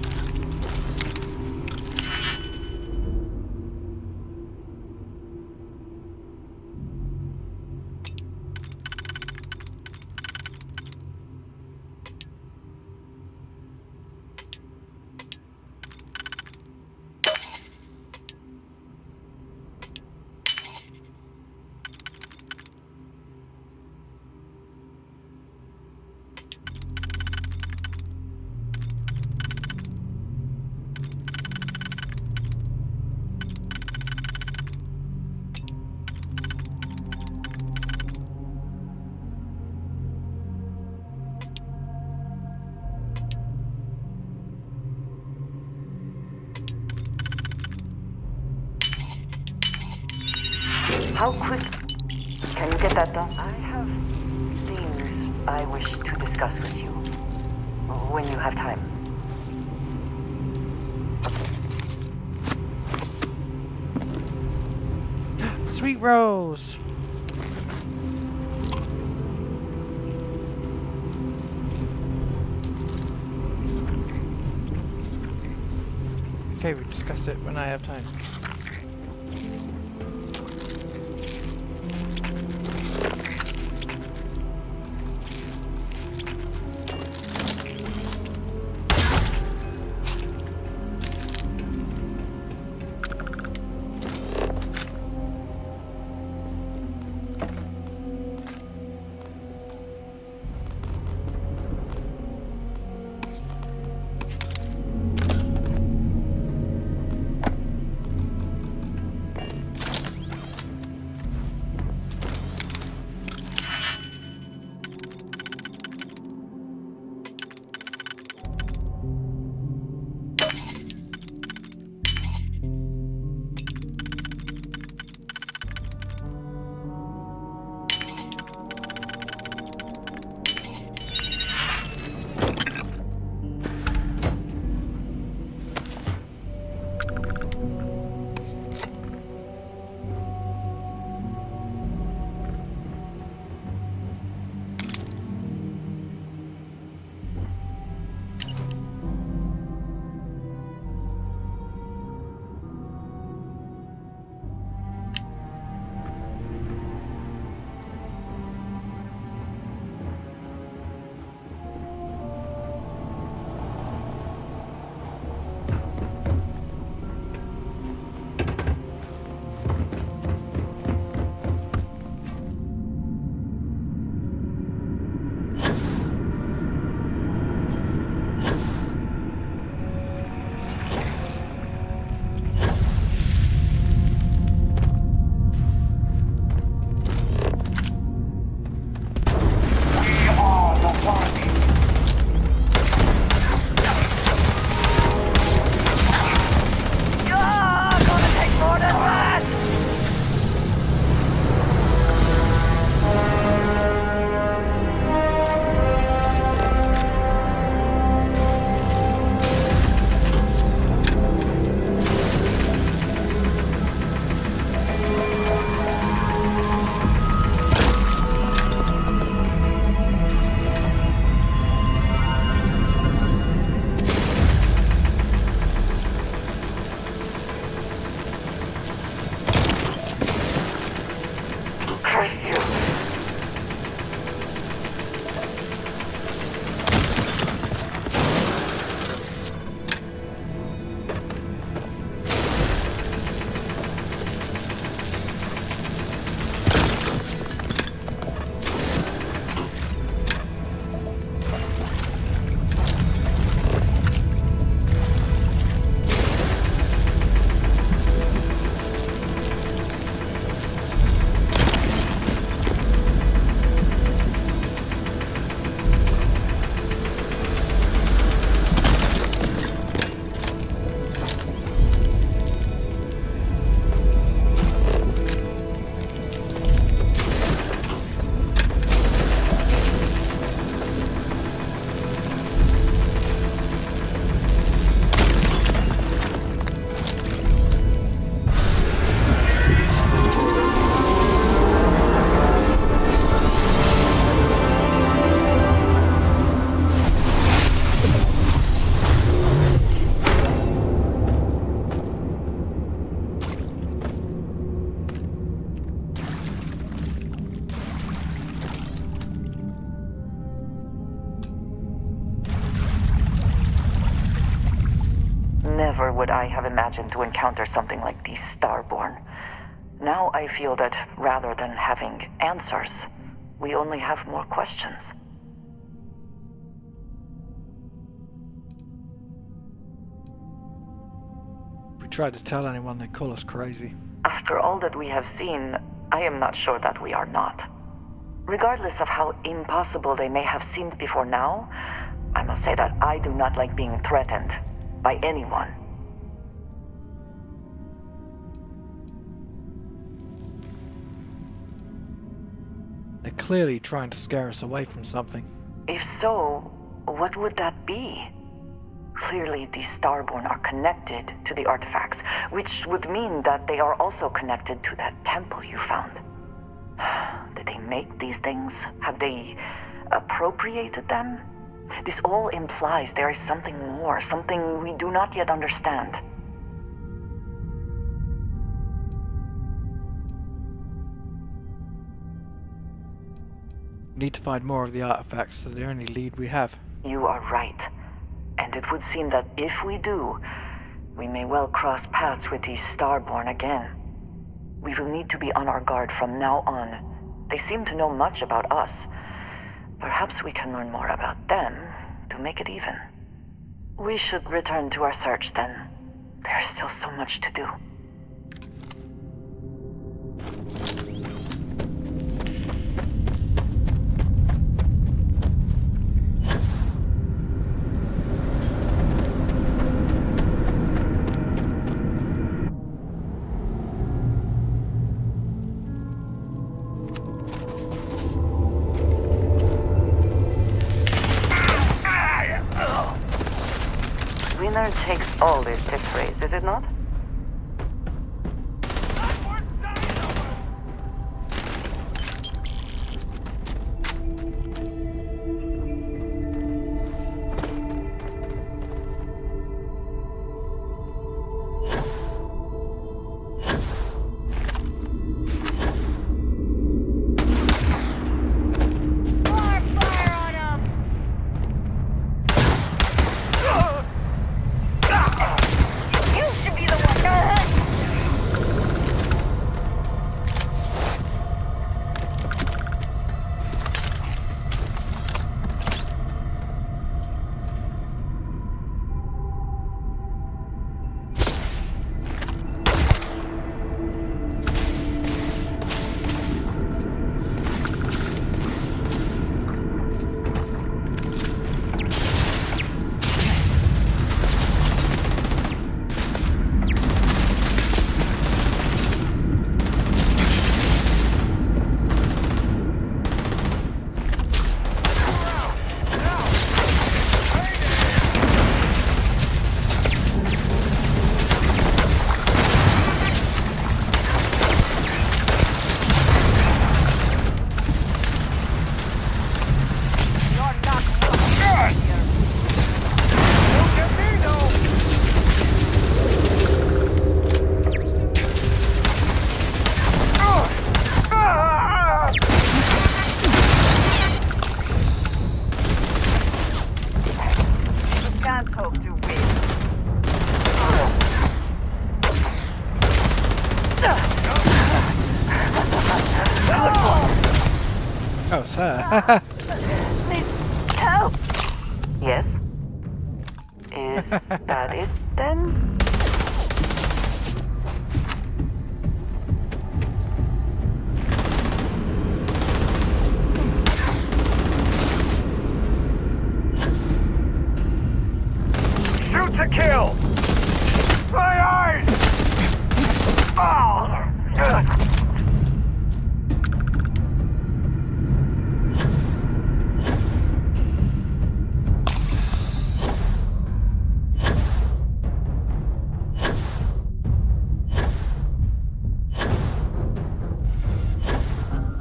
How quick can you get that done? I have things I wish to discuss with you when you have time. Sweet Rose. Okay, we discussed it when I have time. Never would I have imagined to encounter something like these Starborn. Now I feel that rather than having answers, we only have more questions. If we try to tell anyone, they call us crazy. After all that we have seen, I am not sure that we are not. Regardless of how impossible they may have seemed before now, I must say that I do not like being threatened by anyone. clearly trying to scare us away from something. If so, what would that be? Clearly, the Starborn are connected to the artifacts, which would mean that they are also connected to that temple you found. Did they make these things? Have they appropriated them? This all implies there is something more, something we do not yet understand. Need to find more of the artifacts, so the only lead we have. You are right. And it would seem that if we do, we may well cross paths with these Starborn again. We will need to be on our guard from now on. They seem to know much about us. Perhaps we can learn more about them to make it even. We should return to our search then. There's still so much to do. Winner takes all is the phrase, is it not? Oh, sir. Please help. Yes? Is that it then? Shoot to kill! My eyes! Oh!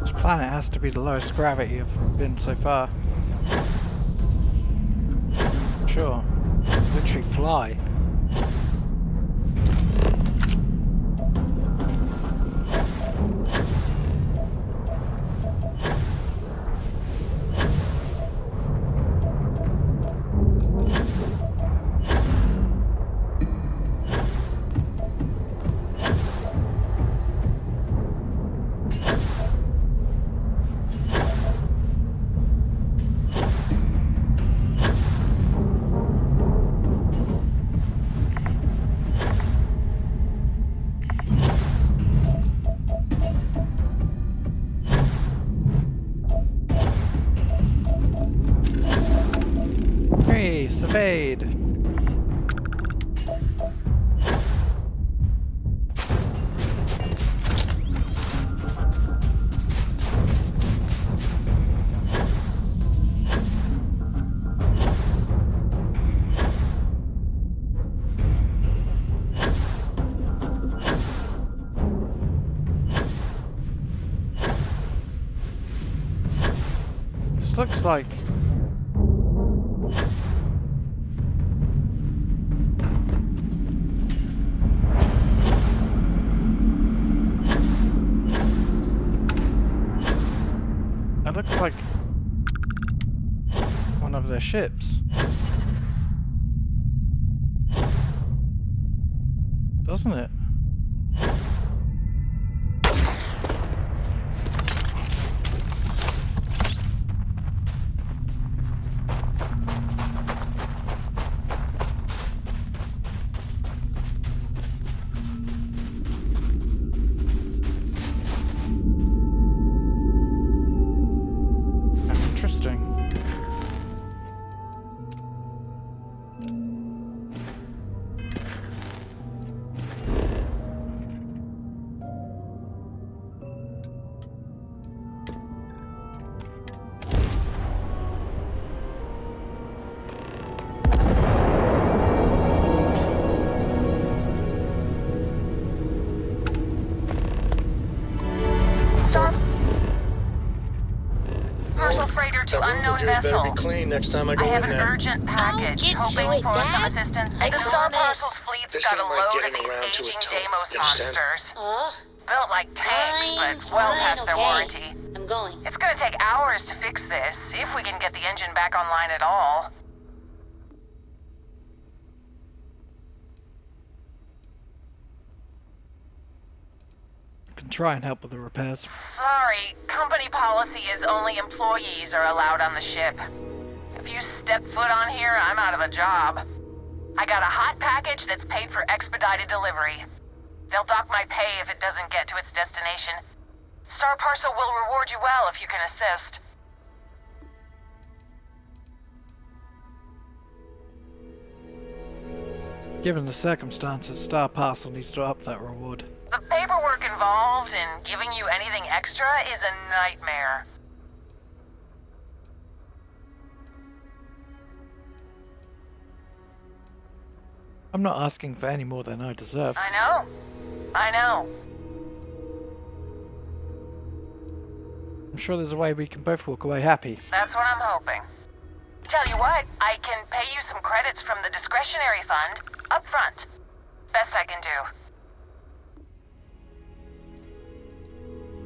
This planet has to be the lowest gravity I've been so far. Sure. Literally fly. Hey, surveyed. like... That looks like one of their ships. Doesn't it? Interesting. Parcel freighter to unknown Yours better vessel. be clean next time I go I have in an there. urgent package. I'll get hoping to it, for Dad. some assistance. I The Star promise. Parcel's fleet's This got a ain't like load of getting these around to a aging tow. Deimos You understand? monsters. Built like tanks, but well past their warranty. I'm going. It's gonna take hours to fix this, if we can get the engine back online at all. Can try and help with the repairs. Sorry, company policy is only employees are allowed on the ship. If you step foot on here, I'm out of a job. I got a hot package that's paid for expedited delivery. They'll dock my pay if it doesn't get to its destination. Star Parcel will reward you well if you can assist. Given the circumstances, Star Parcel needs to up that reward. The paperwork involved in giving you anything extra is a nightmare. I'm not asking for any more than I deserve. I know. I know. I'm sure there's a way we can both walk away happy. That's what I'm hoping. Tell you what, I can pay you some credits from the discretionary fund up front. Best I can do.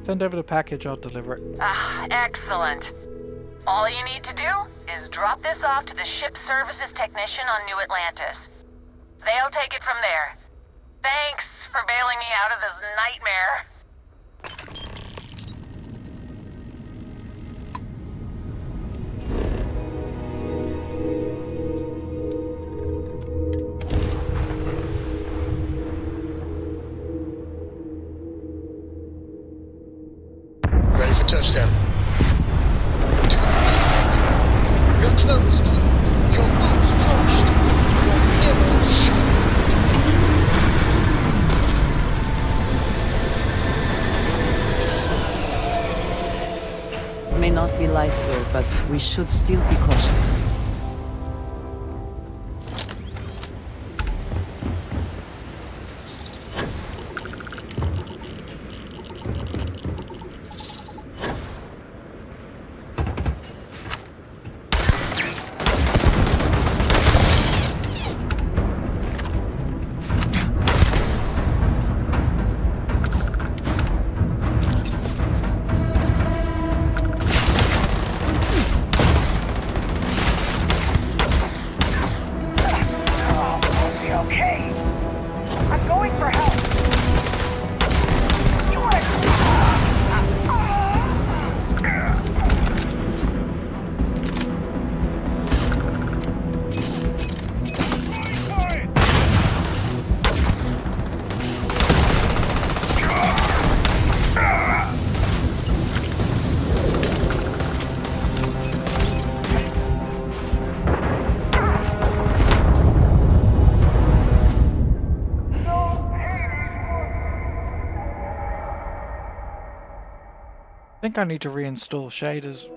Send over the package, I'll deliver it. Ah, excellent. All you need to do is drop this off to the ship services technician on New Atlantis. They'll take it from there. Thanks for bailing me out of this nightmare. Ready for touchdown. You're closed. Your boots pushed. Your mirror shut. May not be life here, but we should still be cautious. Okay. I'm going for help. You want I think I need to reinstall shaders.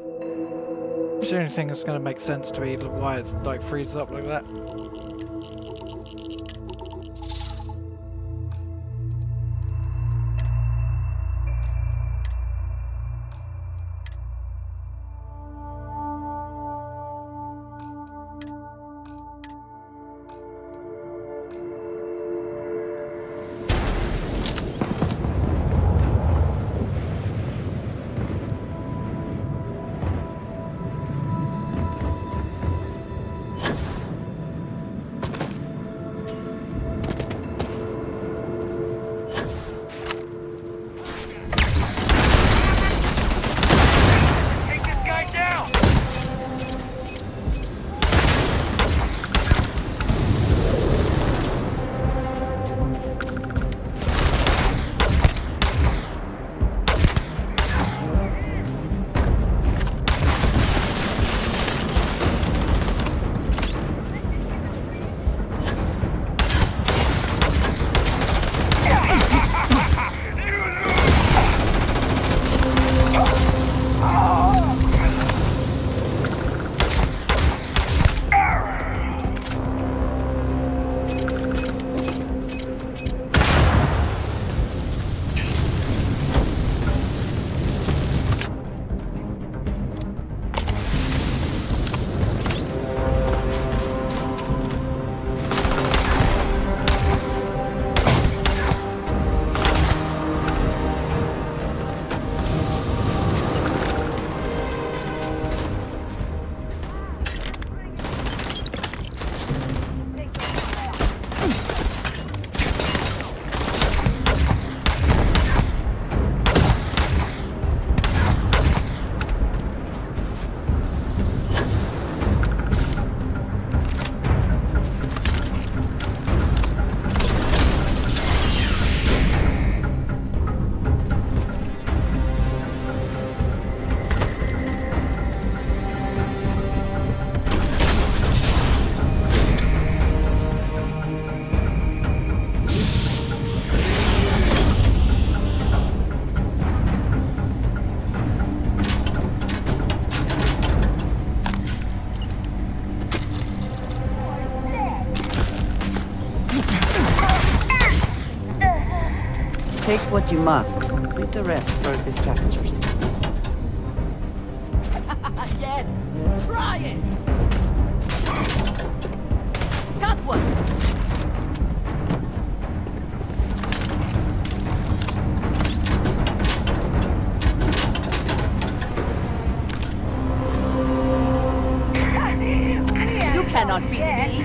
It's the only thing that's going to make sense to me, why it's like freezes up like that. Take what you must. Leave the rest for the scavengers. Yes! Try it! Got one! You cannot beat me!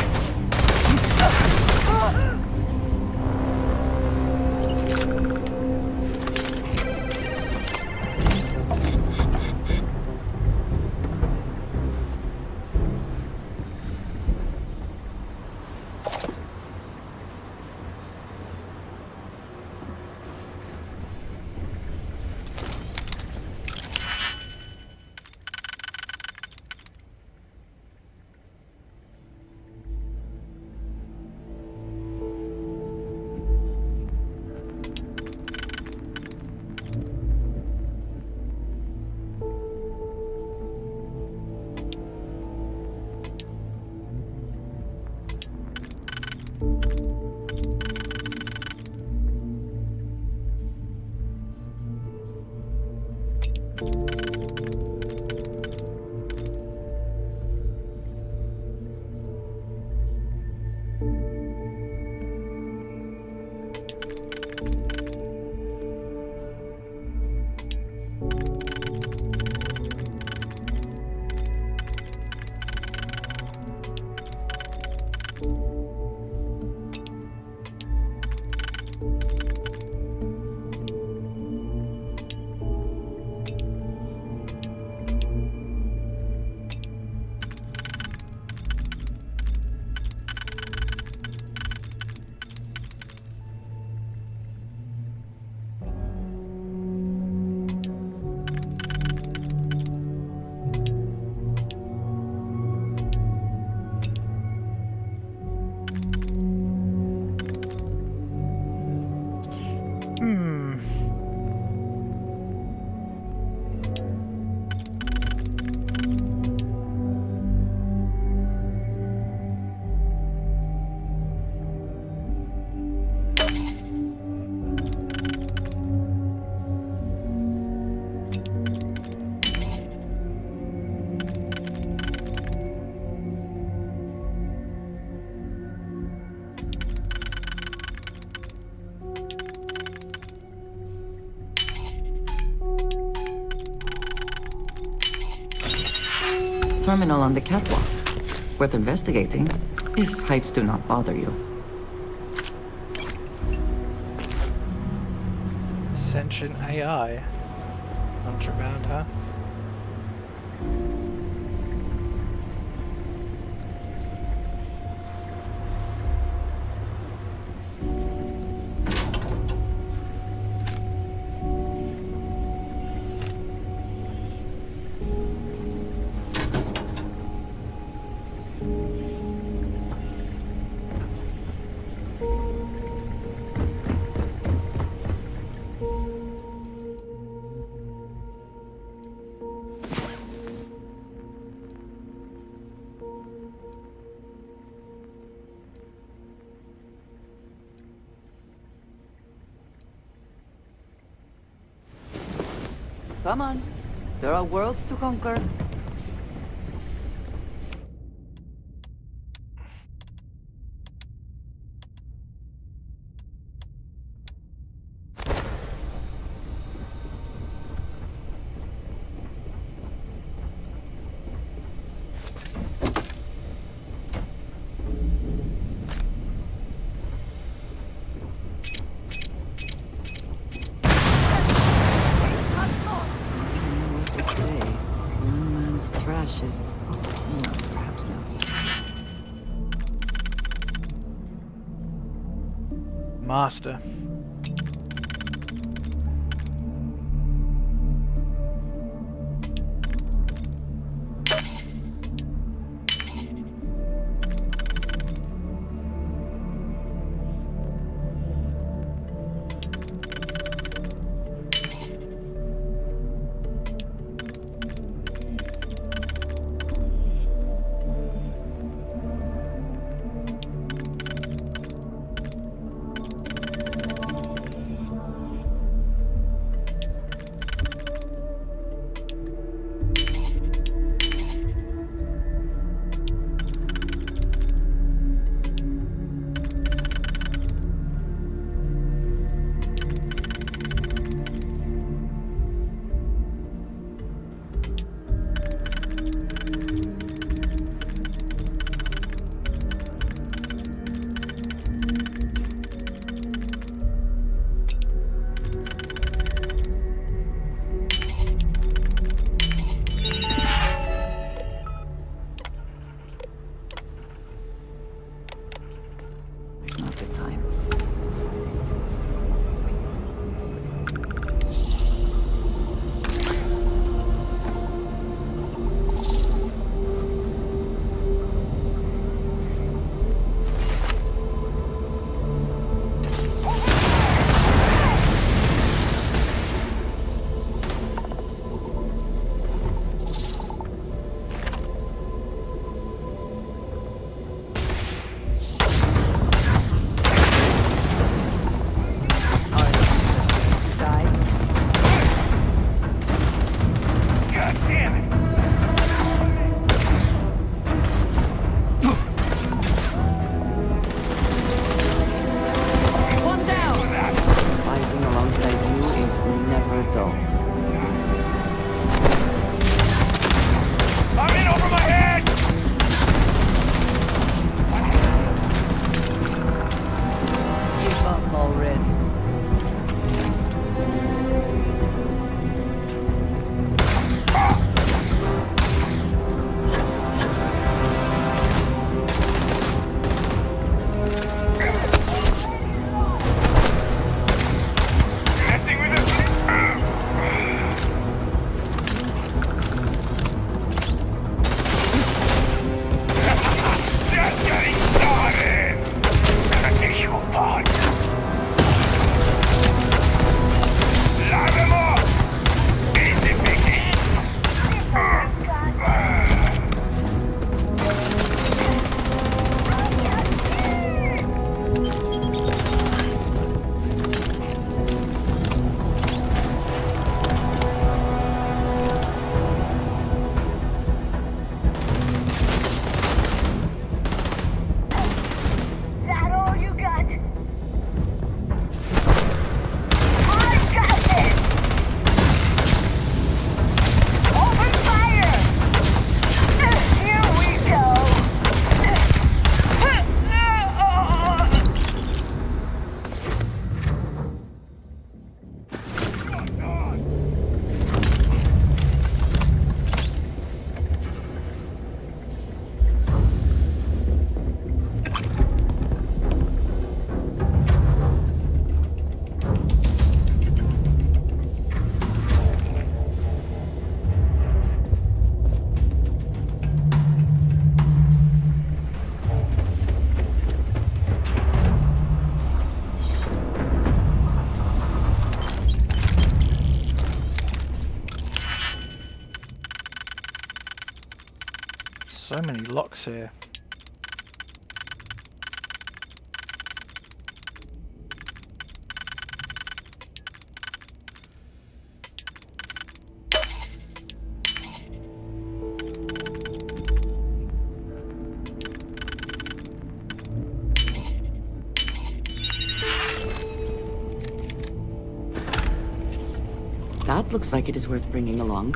Terminal on the catwalk. Worth investigating, if heights do not bother you. Sentient AI. Contraband, huh? Come on. There are worlds to conquer. Is no, perhaps not. Master. So many locks here. That looks like it is worth bringing along.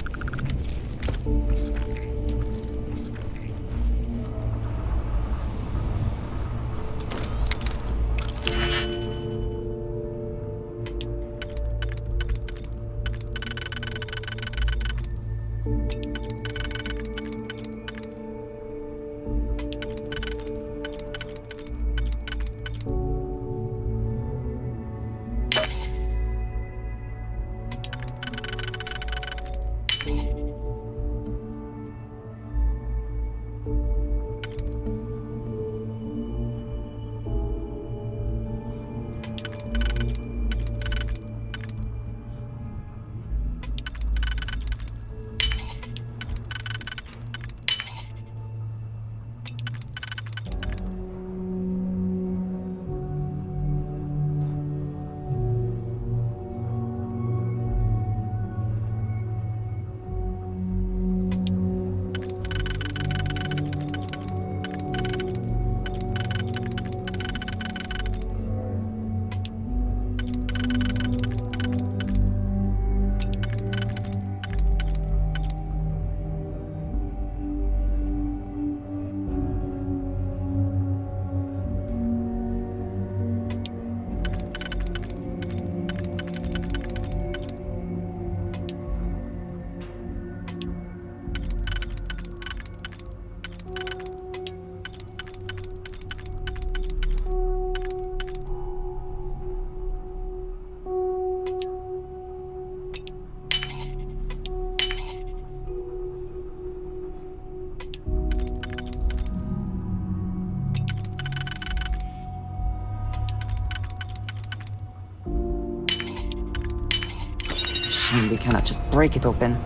Shame we cannot just break it open.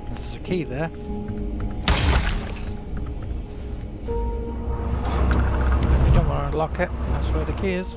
There's a key there. If you don't want to unlock it, that's where the key is.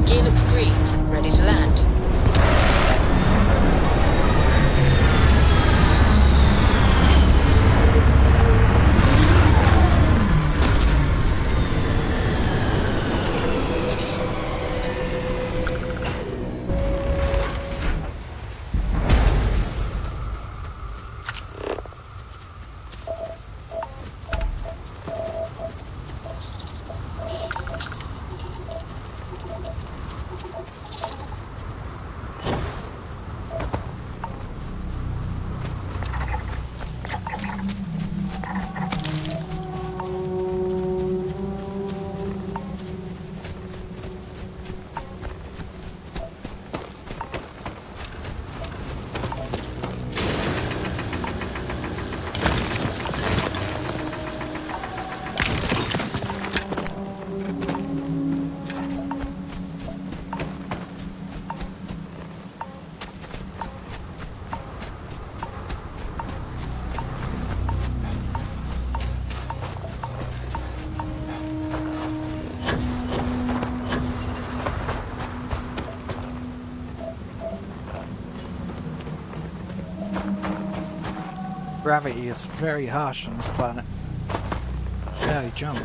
Gear looks green. Ready to land. Gravity is very harsh on this planet. Barely jump.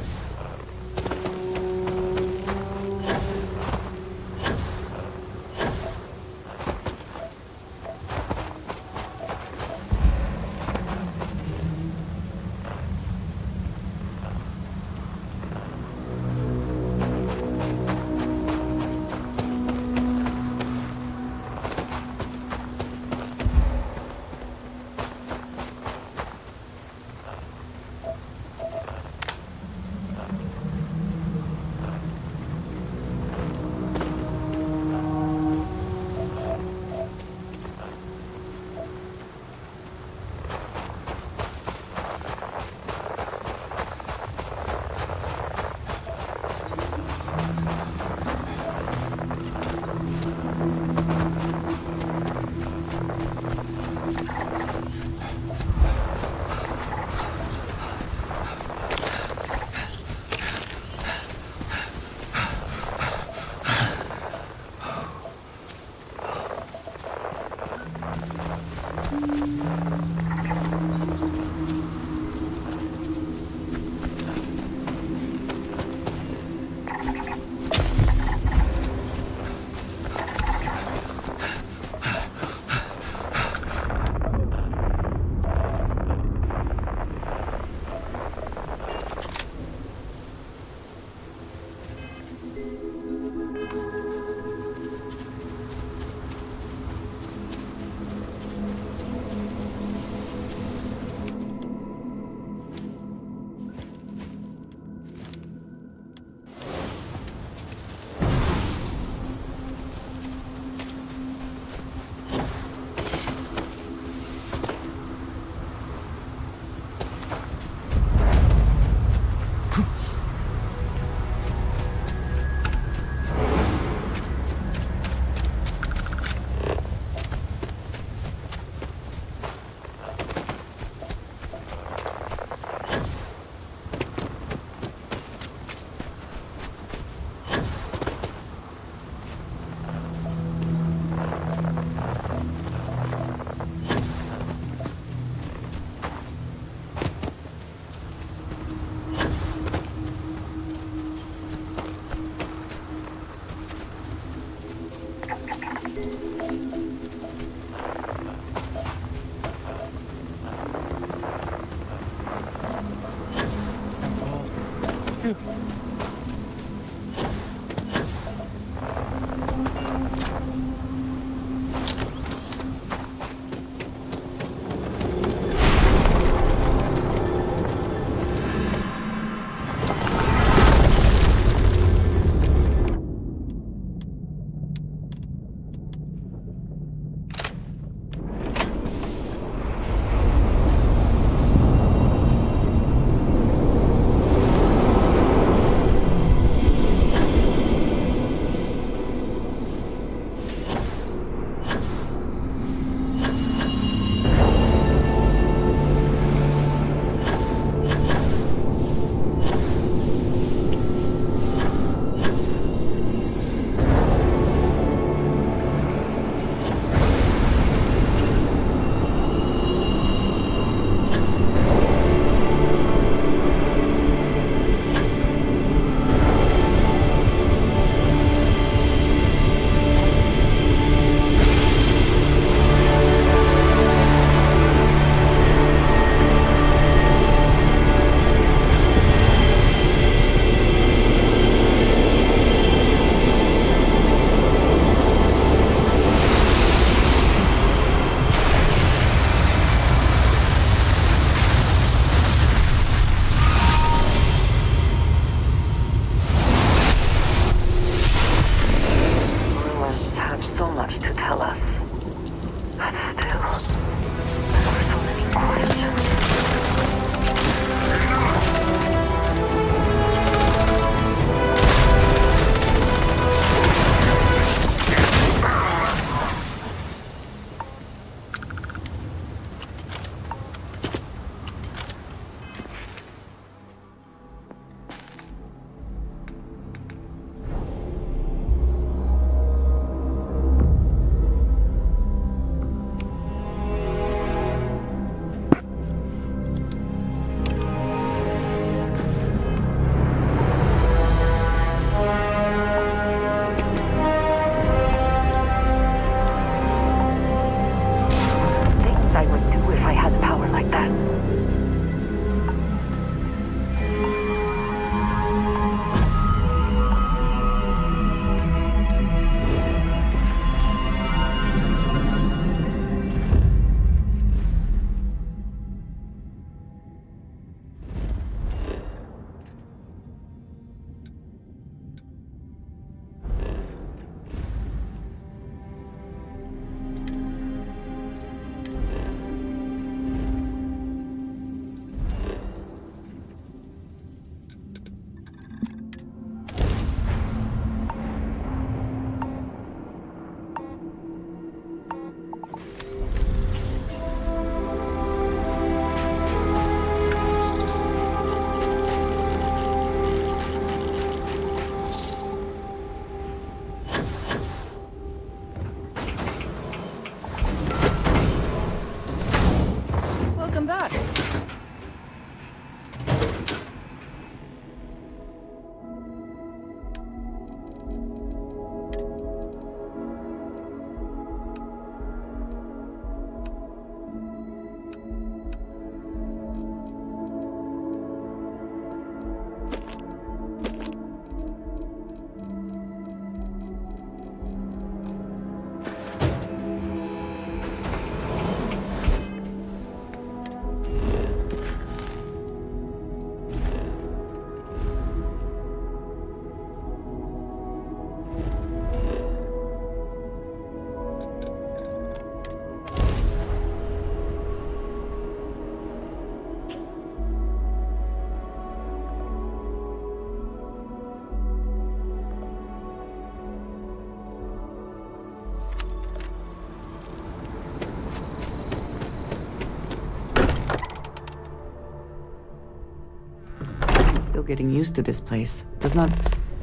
still getting used to this place. Does not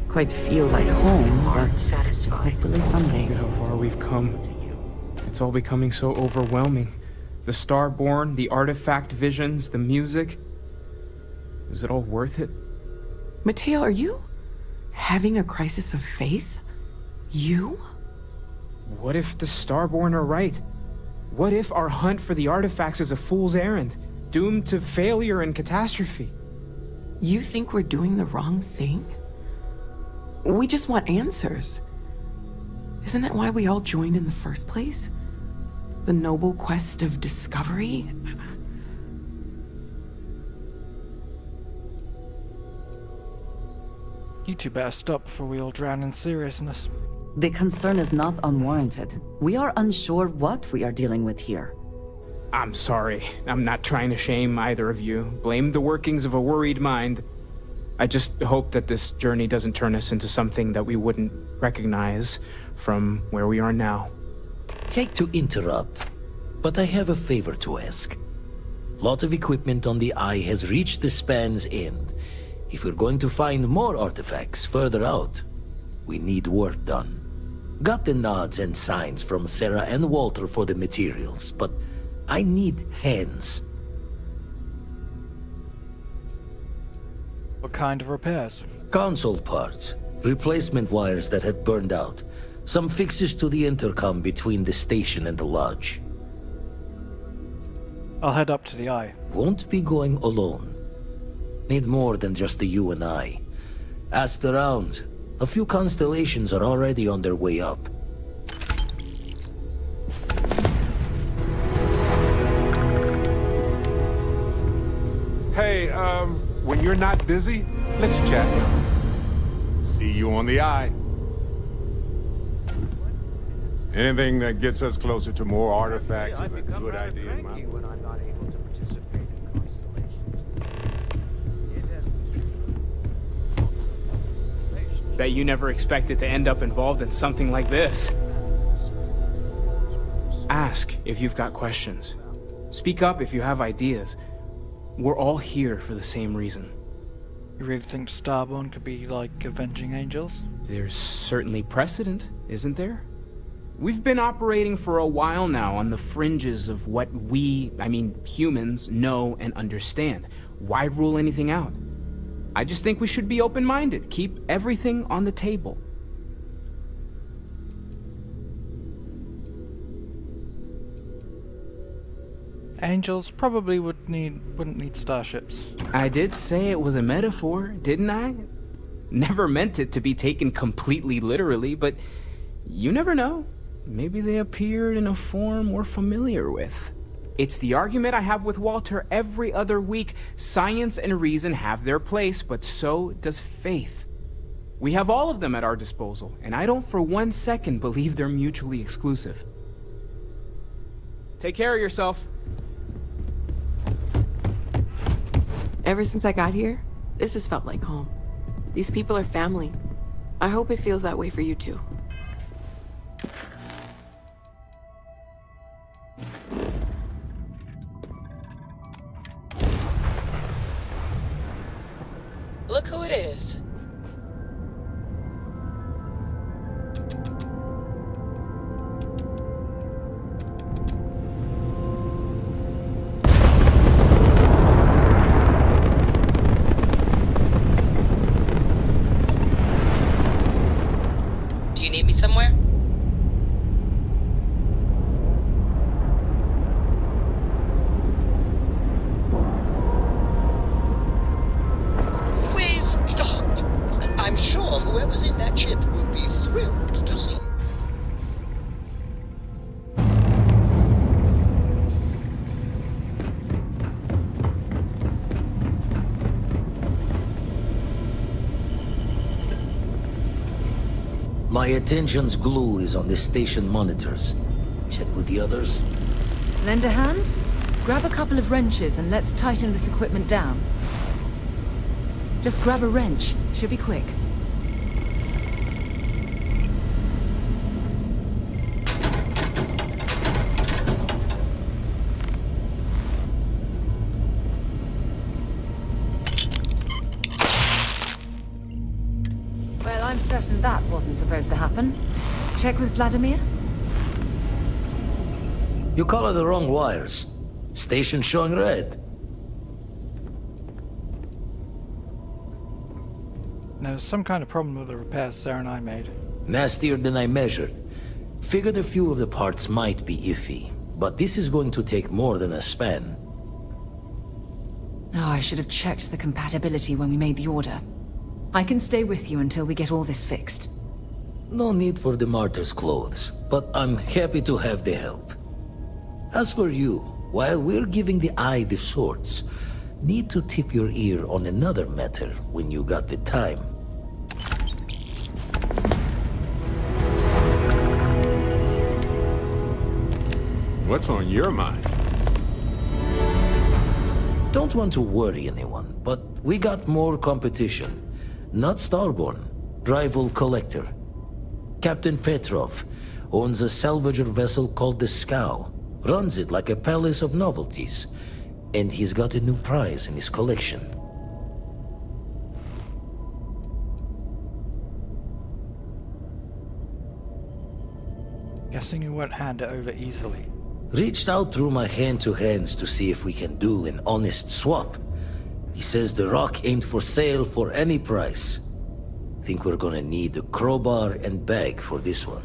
quite feel like home, but hopefully someday. Look at how far we've come. It's all becoming so overwhelming. The Starborn, the artifact visions, the music. Is it all worth it? Mateo, are you having a crisis of faith? You? What if the Starborn are right? What if our hunt for the artifacts is a fool's errand, doomed to failure and catastrophe? You think we're doing the wrong thing? We just want answers. Isn't that why we all joined in the first place? The noble quest of discovery? You two better stop before we all drown in seriousness. The concern is not unwarranted. We are unsure what we are dealing with here. I'm sorry. I'm not trying to shame either of you. Blame the workings of a worried mind. I just hope that this journey doesn't turn us into something that we wouldn't recognize from where we are now. Hate to interrupt, but I have a favor to ask. Lot of equipment on the Eye has reached the span's end. If we're going to find more artifacts further out, we need work done. Got the nods and signs from Sarah and Walter for the materials, but I need hands. What kind of repairs? Console parts, replacement wires that have burned out, some fixes to the intercom between the station and the lodge. I'll head up to the Eye. Won't be going alone. Need more than just the you and I. Asked around. A few constellations are already on their way up. Hey, when you're not busy, let's chat. See you on the Eye. Anything that gets us closer to more artifacts is a good idea in my book. Bet you never expected to end up involved in something like this. Ask if you've got questions. Speak up if you have ideas. We're all here for the same reason. You really think Starborn could be like avenging angels? There's certainly precedent, isn't there? We've been operating for a while now on the fringes of what we, humans, know and understand. Why rule anything out? I just think we should be open-minded, keep everything on the table. Angels probably wouldn't need starships. I did say it was a metaphor, didn't I? Never meant it to be taken completely literally, but you never know. Maybe they appeared in a form we're familiar with. It's the argument I have with Walter every other week. Science and reason have their place, but so does faith. We have all of them at our disposal, and I don't for 1 second believe they're mutually exclusive. Take care of yourself. Ever since I got here, this has felt like home. These people are family. I hope it feels that way for you too. Look who it is. Do you need me somewhere? We've docked. I'm sure whoever's in that ship will be thrilled to see you. My attention's glue is on the station monitors. Check with the others. Lend a hand? Grab a couple of wrenches and let's tighten this equipment down. Just grab a wrench. Should be quick. I'm certain that wasn't supposed to happen. Check with Vladimir? You color the wrong wires. Station showing red. There's some kind of problem with the repairs Sarah and I made. Nastier than I measured. Figured a few of the parts might be iffy, but this is going to take more than a span. Oh, I should have checked the compatibility when we made the order. I can stay with you until we get all this fixed. No need for the martyr's clothes, but I'm happy to have the help. As for you, while we're giving the eye the swords, need to tip your ear on another matter when you got the time. What's on your mind? Don't want to worry anyone, but we got more competition. Not Starborn, rival collector. Captain Petrov owns a salvager vessel called the Scow. Runs it like a palace of novelties. And he's got a new prize in his collection. Guessing you won't hand it over easily. Reached out through my hand-to-hands to see if we can do an honest swap. He says the rock ain't for sale for any price. Think we're gonna need a crowbar and bag for this one.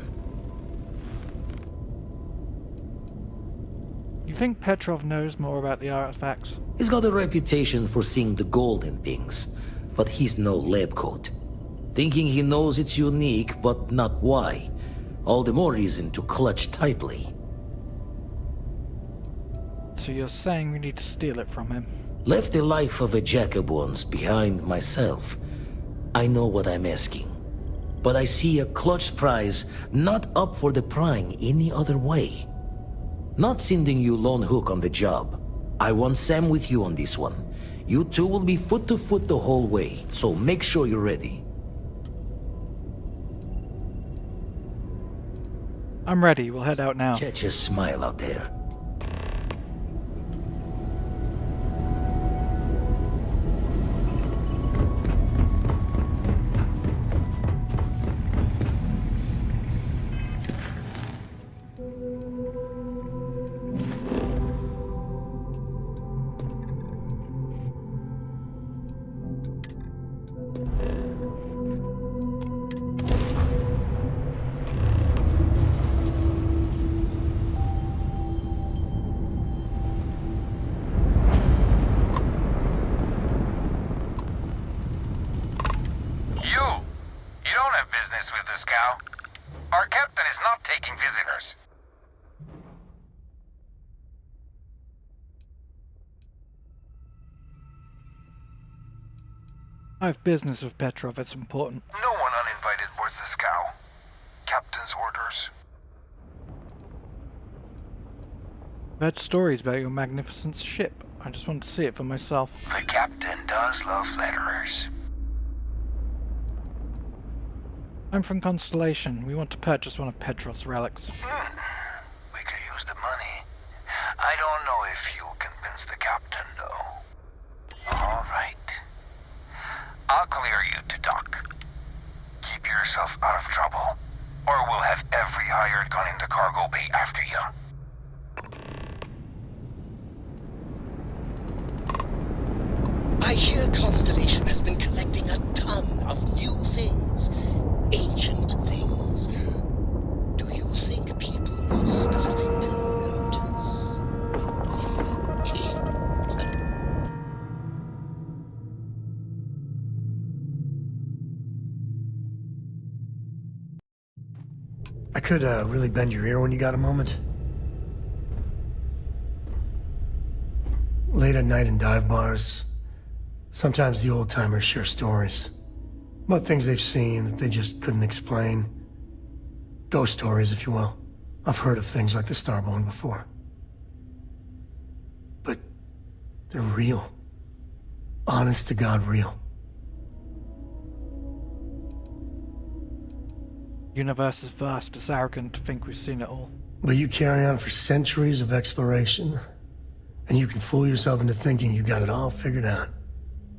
You think Petrov knows more about the artifacts? He's got a reputation for seeing the gold in things, but he's no lab coat. Thinking he knows it's unique, but not why. All the more reason to clutch tightly. So you're saying we need to steal it from him? Left the life of a jacob once behind myself. I know what I'm asking. But I see a clutch prize not up for the prying any other way. Not sending you lone hook on the job. I want Sam with you on this one. You two will be foot to foot the whole way, so make sure you're ready. I'm ready. We'll head out now. Catch a smile out there. With the Scow. Our captain is not taking visitors. I have business with Petrov, it's important. No one uninvited boards the Scow. Captain's orders. I've heard stories about your magnificent ship. I just want to see it for myself. The captain does love flatterers. I'm from Constellation. We want to purchase one of Petrov's relics. We could use the money. I don't know if you'll convince the captain, though. All right. I'll clear you to dock. Keep yourself out of trouble, or we'll have every hired gun in the cargo bay after you. I hear Constellation has been collecting a ton of new things. Ancient things. Do you think people are starting to notice? I could really bend your ear when you got a moment. Late at night in dive bars, sometimes the old-timers share stories about things they've seen that they just couldn't explain. Ghost stories, if you will. I've heard of things like the Starborn before. But they're real. Honest to God, real. Universe is vast. It's arrogant to think we've seen it all. But you carry on for centuries of exploration, and you can fool yourself into thinking you got it all figured out.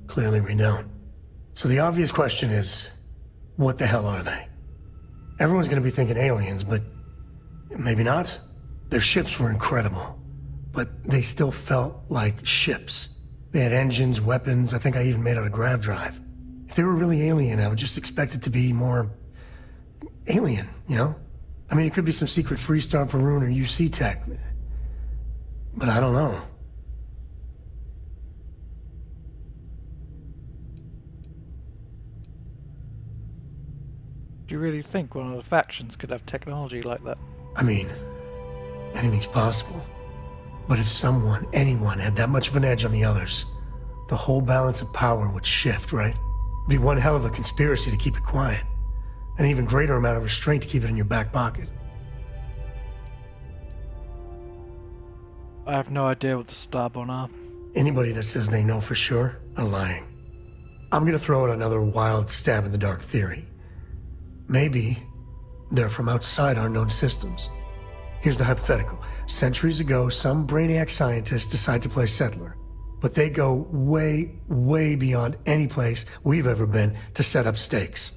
Clearly we don't. So the obvious question is, what the hell are they? Everyone's gonna be thinking aliens, but maybe not. Their ships were incredible, but they still felt like ships. They had engines, weapons, I think I even made out a grav drive. If they were really alien, I would just expect it to be more alien, you know? I mean, it could be some secret Freestar Perun or UC tech, but I don't know. Do you really think one of the factions could have technology like that? I mean, anything's possible. But if someone, anyone, had that much of an edge on the others, the whole balance of power would shift, right? It'd be one hell of a conspiracy to keep it quiet. An even greater amount of restraint to keep it in your back pocket. I have no idea what the Starborn are. Anybody that says they know for sure are lying. I'm gonna throw out another wild stab in the dark theory. Maybe they're from outside our known systems. Here's the hypothetical. Centuries ago, some brainiac scientists decide to play settler. But they go way, way beyond any place we've ever been to set up stakes.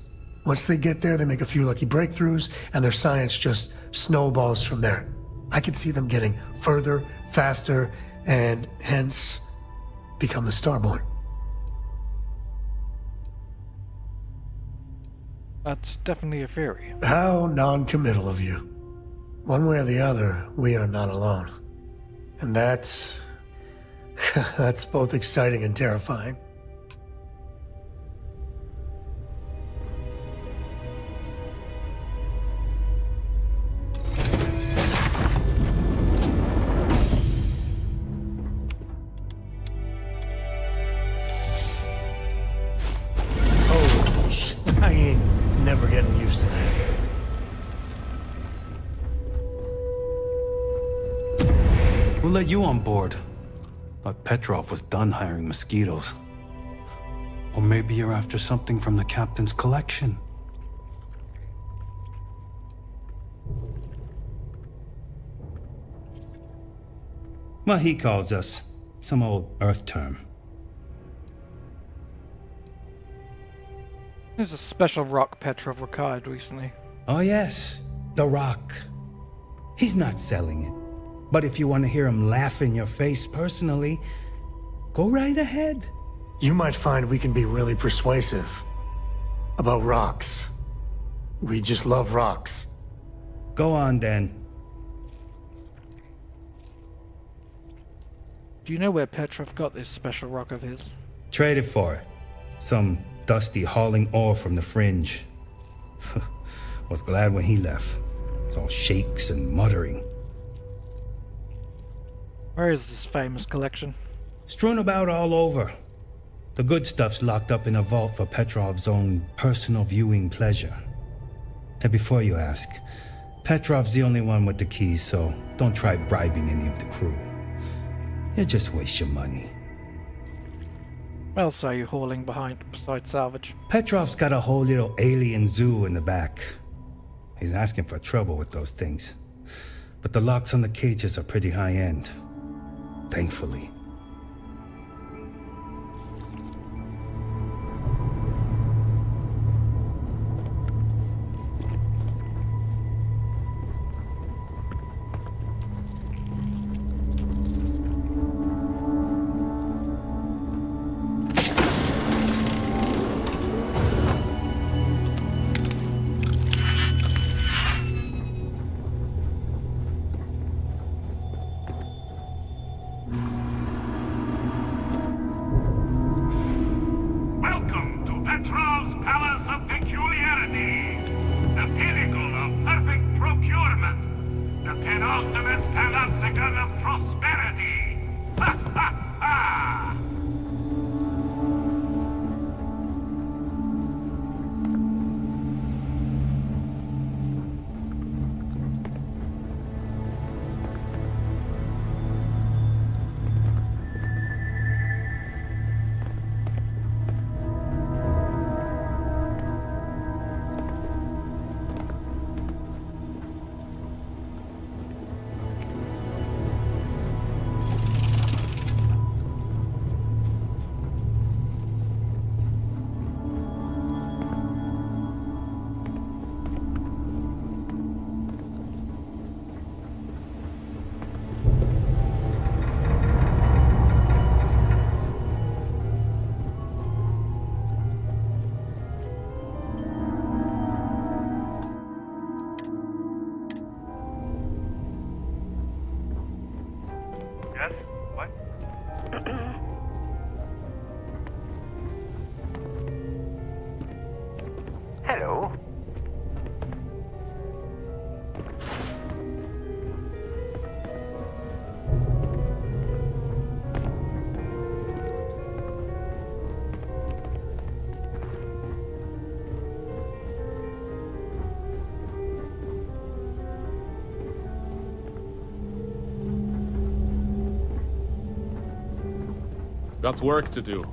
Once they get there, they make a few lucky breakthroughs, and their science just snowballs from there. I could see them getting further, faster, and hence become the Starborn. That's definitely a theory. How non-committal of you. One way or the other, we are not alone. And that's both exciting and terrifying. Oh, I ain't never getting used to that. We'll let you on board. Thought Petrov was done hiring mosquitoes. Or maybe you're after something from the captain's collection. Well, he calls us. Some old Earth term. There's a special rock Petrov acquired recently. Oh yes, the rock. He's not selling it. But if you want to hear him laugh in your face personally, go right ahead. You might find we can be really persuasive. About rocks. We just love rocks. Go on then. Do you know where Petrov got this special rock of his? Traded for it. Some dusty hauling ore from the fringe. Was glad when he left. It's all shakes and muttering. Where is this famous collection? Strewn about all over. The good stuff's locked up in a vault for Petrov's own personal viewing pleasure. And before you ask, Petrov's the only one with the keys, so don't try bribing any of the crew. You'll just waste your money. What else are you hauling behind besides salvage? Petrov's got a whole little alien zoo in the back. He's asking for trouble with those things. But the locks on the cages are pretty high-end. Thankfully. Hello? Got work to do.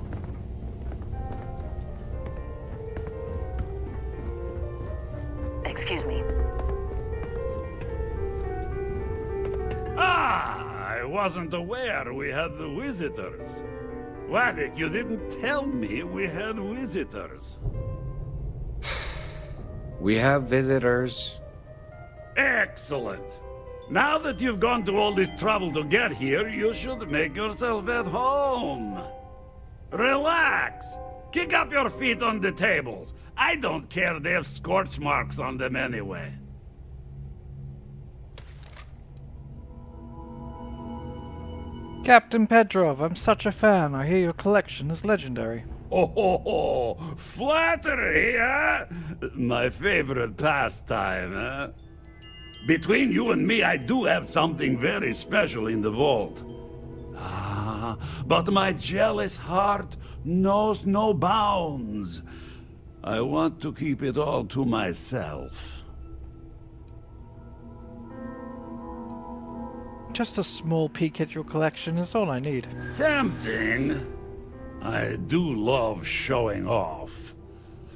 Excuse me. I wasn't aware we had the visitors. Waddick, you didn't tell me we had visitors. We have visitors. Excellent. Now that you've gone to all this trouble to get here, you should make yourself at home. Relax. Kick up your feet on the tables. I don't care they have scorch marks on them anyway. Captain Petrov, I'm such a fan. I hear your collection is legendary. Oh, flattery, huh? My favorite pastime, huh? Between you and me, I do have something very special in the vault. But my jealous heart knows no bounds. I want to keep it all to myself. Just a small peek at your collection is all I need. Tempting. I do love showing off.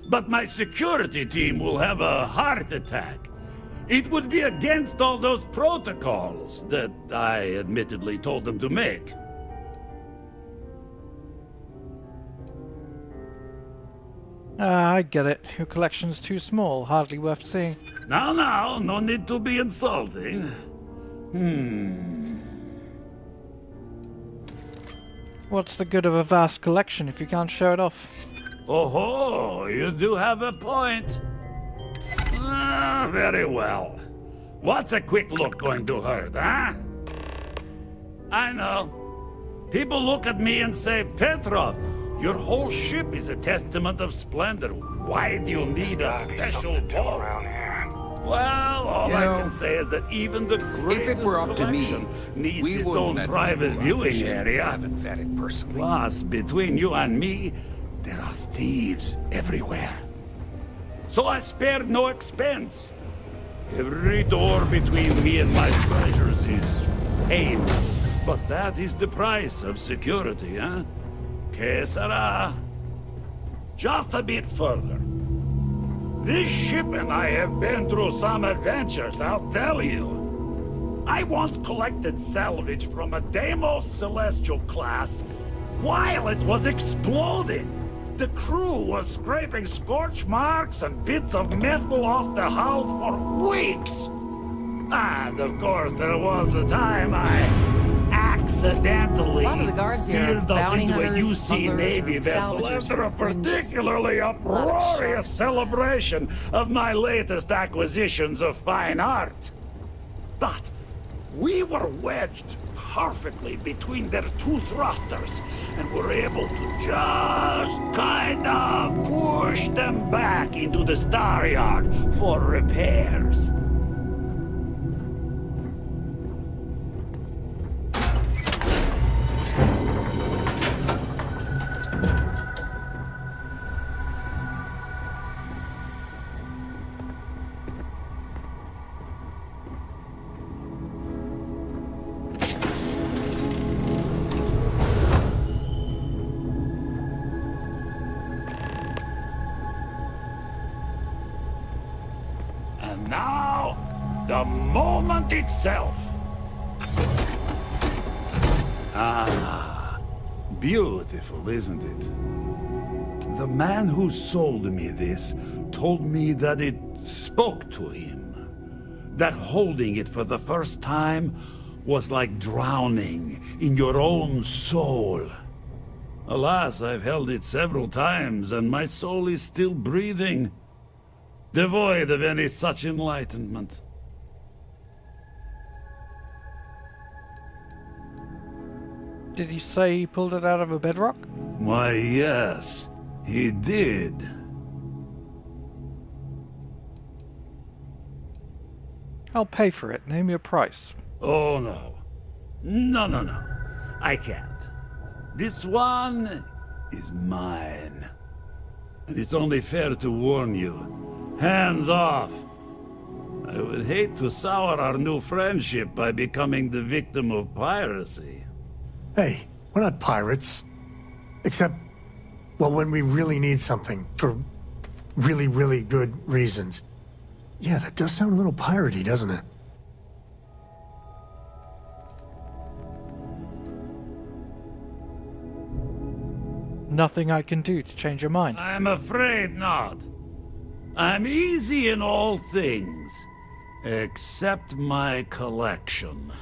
But my security team will have a heart attack. It would be against all those protocols that I admittedly told them to make. I get it. Your collection's too small, hardly worth seeing. Now, no need to be insulting. What's the good of a vast collection if you can't show it off? Oh, you do have a point. Very well. What's a quick look going to hurt, huh? I know. People look at me and say, Petrov, your whole ship is a testament of splendor. Why do you need a special vault? Well, all I can say is that even the greatest if it were up to me, needs we its wouldn't own let private people viewing ship. area. I haven't vetted personally. Plus, between you and me, there are thieves everywhere. So I spared no expense. Every door between me and my treasures is pain. But that is the price of security, huh? Que sera? Just a bit further. This ship and I have been through some adventures, I'll tell you. I once collected salvage from a Deimos Celestial class while it was exploding. The crew was scraping scorch marks and bits of metal off the hull for weeks. And of course, there was the time I accidentally A lot of the guards here are steered us bounty into a hunters, UC smugglers, Navy or vessel salvagers after a for fringes. particularly lot of uproarious shots. celebration of my latest acquisitions of fine art. But we were wedged perfectly between their two thrusters and were able to just kind of push them back into the Star Yard for repairs. And now, the moment itself. Beautiful, isn't it? The man who sold me this told me that it spoke to him. That holding it for the first time was like drowning in your own soul. Alas, I've held it several times, and my soul is still breathing, devoid of any such enlightenment. Did he say he pulled it out of a bedrock? Why, yes, he did. I'll pay for it. Name me a price. Oh, no. No. I can't. This one is mine. And it's only fair to warn you. Hands off. I would hate to sour our new friendship by becoming the victim of piracy. Hey, we're not pirates. Except, well, when we really need something for really, really good reasons. Yeah, that does sound a little piratey, doesn't it? Nothing I can do to change your mind. I'm afraid not. I'm easy in all things, except my collection.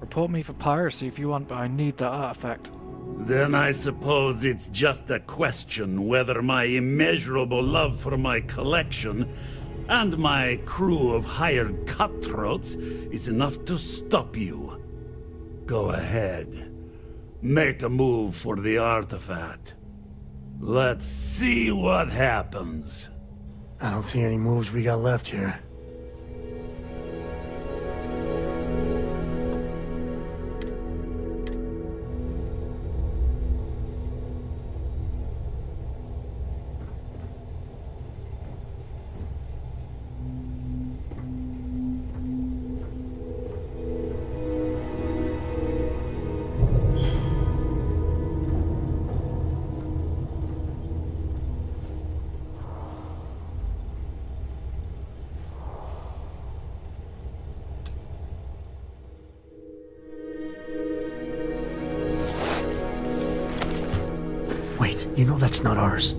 Report me for piracy if you want, but I need that artifact. Then I suppose it's just a question whether my immeasurable love for my collection and my crew of hired cutthroats is enough to stop you. Go ahead. Make a move for the artifact. Let's see what happens. I don't see any moves we got left here. Wait, you know that's not ours.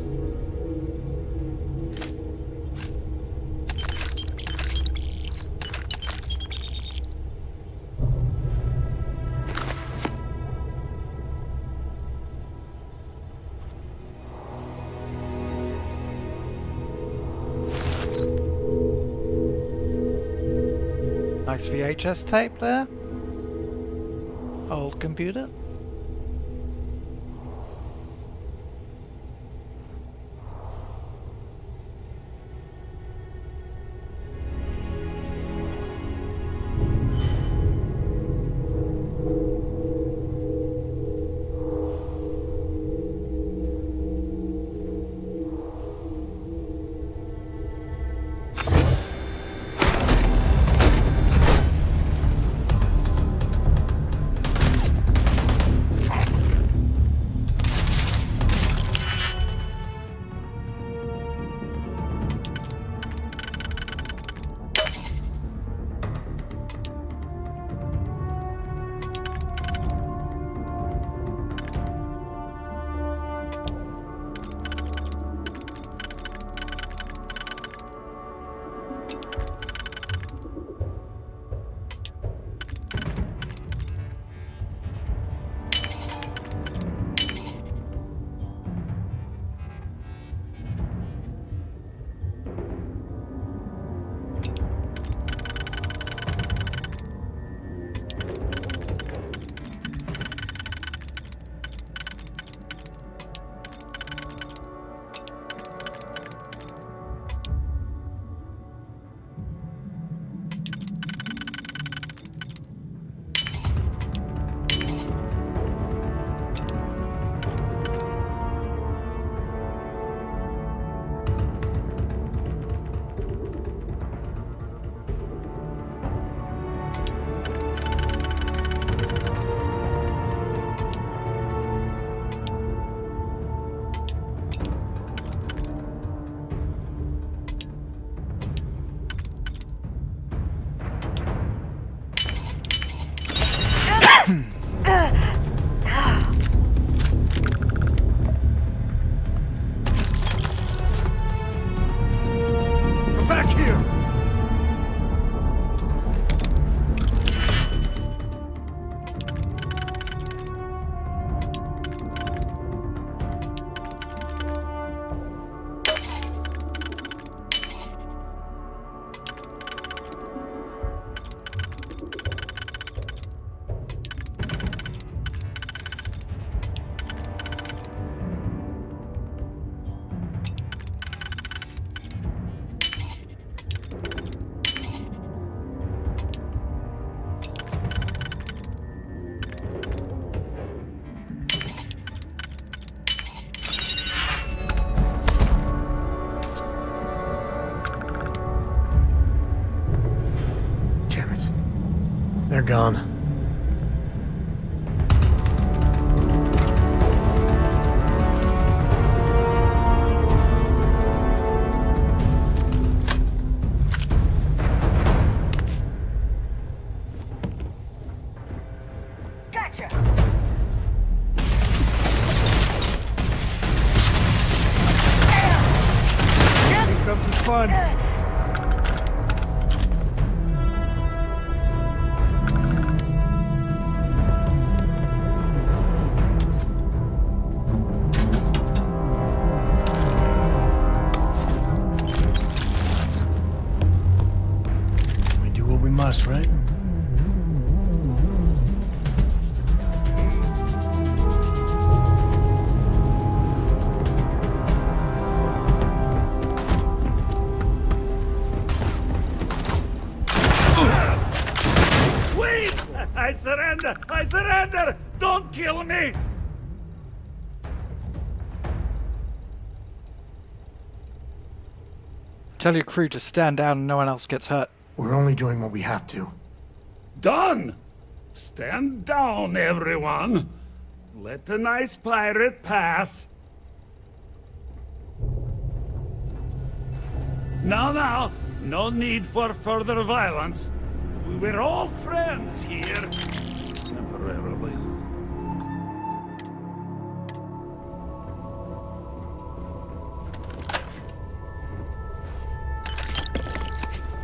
Nice VHS tape there. Old computer. gone. Gotcha! Here comes the fun. We do what we must, right? Wait! I surrender! I surrender! Don't kill me! Tell your crew to stand down and no one else gets hurt. We're only doing what we have to. Done! Stand down, everyone! Let the nice pirate pass! Now, no need for further violence. We're all friends here. Temporarily.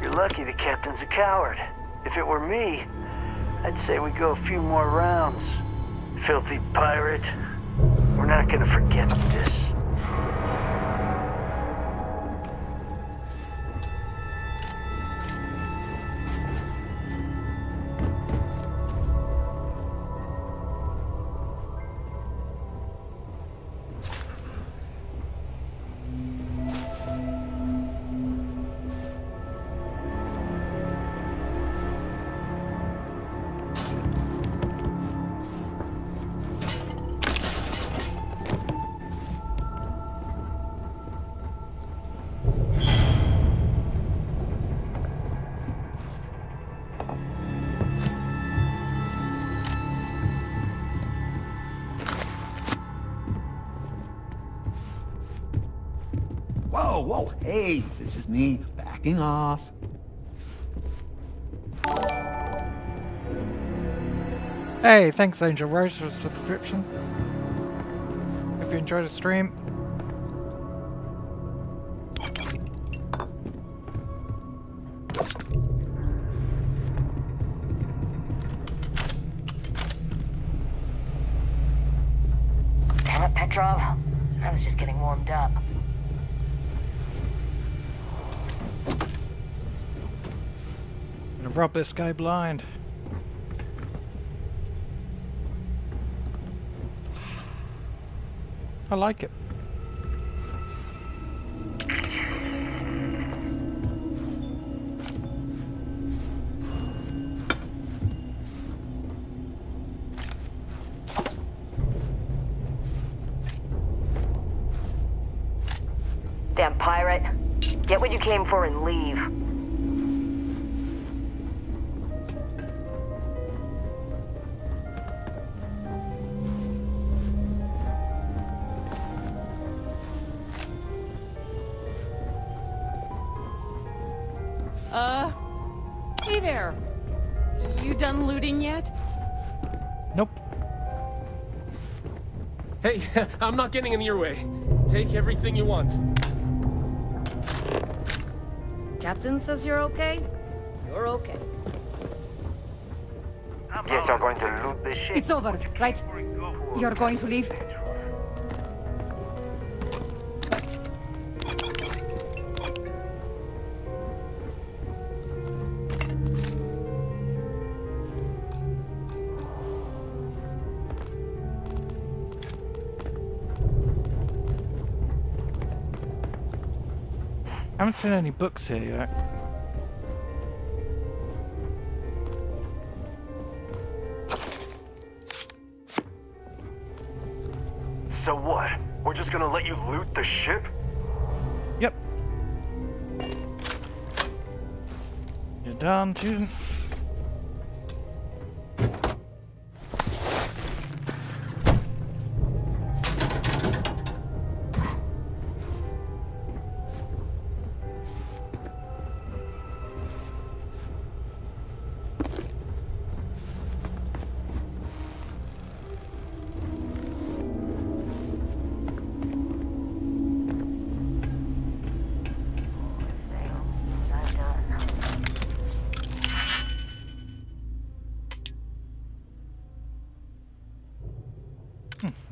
You're lucky the captain's a coward. If it were me, I'd say we go a few more rounds. Filthy pirate. We're not gonna forget this. Whoa, whoa, hey, this is me backing off. Hey, thanks Angel Rose for the subscription. Hope you enjoyed the stream. Damn it, Petrov. I was just getting warmed up. Gonna rob this guy blind. I like it. Damn pirate. Get what you came for and leave. Hey there. You done looting yet? Nope. Hey, I'm not getting in your way. Take everything you want. Captain says you're okay? You're okay. Guess you're going to loot this ship. It's over, right? You're going to leave? I haven't seen any books here yet. So what? We're just gonna let you loot the ship? Yep. You're done, too.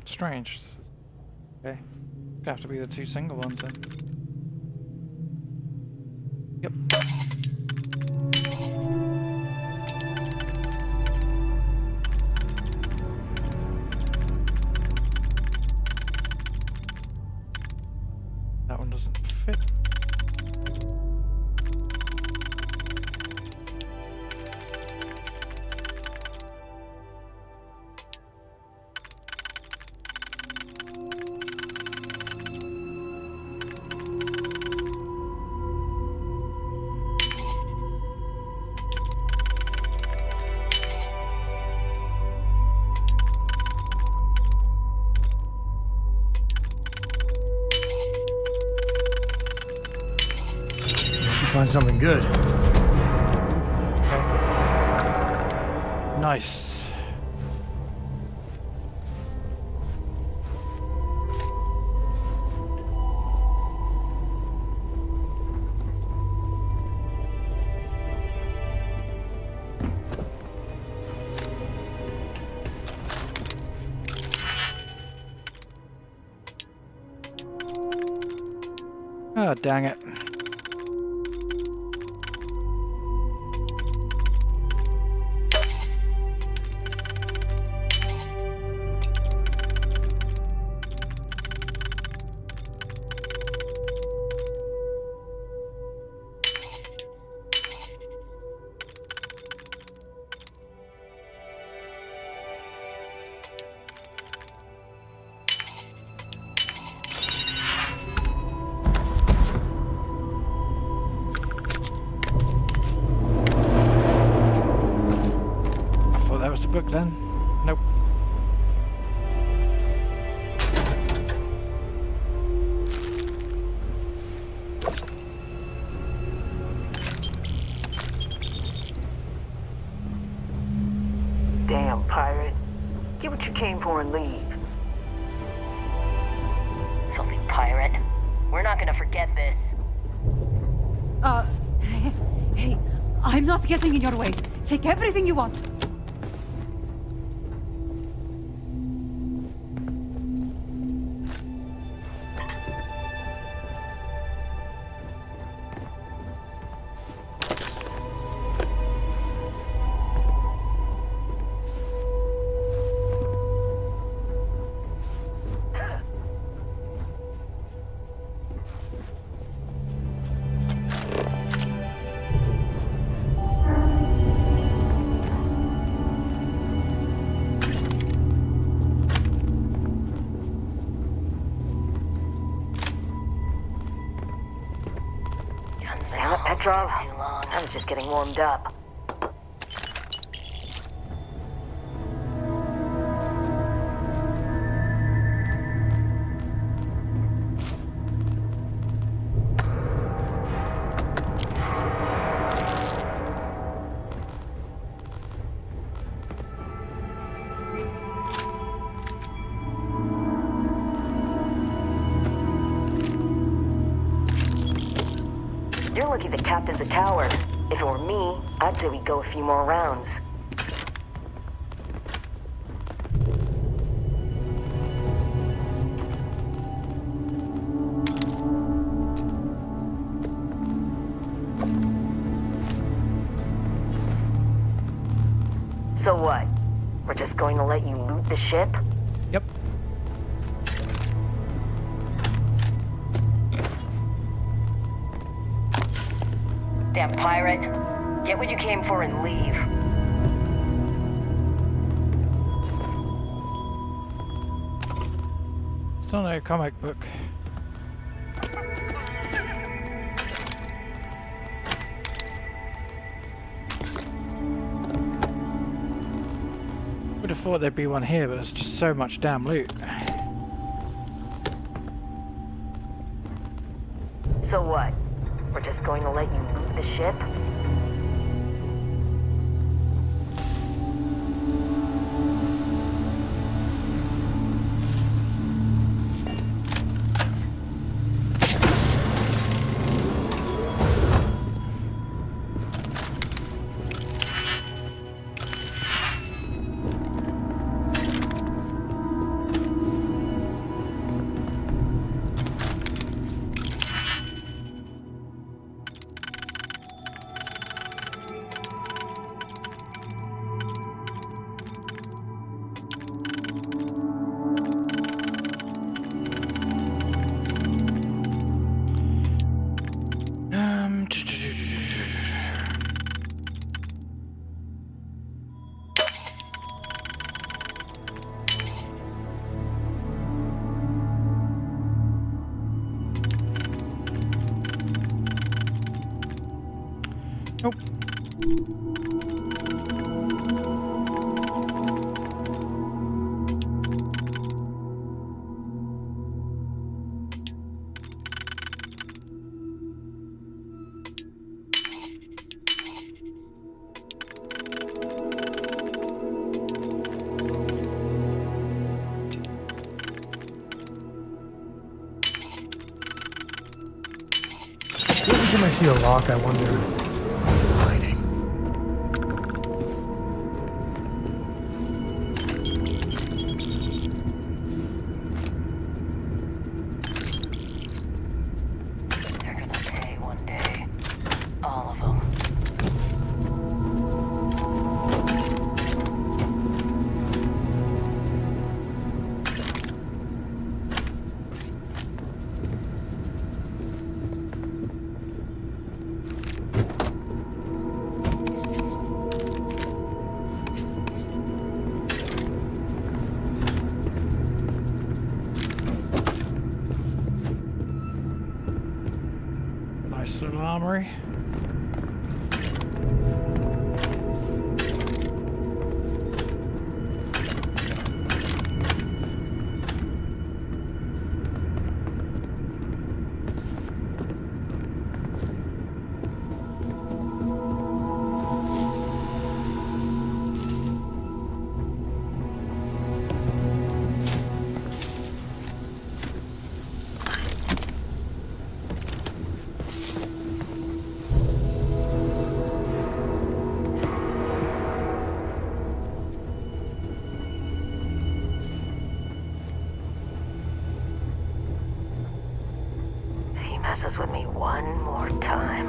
Strange. Okay. Gonna have to be the two single ones then. Yep. That one doesn't fit. Find something good. Nice. Oh, dang it. Book then? Nope. Damn, pirate. Get what you came for and leave. Filthy pirate. We're not gonna forget this. Hey, I'm not getting in your way. Take everything you want. Damn it, Petrov. I was just getting warmed up. You're lucky the captain's a coward. If it were me, I'd say we go a few more rounds. So what? We're just going to let you loot the ship? Yep. Damn pirate. Get what you came for and leave. Still no comic book. Would have thought there'd be one here, but there's just so much damn loot. So what? We're just going to let you loot the ship? Nope. Every time I see a lock, I wonder where they're hiding. They're gonna pay one day. All of them. Nice little armory. He messes with me one more time.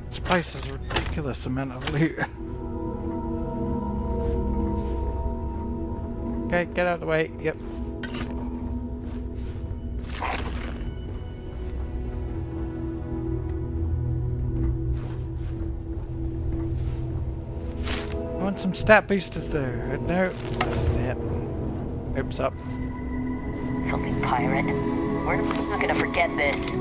This place is a ridiculous amount of loot. Okay, get out of the way. Yep. I want some stat boosters there. No, snap. Oops, up. Filthy pirate. We're not gonna forget this.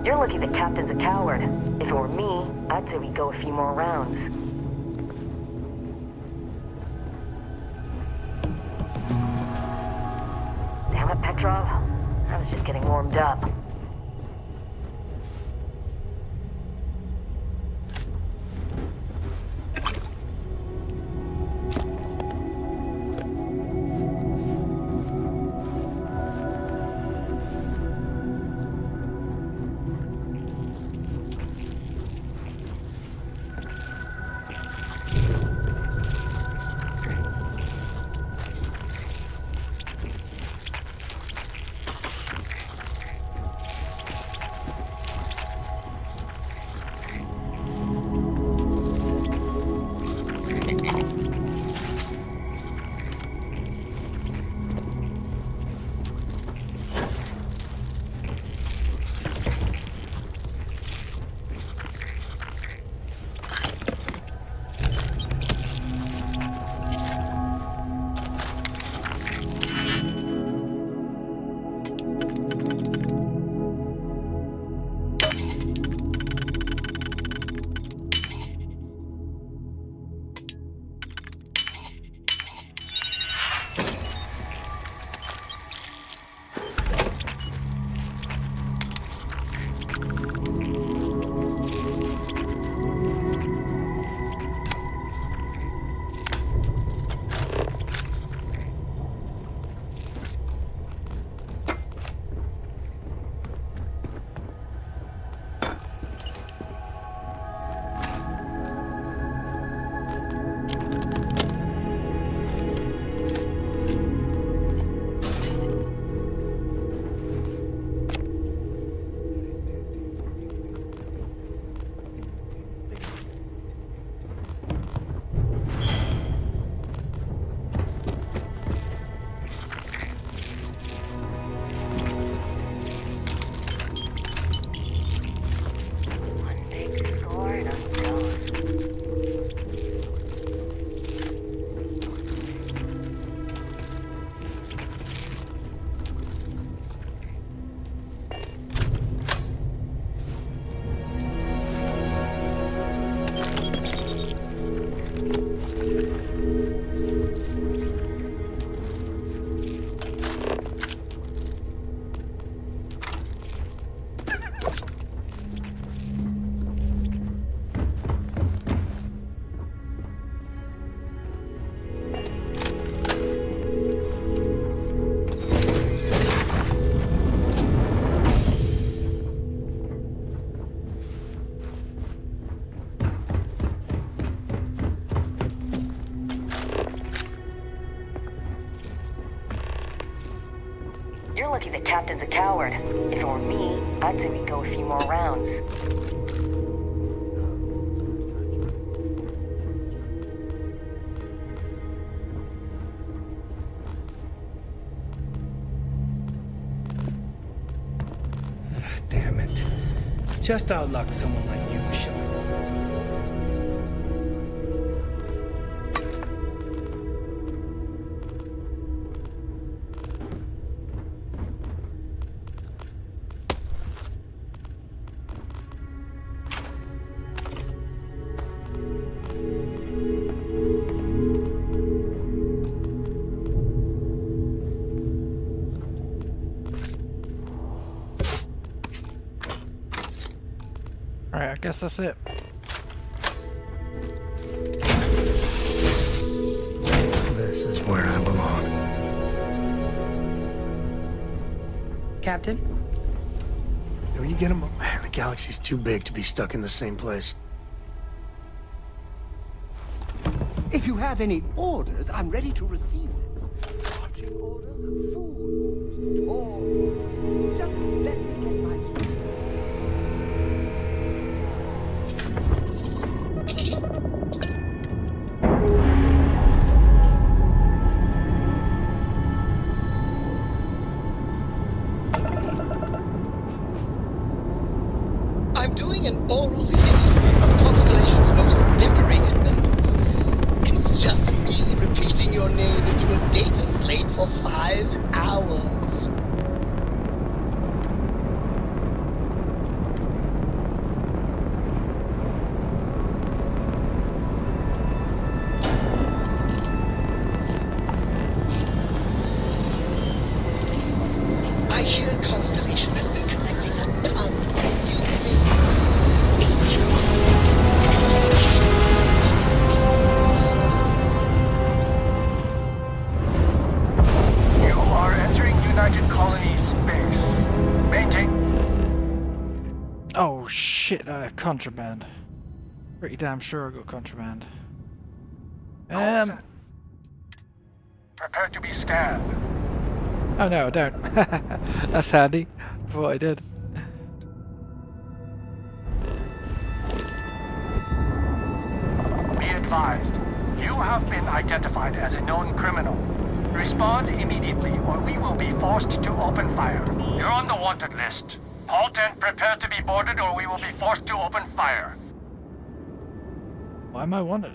You're lucky the captain's a coward. If it were me, I'd say we go a few more rounds. Damn it, Petrov. I was just getting warmed up. captain's a coward. If it were me, I'd say we go a few more rounds. Damn it. Just our luck someone like you showing up. Alright, I guess that's it. This is where I belong. Captain? When you get him, man, the galaxy's too big to be stuck in the same place. If you have any orders, I'm ready to receive them. Marching orders, food orders, tour orders. Just let me get my suit. I'm doing an oral history of Constellation's most decorated members. It's just me repeating your name into a data slate for 5 hours. I hear Constellation has been collecting a ton of new things. Ancient You are entering United Colonies space. Maintain. Oh shit, I have contraband. Pretty damn sure I got contraband. Prepare to be scanned. Oh no, I don't. That's handy. I thought I did. Be advised, you have been identified as a known criminal. Respond immediately or we will be forced to open fire. You're on the wanted list. Halt and prepare to be boarded or we will be forced to open fire. Why am I wanted?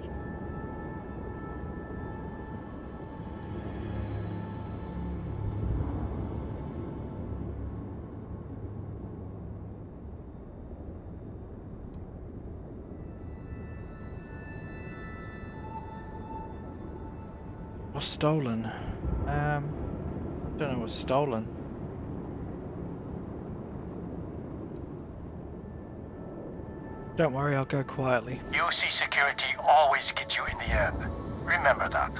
What's stolen? Don't know what's stolen. Don't worry, I'll go quietly. UC security always gets you in the end. Remember that.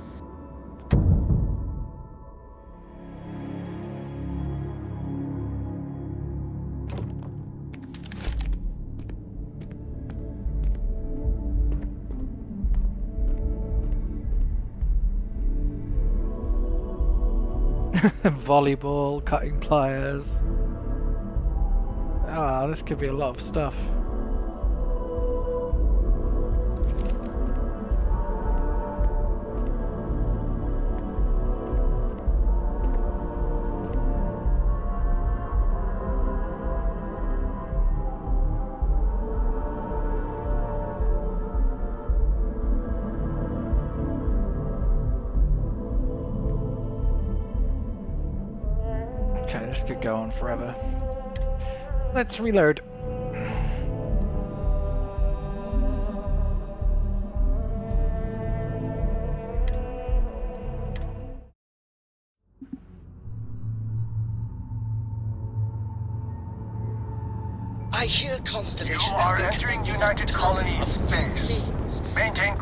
Volleyball, cutting pliers. Ah, this could be a lot of stuff. Okay, this could go on forever. Let's reload. I hear Constellation You has are been entering collecting United a ton Colonies of new space. things. Maintain.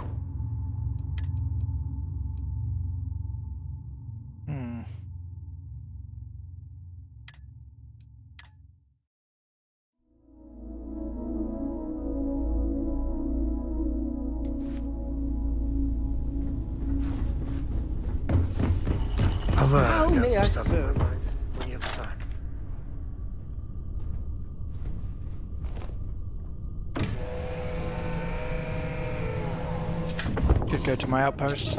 I've How got may some I stuff in serve? my mind when you have the time. go to my outpost.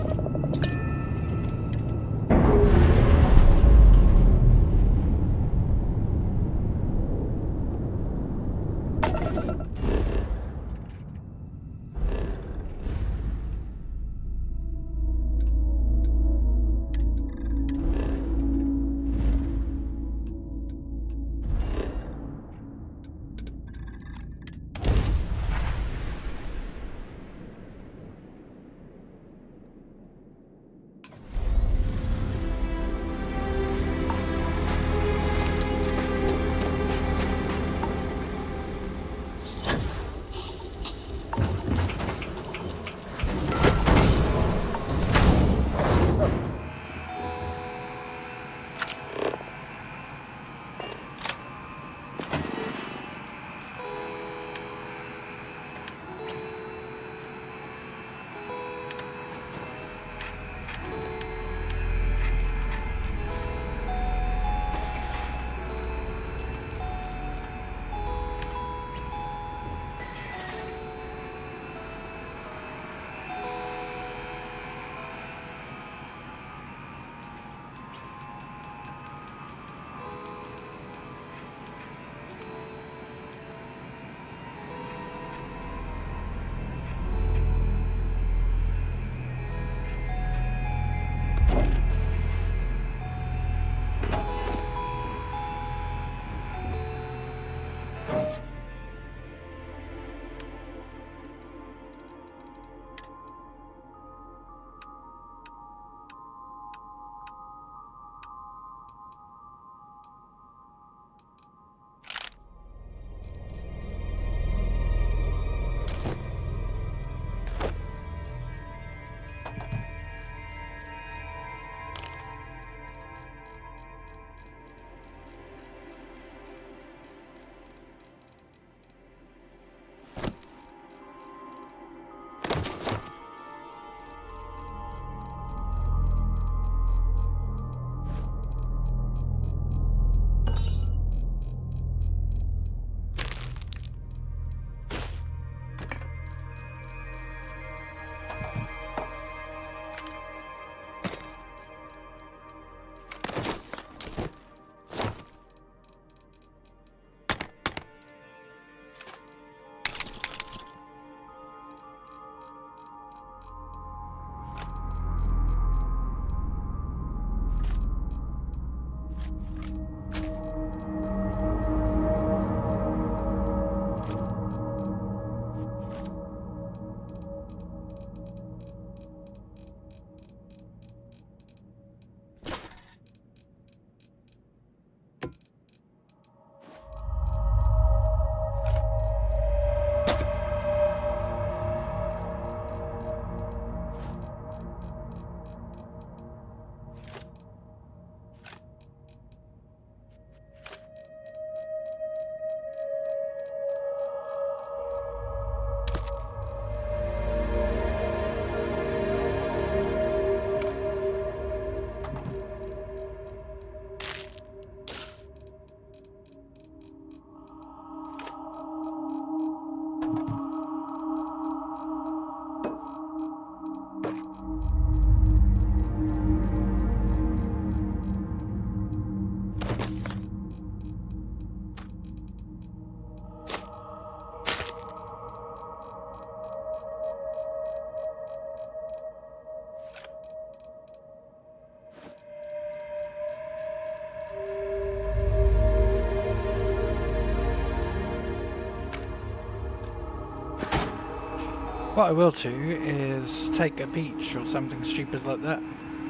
What I will do is take a beach or something stupid like that,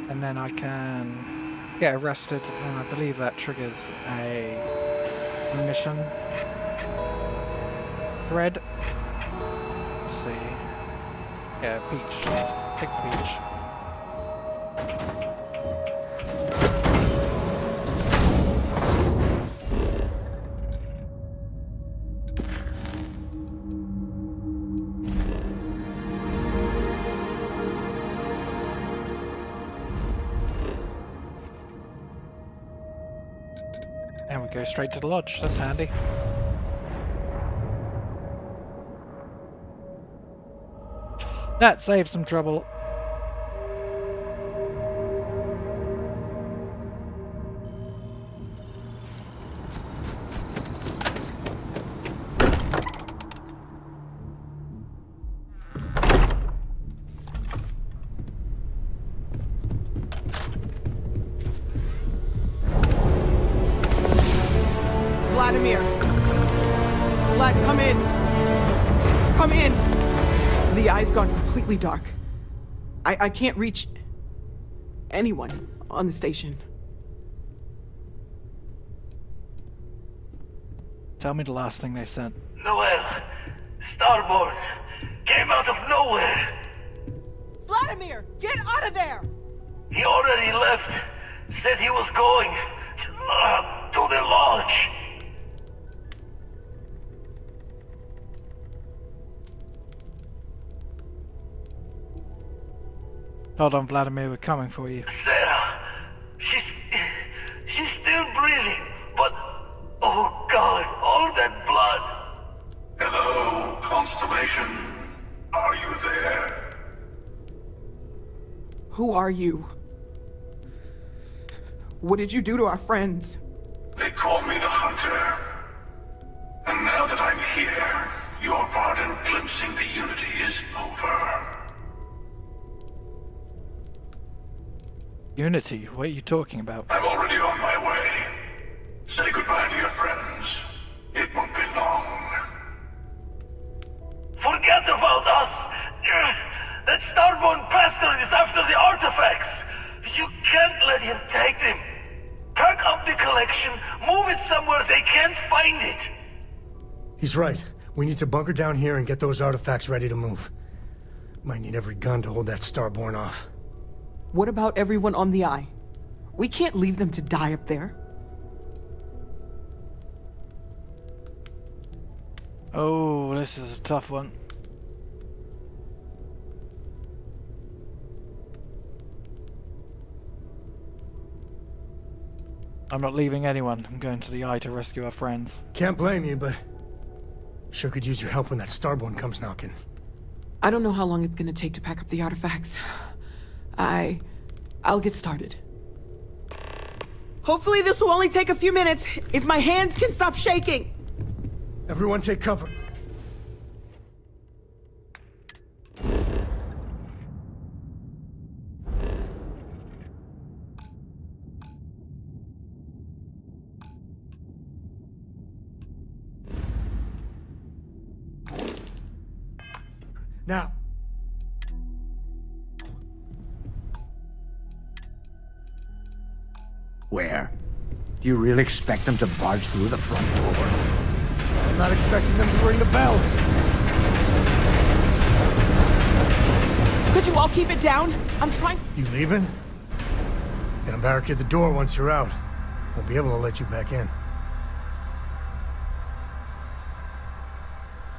and then I can get arrested, and I believe that triggers a mission thread. Let's see. Yeah, beach. Pick beach. And we go straight to the lodge. That's handy. That saves some trouble. Vladimir! Vlad, come in! Come in! The eye's gone completely dark. I can't reach anyone on the station. Tell me the last thing they sent. Noel, Starborn, came out of nowhere. Vladimir, get out of there! He already left. Said he was going to the lodge. Hold on, Vladimir, we're coming for you. Sarah, she's still breathing, but oh God, all that blood. Hello, Constellation. Are you there? Who are you? What did you do to our friends? They call me the Hunter. And now that I'm here, your part in glimpsing the Unity is over. Unity? What are you talking about? I'm already on my way. Say goodbye to your friends. It won't be long. Forget about us! That Starborn bastard is after the artifacts! You can't let him take them! Pack up the collection, move it somewhere they can't find it! He's right. We need to bunker down here and get those artifacts ready to move. Might need every gun to hold that Starborn off. What about everyone on the Eye? We can't leave them to die up there. Oh, this is a tough one. I'm not leaving anyone. I'm going to the Eye to rescue our friends. Can't blame you, but sure could use your help when that Starborn comes knocking. I don't know how long it's gonna take to pack up the artifacts. I'll get started. Hopefully this will only take a few minutes, if my hands can stop shaking! Everyone take cover. Now. Where? Do you really expect them to barge through the front door? I'm not expecting them to ring the bell. Could you all keep it down? I'm trying. You leaving? Gonna barricade the door once you're out. Won't be able to let you back in.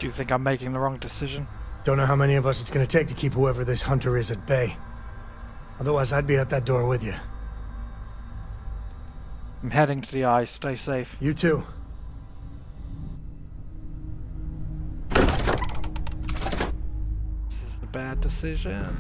Do you think I'm making the wrong decision? Don't know how many of us it's gonna take to keep whoever this Hunter is at bay. Otherwise, I'd be at that door with you. I'm heading to the Eye. Stay safe. You too. This is a bad decision.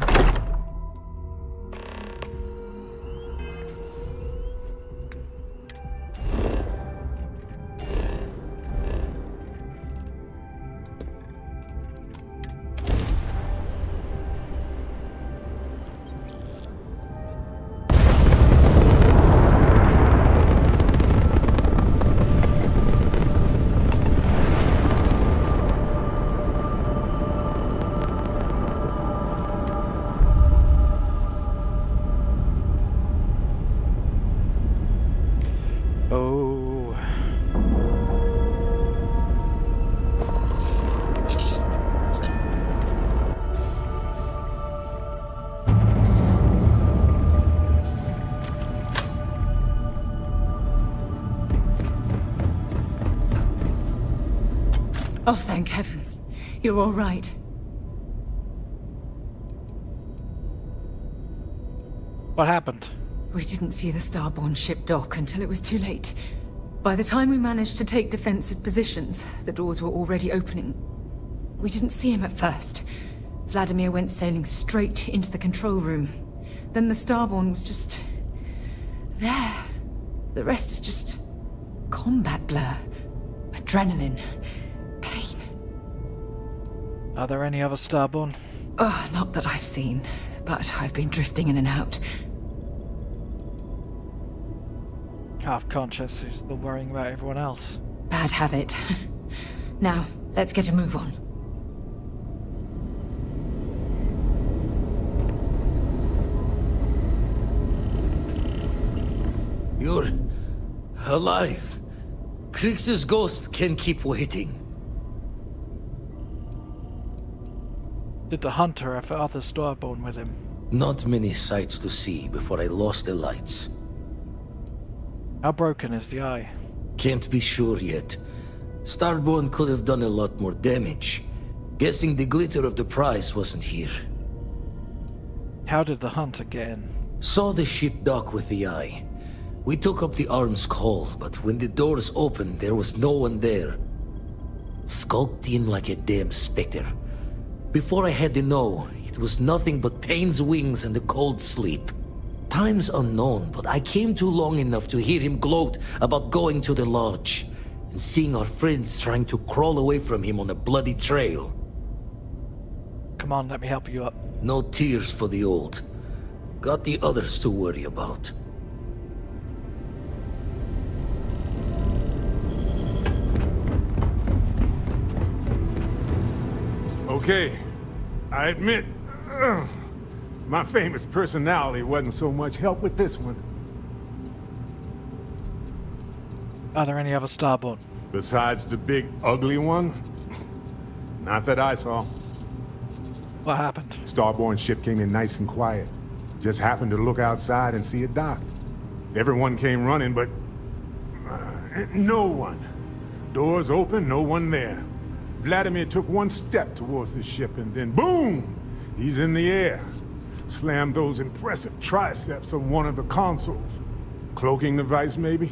Oh, thank heavens. You're all right. What happened? We didn't see the Starborn ship dock until it was too late. By the time we managed to take defensive positions, the doors were already opening. We didn't see him at first. Vladimir went sailing straight into the control room. Then the Starborn was just... there. The rest is just... combat blur. Adrenaline. Pain. Are there any other Starborn? Not that I've seen, but I've been drifting in and out. Half conscious, who's still worrying about everyone else. bad habit. Now, let's get a move on. You're alive. Krix's ghost can keep waiting. Did the hunter have other Starborn with him? Not many sights to see before I lost the lights. How broken is the eye? Can't be sure yet. Starborn could have done a lot more damage. Guessing the glitter of the prize wasn't here. How did the hunter get in? Saw the ship dock with the eye. We took up the arm's call, but when the doors opened, there was no one there. Skulked in like a damn specter. Before I had to know, it was nothing but pain's wings and a cold sleep. Time's unknown, but I came too long enough to hear him gloat about going to the lodge, and seeing our friends trying to crawl away from him on a bloody trail. Come on, let me help you up. No tears for the old. Got the others to worry about. Okay, I admit, my famous personality wasn't so much help with this one. Are there any other Starborn? Besides the big, ugly one? Not that I saw. What happened? Starborn ship came in nice and quiet. Just happened to look outside and see it dock. Everyone came running, but no one. Doors open, no one there. Vladimir took one step towards the ship and then boom! He's in the air. Slammed those impressive triceps on one of the consoles. Cloaking device, maybe?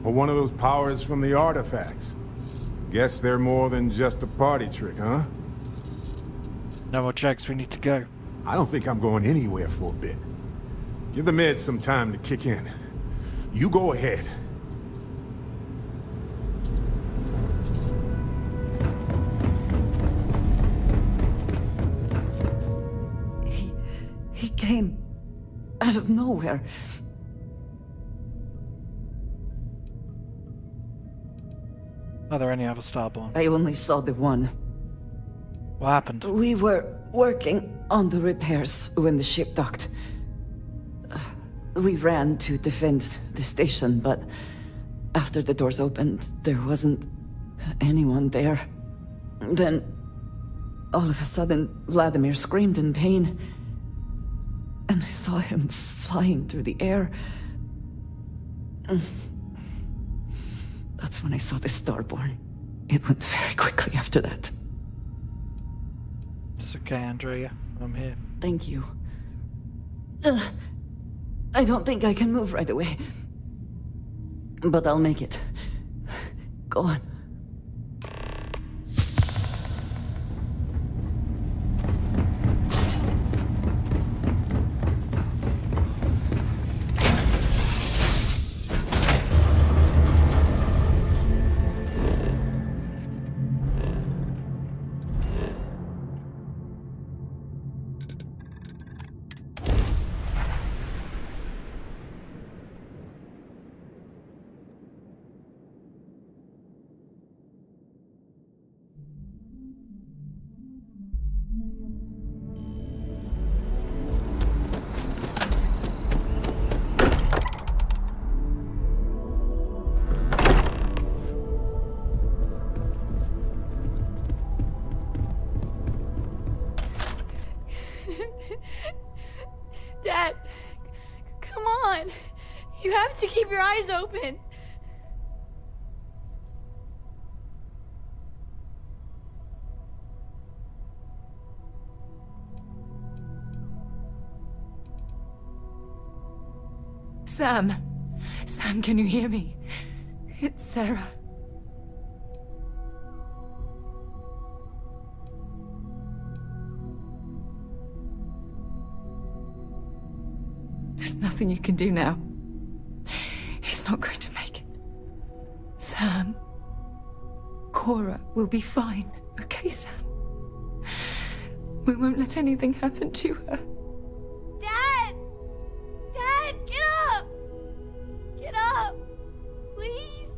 Or one of those powers from the artifacts. Guess they're more than just a party trick, huh? No more checks, we need to go. I don't think I'm going anywhere for a bit. Give the meds some time to kick in. You go ahead. He came out of nowhere. Are there any other Starborn? I only saw the one. What happened? We were working on the repairs when the ship docked. We ran to defend the station, but after the doors opened, there wasn't anyone there. Then, all of a sudden, Vladimir screamed in pain, and I saw him flying through the air. That's when I saw the Starborn. It went very quickly after that. It's okay, Andrea. I'm here. Thank you. I don't think I can move right away. But I'll make it. Go on. Dad, come on. You have to keep your eyes open. Sam. Sam, can you hear me? It's Sarah. There's nothing you can do now. He's not going to make it. Sam. Cora will be fine, okay, Sam? We won't let anything happen to her. Dad! Dad, get up! Get up! Please?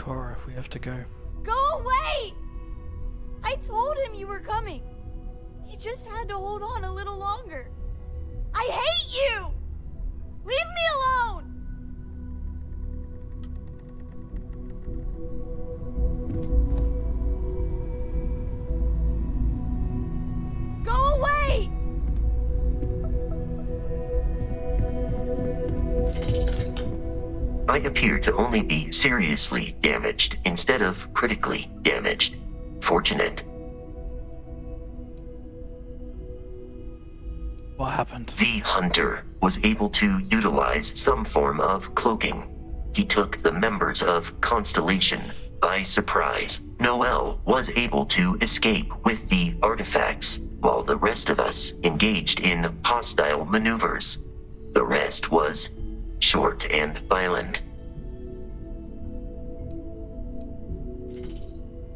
Cora if we have to go. Go away! I told him you were coming. He just had to hold on a little longer. I hate you! Leave me alone! Go away! I appear to only be seriously damaged instead of critically damaged. Fortunate. What happened? The hunter was able to utilize some form of cloaking. He took the members of Constellation by surprise. Noel was able to escape with the artifacts, while the rest of us engaged in hostile maneuvers. The rest was short and violent.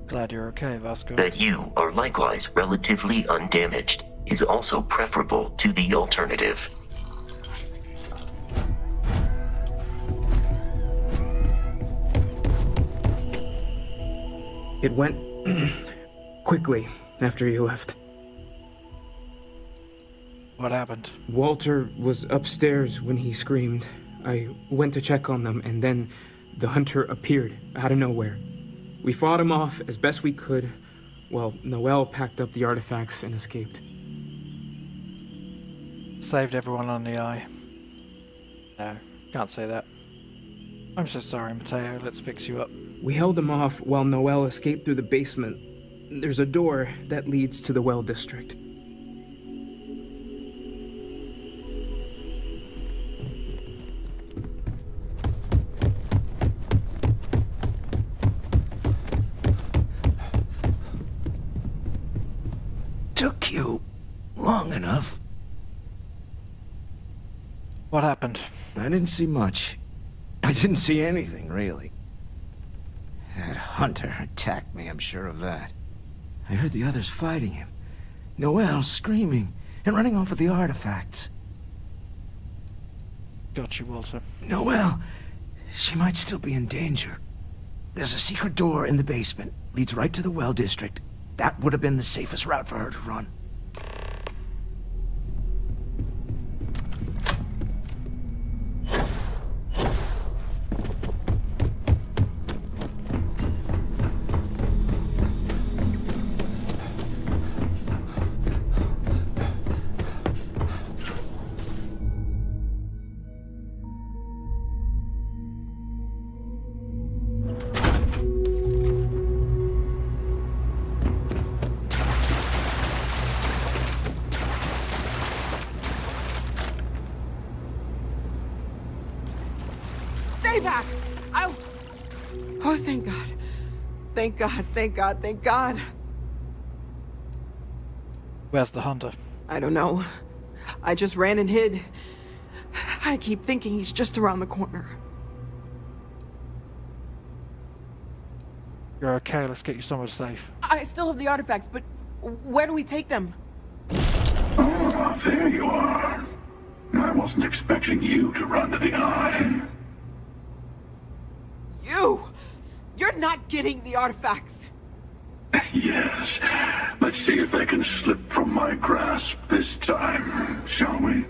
Glad you're okay, Vasco. That you are likewise relatively undamaged is also preferable to the alternative. It went quickly after you left. What happened? Walter was upstairs when he screamed. I went to check on them, and then the hunter appeared out of nowhere. We fought him off as best we could, while Noel packed up the artifacts and escaped. Saved everyone on the eye. No, can't say that. I'm so sorry, Mateo. Let's fix you up. We held him off while Noel escaped through the basement. There's a door that leads to the well district. Took you long enough. What happened? I didn't see much. I didn't see anything, really. That hunter attacked me, I'm sure of that. I heard the others fighting him. Noel screaming and running off with the artifacts. Got you, Walter. Noel, she might still be in danger. There's a secret door in the basement. Leads right to the well district. That would have been the safest route for her to run. Stay back! Oh, thank God. Thank God, thank God, thank God. Where's the hunter? I don't know. I just ran and hid. I keep thinking he's just around the corner. You're okay, let's get you somewhere safe. I still have the artifacts, but where do we take them? Oh, there you are. I wasn't expecting you to run to the eye. You! You're not getting the artifacts! Yes. Let's see if they can slip from my grasp this time, shall we?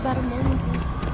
about a million things to do.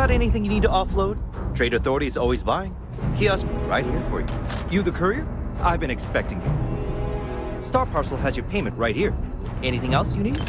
Got anything you need to offload? Trade Authority is always buying. Kiosk right here for you. You the courier? I've been expecting you. Star Parcel has your payment right here. Anything else you need?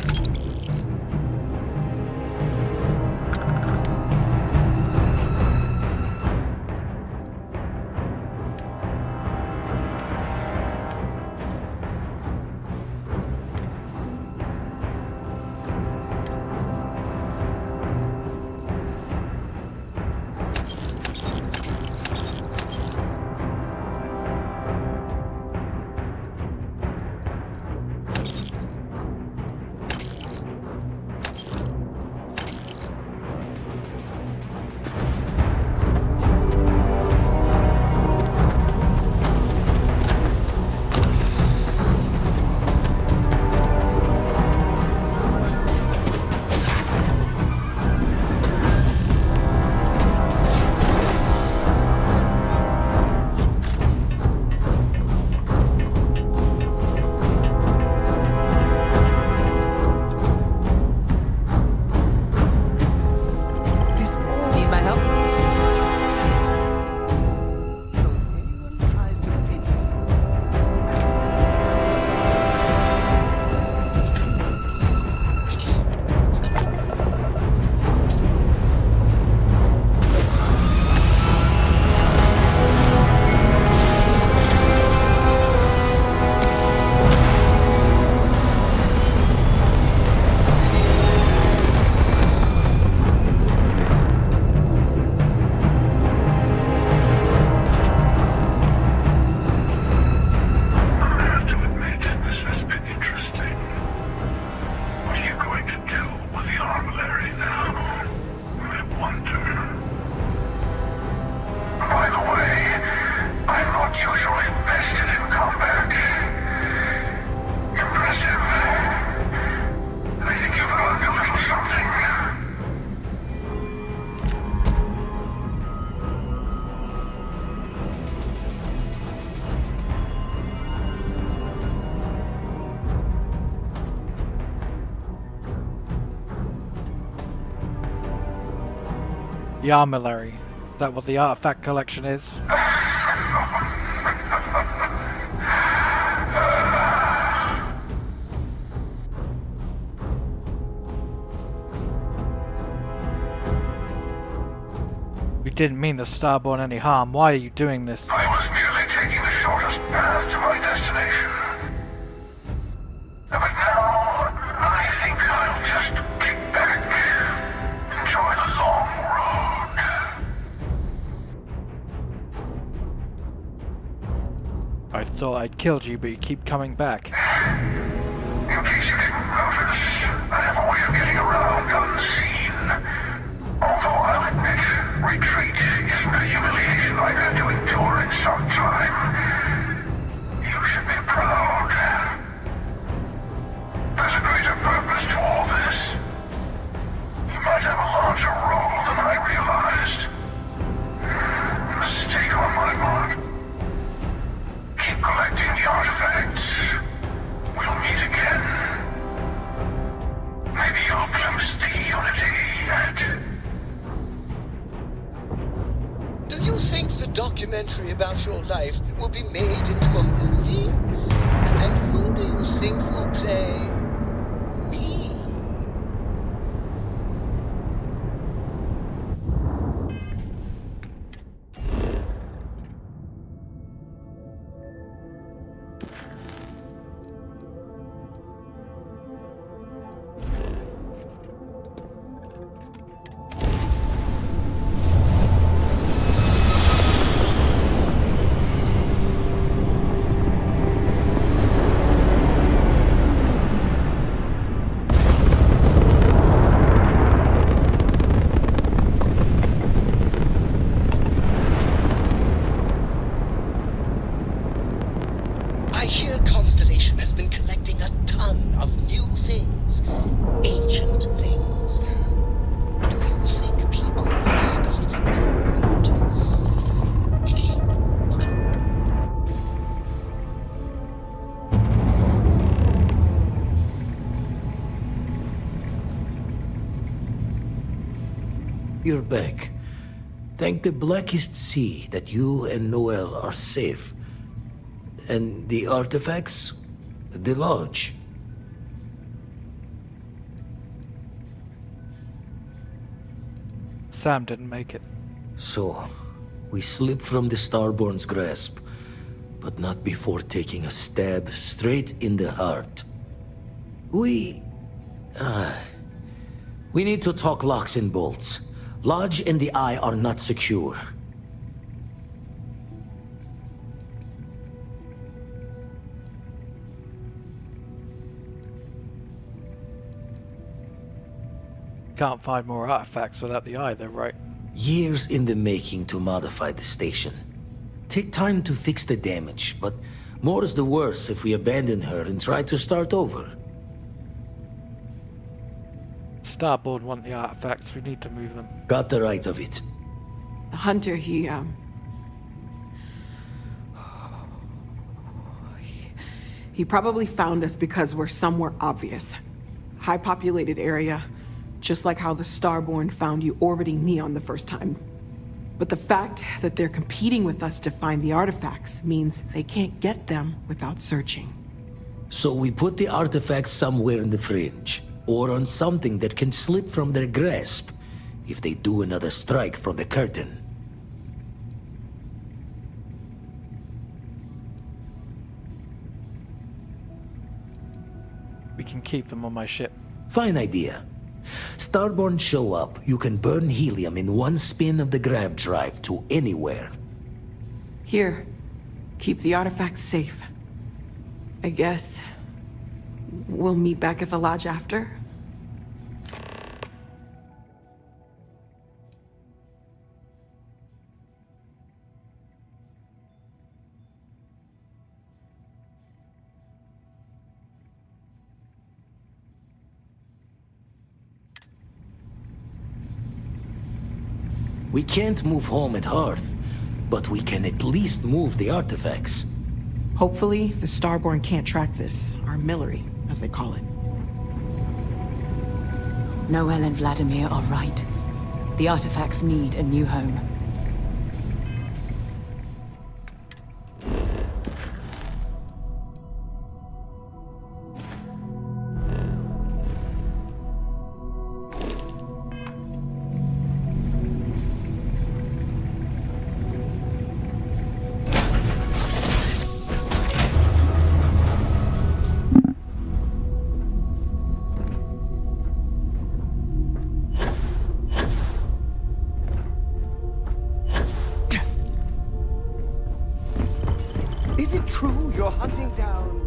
The armillary. Is that what the artifact collection is? We didn't mean the Starborn any harm. Why are you doing this? I was merely taking the shortest path to my destination. But now, I think I'll just kick back, enjoy the long road. I thought I'd killed you, but you keep coming back. In case you didn't notice, I have a way of getting around unseen. Although I'll admit, retreat isn't a humiliation I've had to endure in some time. You should be proud. There's a greater purpose to all this. You might have a larger role than I realized. Mistake on my part. Keep collecting the artifacts. We'll meet again. Maybe you'll glimpse the unity that... Do you think the documentary about your life will be made into a movie? And who do you think will play me? You're back. Thank the blackest sea that you and Noel are safe. And the artifacts? The lodge. Sam didn't make it. So, we slipped from the Starborn's grasp, but not before taking a stab straight in the heart. We need to talk locks and bolts. Lodge and the Eye are not secure. Can't find more artifacts without the Eye, though, right? Years in the making to modify the station. Take time to fix the damage, but more is the worse if we abandon her and try to start over. Starboard want the artifacts, we need to move them. Got the right of it. Hunter, he probably found us because we're somewhere obvious. High populated area, just like how the Starborn found you orbiting Neon the first time. But the fact that they're competing with us to find the artifacts means they can't get them without searching. So we put the artifacts somewhere in the fringe, or on something that can slip from their grasp if they do another strike from the curtain. We can keep them on my ship. Fine idea. Starborn show up, you can burn helium in one spin of the grav drive to anywhere. Here, keep the artifacts safe. I guess we'll meet back at the lodge after. We can't move home and hearth, but we can at least move the artifacts. Hopefully, the Starborn can't track this, our Millery, as they call it. Noel and Vladimir are right. The artifacts need a new home. Is it true you're hunting down...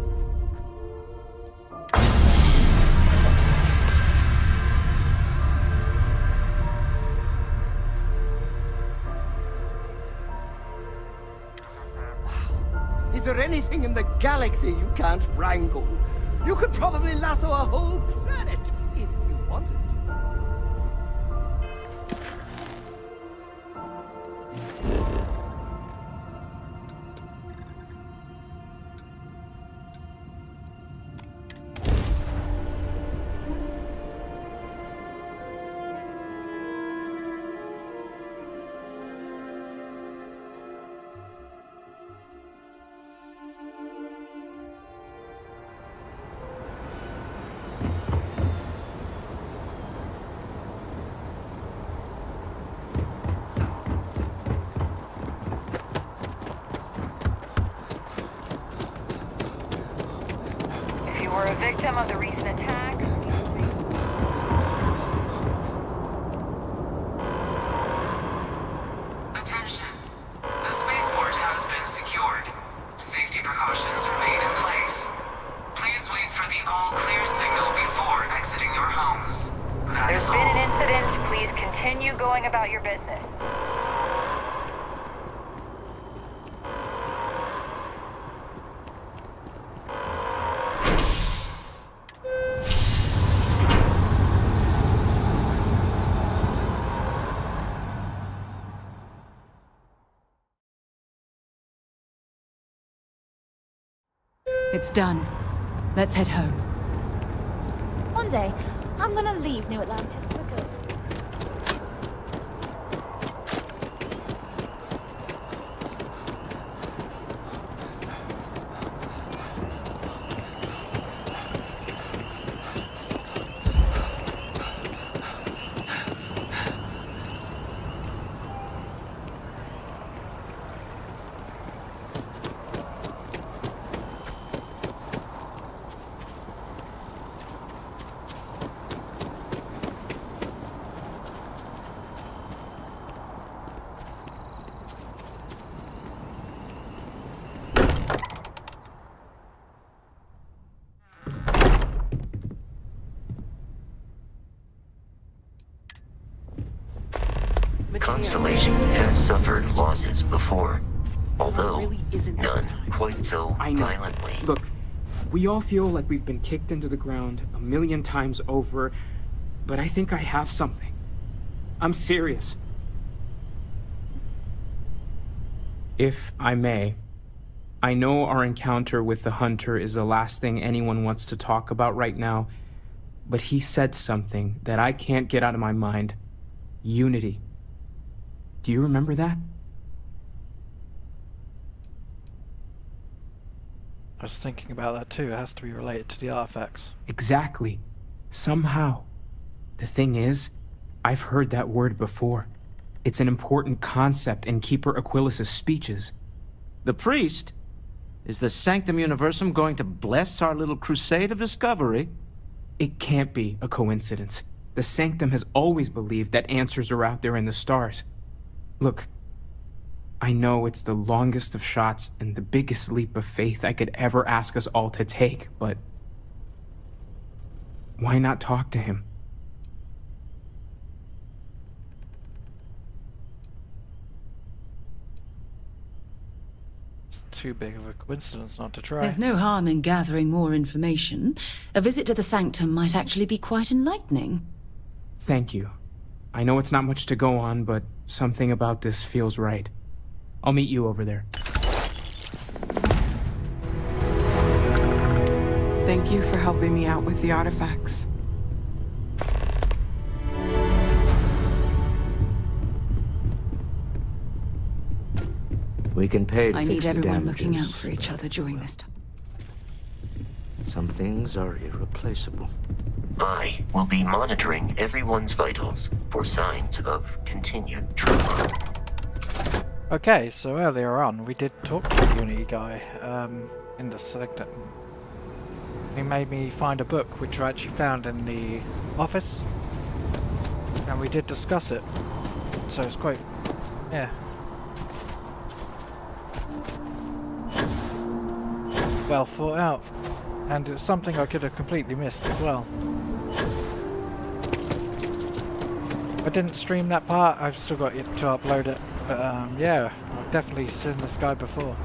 Wow. Is there anything in the galaxy you can't wrangle? You could probably lasso a whole planet if you wanted to. A victim of the recent attack. Attention. The spaceport has been secured. Safety precautions remain in place. Please wait for the all-clear signal before exiting your homes. There's been an incident. Please continue going about your business. It's done. Let's head home. One day, I'm gonna leave New Atlantis for good. Constellation has suffered losses before, although none quite so violently. Look, we all feel like we've been kicked into the ground 1,000,000 times over, but I think I have something. I'm serious. If I may, I know our encounter with the Hunter is the last thing anyone wants to talk about right now, but he said something that I can't get out of my mind. Unity. Do you remember that? I was thinking about that too. It has to be related to the artifacts. Exactly. Somehow. The thing is, I've heard that word before. It's an important concept in Keeper Aquilas's speeches. The priest? Is the Sanctum Universum going to bless our little crusade of discovery? It can't be a coincidence. The Sanctum has always believed that answers are out there in the stars. Look, I know it's the longest of shots and the biggest leap of faith I could ever ask us all to take, but why not talk to him? It's too big of a coincidence not to try. There's no harm in gathering more information. A visit to the Sanctum might actually be quite enlightening. Thank you. I know it's not much to go on, but something about this feels right. I'll meet you over there. Thank you for helping me out with the artifacts. We can pay to I fix need the everyone damages. looking out for each other during this time. Some things are irreplaceable. I will be monitoring everyone's vitals for signs of continued trauma. Okay, so earlier on we did talk to the Unity guy in the segment. He made me find a book which I actually found in the office, and we did discuss it. So it's quite, yeah. Well thought out, and it's something I could have completely missed as well. I didn't stream that part, I've still got to upload it, but yeah, I've definitely seen this guy before.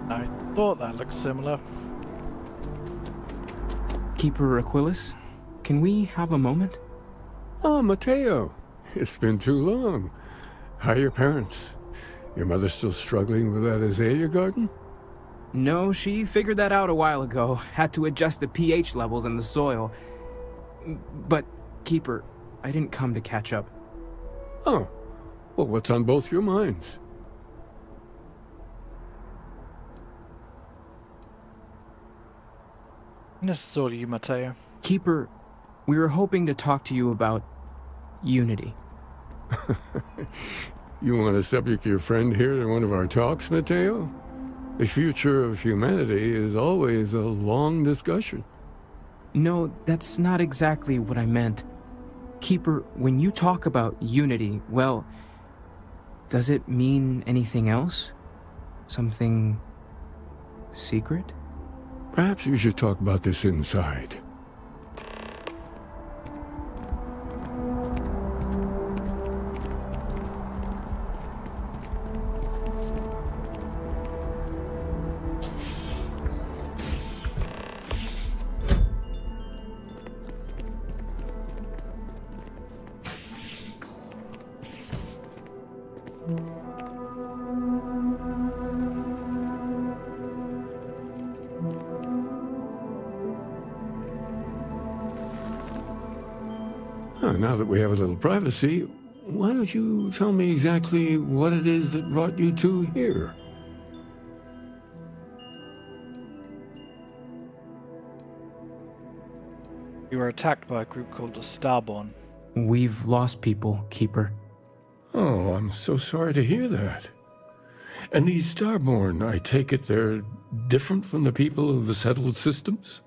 I thought that looked similar. Keeper Aquilus, can we have a moment? Oh, Mateo. It's been too long. How are your parents? Your mother still struggling with that azalea garden? No, she figured that out a while ago. Had to adjust the pH levels in the soil. But, Keeper, I didn't come to catch up. Oh. Well, what's on both your minds? This is all you, Mateo. Keeper, we were hoping to talk to you about Unity. You want to subject your friend here to one of our talks, Mateo? The future of humanity is always a long discussion. No, that's not exactly what I meant. Keeper, when you talk about Unity, well, does it mean anything else? Something secret? Perhaps you should talk about this inside. Now that we have a little privacy, why don't you tell me exactly what it is that brought you two here? You were attacked by a group called the Starborn. We've lost people, Keeper. Oh, I'm so sorry to hear that. And these Starborn, I take it they're different from the people of the settled systems?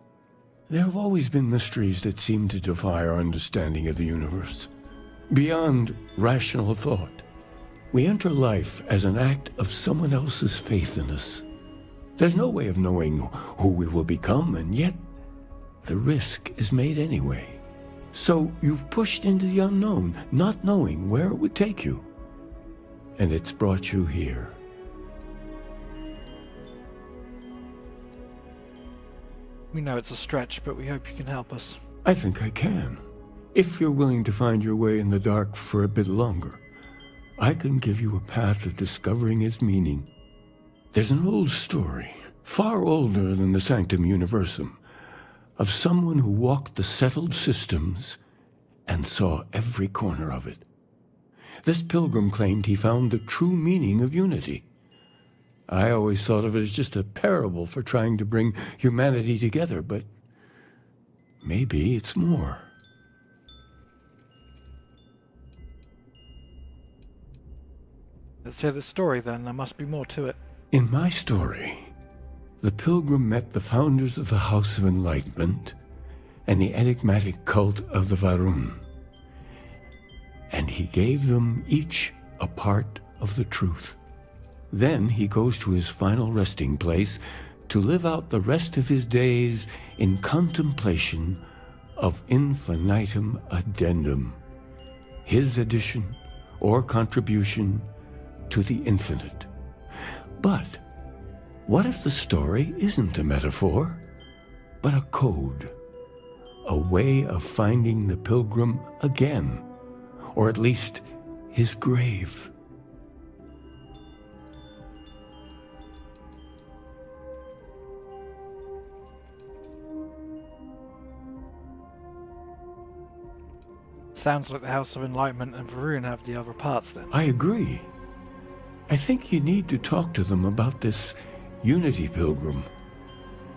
There have always been mysteries that seem to defy our understanding of the universe. Beyond rational thought, we enter life as an act of someone else's faith in us. There's no way of knowing who we will become, and yet the risk is made anyway. So you've pushed into the unknown, not knowing where it would take you. And it's brought you here. We know it's a stretch, but we hope you can help us. I think I can. If you're willing to find your way in the dark for a bit longer, I can give you a path to discovering its meaning. There's an old story, far older than the Sanctum Universum, of someone who walked the settled systems and saw every corner of it. This pilgrim claimed he found the true meaning of unity. I always thought of it as just a parable for trying to bring humanity together, but maybe it's more. Let's hear the story then, there must be more to it. In my story, the pilgrim met the founders of the House of Enlightenment and the enigmatic cult of the Varun, and he gave them each a part of the truth. Then he goes to his final resting place to live out the rest of his days in contemplation of infinitum addendum, his addition or contribution to the infinite. But what if the story isn't a metaphor, but a code, a way of finding the pilgrim again, or at least his grave. Sounds like the House of Enlightenment and Varun have the other parts then. I agree. I think you need to talk to them about this unity pilgrim.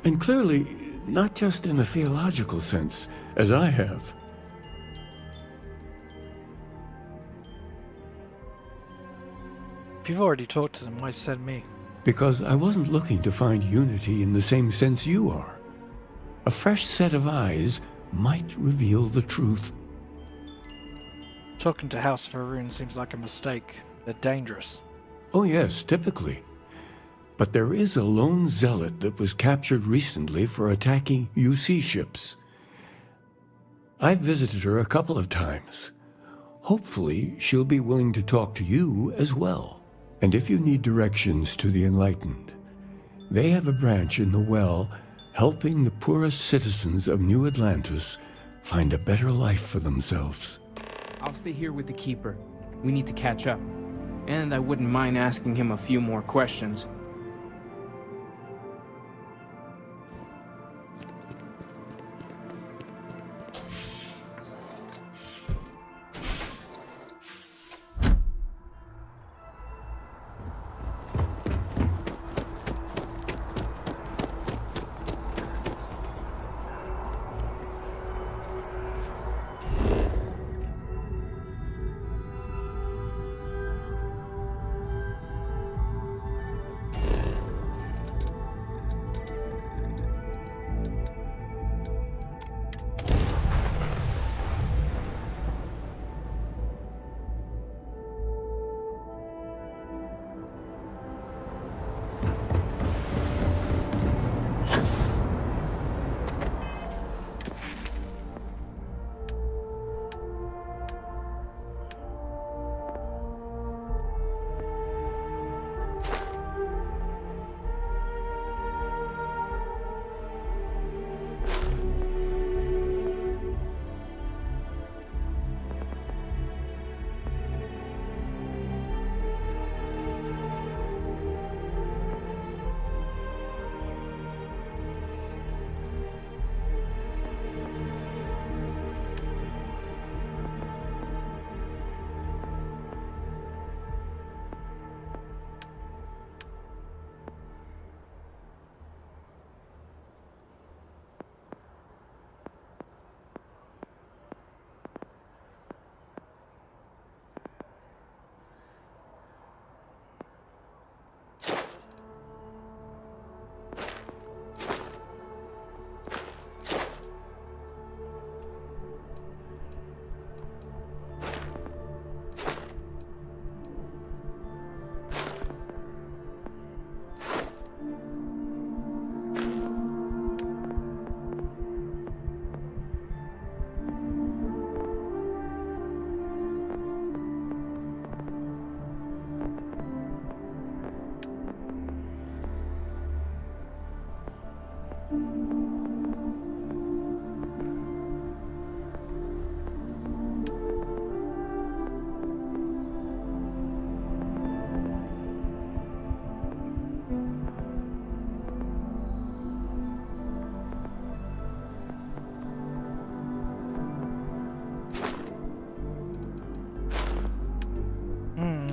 And clearly, not just in a theological sense, as I have. If you've already talked to them, why send me? Because I wasn't looking to find unity in the same sense you are. A fresh set of eyes might reveal the truth. Talking to House of Varun seems like a mistake. They're dangerous. Oh yes, typically. But there is a lone zealot that was captured recently for attacking UC ships. I've visited her a couple of times. Hopefully, she'll be willing to talk to you as well. And if you need directions to the Enlightened, they have a branch in the Well helping the poorest citizens of New Atlantis find a better life for themselves. I'll stay here with the Keeper. We need to catch up. And I wouldn't mind asking him a few more questions.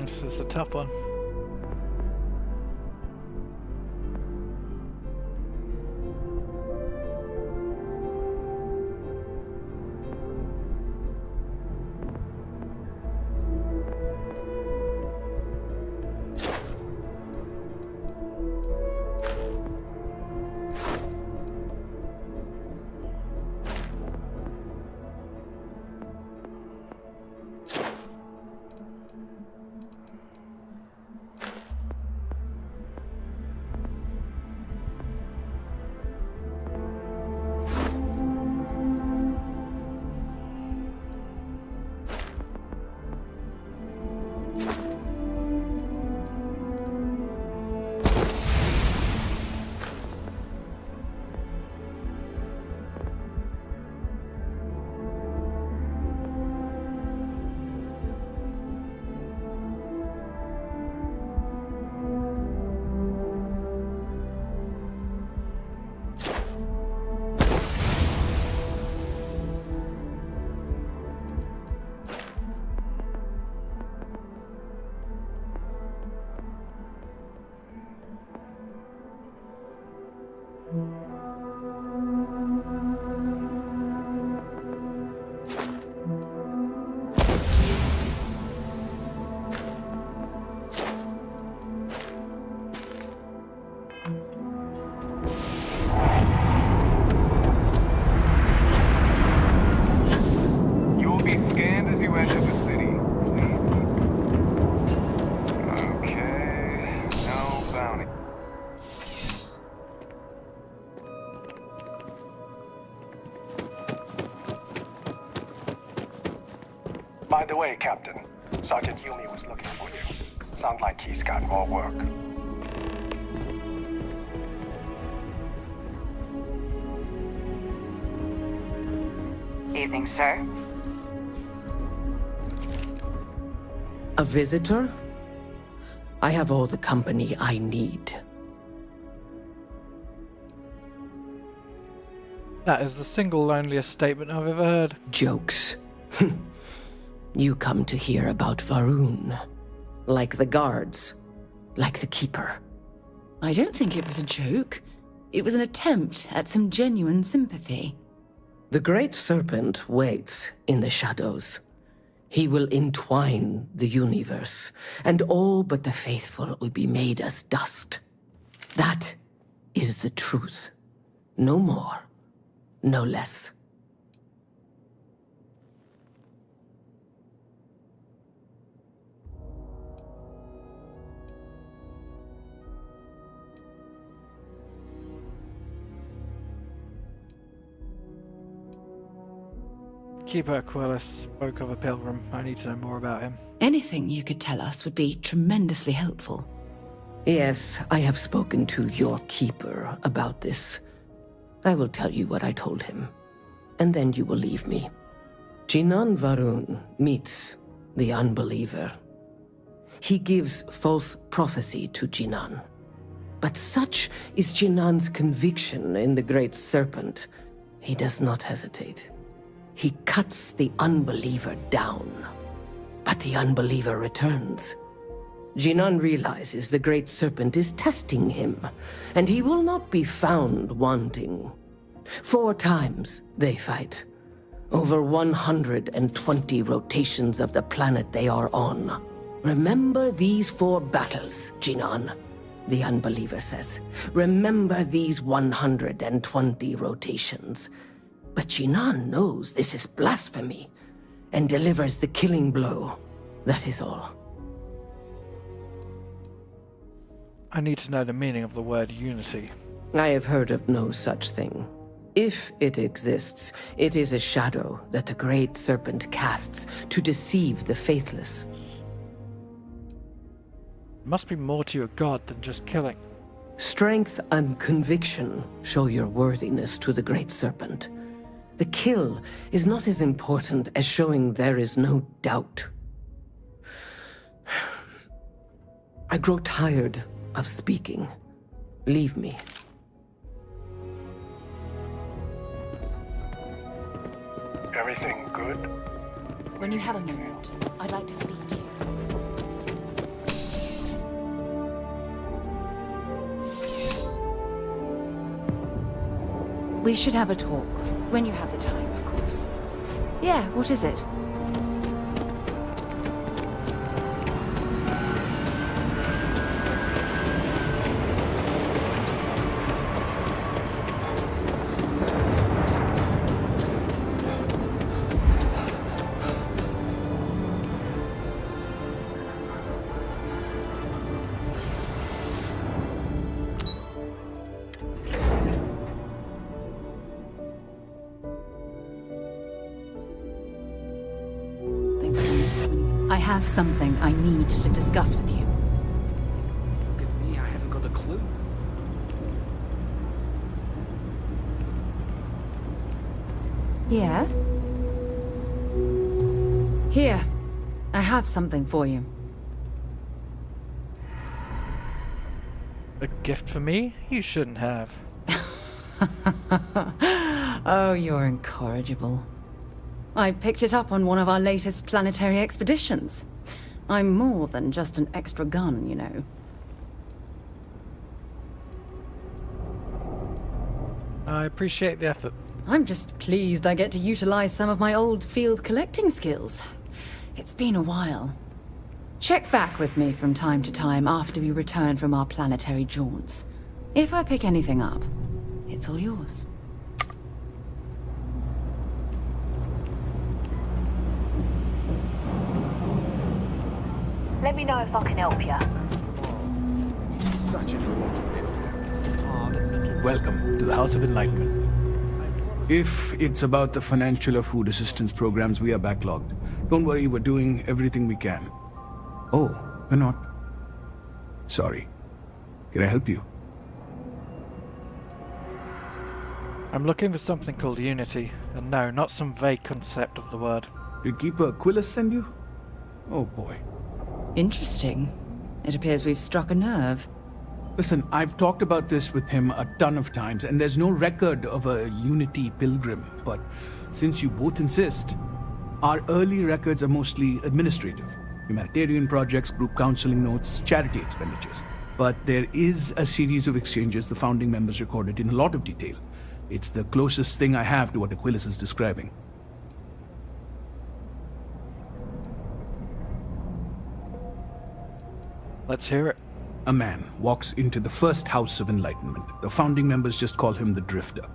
This is a tough one. By the way, Captain, Sergeant Yumi was looking for you. Sounds like he's got more work. Evening, sir. A visitor? I have all the company I need. That is the single loneliest statement I've ever heard. Jokes. You come to hear about Varun. Like the guards. Like the Keeper. I don't think it was a joke. It was an attempt at some genuine sympathy. The Great Serpent waits in the shadows. He will entwine the universe, and all but the faithful will be made as dust. That is the truth. No more, no less. Keeper Aquilus spoke of a pilgrim. I need to know more about him. Anything you could tell us would be tremendously helpful. Yes, I have spoken to your Keeper about this. I will tell you what I told him, and then you will leave me. Jinan Varun meets the unbeliever. He gives false prophecy to Jinan. But such is Jinan's conviction in the Great Serpent, he does not hesitate. He cuts the unbeliever down, but the unbeliever returns. Jinan realizes the Great Serpent is testing him, and he will not be found wanting. 4 times they fight, over 120 rotations of the planet they are on. Remember these 4 battles, Jinan, the unbeliever says. Remember these 120 rotations. But Jinan knows this is blasphemy, and delivers the killing blow. That is all. I need to know the meaning of the word unity. I have heard of no such thing. If it exists, it is a shadow that the Great Serpent casts to deceive the faithless. There must be more to your god than just killing. Strength and conviction show your worthiness to the Great Serpent. The kill is not as important as showing there is no doubt. I grow tired of speaking. Leave me. Everything good? When you have a moment, I'd like to speak to you. We should have a talk. When you have the time, of course. Yeah, what is it? I have something I need to discuss with you. Look at me, I haven't got a clue. Yeah? Here, I have something for you. A gift for me? You shouldn't have. Oh, you're incorrigible. I picked it up on one of our latest planetary expeditions. I'm more than just an extra gun, you know. I appreciate the effort. I'm just pleased I get to utilize some of my old field collecting skills. It's been a while. Check back with me from time to time after we return from our planetary jaunts. If I pick anything up, it's all yours. Let me know if I can help you. Such an important bit. Welcome to the House of Enlightenment. If it's about the financial or food assistance programs, we are backlogged. Don't worry, we're doing everything we can. Oh, we're not. Sorry. Can I help you? I'm looking for something called Unity, and no, not some vague concept of the word. Did Keeper Aquilus send you? Oh boy. Interesting. It appears we've struck a nerve. Listen, I've talked about this with him a ton of times, and there's no record of a Unity pilgrim. But since you both insist, our early records are mostly administrative. Humanitarian projects, group counseling notes, charity expenditures. But there is a series of exchanges the founding members recorded in a lot of detail. It's the closest thing I have to what Aquilus is describing. Let's hear it. A man walks into the first house of enlightenment. The founding members just call him the Drifter.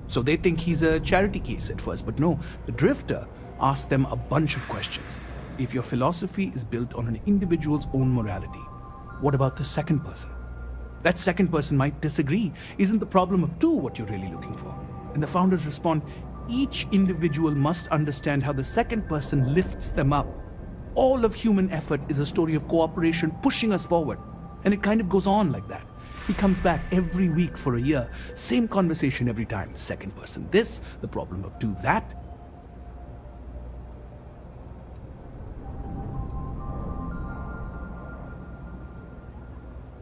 So they think he's a charity case at first, but no, the Drifter asks them a bunch of questions. If your philosophy is built on an individual's own morality, what about the second person? That second person might disagree. Isn't the problem of two what you're really looking for? And the founders respond, each individual must understand how the second person lifts them up. All of human effort is a story of cooperation pushing us forward. And it kind of goes on like that. He comes back every week for a year. Same conversation every time. Second person this, the problem of two that.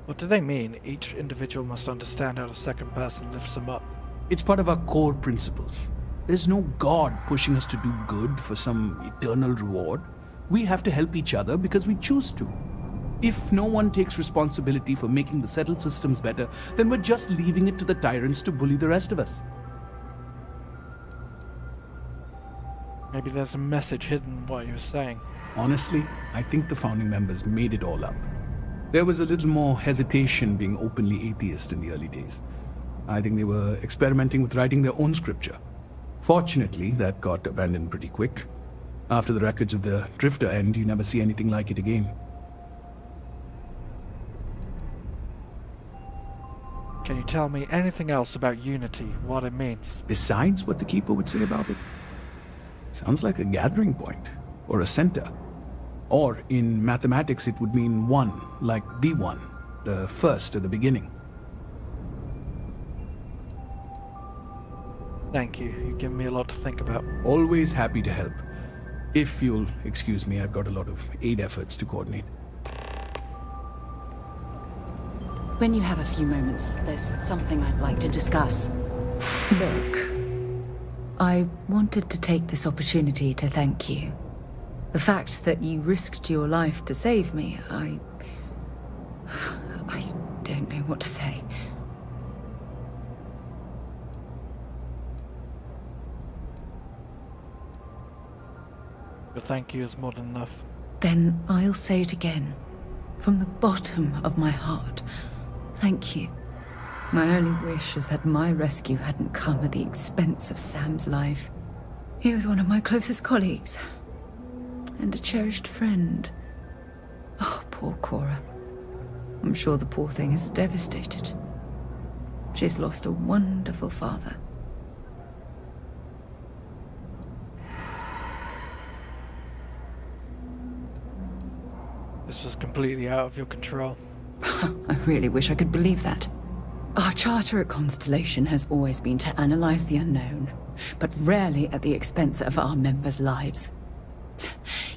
What do they mean? Each individual must understand how the second person lifts them up. It's part of our core principles. There's no God pushing us to do good for some eternal reward. We have to help each other because we choose to. If no one takes responsibility for making the settled systems better, then we're just leaving it to the tyrants to bully the rest of us. Maybe there's a message hidden in what he was saying. Honestly, I think the founding members made it all up. There was a little more hesitation being openly atheist in the early days. I think they were experimenting with writing their own scripture. Fortunately, that got abandoned pretty quick. After the records of the Drifter end, you never see anything like it again. Can you tell me anything else about Unity, what it means? Besides what the Keeper would say about it? Sounds like a gathering point, or a center. Or, in mathematics, it would mean one, like the one, the first at the beginning. Thank you. You've given me a lot to think about. Always happy to help. If you'll excuse me, I've got a lot of aid efforts to coordinate. When you have a few moments, there's something I'd like to discuss. Look, I wanted to take this opportunity to thank you. The fact that you risked your life to save me, I don't know what to say. Your thank you is more than enough. Then I'll say it again. From the bottom of my heart, thank you. My only wish is that my rescue hadn't come at the expense of Sam's life. He was one of my closest colleagues. And a cherished friend. Oh, poor Cora. I'm sure the poor thing is devastated. She's lost a wonderful father. This was completely out of your control. I really wish I could believe that. Our charter at Constellation has always been to analyze the unknown, but rarely at the expense of our members' lives.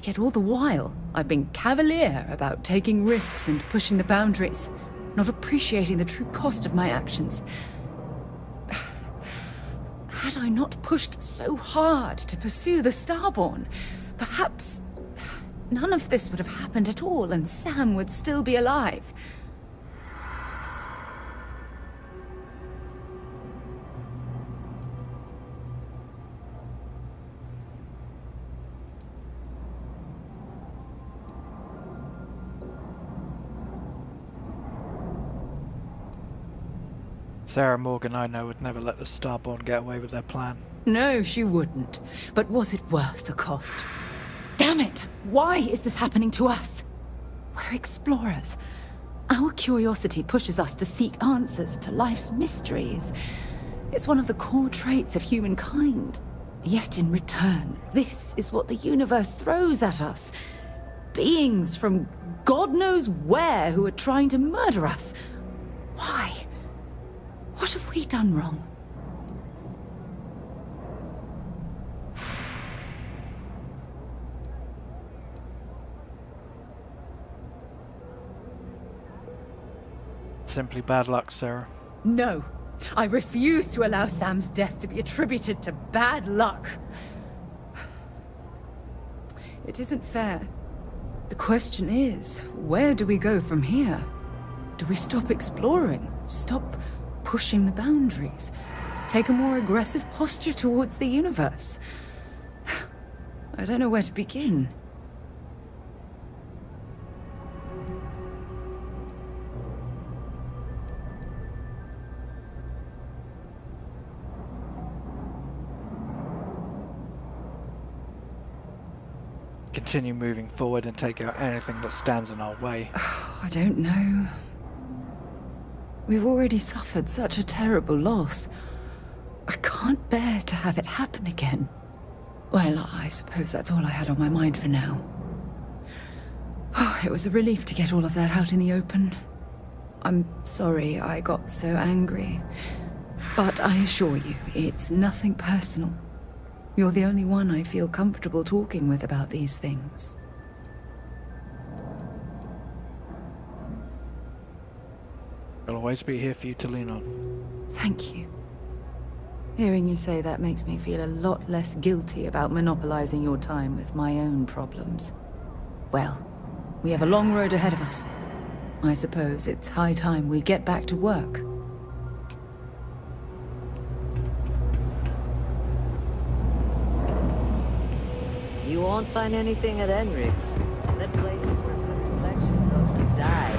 Yet all the while, I've been cavalier about taking risks and pushing the boundaries, not appreciating the true cost of my actions. Had I not pushed so hard to pursue the Starborn, perhaps none of this would have happened at all, and Sam would still be alive. Sarah Morgan, I know, would never let the Starborn get away with their plan. No, she wouldn't. But was it worth the cost? Damn it! Why is this happening to us? We're explorers. Our curiosity pushes us to seek answers to life's mysteries. It's one of the core traits of humankind. Yet in return, this is what the universe throws at us. Beings from God knows where who are trying to murder us. Why? What have we done wrong? Simply bad luck, Sarah. No. I refuse to allow Sam's death to be attributed to bad luck. It isn't fair. The question is, where do we go from here? Do we stop exploring? Stop pushing the boundaries? Take a more aggressive posture towards the universe? I don't know where to begin. Continue moving forward and take out anything that stands in our way. I don't know. We've already suffered such a terrible loss. I can't bear to have it happen again. Well, I suppose that's all I had on my mind for now. Oh, it was a relief to get all of that out in the open. I'm sorry I got so angry. But I assure you, it's nothing personal. You're the only one I feel comfortable talking with about these things. I'll always be here for you to lean on. Thank you. Hearing you say that makes me feel a lot less guilty about monopolizing your time with my own problems. Well, we have a long road ahead of us. I suppose it's high time we get back to work. You won't find anything at Enric's. That place is where good selection goes to die.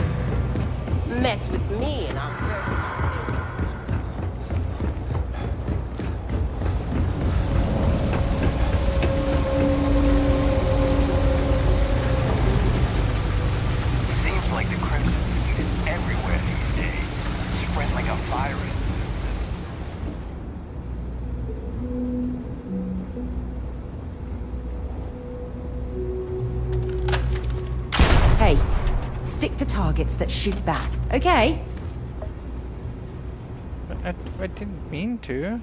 Mess with me and I'll serve you. Seems like the Crimson Fleet is everywhere these days. Spread like a virus. Hey, stick to targets that shoot back, okay? I didn't mean to.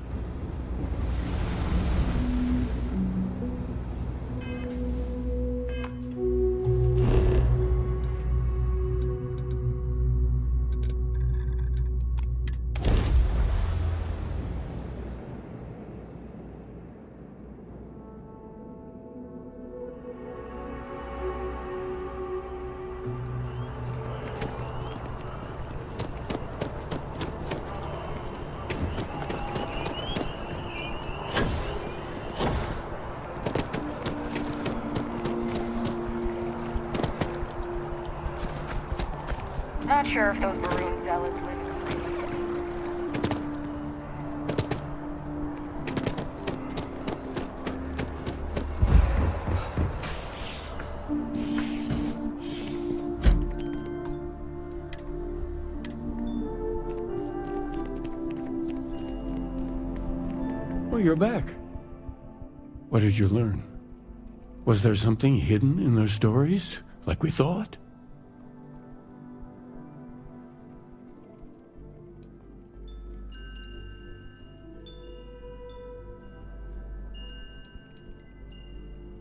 Not sure if those maroon zealots live this way. Well, you're back. What did you learn? Was there something hidden in their stories, like we thought?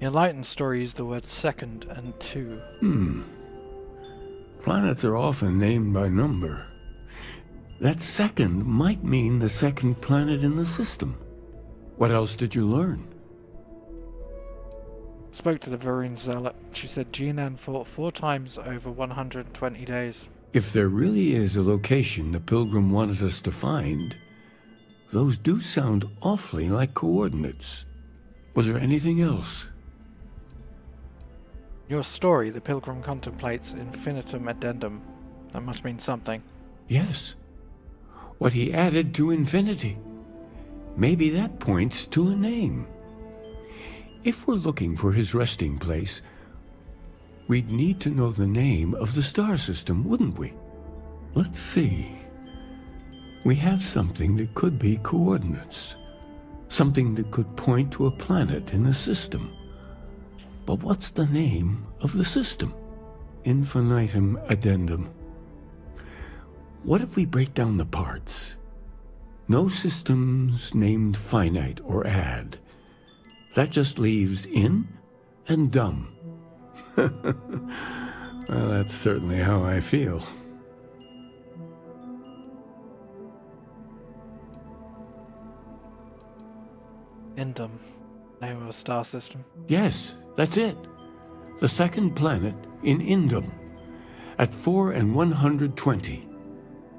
The Enlightened story used the words second and two. Planets are often named by number. That second might mean the second planet in the system. What else did you learn? Spoke to the Varun Zealot. She said Jinan fought 4 times over 120 days. If there really is a location the Pilgrim wanted us to find, those do sound awfully like coordinates. Was there anything else? Your story, the Pilgrim contemplates infinitum addendum. That must mean something. Yes. What he added to infinity. Maybe that points to a name. If we're looking for his resting place, we'd need to know the name of the star system, wouldn't we? Let's see. We have something that could be coordinates. Something that could point to a planet in the system. But what's the name of the system? Infinitum addendum. What if we break down the parts? No systems named finite or add. That just leaves in and dumb. Well, that's certainly how I feel. Indum, name of a star system. Yes, that's it. The second planet in Indum, at 4 and 120.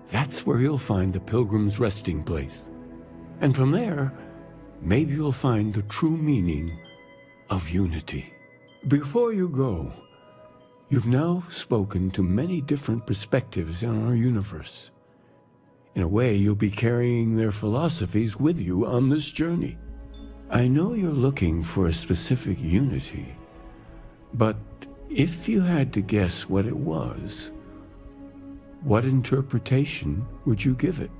That's where you'll find the Pilgrim's resting place. And from there, maybe you'll find the true meaning of unity. Before you go, you've now spoken to many different perspectives in our universe. In a way, you'll be carrying their philosophies with you on this journey. I know you're looking for a specific unity, but if you had to guess what it was, what interpretation would you give it?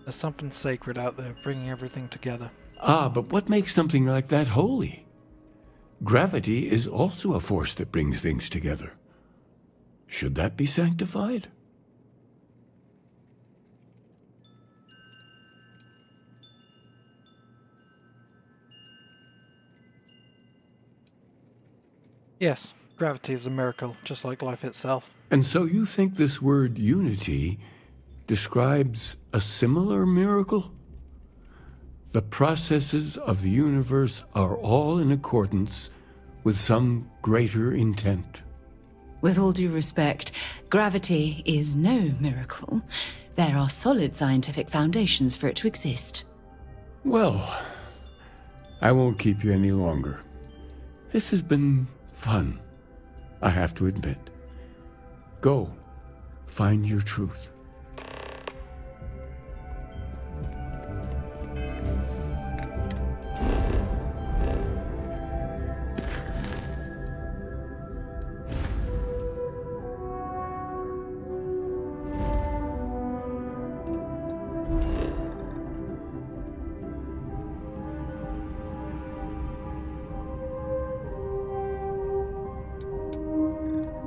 There's something sacred out there, bringing everything together. Ah, but what makes something like that holy? Gravity is also a force that brings things together. Should that be sanctified? Yes, gravity is a miracle, just like life itself. And so you think this word unity describes a similar miracle? The processes of the universe are all in accordance with some greater intent. With all due respect, gravity is no miracle. There are solid scientific foundations for it to exist. Well, I won't keep you any longer. This has been fun, I have to admit. Go, find your truth.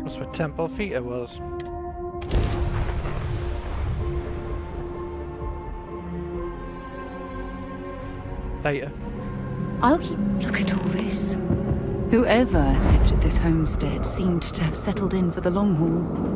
That's where Temple Theta was. Theta. I'll keep look at all this. Whoever lived at this homestead seemed to have settled in for the long haul.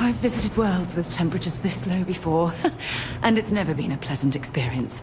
I've visited worlds with temperatures this low before, and it's never been a pleasant experience.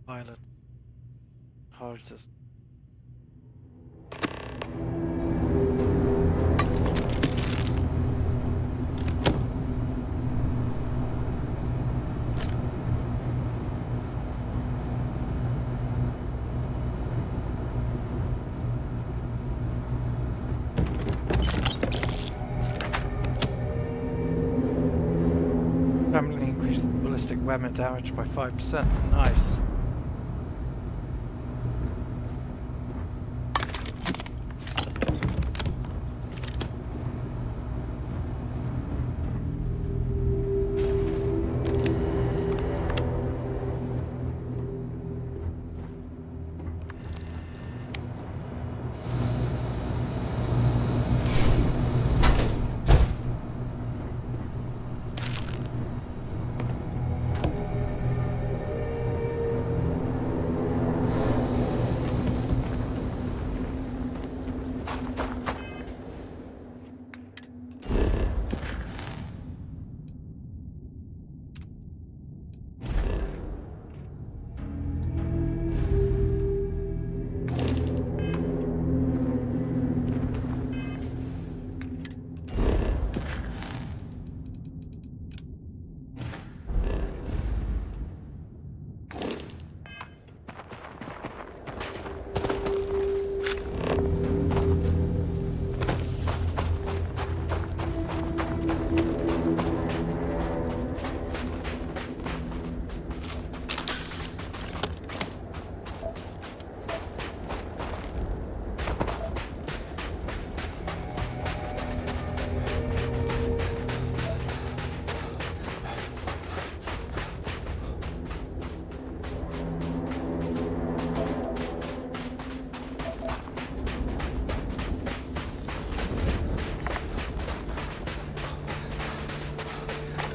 Pilot. Hardest. Permanently increased ballistic weapon damage by 5%. Nice.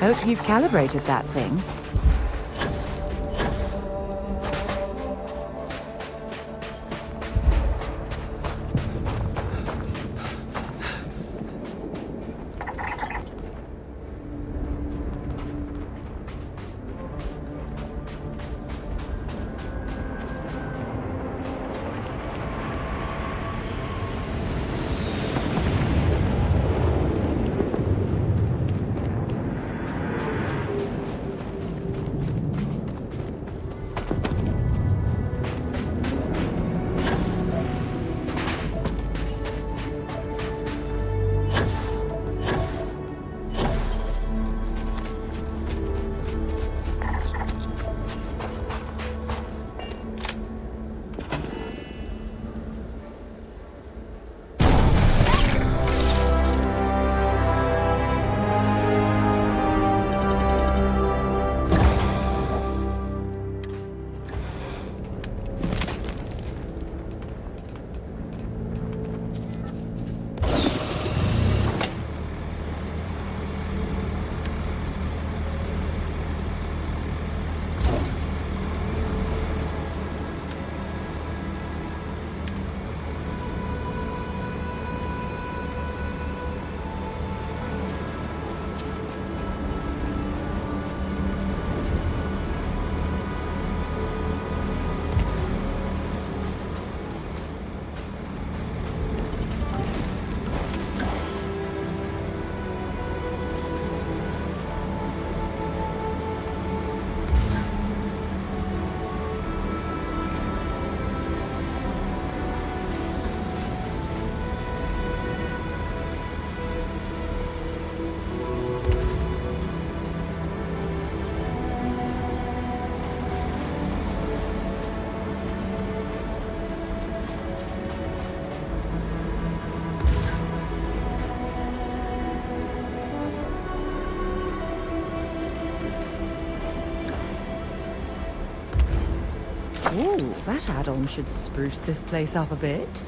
Hope you've calibrated that thing. Ooh, that add-on should spruce this place up a bit.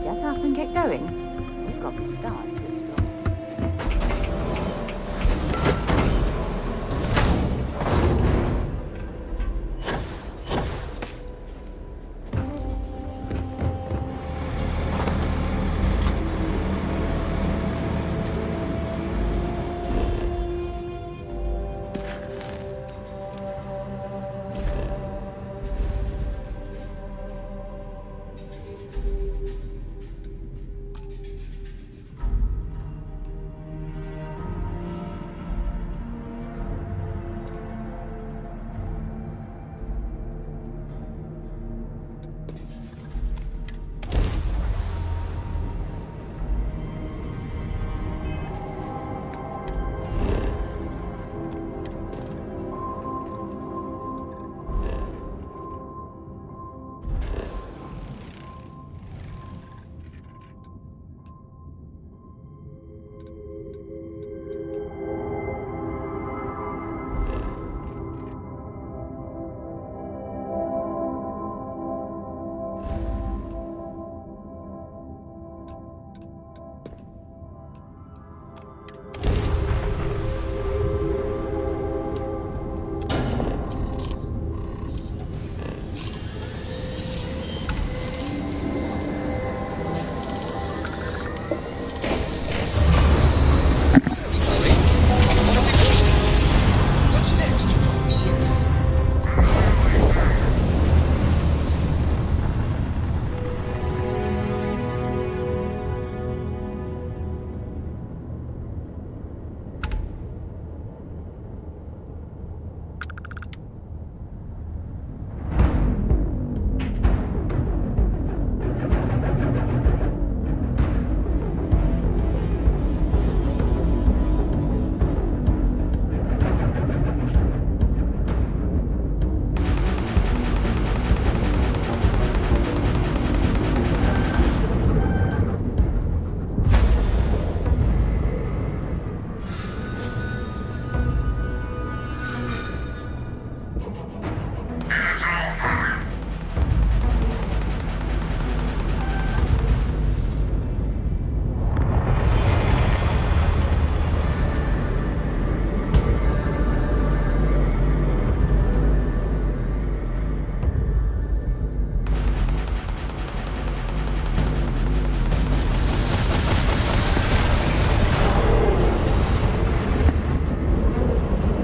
Get up and get going. We've got the stars to explore.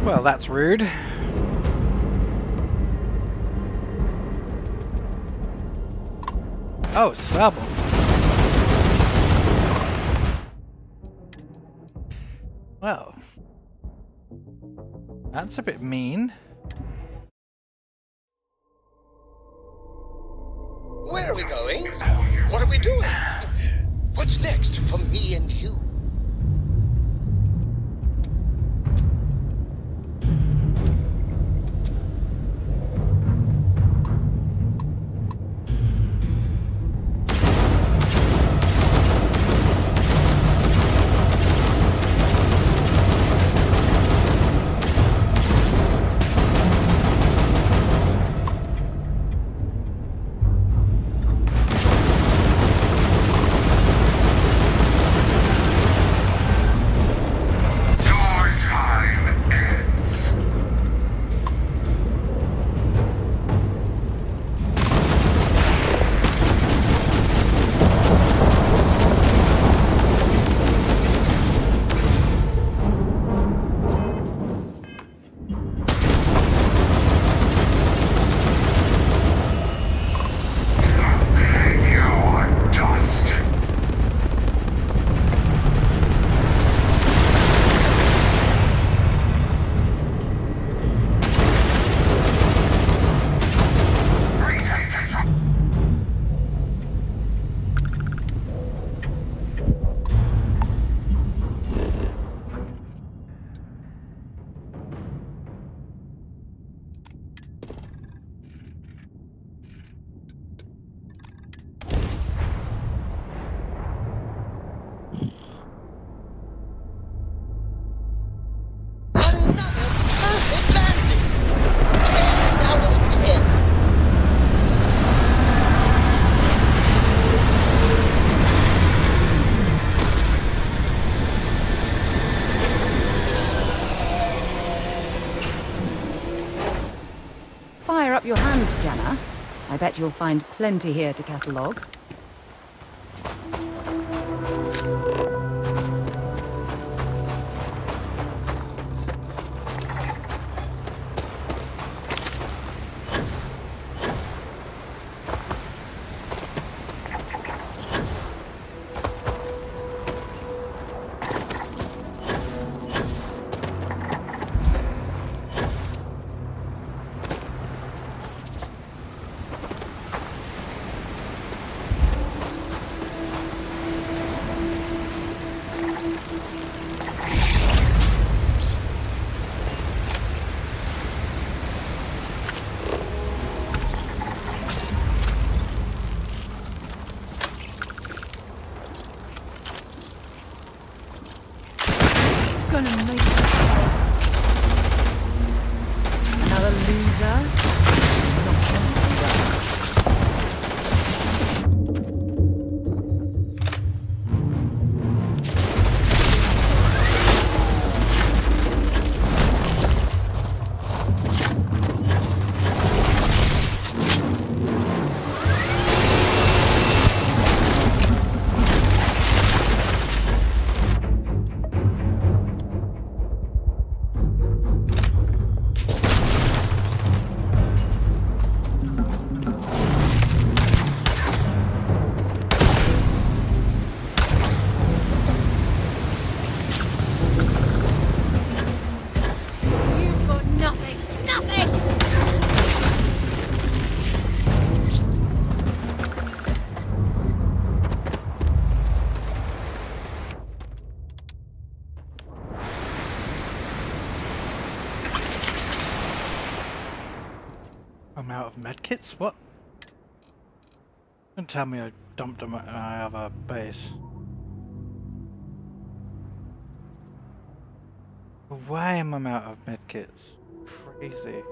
Well, that's rude. Oh, it's Slabble. Well, that's a bit mean. Where are we going? What are we doing? What's next for me and you? Fire up your hand scanner. I bet you'll find plenty here to catalogue. Another loser? I'm out of medkits? What? Don't tell me I dumped them at my other base. Why am I out of medkits? Crazy.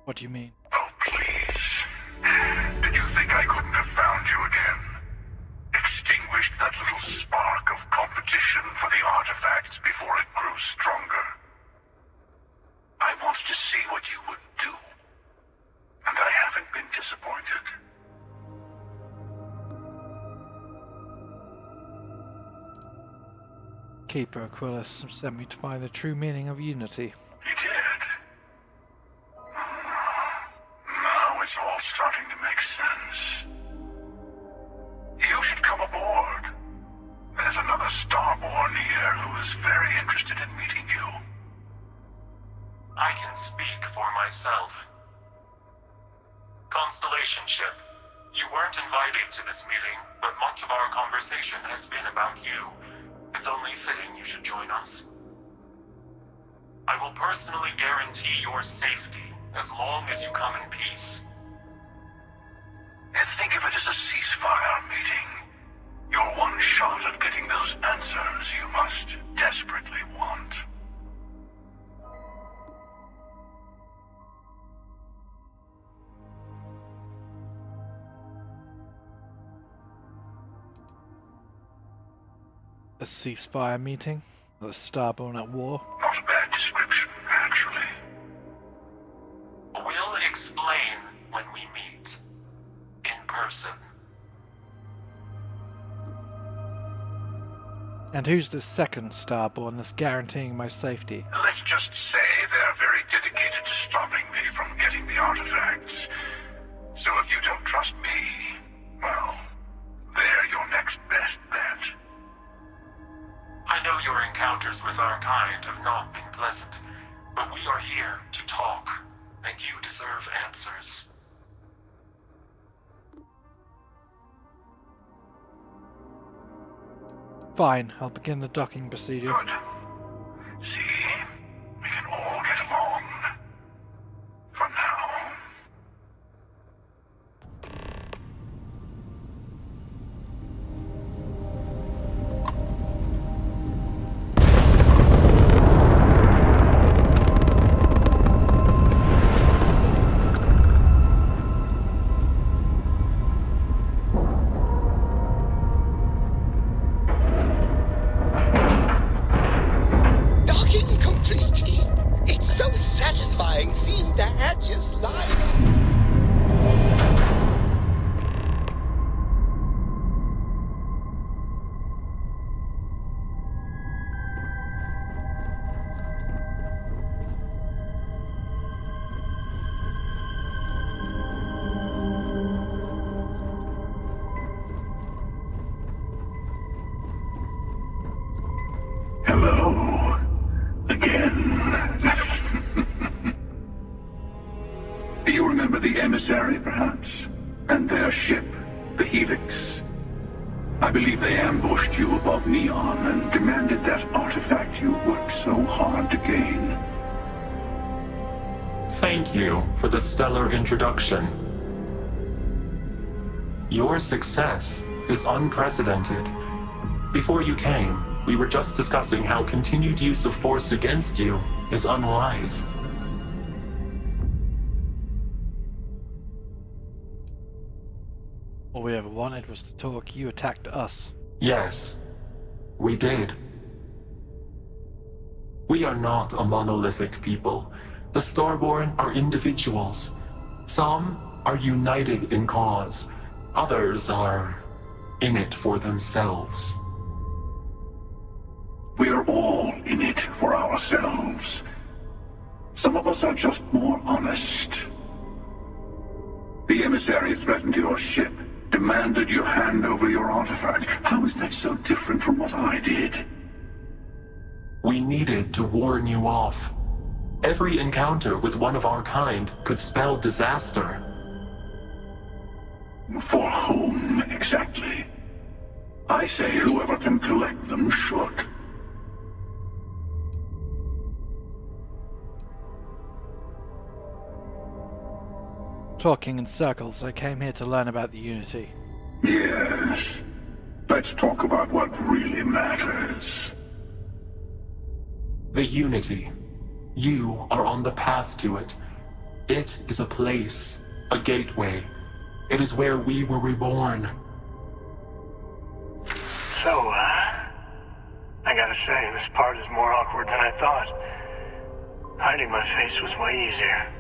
What do you mean? Oh, please. Did you think I couldn't have found you again? Extinguished that little spark of competition for the artifacts before it grew stronger. I wanted to see what you would do, and I haven't been disappointed. Keeper Aquilus sent me to find the true meaning of unity. He did. Now it's all starting to make sense. You should come aboard. There's another Starborn here who is very interested in meeting you. I can speak for myself. Constellation ship, you weren't invited to this meeting, but much of our conversation has been about you. It's only fitting you should join us. I will personally guarantee your safety as long as you come in peace. And think of it as a ceasefire meeting. Your one shot at getting those answers you must desperately want. A ceasefire meeting? The Starborn at war? Not a bad description, actually. We'll explain when we meet. In person. And who's the second Starborn that's guaranteeing my safety? Let's just say they're very dedicated to stopping me from getting the artifacts. So if you don't trust me, well, they're your next best bet. I know your encounters with our kind have not been pleasant, but we are here to talk, and you deserve answers. Fine, I'll begin the docking procedure. Good. See? We can all get along. For now. Seeing the hatches live. Hello. Again. You remember the emissary, perhaps? And their ship, the Helix? I believe they ambushed you above Neon and demanded that artifact you worked so hard to gain. Thank you for the stellar introduction. Your success is unprecedented. Before you came, we were just discussing how continued use of force against you is unwise. All we ever wanted was to talk. You attacked us. Yes, we did. We are not a monolithic people. The Starborn are individuals. Some are united in cause. Others are in it for themselves. We are all in it for ourselves. Some of us are just more honest. The emissary threatened your ship, demanded you hand over your artifact. How is that so different from what I did? We needed to warn you off. Every encounter with one of our kind could spell disaster. For whom, exactly? I say whoever can collect them should. Talking in circles, I came here to learn about the Unity. Yes. Let's talk about what really matters. The Unity. You are on the path to it. It is a place, a gateway. It is where we were reborn. So, I gotta say, this part is more awkward than I thought. Hiding my face was way easier.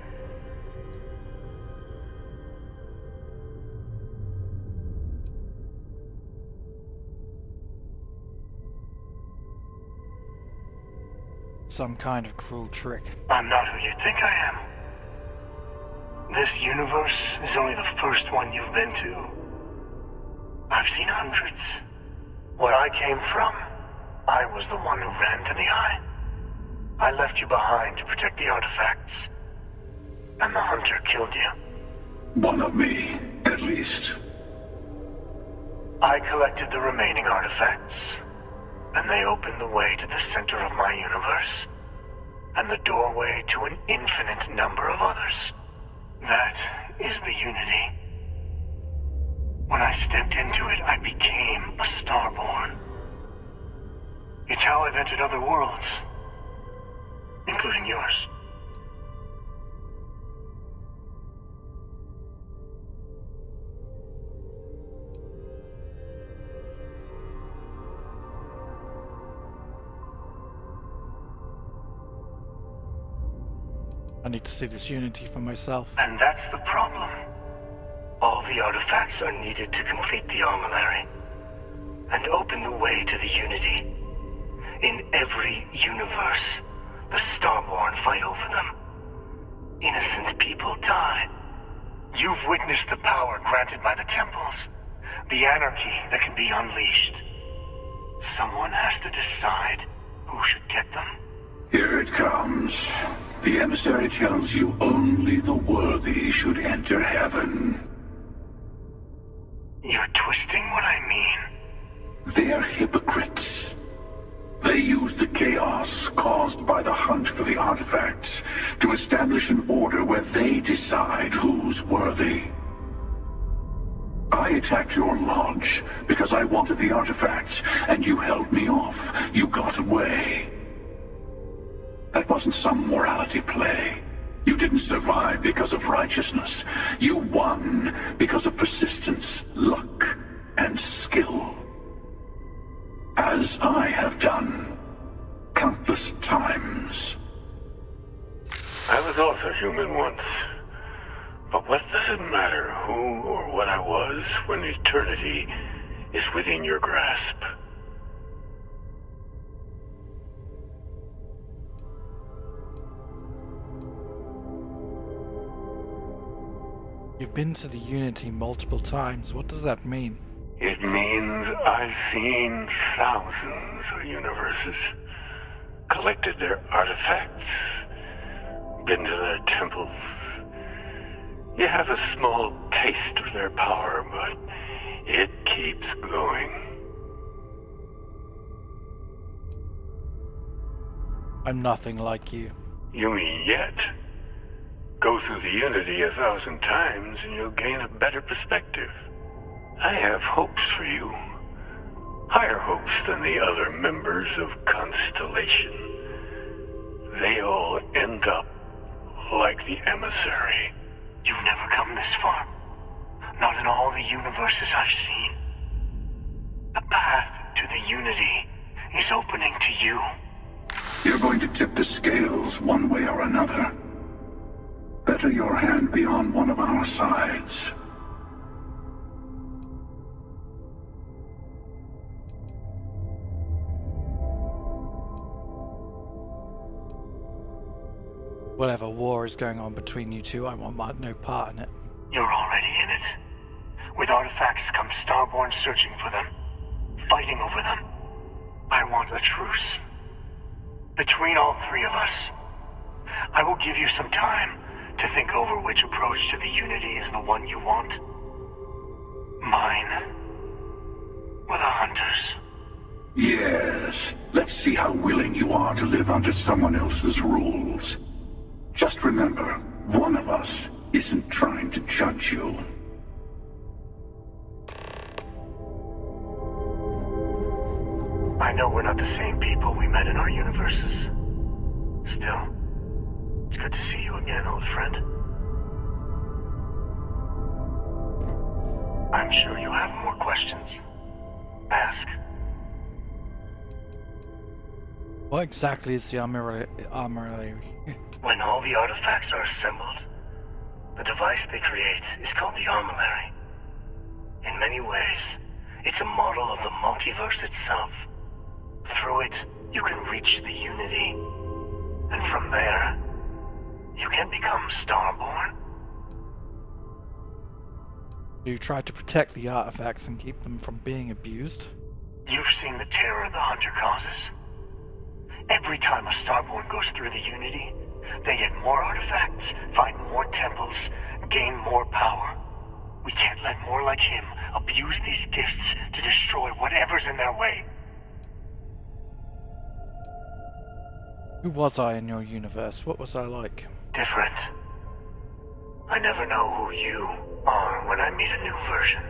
Some kind of cruel trick. I'm not who you think I am. This universe is only the first one you've been to. I've seen hundreds. Where I came from, I was the one who ran to the Eye. I left you behind to protect the artifacts. And the Hunter killed you. One of me, at least. I collected the remaining artifacts, and they opened the way to the center of my universe, and the doorway to an infinite number of others. That is the Unity. When I stepped into it, I became a Starborn. It's how I've entered other worlds, including yours. I need to see this Unity for myself. And that's the problem. All the artifacts are needed to complete the armillary and open the way to the Unity. In every universe, the Starborn fight over them. Innocent people die. You've witnessed the power granted by the temples, the anarchy that can be unleashed. Someone has to decide who should get them. Here it comes. The emissary tells you only the worthy should enter heaven. You're twisting what I mean. They're hypocrites. They use the chaos caused by the hunt for the artifacts to establish an order where they decide who's worthy. I attacked your lodge because I wanted the artifacts, and you held me off. You got away. That wasn't some morality play. You didn't survive because of righteousness. You won because of persistence, luck, and skill. As I have done countless times. I was also human once. But what does it matter who or what I was when eternity is within your grasp? You've been to the Unity multiple times. What does that mean? It means I've seen thousands of universes, collected their artifacts, been to their temples. You have a small taste of their power, but it keeps going. I'm nothing like you. You mean yet? Go through the Unity 1,000 times and you'll gain a better perspective. I have hopes for you. Higher hopes than the other members of Constellation. They all end up like the emissary. You've never come this far. Not in all the universes I've seen. The path to the Unity is opening to you. You're going to tip the scales one way or another. Better your hand be on one of our sides. Whatever war is going on between you two, I want no part in it. You're already in it. With artifacts comes Starborn searching for them, fighting over them. I want a truce. Between all three of us. I will give you some time to think over which approach to the Unity is the one you want. Mine, or the Hunters. Yes, let's see how willing you are to live under someone else's rules. Just remember, one of us isn't trying to judge you. I know we're not the same people we met in our universes. Still, it's good to see you again, old friend. I'm sure you have more questions. Ask. What exactly is the armory? When all the artifacts are assembled, the device they create is called the armillary. In many ways, it's a model of the multiverse itself. Through it, you can reach the Unity. And from there, you can become Starborn. You try to protect the artifacts and keep them from being abused? You've seen the terror the Hunter causes. Every time a Starborn goes through the Unity, they get more artifacts, find more temples, gain more power. We can't let more like him abuse these gifts to destroy whatever's in their way. Who was I in your universe? What was I like? Different. I never know who you are when I meet a new version.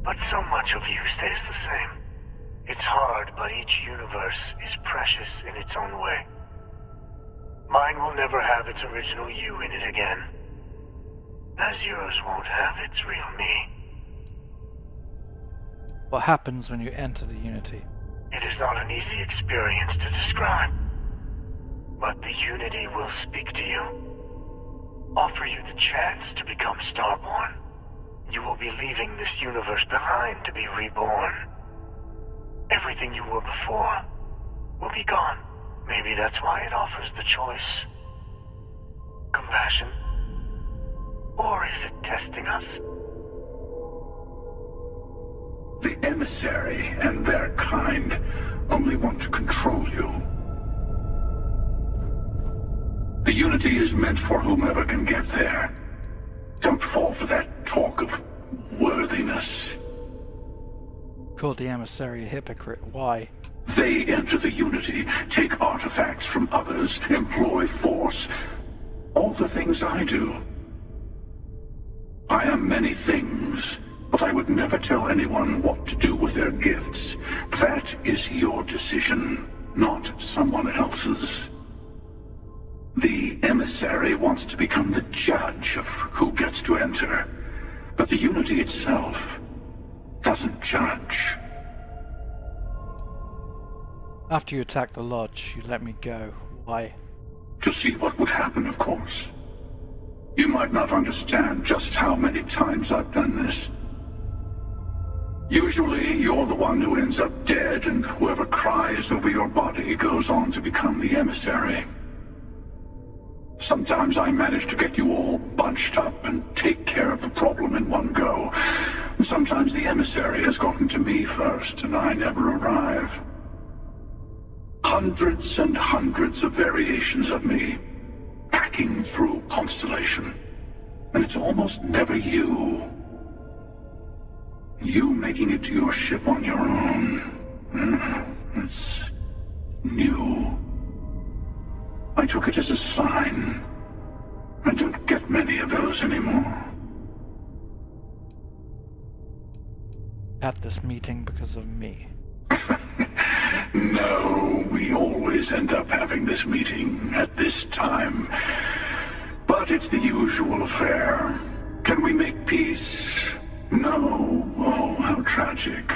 But so much of you stays the same. It's hard, but each universe is precious in its own way. Mine will never have its original you in it again, as yours won't have its real me. What happens when you enter the Unity? It is not an easy experience to describe, but the Unity will speak to you, offer you the chance to become Starborn. You will be leaving this universe behind to be reborn. Everything you were before will be gone. Maybe that's why it offers the choice. Compassion? Or is it testing us? The emissary and their kind only want to control you. The Unity is meant for whomever can get there. Don't fall for that talk of worthiness. Called the emissary a hypocrite. Why? They enter the Unity, take artifacts from others, employ force. All the things I do. I am many things, but I would never tell anyone what to do with their gifts. That is your decision, not someone else's. The emissary wants to become the judge of who gets to enter, but the Unity itself doesn't judge. After you attacked the lodge, you let me go. Why? To see what would happen, of course. You might not understand just how many times I've done this. Usually, you're the one who ends up dead, and whoever cries over your body goes on to become the emissary. Sometimes I manage to get you all bunched up and take care of the problem in one go. Sometimes the emissary has gotten to me first, and I never arrive. Hundreds and hundreds of variations of me, hacking through Constellation. And it's almost never you. You making it to your ship on your own. It's new. I took it as a sign. I don't get many of those anymore. At this meeting because of me. No, we always end up having this meeting at this time. But it's the usual affair. Can we make peace? No. Oh, how tragic.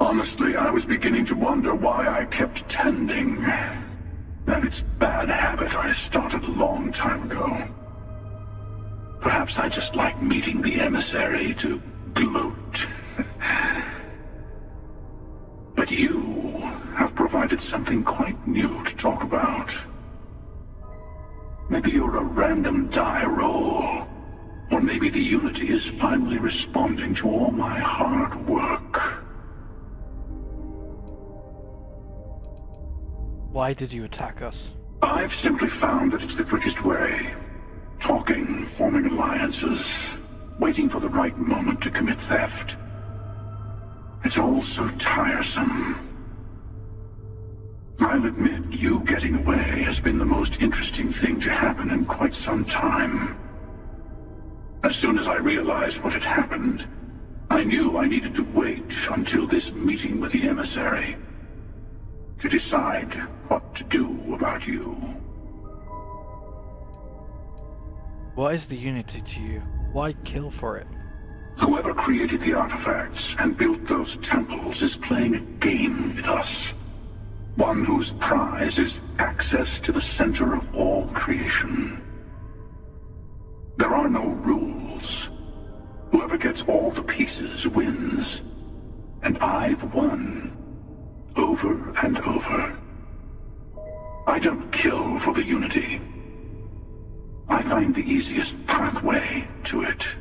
Honestly, I was beginning to wonder why I kept tending. That it's bad habit I started a long time ago. Perhaps I just like meeting the emissary to gloat. But you have provided something quite new to talk about. Maybe you're a random die roll. Or maybe the Unity is finally responding to all my hard work. Why did you attack us? I've simply found that it's the quickest way. Talking, forming alliances, waiting for the right moment to commit theft. It's all so tiresome. I'll admit, you getting away has been the most interesting thing to happen in quite some time. As soon as I realized what had happened, I knew I needed to wait until this meeting with the emissary to decide what to do about you. What is the Unity to you? Why kill for it? Whoever created the artifacts and built those temples is playing a game with us. One whose prize is access to the center of all creation. There are no rules. Whoever gets all the pieces wins. And I've won. Over and over. I don't kill for the unity. I find the easiest pathway to it.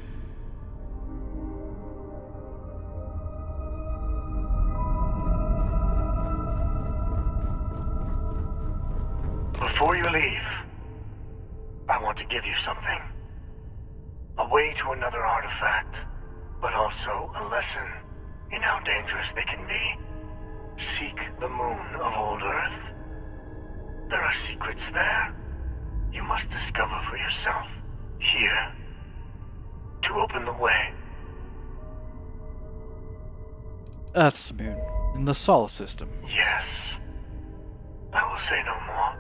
Before you leave, I want to give you something. A way to another artifact, but also a lesson in how dangerous they can be. Seek the moon of old Earth. There are secrets there you must discover for yourself. Here. To open the way. Earth's moon, in the solar system. Yes. I will say no more.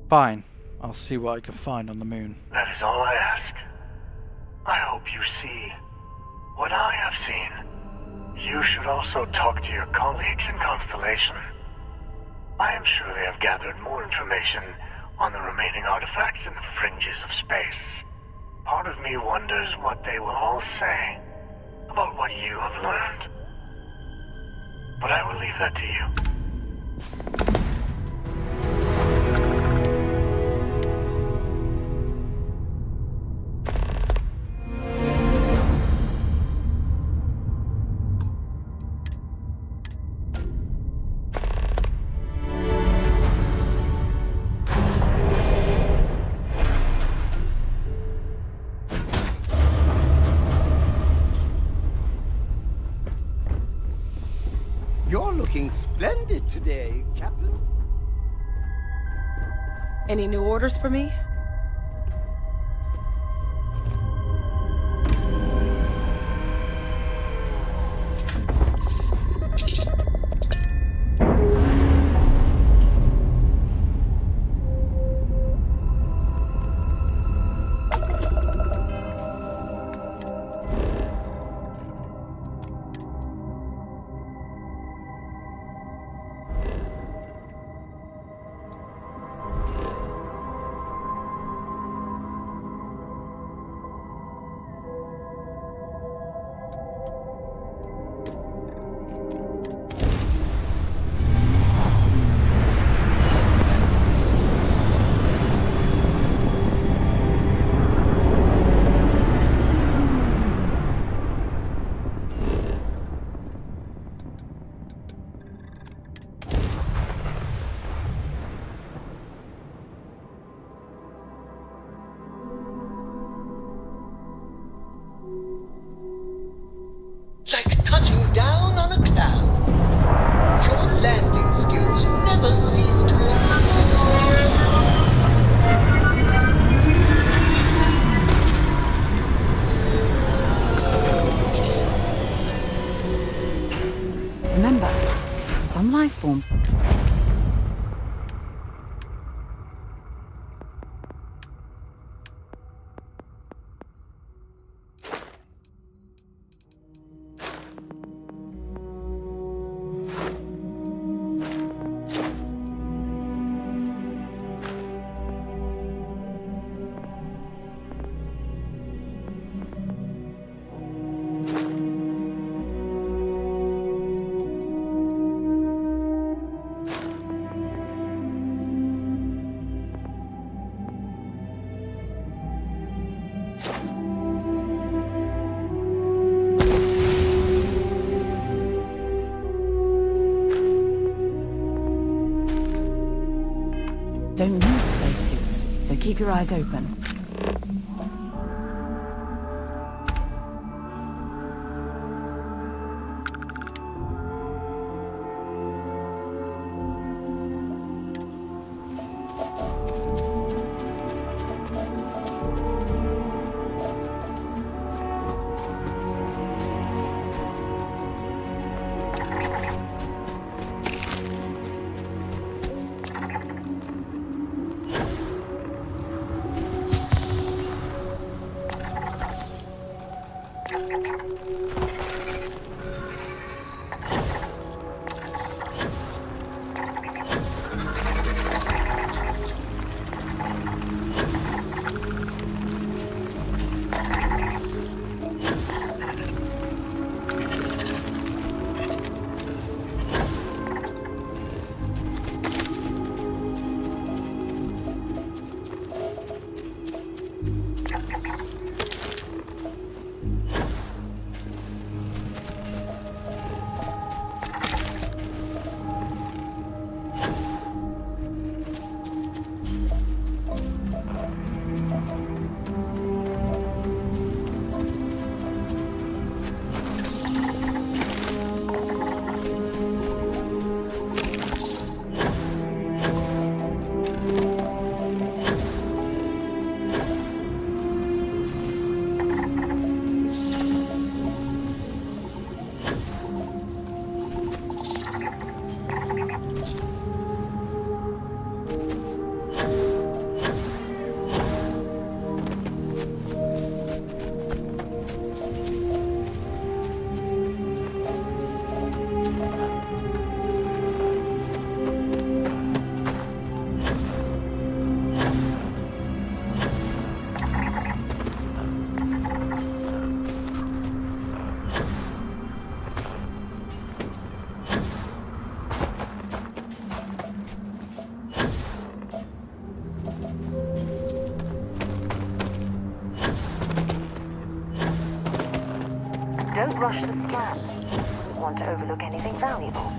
Fine. I'll see what I can find on the moon. That is all I ask. I hope you see what I have seen. You should also talk to your colleagues in Constellation. I am sure they have gathered more information on the remaining artifacts in the fringes of space. Part of me wonders what they will all say about what you have learned. But I will leave that to you. You're looking splendid today, Captain. Any new orders for me? Like touching down on a cloud. Your landing skills never cease to amaze. Remember, some life form. Don't need spacesuits, so keep your eyes open. Don't rush the scan. You don't want to overlook anything valuable.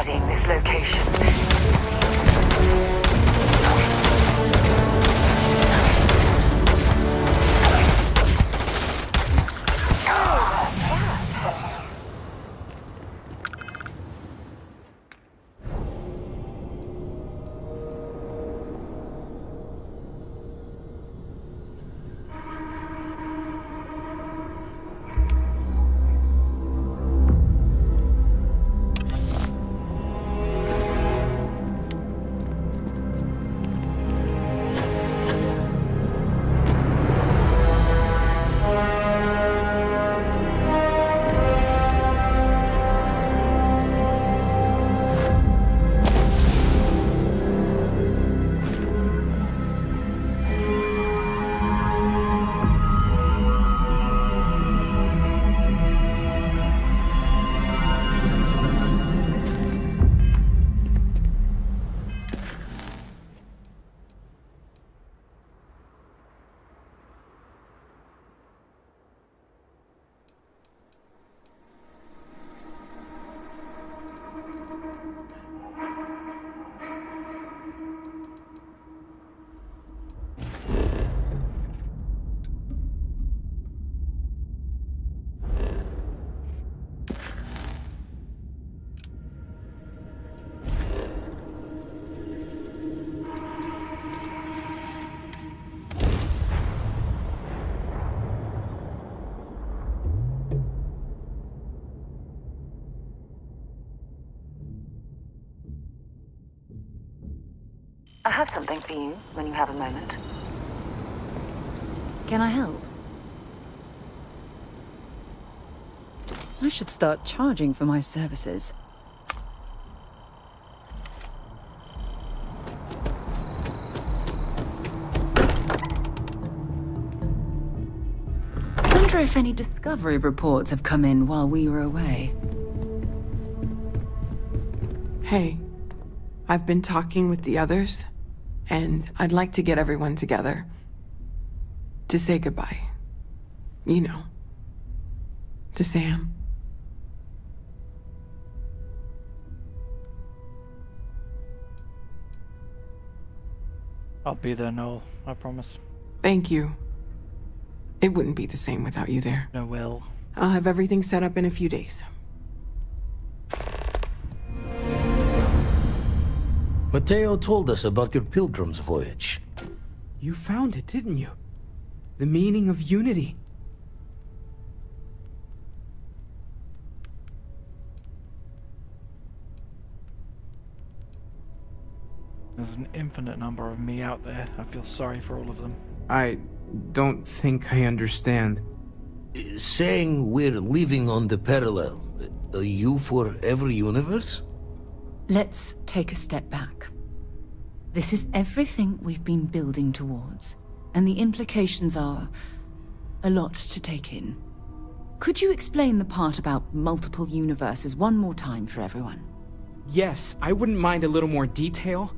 studying this location. I have something for you when you have a moment. Can I help? I should start charging for my services. I wonder if any discovery reports have come in while we were away. Hey, I've been talking with the others, and I'd like to get everyone together to say goodbye. You know, to Sam. I'll be there, Noel. I promise. Thank you. It wouldn't be the same without you there. No, will. I'll have everything set up in a few days. Mateo told us about your pilgrim's voyage. You found it, didn't you? The meaning of unity. There's an infinite number of me out there. I feel sorry for all of them. I don't think I understand. Saying we're living on the parallel, you for every universe? Let's take a step back. This is everything we've been building towards, and the implications are a lot to take in. Could you explain the part about multiple universes one more time for everyone? Yes, I wouldn't mind a little more detail.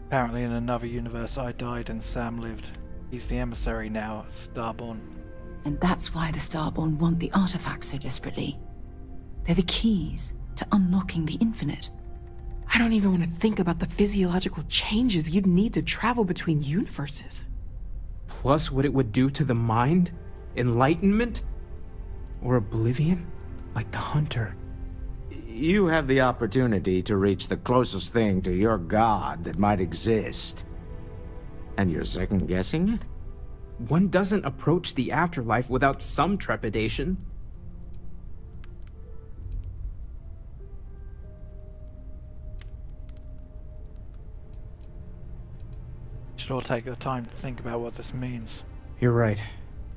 Apparently in another universe I died and Sam lived. He's the emissary now at Starborn. And that's why the Starborn want the artifacts so desperately. They're the keys to unlocking the infinite. I don't even want to think about the physiological changes you'd need to travel between universes. Plus what it would do to the mind? Enlightenment? Or oblivion? Like the Hunter. You have the opportunity to reach the closest thing to your god that might exist. And you're second-guessing it? One doesn't approach the afterlife without some trepidation. Should all take the time to think about what this means. You're right.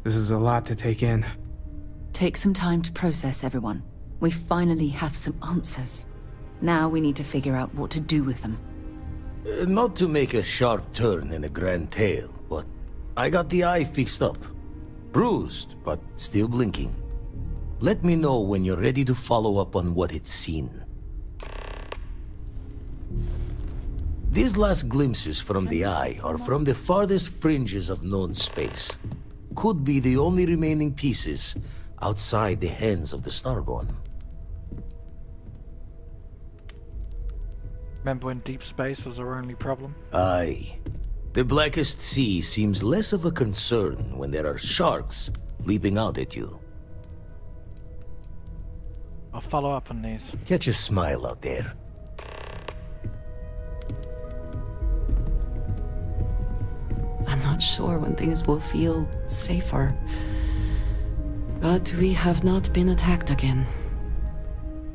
This is a lot to take in. Take some time to process, everyone. We finally have some answers. Now we need to figure out what to do with them. Not to make a sharp turn in a grand tale, but I got the eye fixed up. Bruised, but still blinking. Let me know when you're ready to follow up on what it's seen. These last glimpses from the eye are from the farthest fringes of known space. Could be the only remaining pieces outside the hands of the Starborn. Remember when deep space was our only problem? Aye. The Blackest Sea seems less of a concern when there are sharks leaping out at you. I'll follow up on these. Catch a smile out there. I'm not sure when things will feel safer. But we have not been attacked again.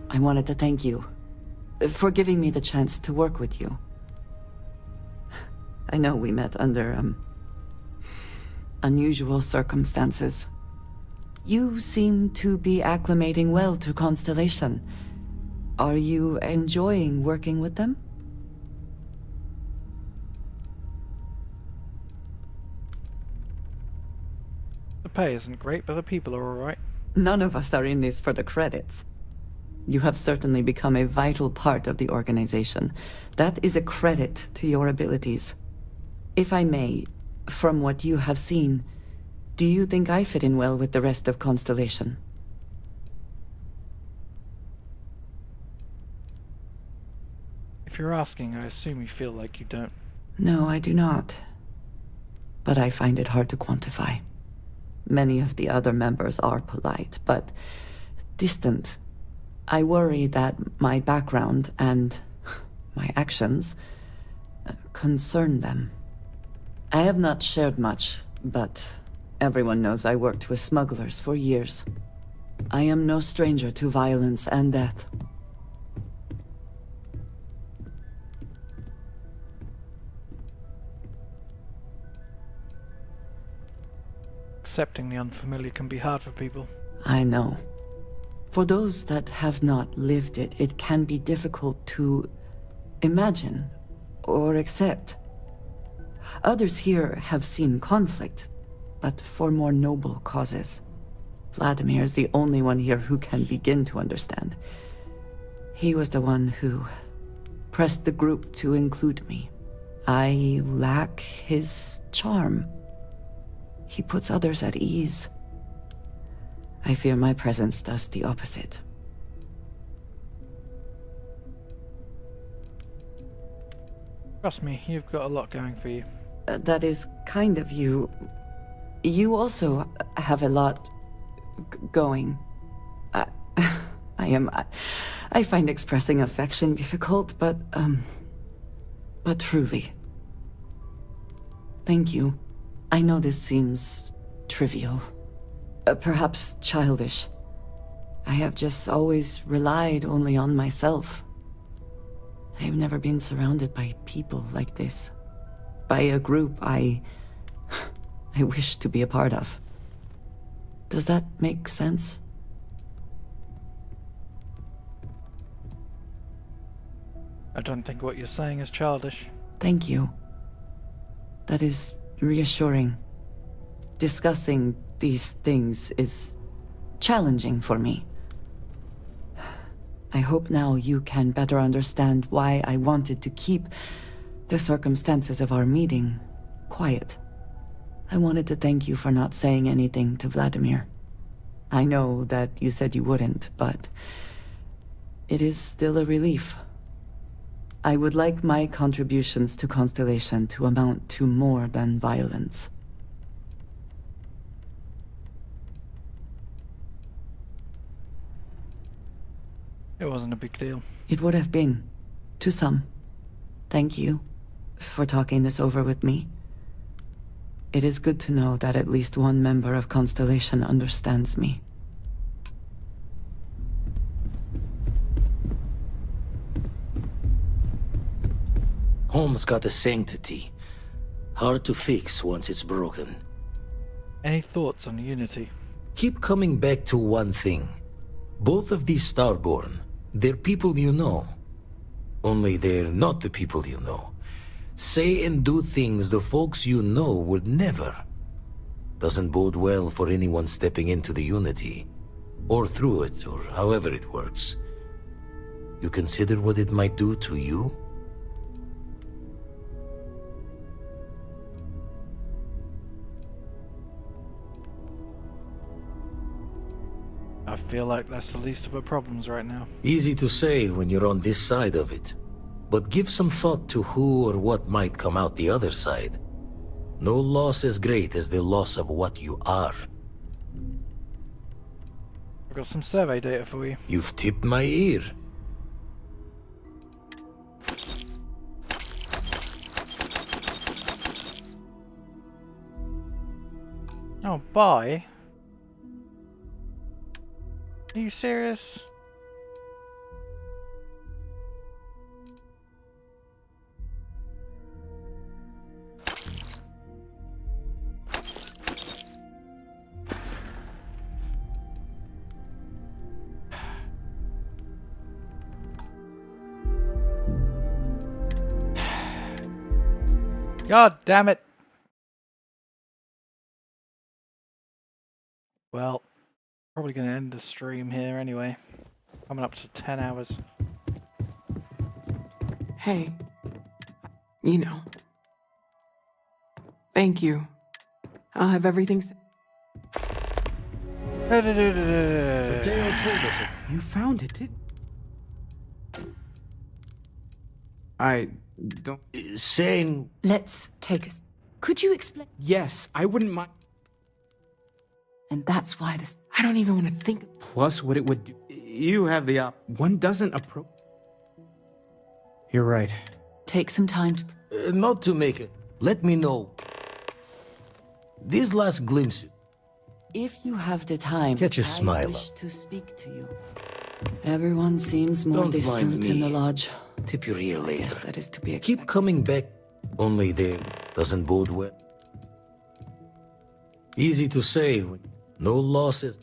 I wanted to thank you for giving me the chance to work with you. I know we met under, unusual circumstances. You seem to be acclimating well to Constellation. Are you enjoying working with them? The pay isn't great, but the people are alright. None of us are in this for the credits. You have certainly become a vital part of the organization. That is a credit to your abilities. If I may, from what you have seen, do you think I fit in well with the rest of Constellation? If you're asking, I assume you feel like you don't. No, I do not. But I find it hard to quantify. Many of the other members are polite, but distant. I worry that my background and my actions concern them. I have not shared much, but everyone knows I worked with smugglers for years. I am no stranger to violence and death. Accepting the unfamiliar can be hard for people. I know. For those that have not lived it, it can be difficult to imagine or accept. Others here have seen conflict, but for more noble causes. Vladimir is the only one here who can begin to understand. He was the one who pressed the group to include me. I lack his charm. He puts others at ease. I fear my presence does the opposite. Trust me, you've got a lot going for you. That is kind of you. You also have a lot going. I find expressing affection difficult, but truly. Thank you. I know this seems trivial, perhaps childish. I have just always relied only on myself. I have never been surrounded by people like this. By a group I wish to be a part of. Does that make sense? I don't think what you're saying is childish. Thank you. That is reassuring. Discussing these things is challenging for me. I hope now you can better understand why I wanted to keep the circumstances of our meeting quiet. I wanted to thank you for not saying anything to Vladimir. I know that you said you wouldn't, but it is still a relief. I would like my contributions to Constellation to amount to more than violence. It wasn't a big deal. It would have been, to some. Thank you for talking this over with me. It is good to know that at least one member of Constellation understands me. Home's got a sanctity. Hard to fix once it's broken. Any thoughts on Unity? Keep coming back to one thing. Both of these Starborn, they're people you know. Only they're not the people you know. Say and do things the folks you know would never. doesn't bode well for anyone stepping into the Unity, or through it, or however it works. You consider what it might do to you? I feel like that's the least of our problems right now. Easy to say when you're on this side of it, but give some thought to who or what might come out the other side. No loss as great as the loss of what you are. I've got some survey data for you. You've tipped my ear. Oh, bye. Are you serious? God damn it. Well, probably going to end the stream here anyway. Coming up to 10 hours. Hey. You know. Thank you. I'll have everything Mateo told us it. You found it, did I don't... Saying... Let's take a... Could you explain? Yes, I wouldn't mind. And that's why this... I don't even want to think... Plus what it would do. You have the One doesn't approach... You're right. Take some time to... Not to make it. Let me know. These last glimpses... If you have the time, Catch a smile. I wish to speak to you. Everyone seems more Don't distant mind in me. the lodge. Tip your ear I later. guess that is to be expected. Keep coming back. Only there doesn't bode well. Easy to say. No losses.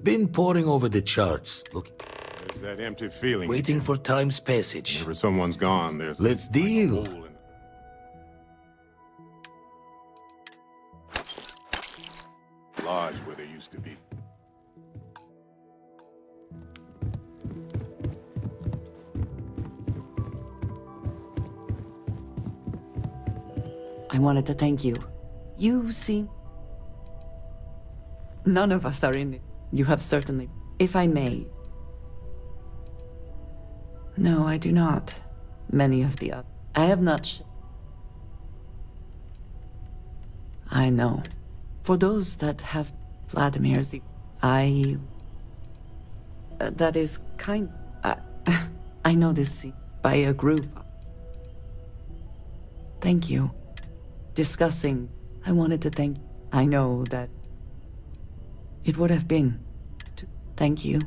Been poring over the charts. Look. There's that empty feeling. Waiting for time's passage. Whenever someone's gone, there's... Let's deal. Lodge where there used to be. I wanted to thank you. You seem... None of us are in it. You have certainly... If I may... No, I do not. Many of the others. I have not... I know. For those that have Vladimir's... I... that is kind... I know this by a group. Thank you. Discussing, I wanted to thank... I know that... It would have been... Thank you.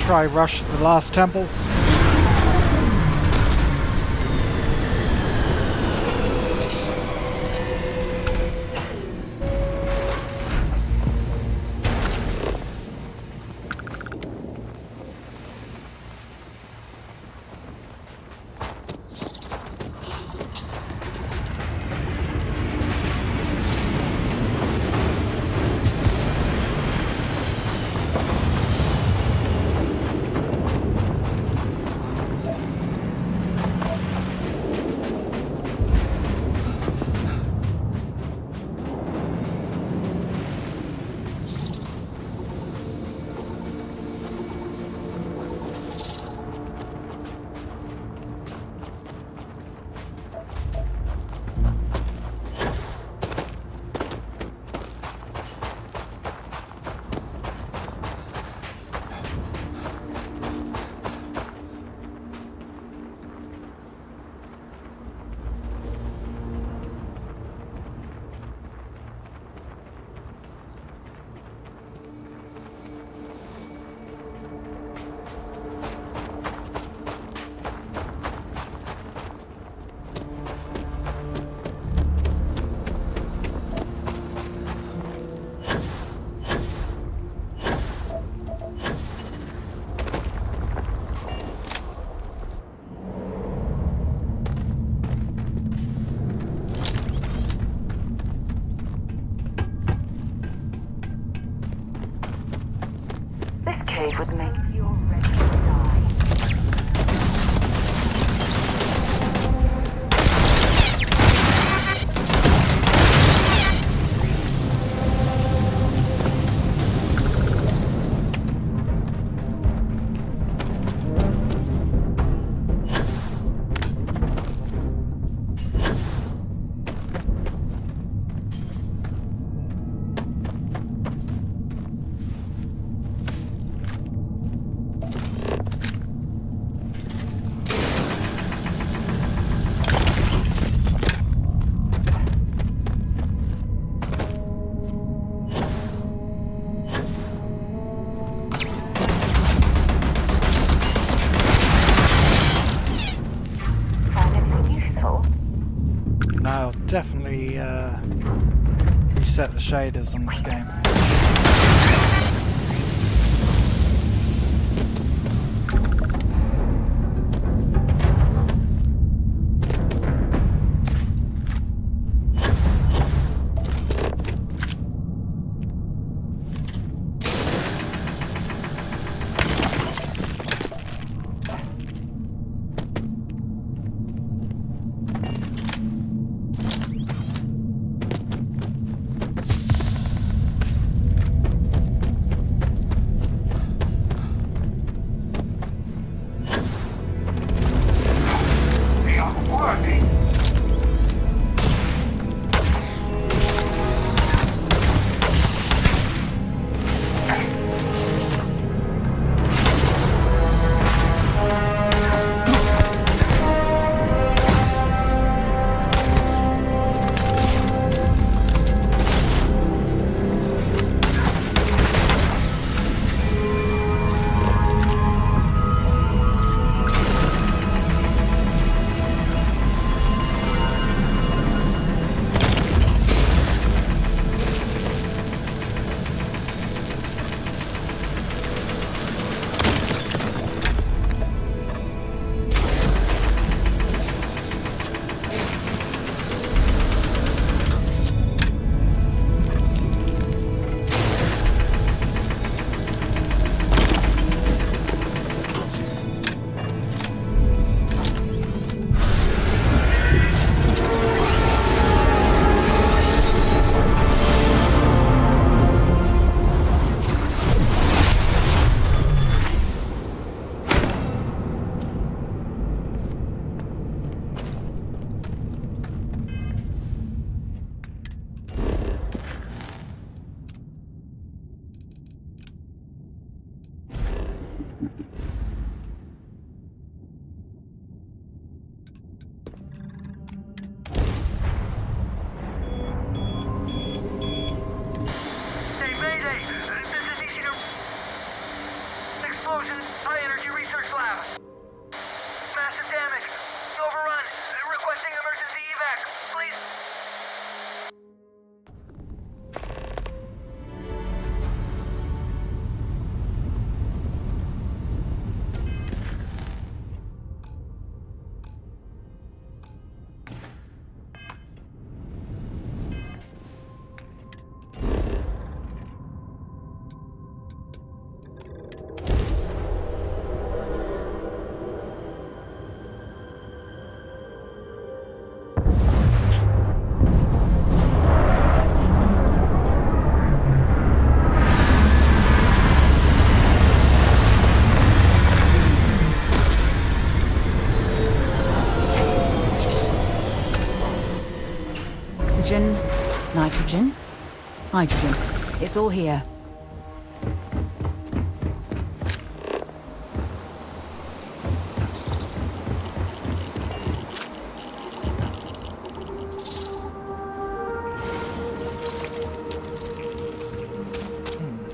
Try rush the last temples. safe with me. I'll definitely reset the shaders on this game. Oxygen, nitrogen, hydrogen. It's all here.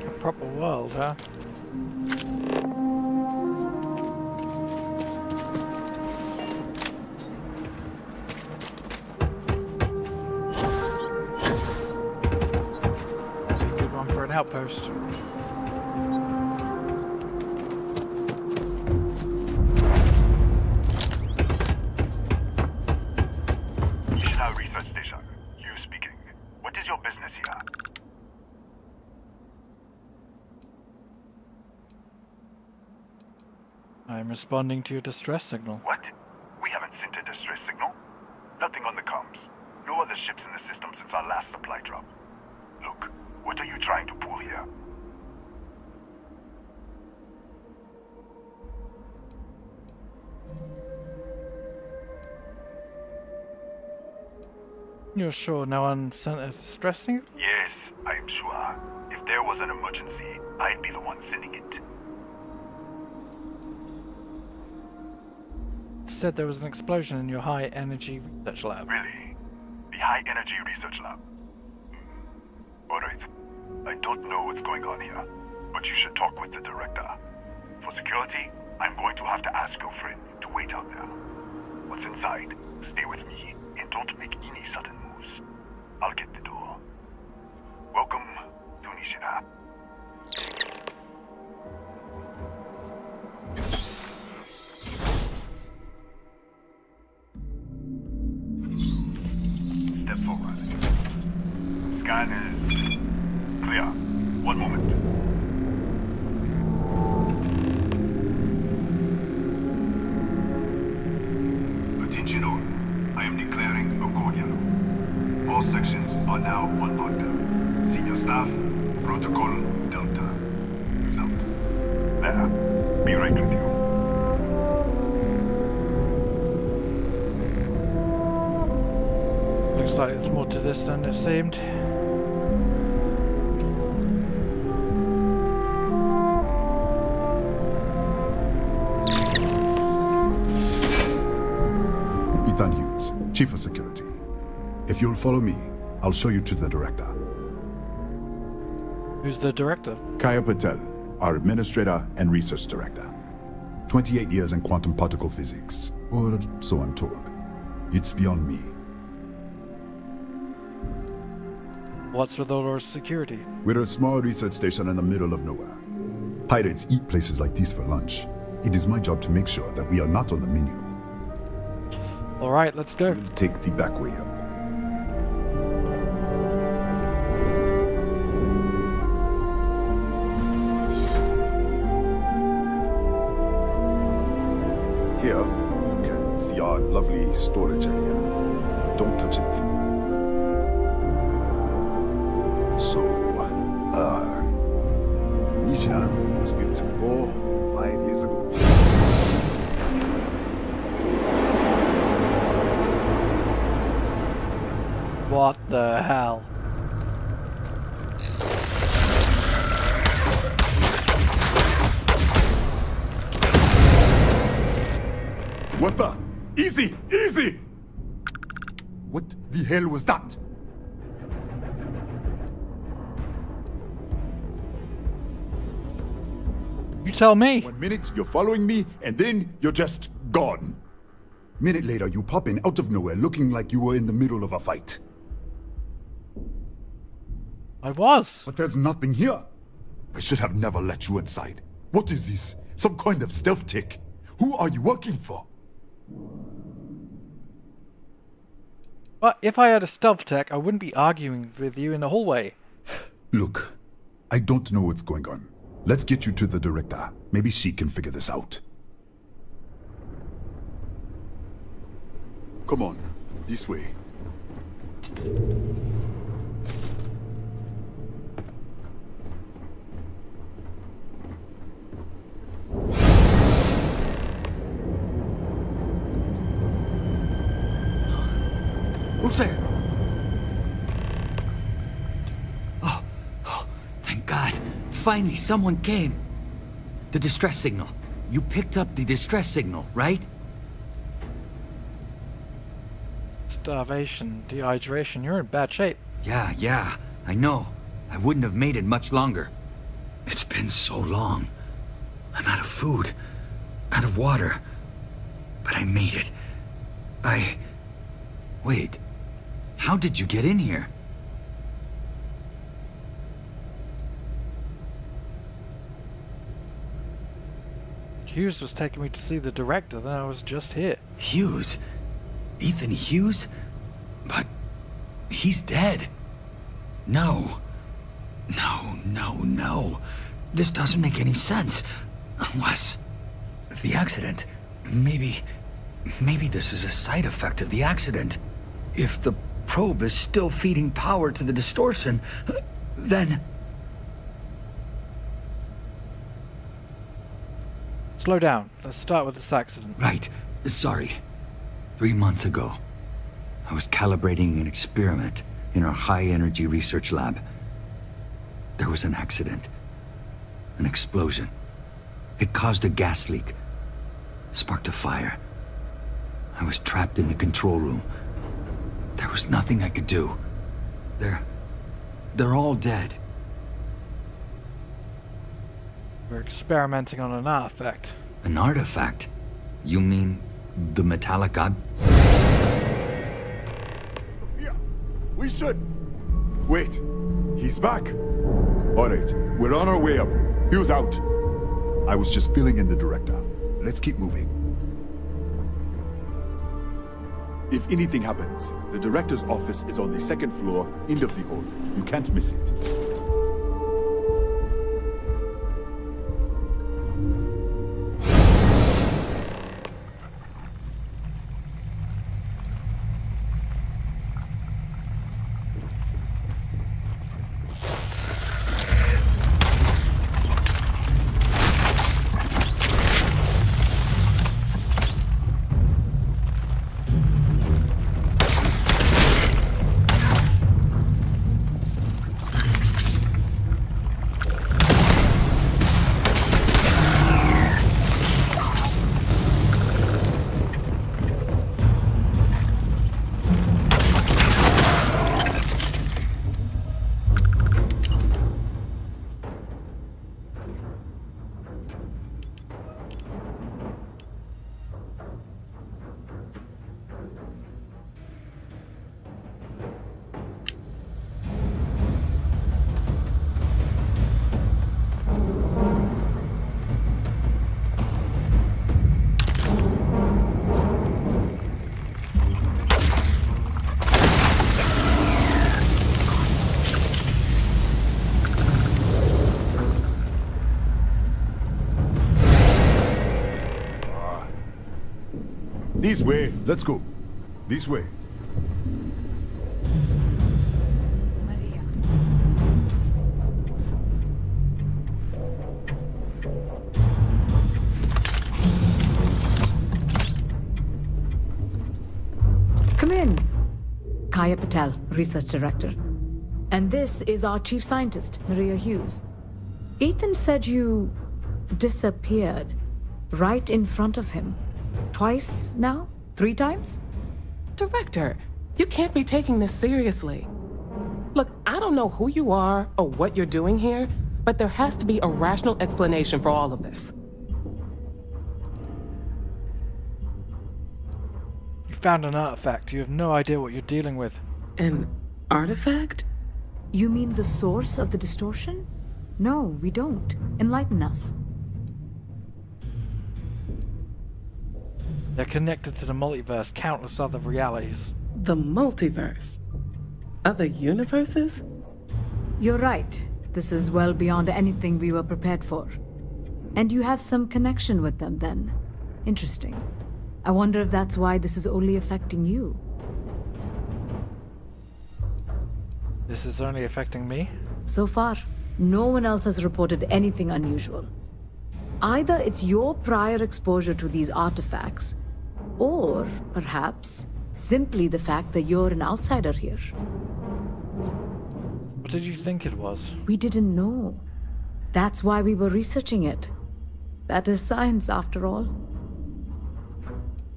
A proper world, huh? Outpost. National Research Station. You speaking. What is your business here? I'm responding to your distress signal. What? We haven't sent a distress signal? Nothing on the comms. No other ships in the system since our last supply drop. Look, what are you trying to pull here? You're sure no one sent a distress signal? Yes, I am sure. If there was an emergency, I'd be the one sending it. It said there was an explosion in your high energy research lab. Really? The high energy research lab? Alright. I don't know what's going on here, but you should talk with the director. For security, I'm going to have to ask your friend to wait out there. Once inside, stay with me and don't make any sudden moves. I'll get the door. Welcome to Nishina. Step forward. Scan is clear. One moment. Attention all. I am declaring a cordial. All sections are now on lockdown. Senior staff, protocol Delta. Result. There. Be right with you. Looks like there's more to this than it seemed. Ethan Hughes, Chief of Security. If you'll follow me, I'll show you to the director. Who's the director? Kaya Patel, our Administrator and Research Director. 28 years in quantum particle physics, or so I'm told. It's beyond me. What's with all our security? We're a small research station in the middle of nowhere. Pirates eat places like these for lunch. It is my job to make sure that we are not on the menu. Alright, let's go. We'll take the back way up. Here, you can see our lovely storage area. Don't touch anything. So, Nishina was built 4-5 years ago. What the hell? What the? Easy! Easy! What the hell was that? You tell me. 1 minute, you're following me, and then you're just gone. Minute later, you pop in out of nowhere looking like you were in the middle of a fight. I was. But there's nothing here. I should have never let you inside. What is this? Some kind of stealth tech? Who are you working for? But if I had a stealth tech, I wouldn't be arguing with you in the hallway. Look, I don't know what's going on. Let's get you to the director. Maybe she can figure this out. Come on, this way. Who's there? Oh, thank God. Finally, someone came. The distress signal. You picked up the distress signal, right? Starvation, dehydration, you're in bad shape. Yeah, I know. I wouldn't have made it much longer. It's been so long. I'm out of food, out of water. But I made it. Wait. How did you get in here? Hughes was taking me to see the director, then I was just here. Hughes? Ethan Hughes? But he's dead. No. This doesn't make any sense. The accident. Maybe this is a side effect of the accident. If the probe is still feeding power to the distortion, then... Slow down. Let's start with this accident. Right. Sorry. 3 months ago, I was calibrating an experiment in our high-energy research lab. There was an accident. An explosion. It caused a gas leak. Sparked a fire. I was trapped in the control room. There was nothing I could do. They're all dead. We're experimenting on an artifact. An artifact? You mean the metallic Yeah, we should. Wait, he's back. All right, we're on our way up. Hugh's out. I was just filling in the director. Let's keep moving. If anything happens, the director's office is on the second floor, end of the hall. You can't miss it. This way. Let's go. This way. Come in. Kaya Patel, Research Director. And this is our Chief Scientist, Maria Hughes. Ethan said you disappeared right in front of him. Twice now? 3 times? Director, you can't be taking this seriously. Look, I don't know who you are or what you're doing here, but there has to be a rational explanation for all of this. You found an artifact. You have no idea what you're dealing with. An artifact? You mean the source of the distortion? No, we don't. Enlighten us. They're connected to the multiverse, countless other realities. The multiverse? Other universes? You're right. This is well beyond anything we were prepared for. And you have some connection with them then. Interesting. I wonder if that's why this is only affecting you. This is only affecting me? So far, no one else has reported anything unusual. Either it's your prior exposure to these artifacts, or perhaps simply the fact that you're an outsider here. What did you think it was? We didn't know. That's why we were researching it. That is science, after all.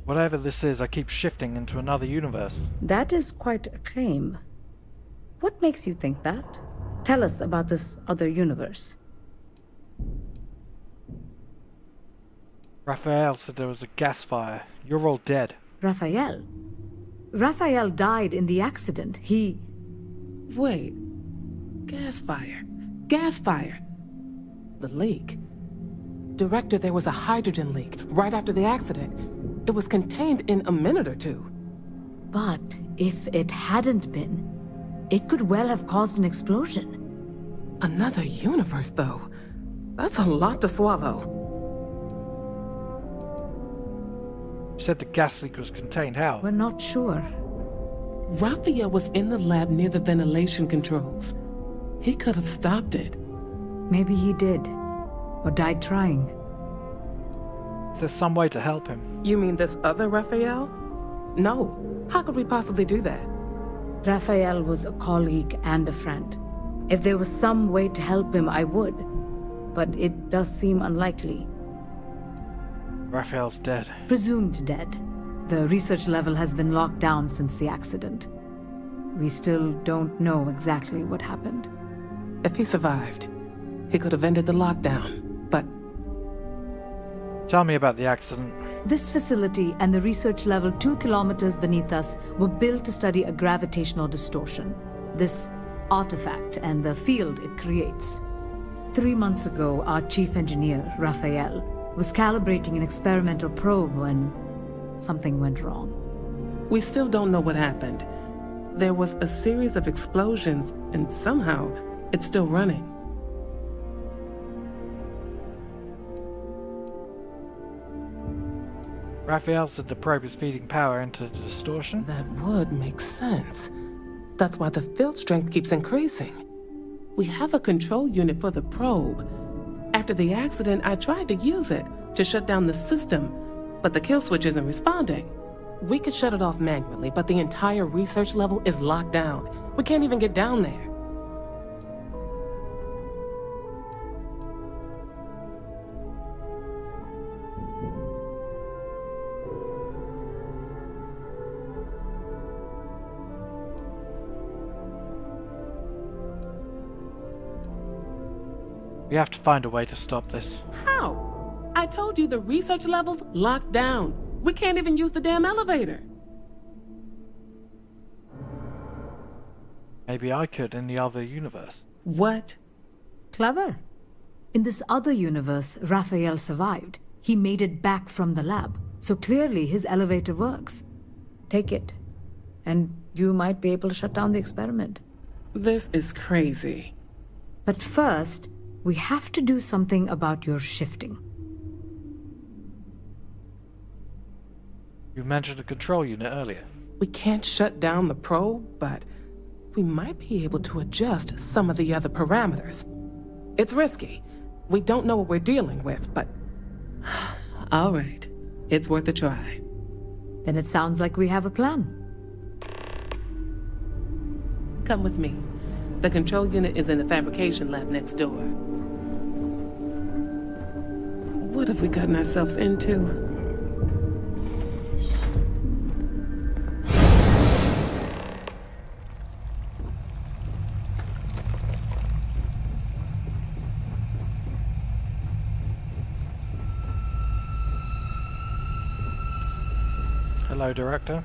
Whatever this is, I keep shifting into another universe. That is quite a claim. What makes you think that? Tell us about this other universe. Raphael said there was a gas fire. You're all dead. Raphael? Raphael died in the accident. He... Wait. Gas fire. Gas fire. The leak. Director, there was a hydrogen leak right after the accident. It was contained in a minute or two. But if it hadn't been, it could well have caused an explosion. Another universe, though. That's a lot to swallow. Said the gas leak was contained. How? We're not sure. Raphael was in the lab near the ventilation controls. He could have stopped it. Maybe he did. Or died trying. Is there some way to help him? You mean this other Raphael? No. How could we possibly do that? Raphael was a colleague and a friend. If there was some way to help him, I would. But it does seem unlikely. Raphael's dead. Presumed dead. The research level has been locked down since the accident. We still don't know exactly what happened. If he survived, he could have ended the lockdown, but... Tell me about the accident. This facility and the research level 2 kilometers beneath us were built to study a gravitational distortion. This artifact and the field it creates. 3 months ago, our chief engineer, Raphael, was calibrating an experimental probe when something went wrong. We still don't know what happened. There was a series of explosions, and somehow it's still running. Raphael said the probe is feeding power into the distortion. That would make sense. That's why the field strength keeps increasing. We have a control unit for the probe. After the accident, I tried to use it to shut down the system, but the kill switch isn't responding. We could shut it off manually, but the entire research level is locked down. We can't even get down there. We have to find a way to stop this. How? I told you the research level's locked down. We can't even use the damn elevator. Maybe I could in the other universe. What? Clever. In this other universe, Raphael survived. He made it back from the lab, so clearly his elevator works. Take it, and you might be able to shut down the experiment. This is crazy. But first, we have to do something about your shifting. You mentioned a control unit earlier. We can't shut down the probe, but we might be able to adjust some of the other parameters. It's risky. We don't know what we're dealing with, but... All right. It's worth a try. Then it sounds like we have a plan. Come with me. The control unit is in the fabrication lab next door. What have we gotten ourselves into? Hello, Director.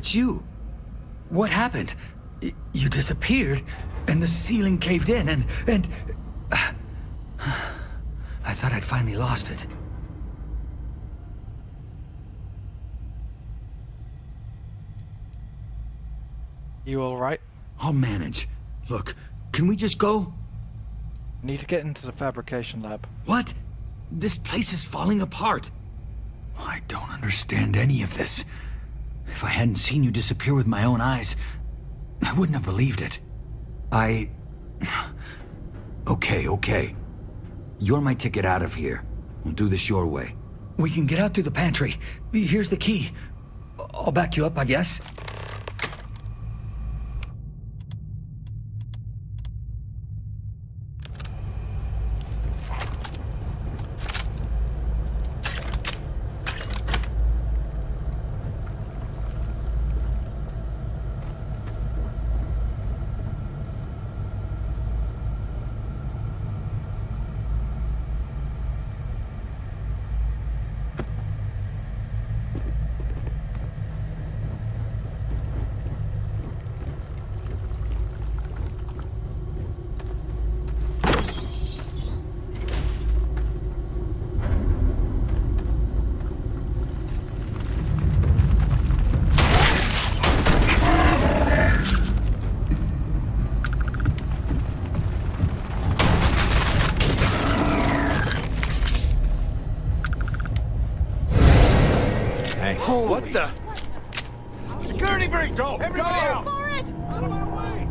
it's you. What happened? You disappeared, and the ceiling caved in, and... I thought I'd finally lost it. You alright? I'll manage. Look, can we just go? Need to get into the fabrication lab. What? This place is falling apart. I don't understand any of this. If I hadn't seen you disappear with my own eyes, I wouldn't have believed it. Okay. You're my ticket out of here. We'll do this your way. We can get out through the pantry. Here's the key. I'll back you up, I guess. What the? Security breach! Go! Everybody out! For it! Out of our way!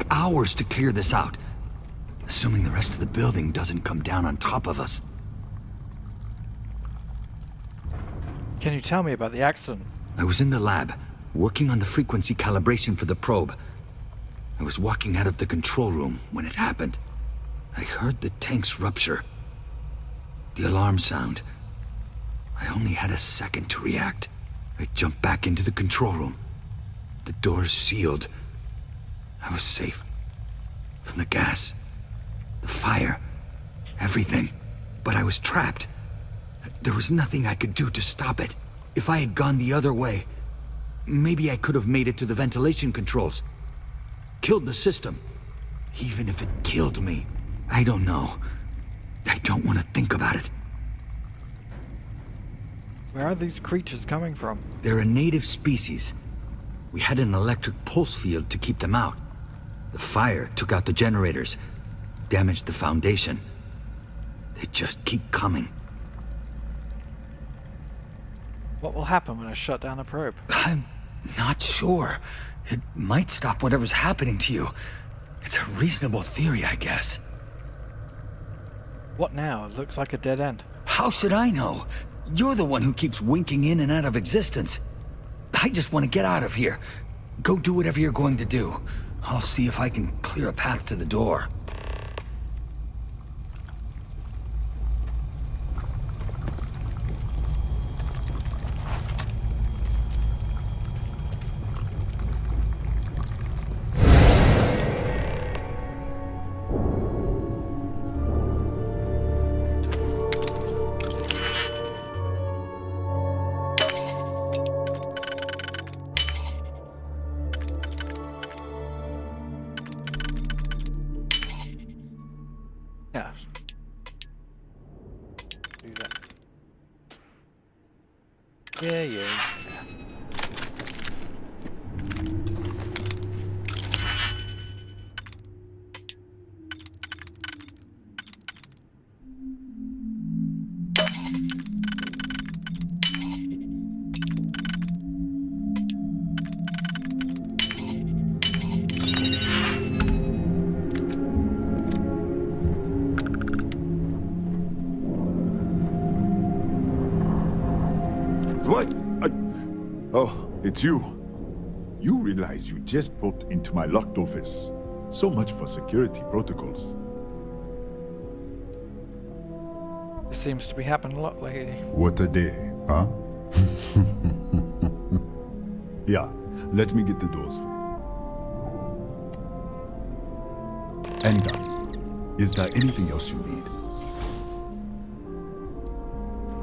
Hours to clear this out, assuming the rest of the building doesn't come down on top of us. Can you tell me about the accident? I was in the lab, working on the frequency calibration for the probe. I was walking out of the control room when it happened. I heard the tanks rupture. The alarm sound. I only had a second to react. I jumped back into the control room. The doors sealed. I was safe. From the gas, the fire, everything. But I was trapped. There was nothing I could do to stop it. If I had gone the other way, maybe I could have made it to the ventilation controls. Killed the system. Even if it killed me, I don't know. I don't want to think about it. Where are these creatures coming from? They're a native species. We had an electric pulse field to keep them out. The fire took out the generators, damaged the foundation. They just keep coming. What will happen when I shut down the probe? I'm not sure. It might stop whatever's happening to you. It's a reasonable theory, I guess. What now? It looks like a dead end. How should I know? You're the one who keeps winking in and out of existence. I just want to get out of here. Go do whatever you're going to do. I'll see if I can clear a path to the door. Yeah. Do that. Yeah. it's you. You realize you just poked into my locked office. So much for security protocols. This seems to be happening a lot lately. What a day, huh? Yeah, let me get the doors for you. And is there anything else you need?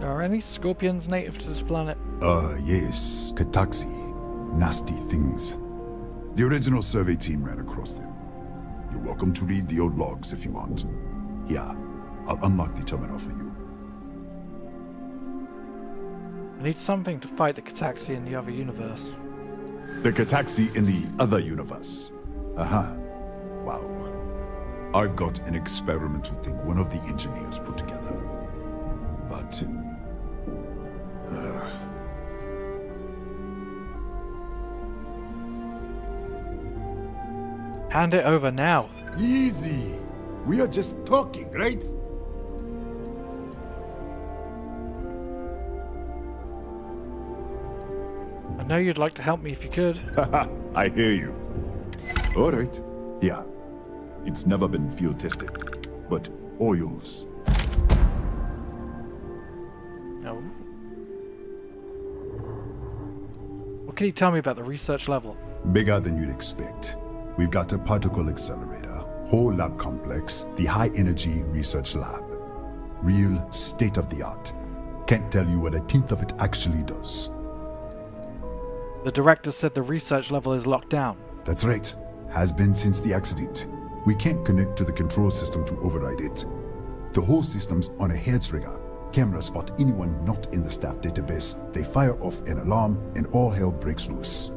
Are any scorpions native to this planet? Yes, Kataxi. Nasty things. The original survey team ran across them. You're welcome to read the old logs if you want. Here, I'll unlock the terminal for you. I need something to fight the Kataxi in the other universe. The Kataxi in the other universe. Uh-huh. Wow. I've got an experimental thing one of the engineers put together. But... Hand it over now. Easy. We are just talking, right? I know you'd like to help me if you could. I hear you. All right. Yeah. It's never been field tested, but all yours. No. What can you tell me about the research level? Bigger than you'd expect. We've got a particle accelerator, whole lab complex, the high energy research lab. Real state of the art. Can't tell you what a tenth of it actually does. The director said the research level is locked down. That's right. Has been since the accident. We can't connect to the control system to override it. The whole system's on a hair trigger. Cameras spot anyone not in the staff database. They fire off an alarm and all hell breaks loose.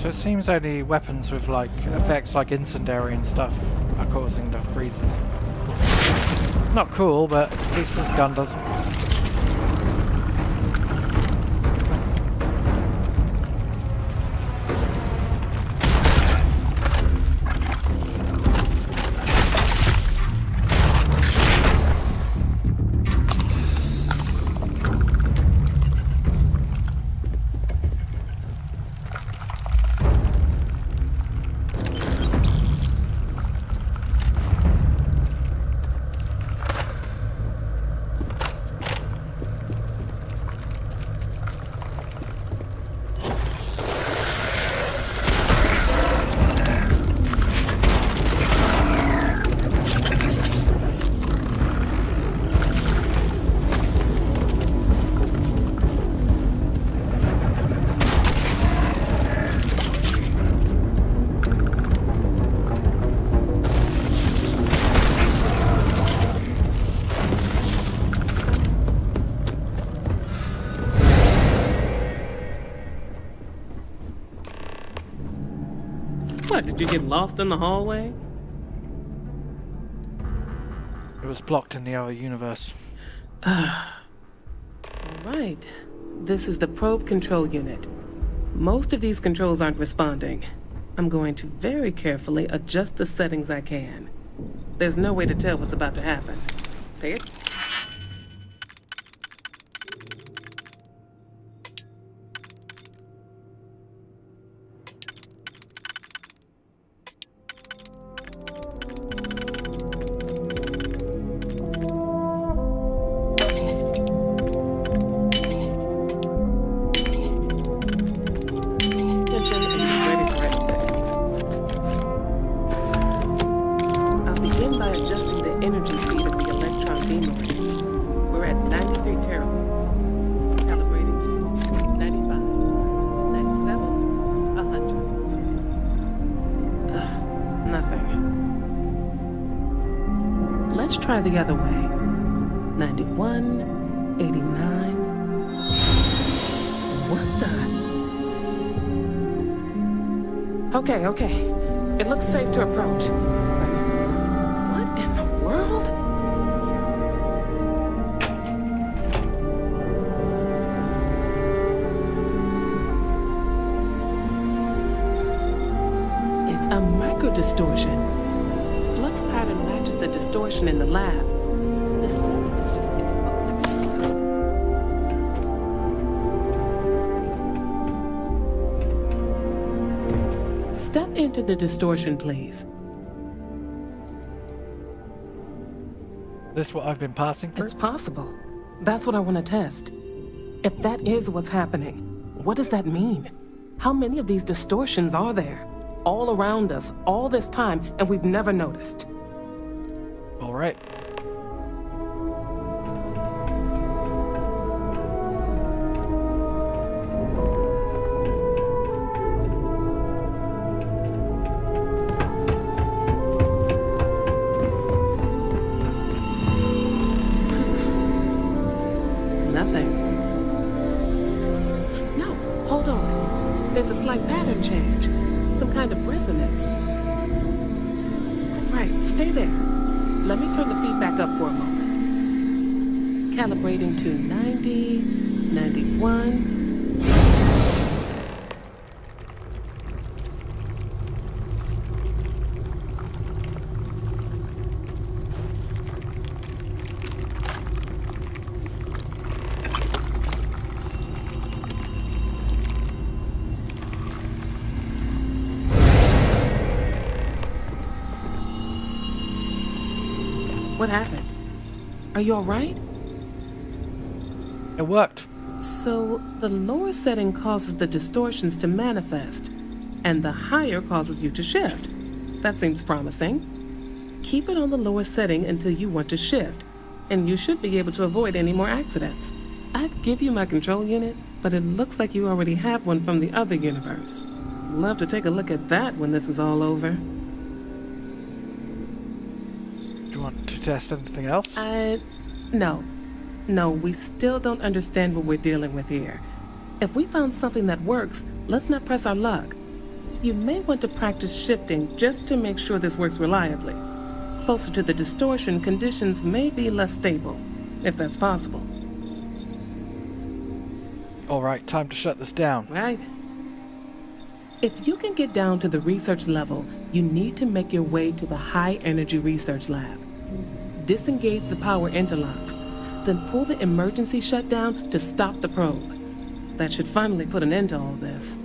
It seems only weapons with like effects like incendiary and stuff are causing the freezes. Not cool, but at least this gun doesn't. What, did you get lost in the hallway? It was blocked in the other universe. Alright. This is the probe control unit. Most of these controls aren't responding. I'm going to very carefully adjust the settings I can. There's no way to tell what's about to happen. Pay it. Try the other way. 91, 89. What the? Okay. It looks safe to approach. What in the world? It's a micro-distortion. Flux pattern matches the distortion in the lab. The setting is just exposing. Step into the distortion, please. This what I've been passing through? It's possible. That's what I want to test. If that is what's happening, what does that mean? How many of these distortions are there? All around us, all this time, and we've never noticed. All right. Nothing. No, hold on. There's a slight pattern change. Some kind of resonance. Right, stay there. Let me turn the feedback up for a moment. Calibrating to 90, 91. What happened? Are you all right? It worked. So the lower setting causes the distortions to manifest, and the higher causes you to shift. That seems promising. Keep it on the lower setting until you want to shift, and you should be able to avoid any more accidents. I'd give you my control unit, but it looks like you already have one from the other universe. Love to take a look at that when this is all over. Do you want to test anything else? No. No, we still don't understand what we're dealing with here. If we found something that works, let's not press our luck. You may want to practice shifting just to make sure this works reliably. Closer to the distortion, conditions may be less stable, if that's possible. All right, time to shut this down. Right. If you can get down to the research level, you need to make your way to the high-energy research lab. Disengage the power interlocks, then pull the emergency shutdown to stop the probe. That should finally put an end to all this.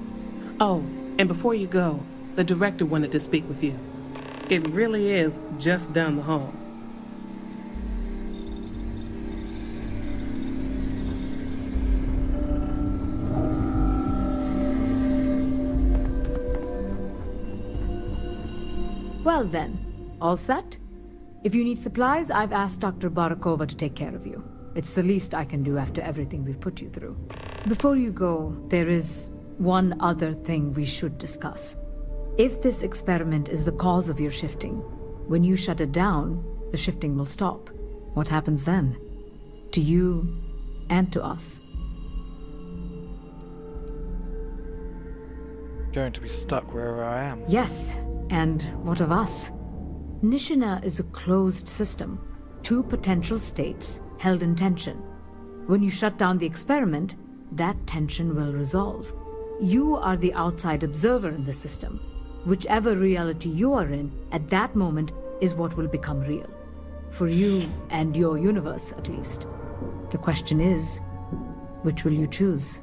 Oh, and before you go, the director wanted to speak with you. It really is just down the hall. Well then, all set? If you need supplies, I've asked Dr. Barakova to take care of you. It's the least I can do after everything we've put you through. Before you go, there is one other thing we should discuss. If this experiment is the cause of your shifting, when you shut it down, the shifting will stop. What happens then? To you and to us. going to be stuck wherever I am. Yes, and what of us? Nishina is a closed system, 2 potential states held in tension. When you shut down the experiment, that tension will resolve. You are the outside observer in the system. Whichever reality you are in, at that moment, is what will become real. For you and your universe, at least. The question is, which will you choose?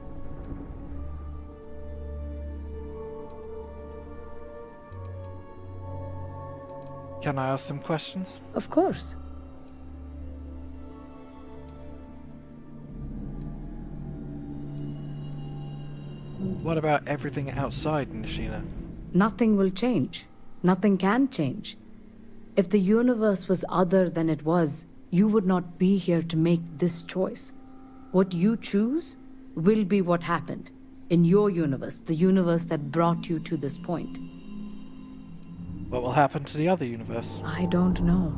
Can I ask some questions? Of course. What about everything outside Nishina? Nothing will change. Nothing can change. If the universe was other than it was, you would not be here to make this choice. What you choose will be what happened in your universe, the universe that brought you to this point. What will happen to the other universe? I don't know.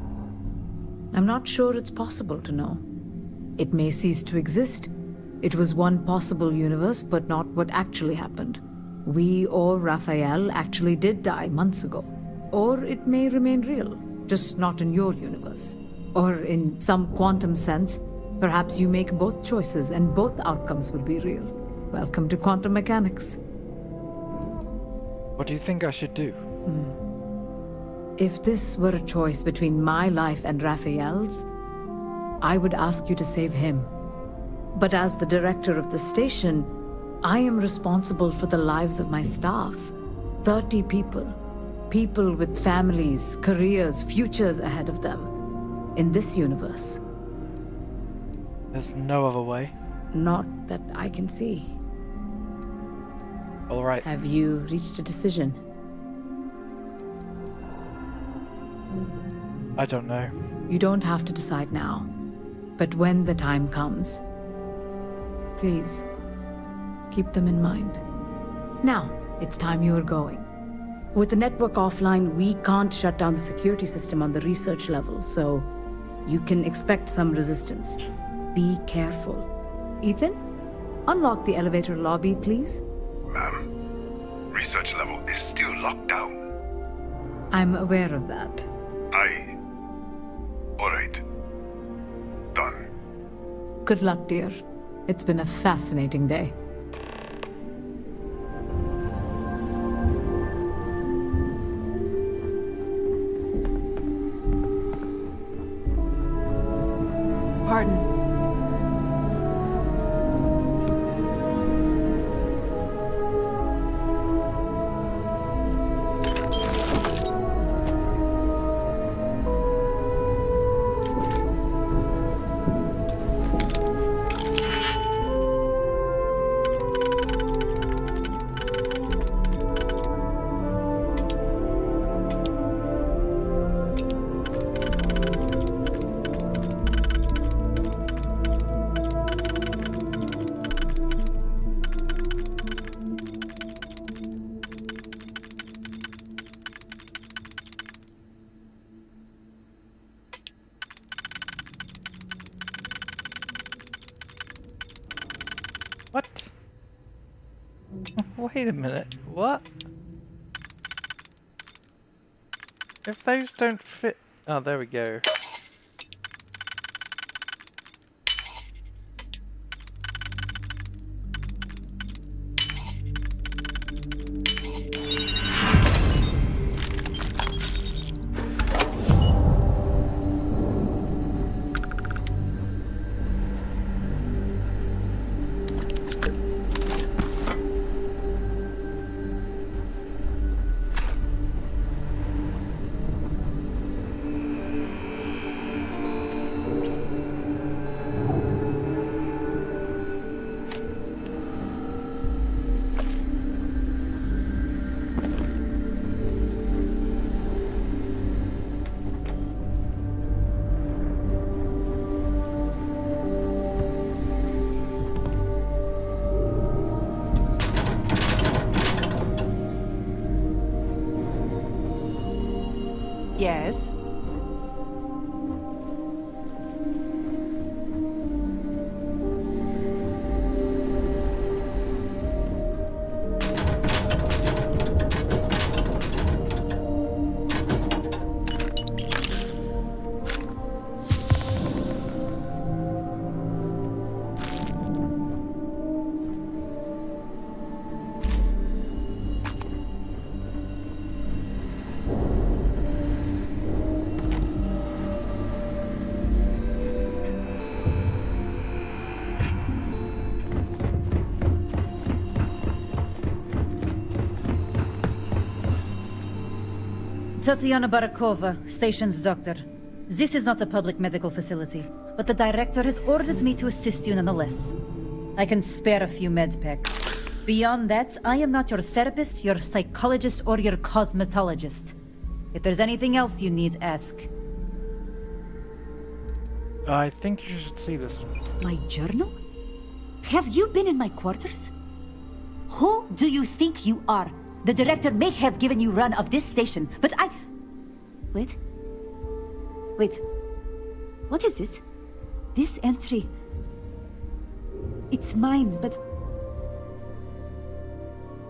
I'm not sure it's possible to know. It may cease to exist. It was one possible universe, but not what actually happened. We or Raphael actually did die months ago. Or it may remain real, just not in your universe. Or in some quantum sense, perhaps you make both choices and both outcomes will be real. Welcome to quantum mechanics. What do you think I should do? If this were a choice between my life and Raphael's, I would ask you to save him. But as the director of the station, I am responsible for the lives of my staff. 30 people. People with families, careers, futures ahead of them. In this universe. There's no other way? Not that I can see. All right. Have you reached a decision? I don't know. You don't have to decide now. But when the time comes, please, keep them in mind. Now, it's time you are going. With the network offline, we can't shut down the security system on the research level, so you can expect some resistance. Be careful. Ethan, unlock the elevator lobby, please. Ma'am, research level is still locked down. I'm aware of that. All right. Done. Good luck, dear. It's been a fascinating day. Pardon. What? Wait a minute, what? If those don't fit... Oh, there we go. Yes? Tatiana Barakova, station's doctor. This is not a public medical facility, but the director has ordered me to assist you nonetheless. I can spare a few med packs. Beyond that, I am not your therapist, your psychologist, or your cosmetologist. If there's anything else you need, ask. I think you should see this. My journal? Have you been in my quarters? Who do you think you are? The director may have given you run of this station, but I... Wait. What is this? This entry... It's mine, but...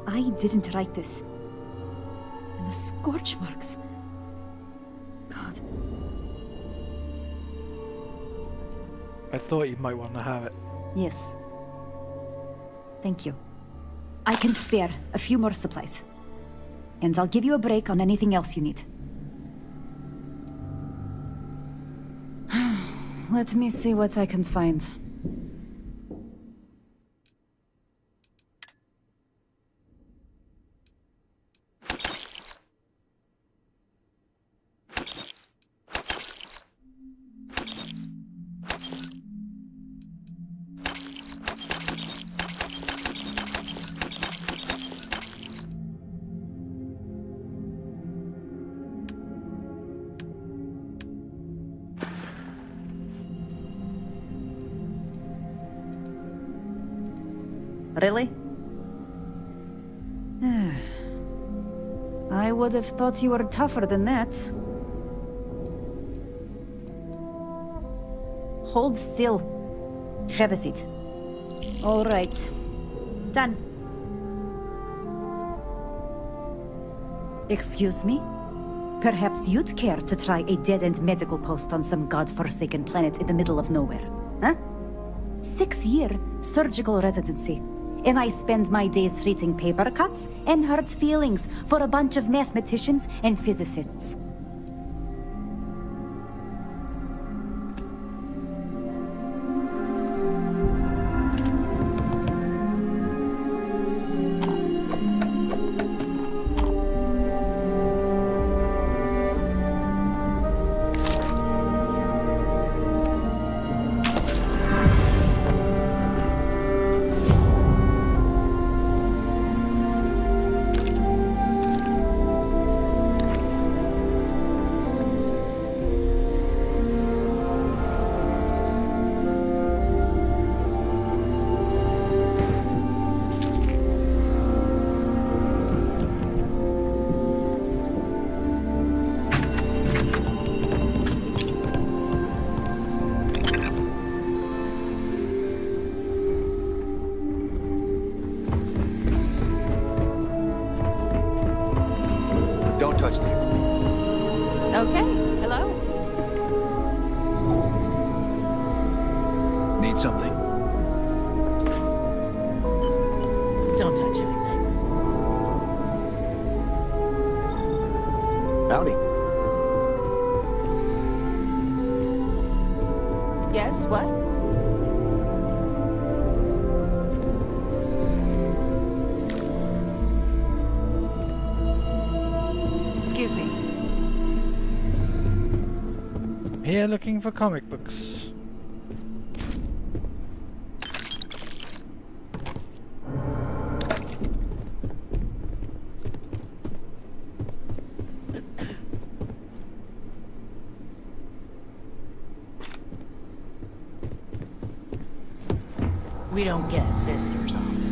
I didn't write this. And the scorch marks... God... I thought you might want to have it. Yes. Thank you. I can spare a few more supplies. And I'll give you a break on anything else you need. Let me see what I can find. Really? I would have thought you were tougher than that. Hold still. Have a seat. All right. Done. Excuse me? Perhaps you'd care to try a dead-end medical post on some god-forsaken planet in the middle of nowhere, huh? 6-year surgical residency. And I spend my days treating paper cuts and hurt feelings for a bunch of mathematicians and physicists. Okay, hello. Need something? Don't touch anything. Howdy. Yes, what? Excuse me. Here looking for comic books. We don't get visitors often.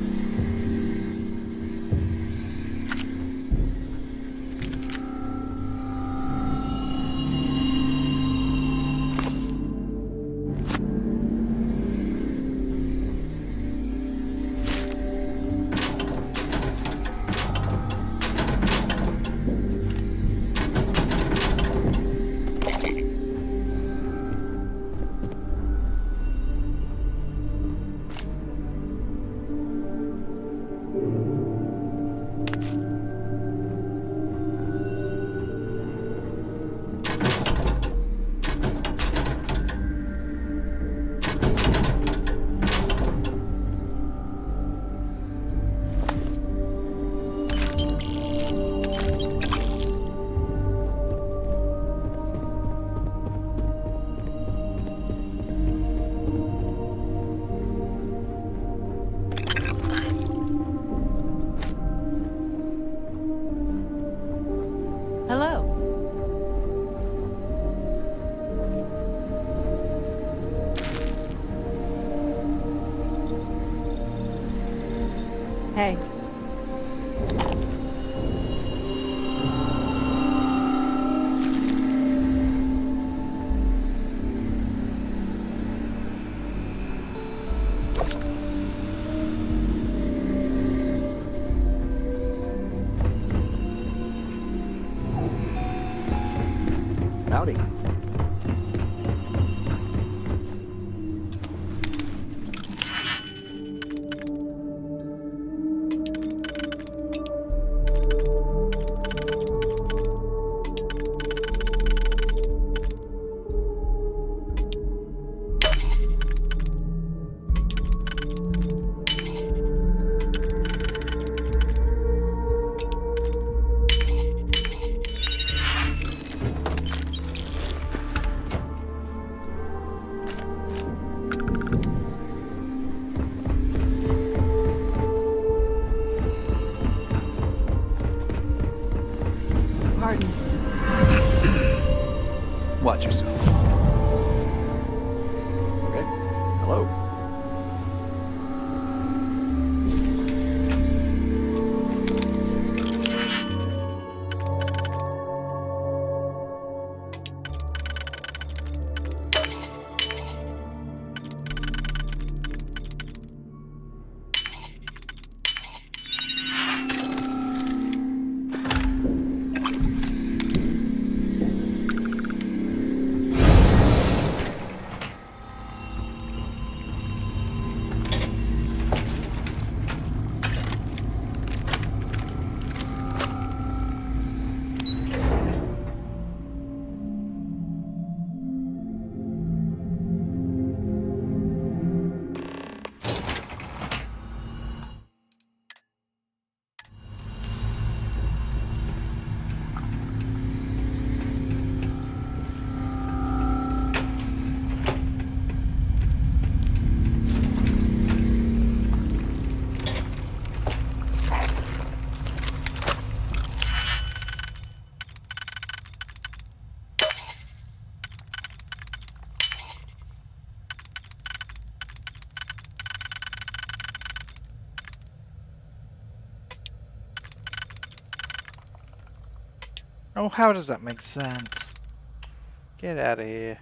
Howdy. Pardon. Watch yourself. Okay. Hello. Oh, how does that make sense? Get out of here.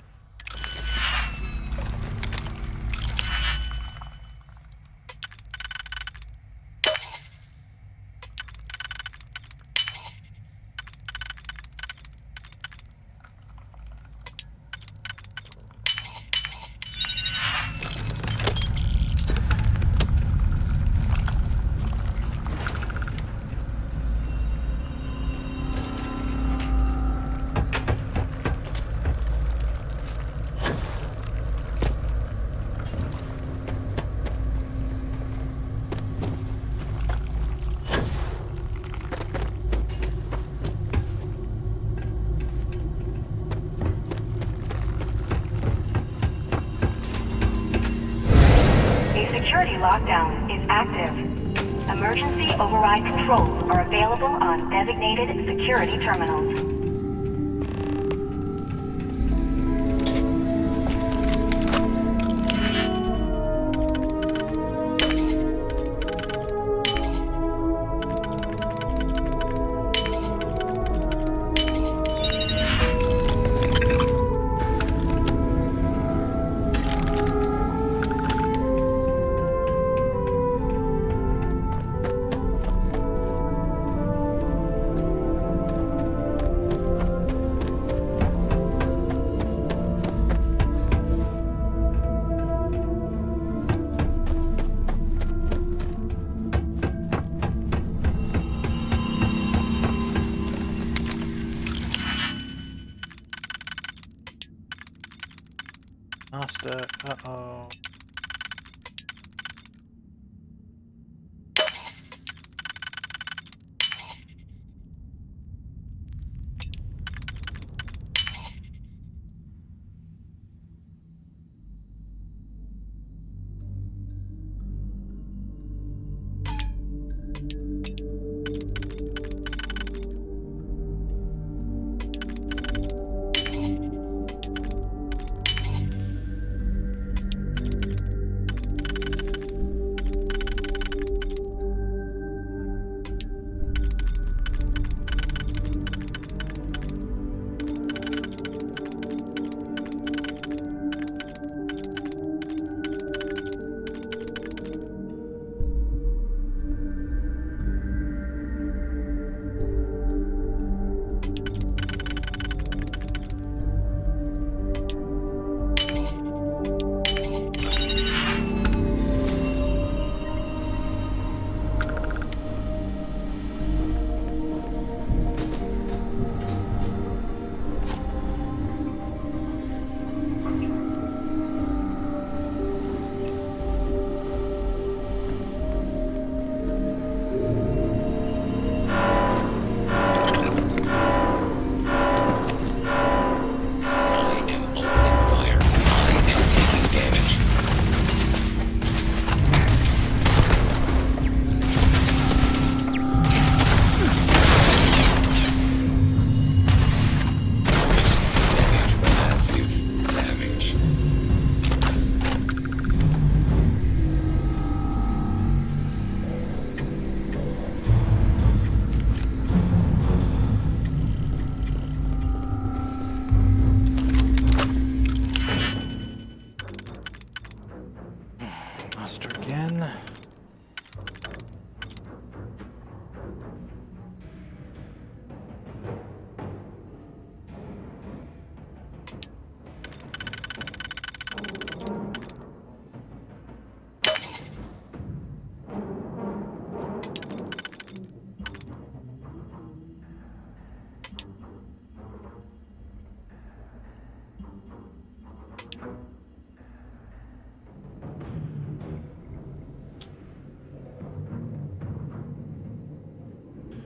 A security lockdown is active. Emergency override controls are available on designated security terminals. Master, uh-oh.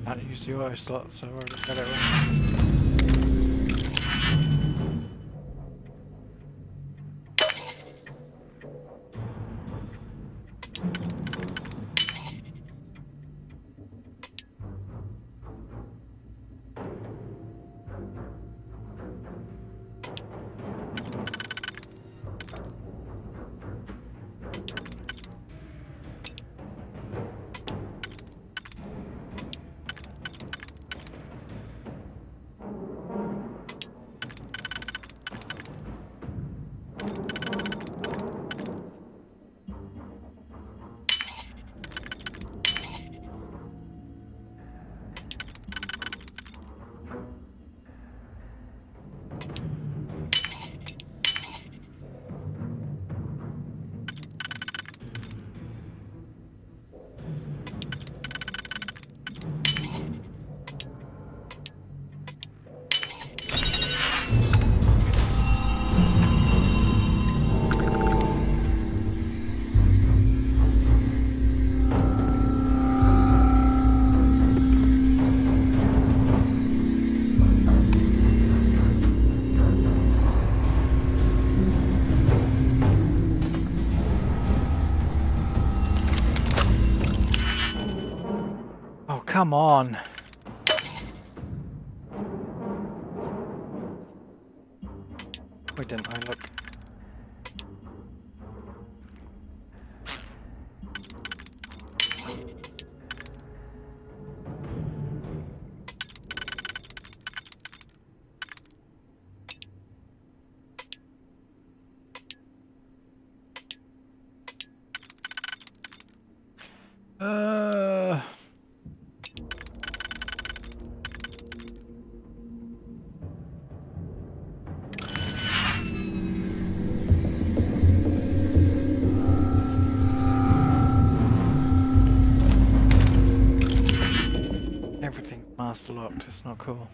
I didn't use the auto slot, so I already got it wrong. Oh, come on. Why didn't I look? Everything's master locked, it's not cool.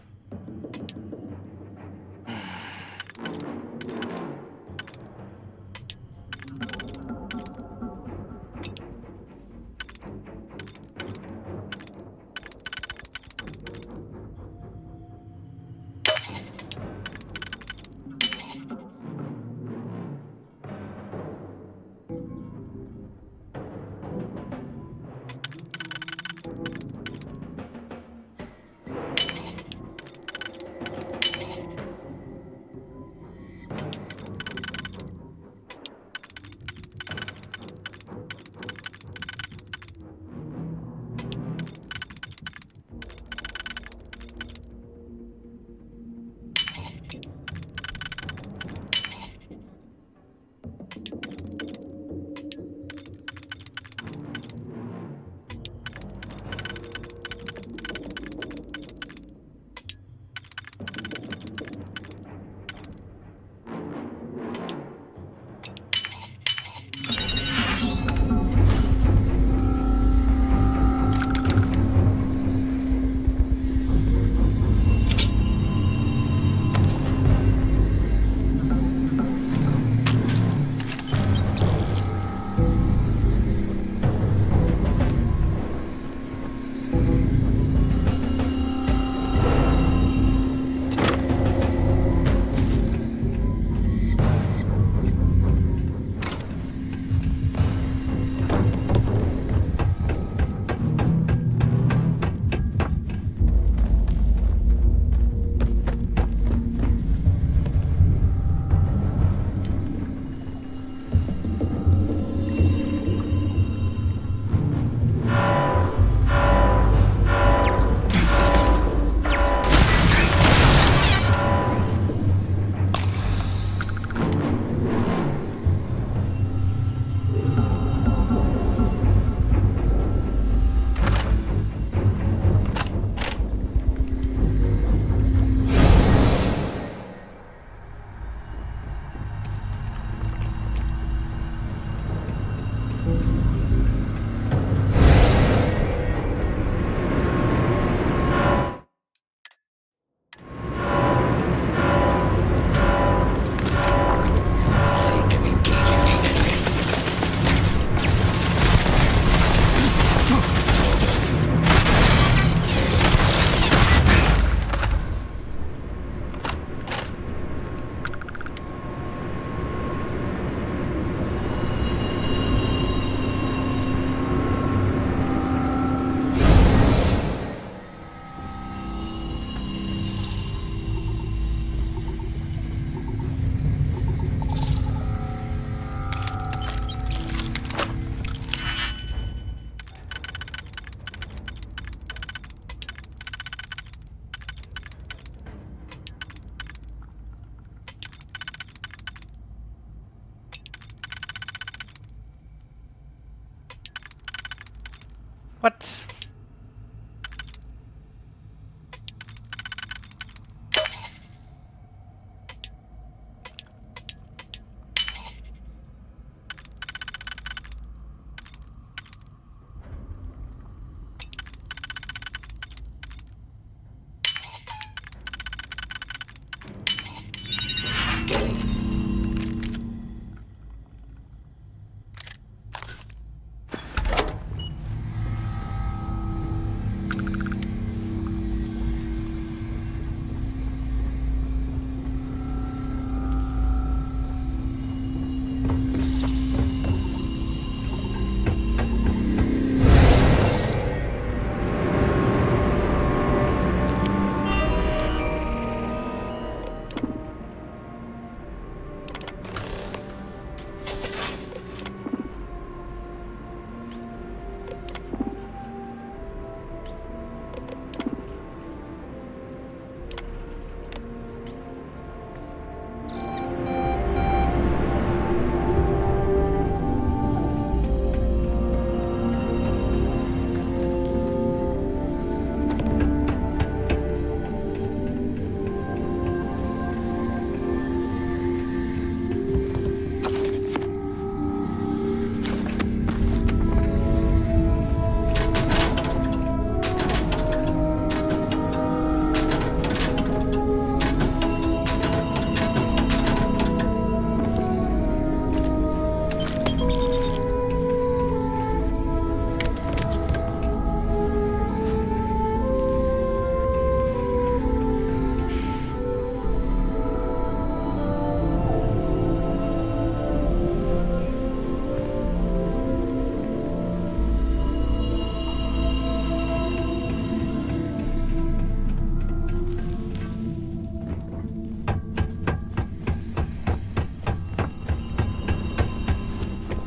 What?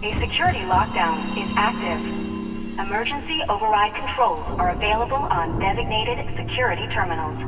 A security lockdown is active. Emergency override controls are available on designated security terminals.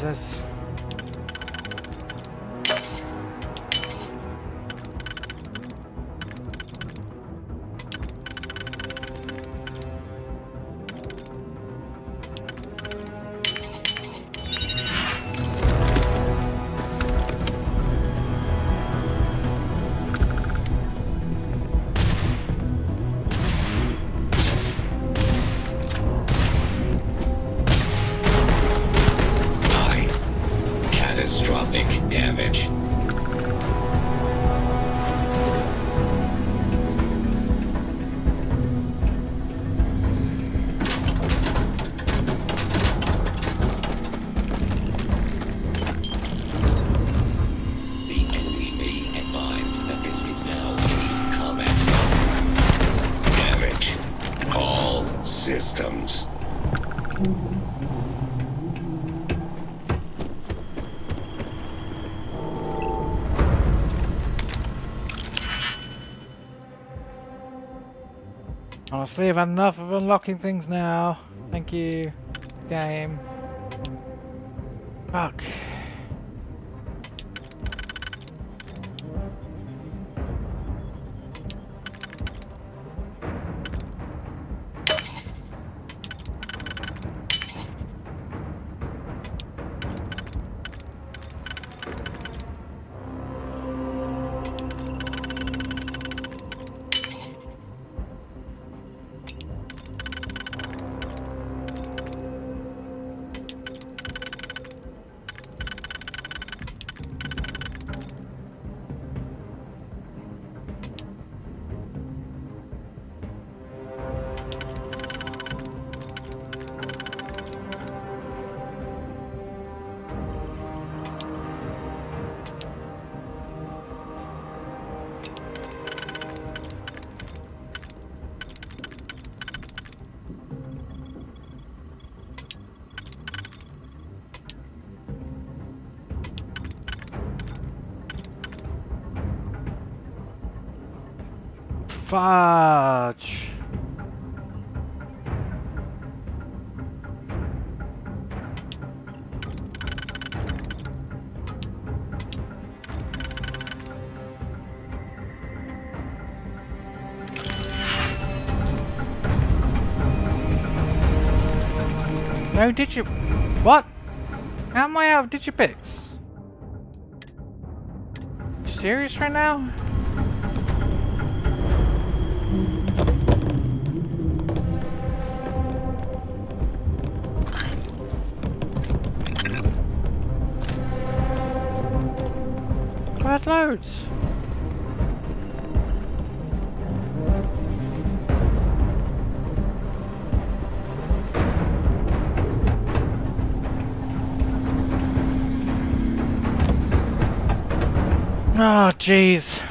Jesus. Catastrophic damage. The enemy be advised that this is now a combat zone. Damage. All systems. Honestly, I've had enough of unlocking things now. Thank you, game. Fuck. Fudge. No digit. What? How am I out of digipix? Serious right now? I had loads. Oh, jeez.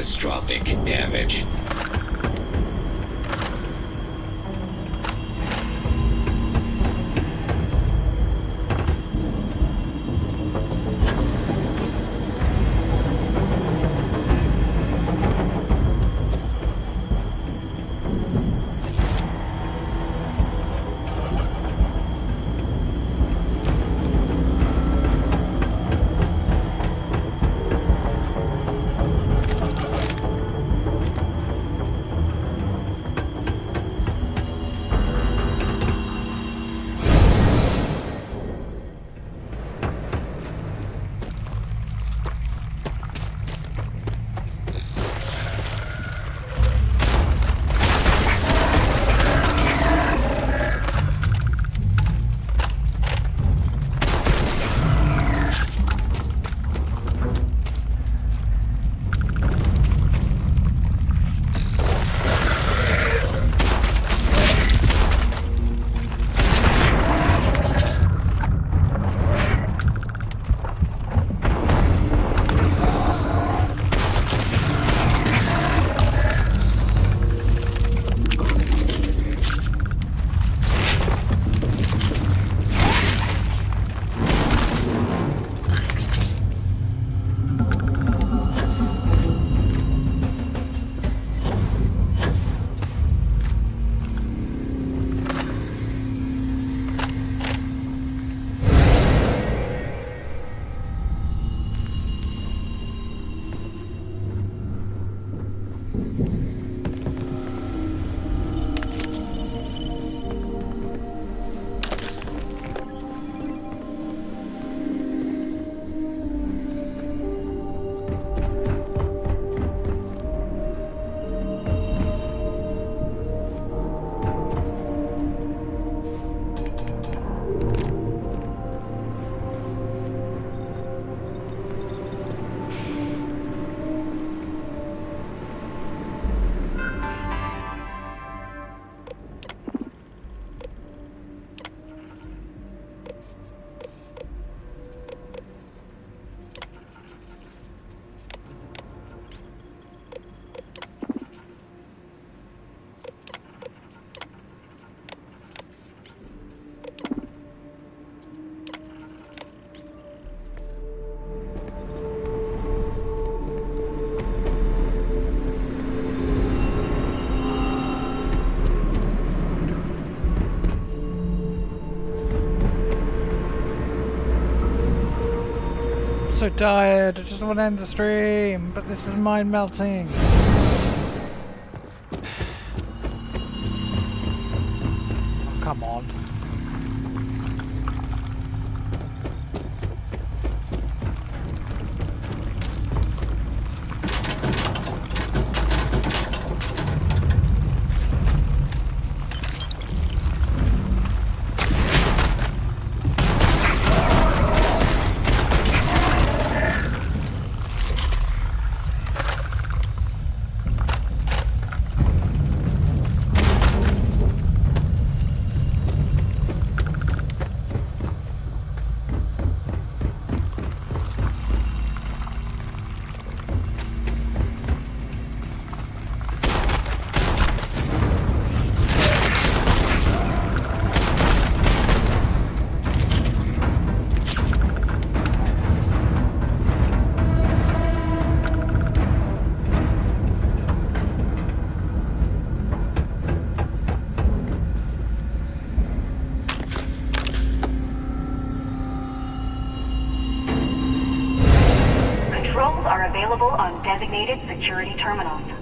catastrophic damage. So tired, I just want to end the stream, but this is mind melting. Oh, come on. Controls are available on designated security terminals.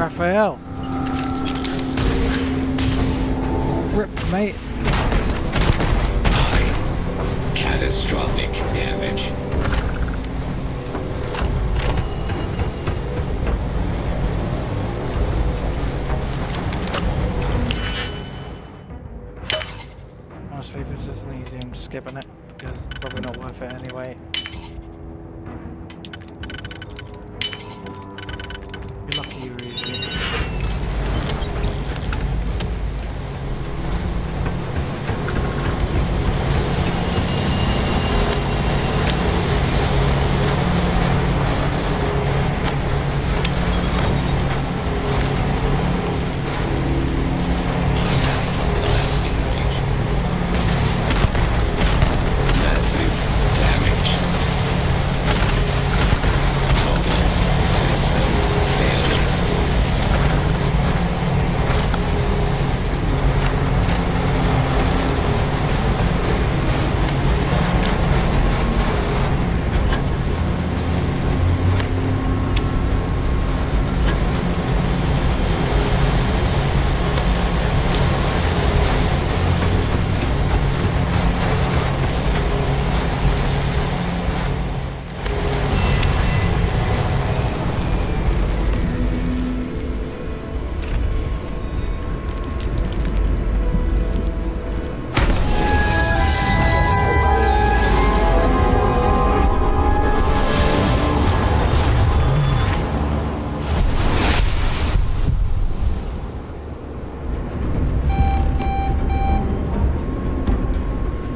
Raphael. Rip, mate. Catastrophic damage. Honestly, this isn't easy. I'm skipping it because it's probably not worth it anyway. You're lucky you're easy.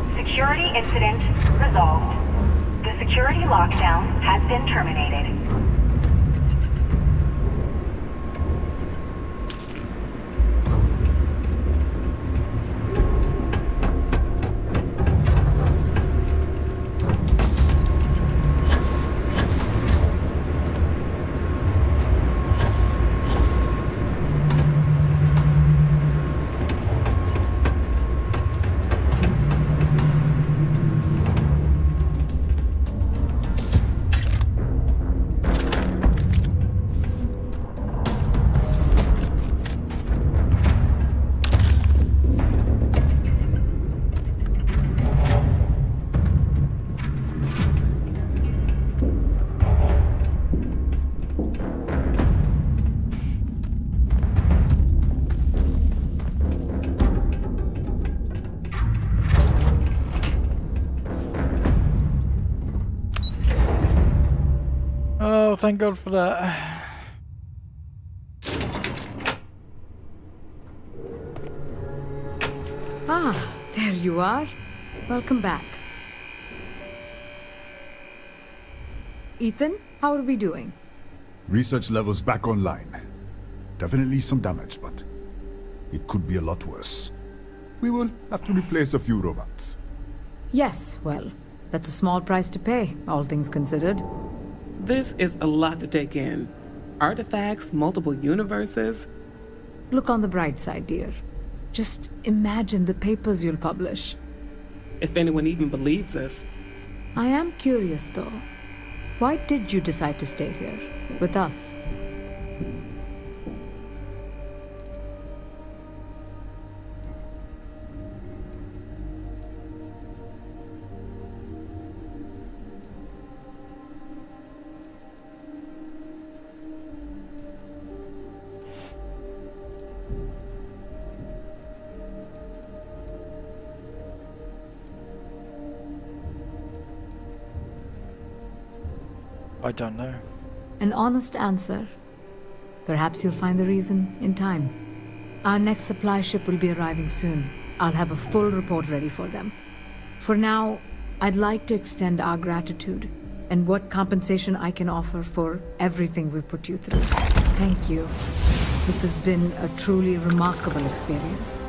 Security incident resolved. The security lockdown has been terminated. Oh, thank God for that. Ah, there you are. Welcome back. Ethan, how are we doing? Research levels back online. Definitely some damage, but it could be a lot worse. We will have to replace a few robots. Yes, well, that's a small price to pay, all things considered. This is a lot to take in. Artifacts, multiple universes. Look on the bright side, dear. Just imagine the papers you'll publish. If anyone even believes this. I am curious, though. Why did you decide to stay here, with us? I don't know. An honest answer. Perhaps you'll find the reason in time. Our next supply ship will be arriving soon. I'll have a full report ready for them. For now, I'd like to extend our gratitude and what compensation I can offer for everything we've put you through. Thank you. This has been a truly remarkable experience.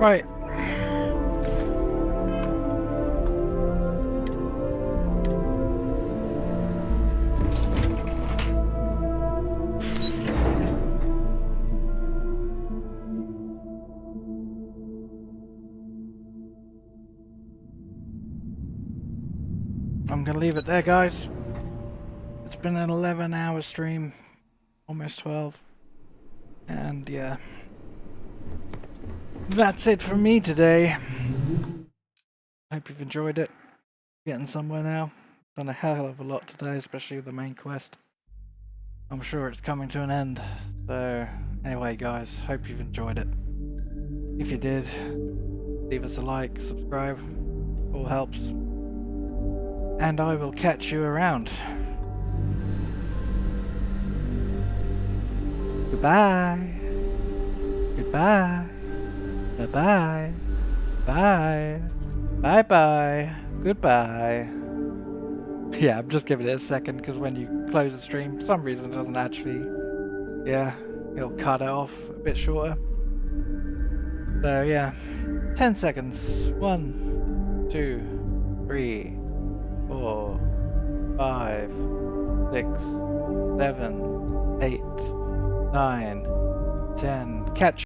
Right. I'm gonna leave it there, guys. It's been an 11-hour stream, almost 12, and yeah, that's it for me today. Hope you've enjoyed it. Getting somewhere now. Done a hell of a lot today, especially with the main quest. I'm sure it's coming to an end. So anyway, guys, hope you've enjoyed it. If you did, leave us a like, subscribe, all helps. And I will catch you around. Goodbye. Goodbye. Bye-bye. Bye. Bye-bye. Goodbye. Yeah, I'm just giving it a second because when you close the stream, for some reason it doesn't actually... Yeah, it'll cut it off a bit shorter. So yeah, 10 seconds. 1, 2, 3, 4, 5, 6, 7, 8, 9, 10. Catch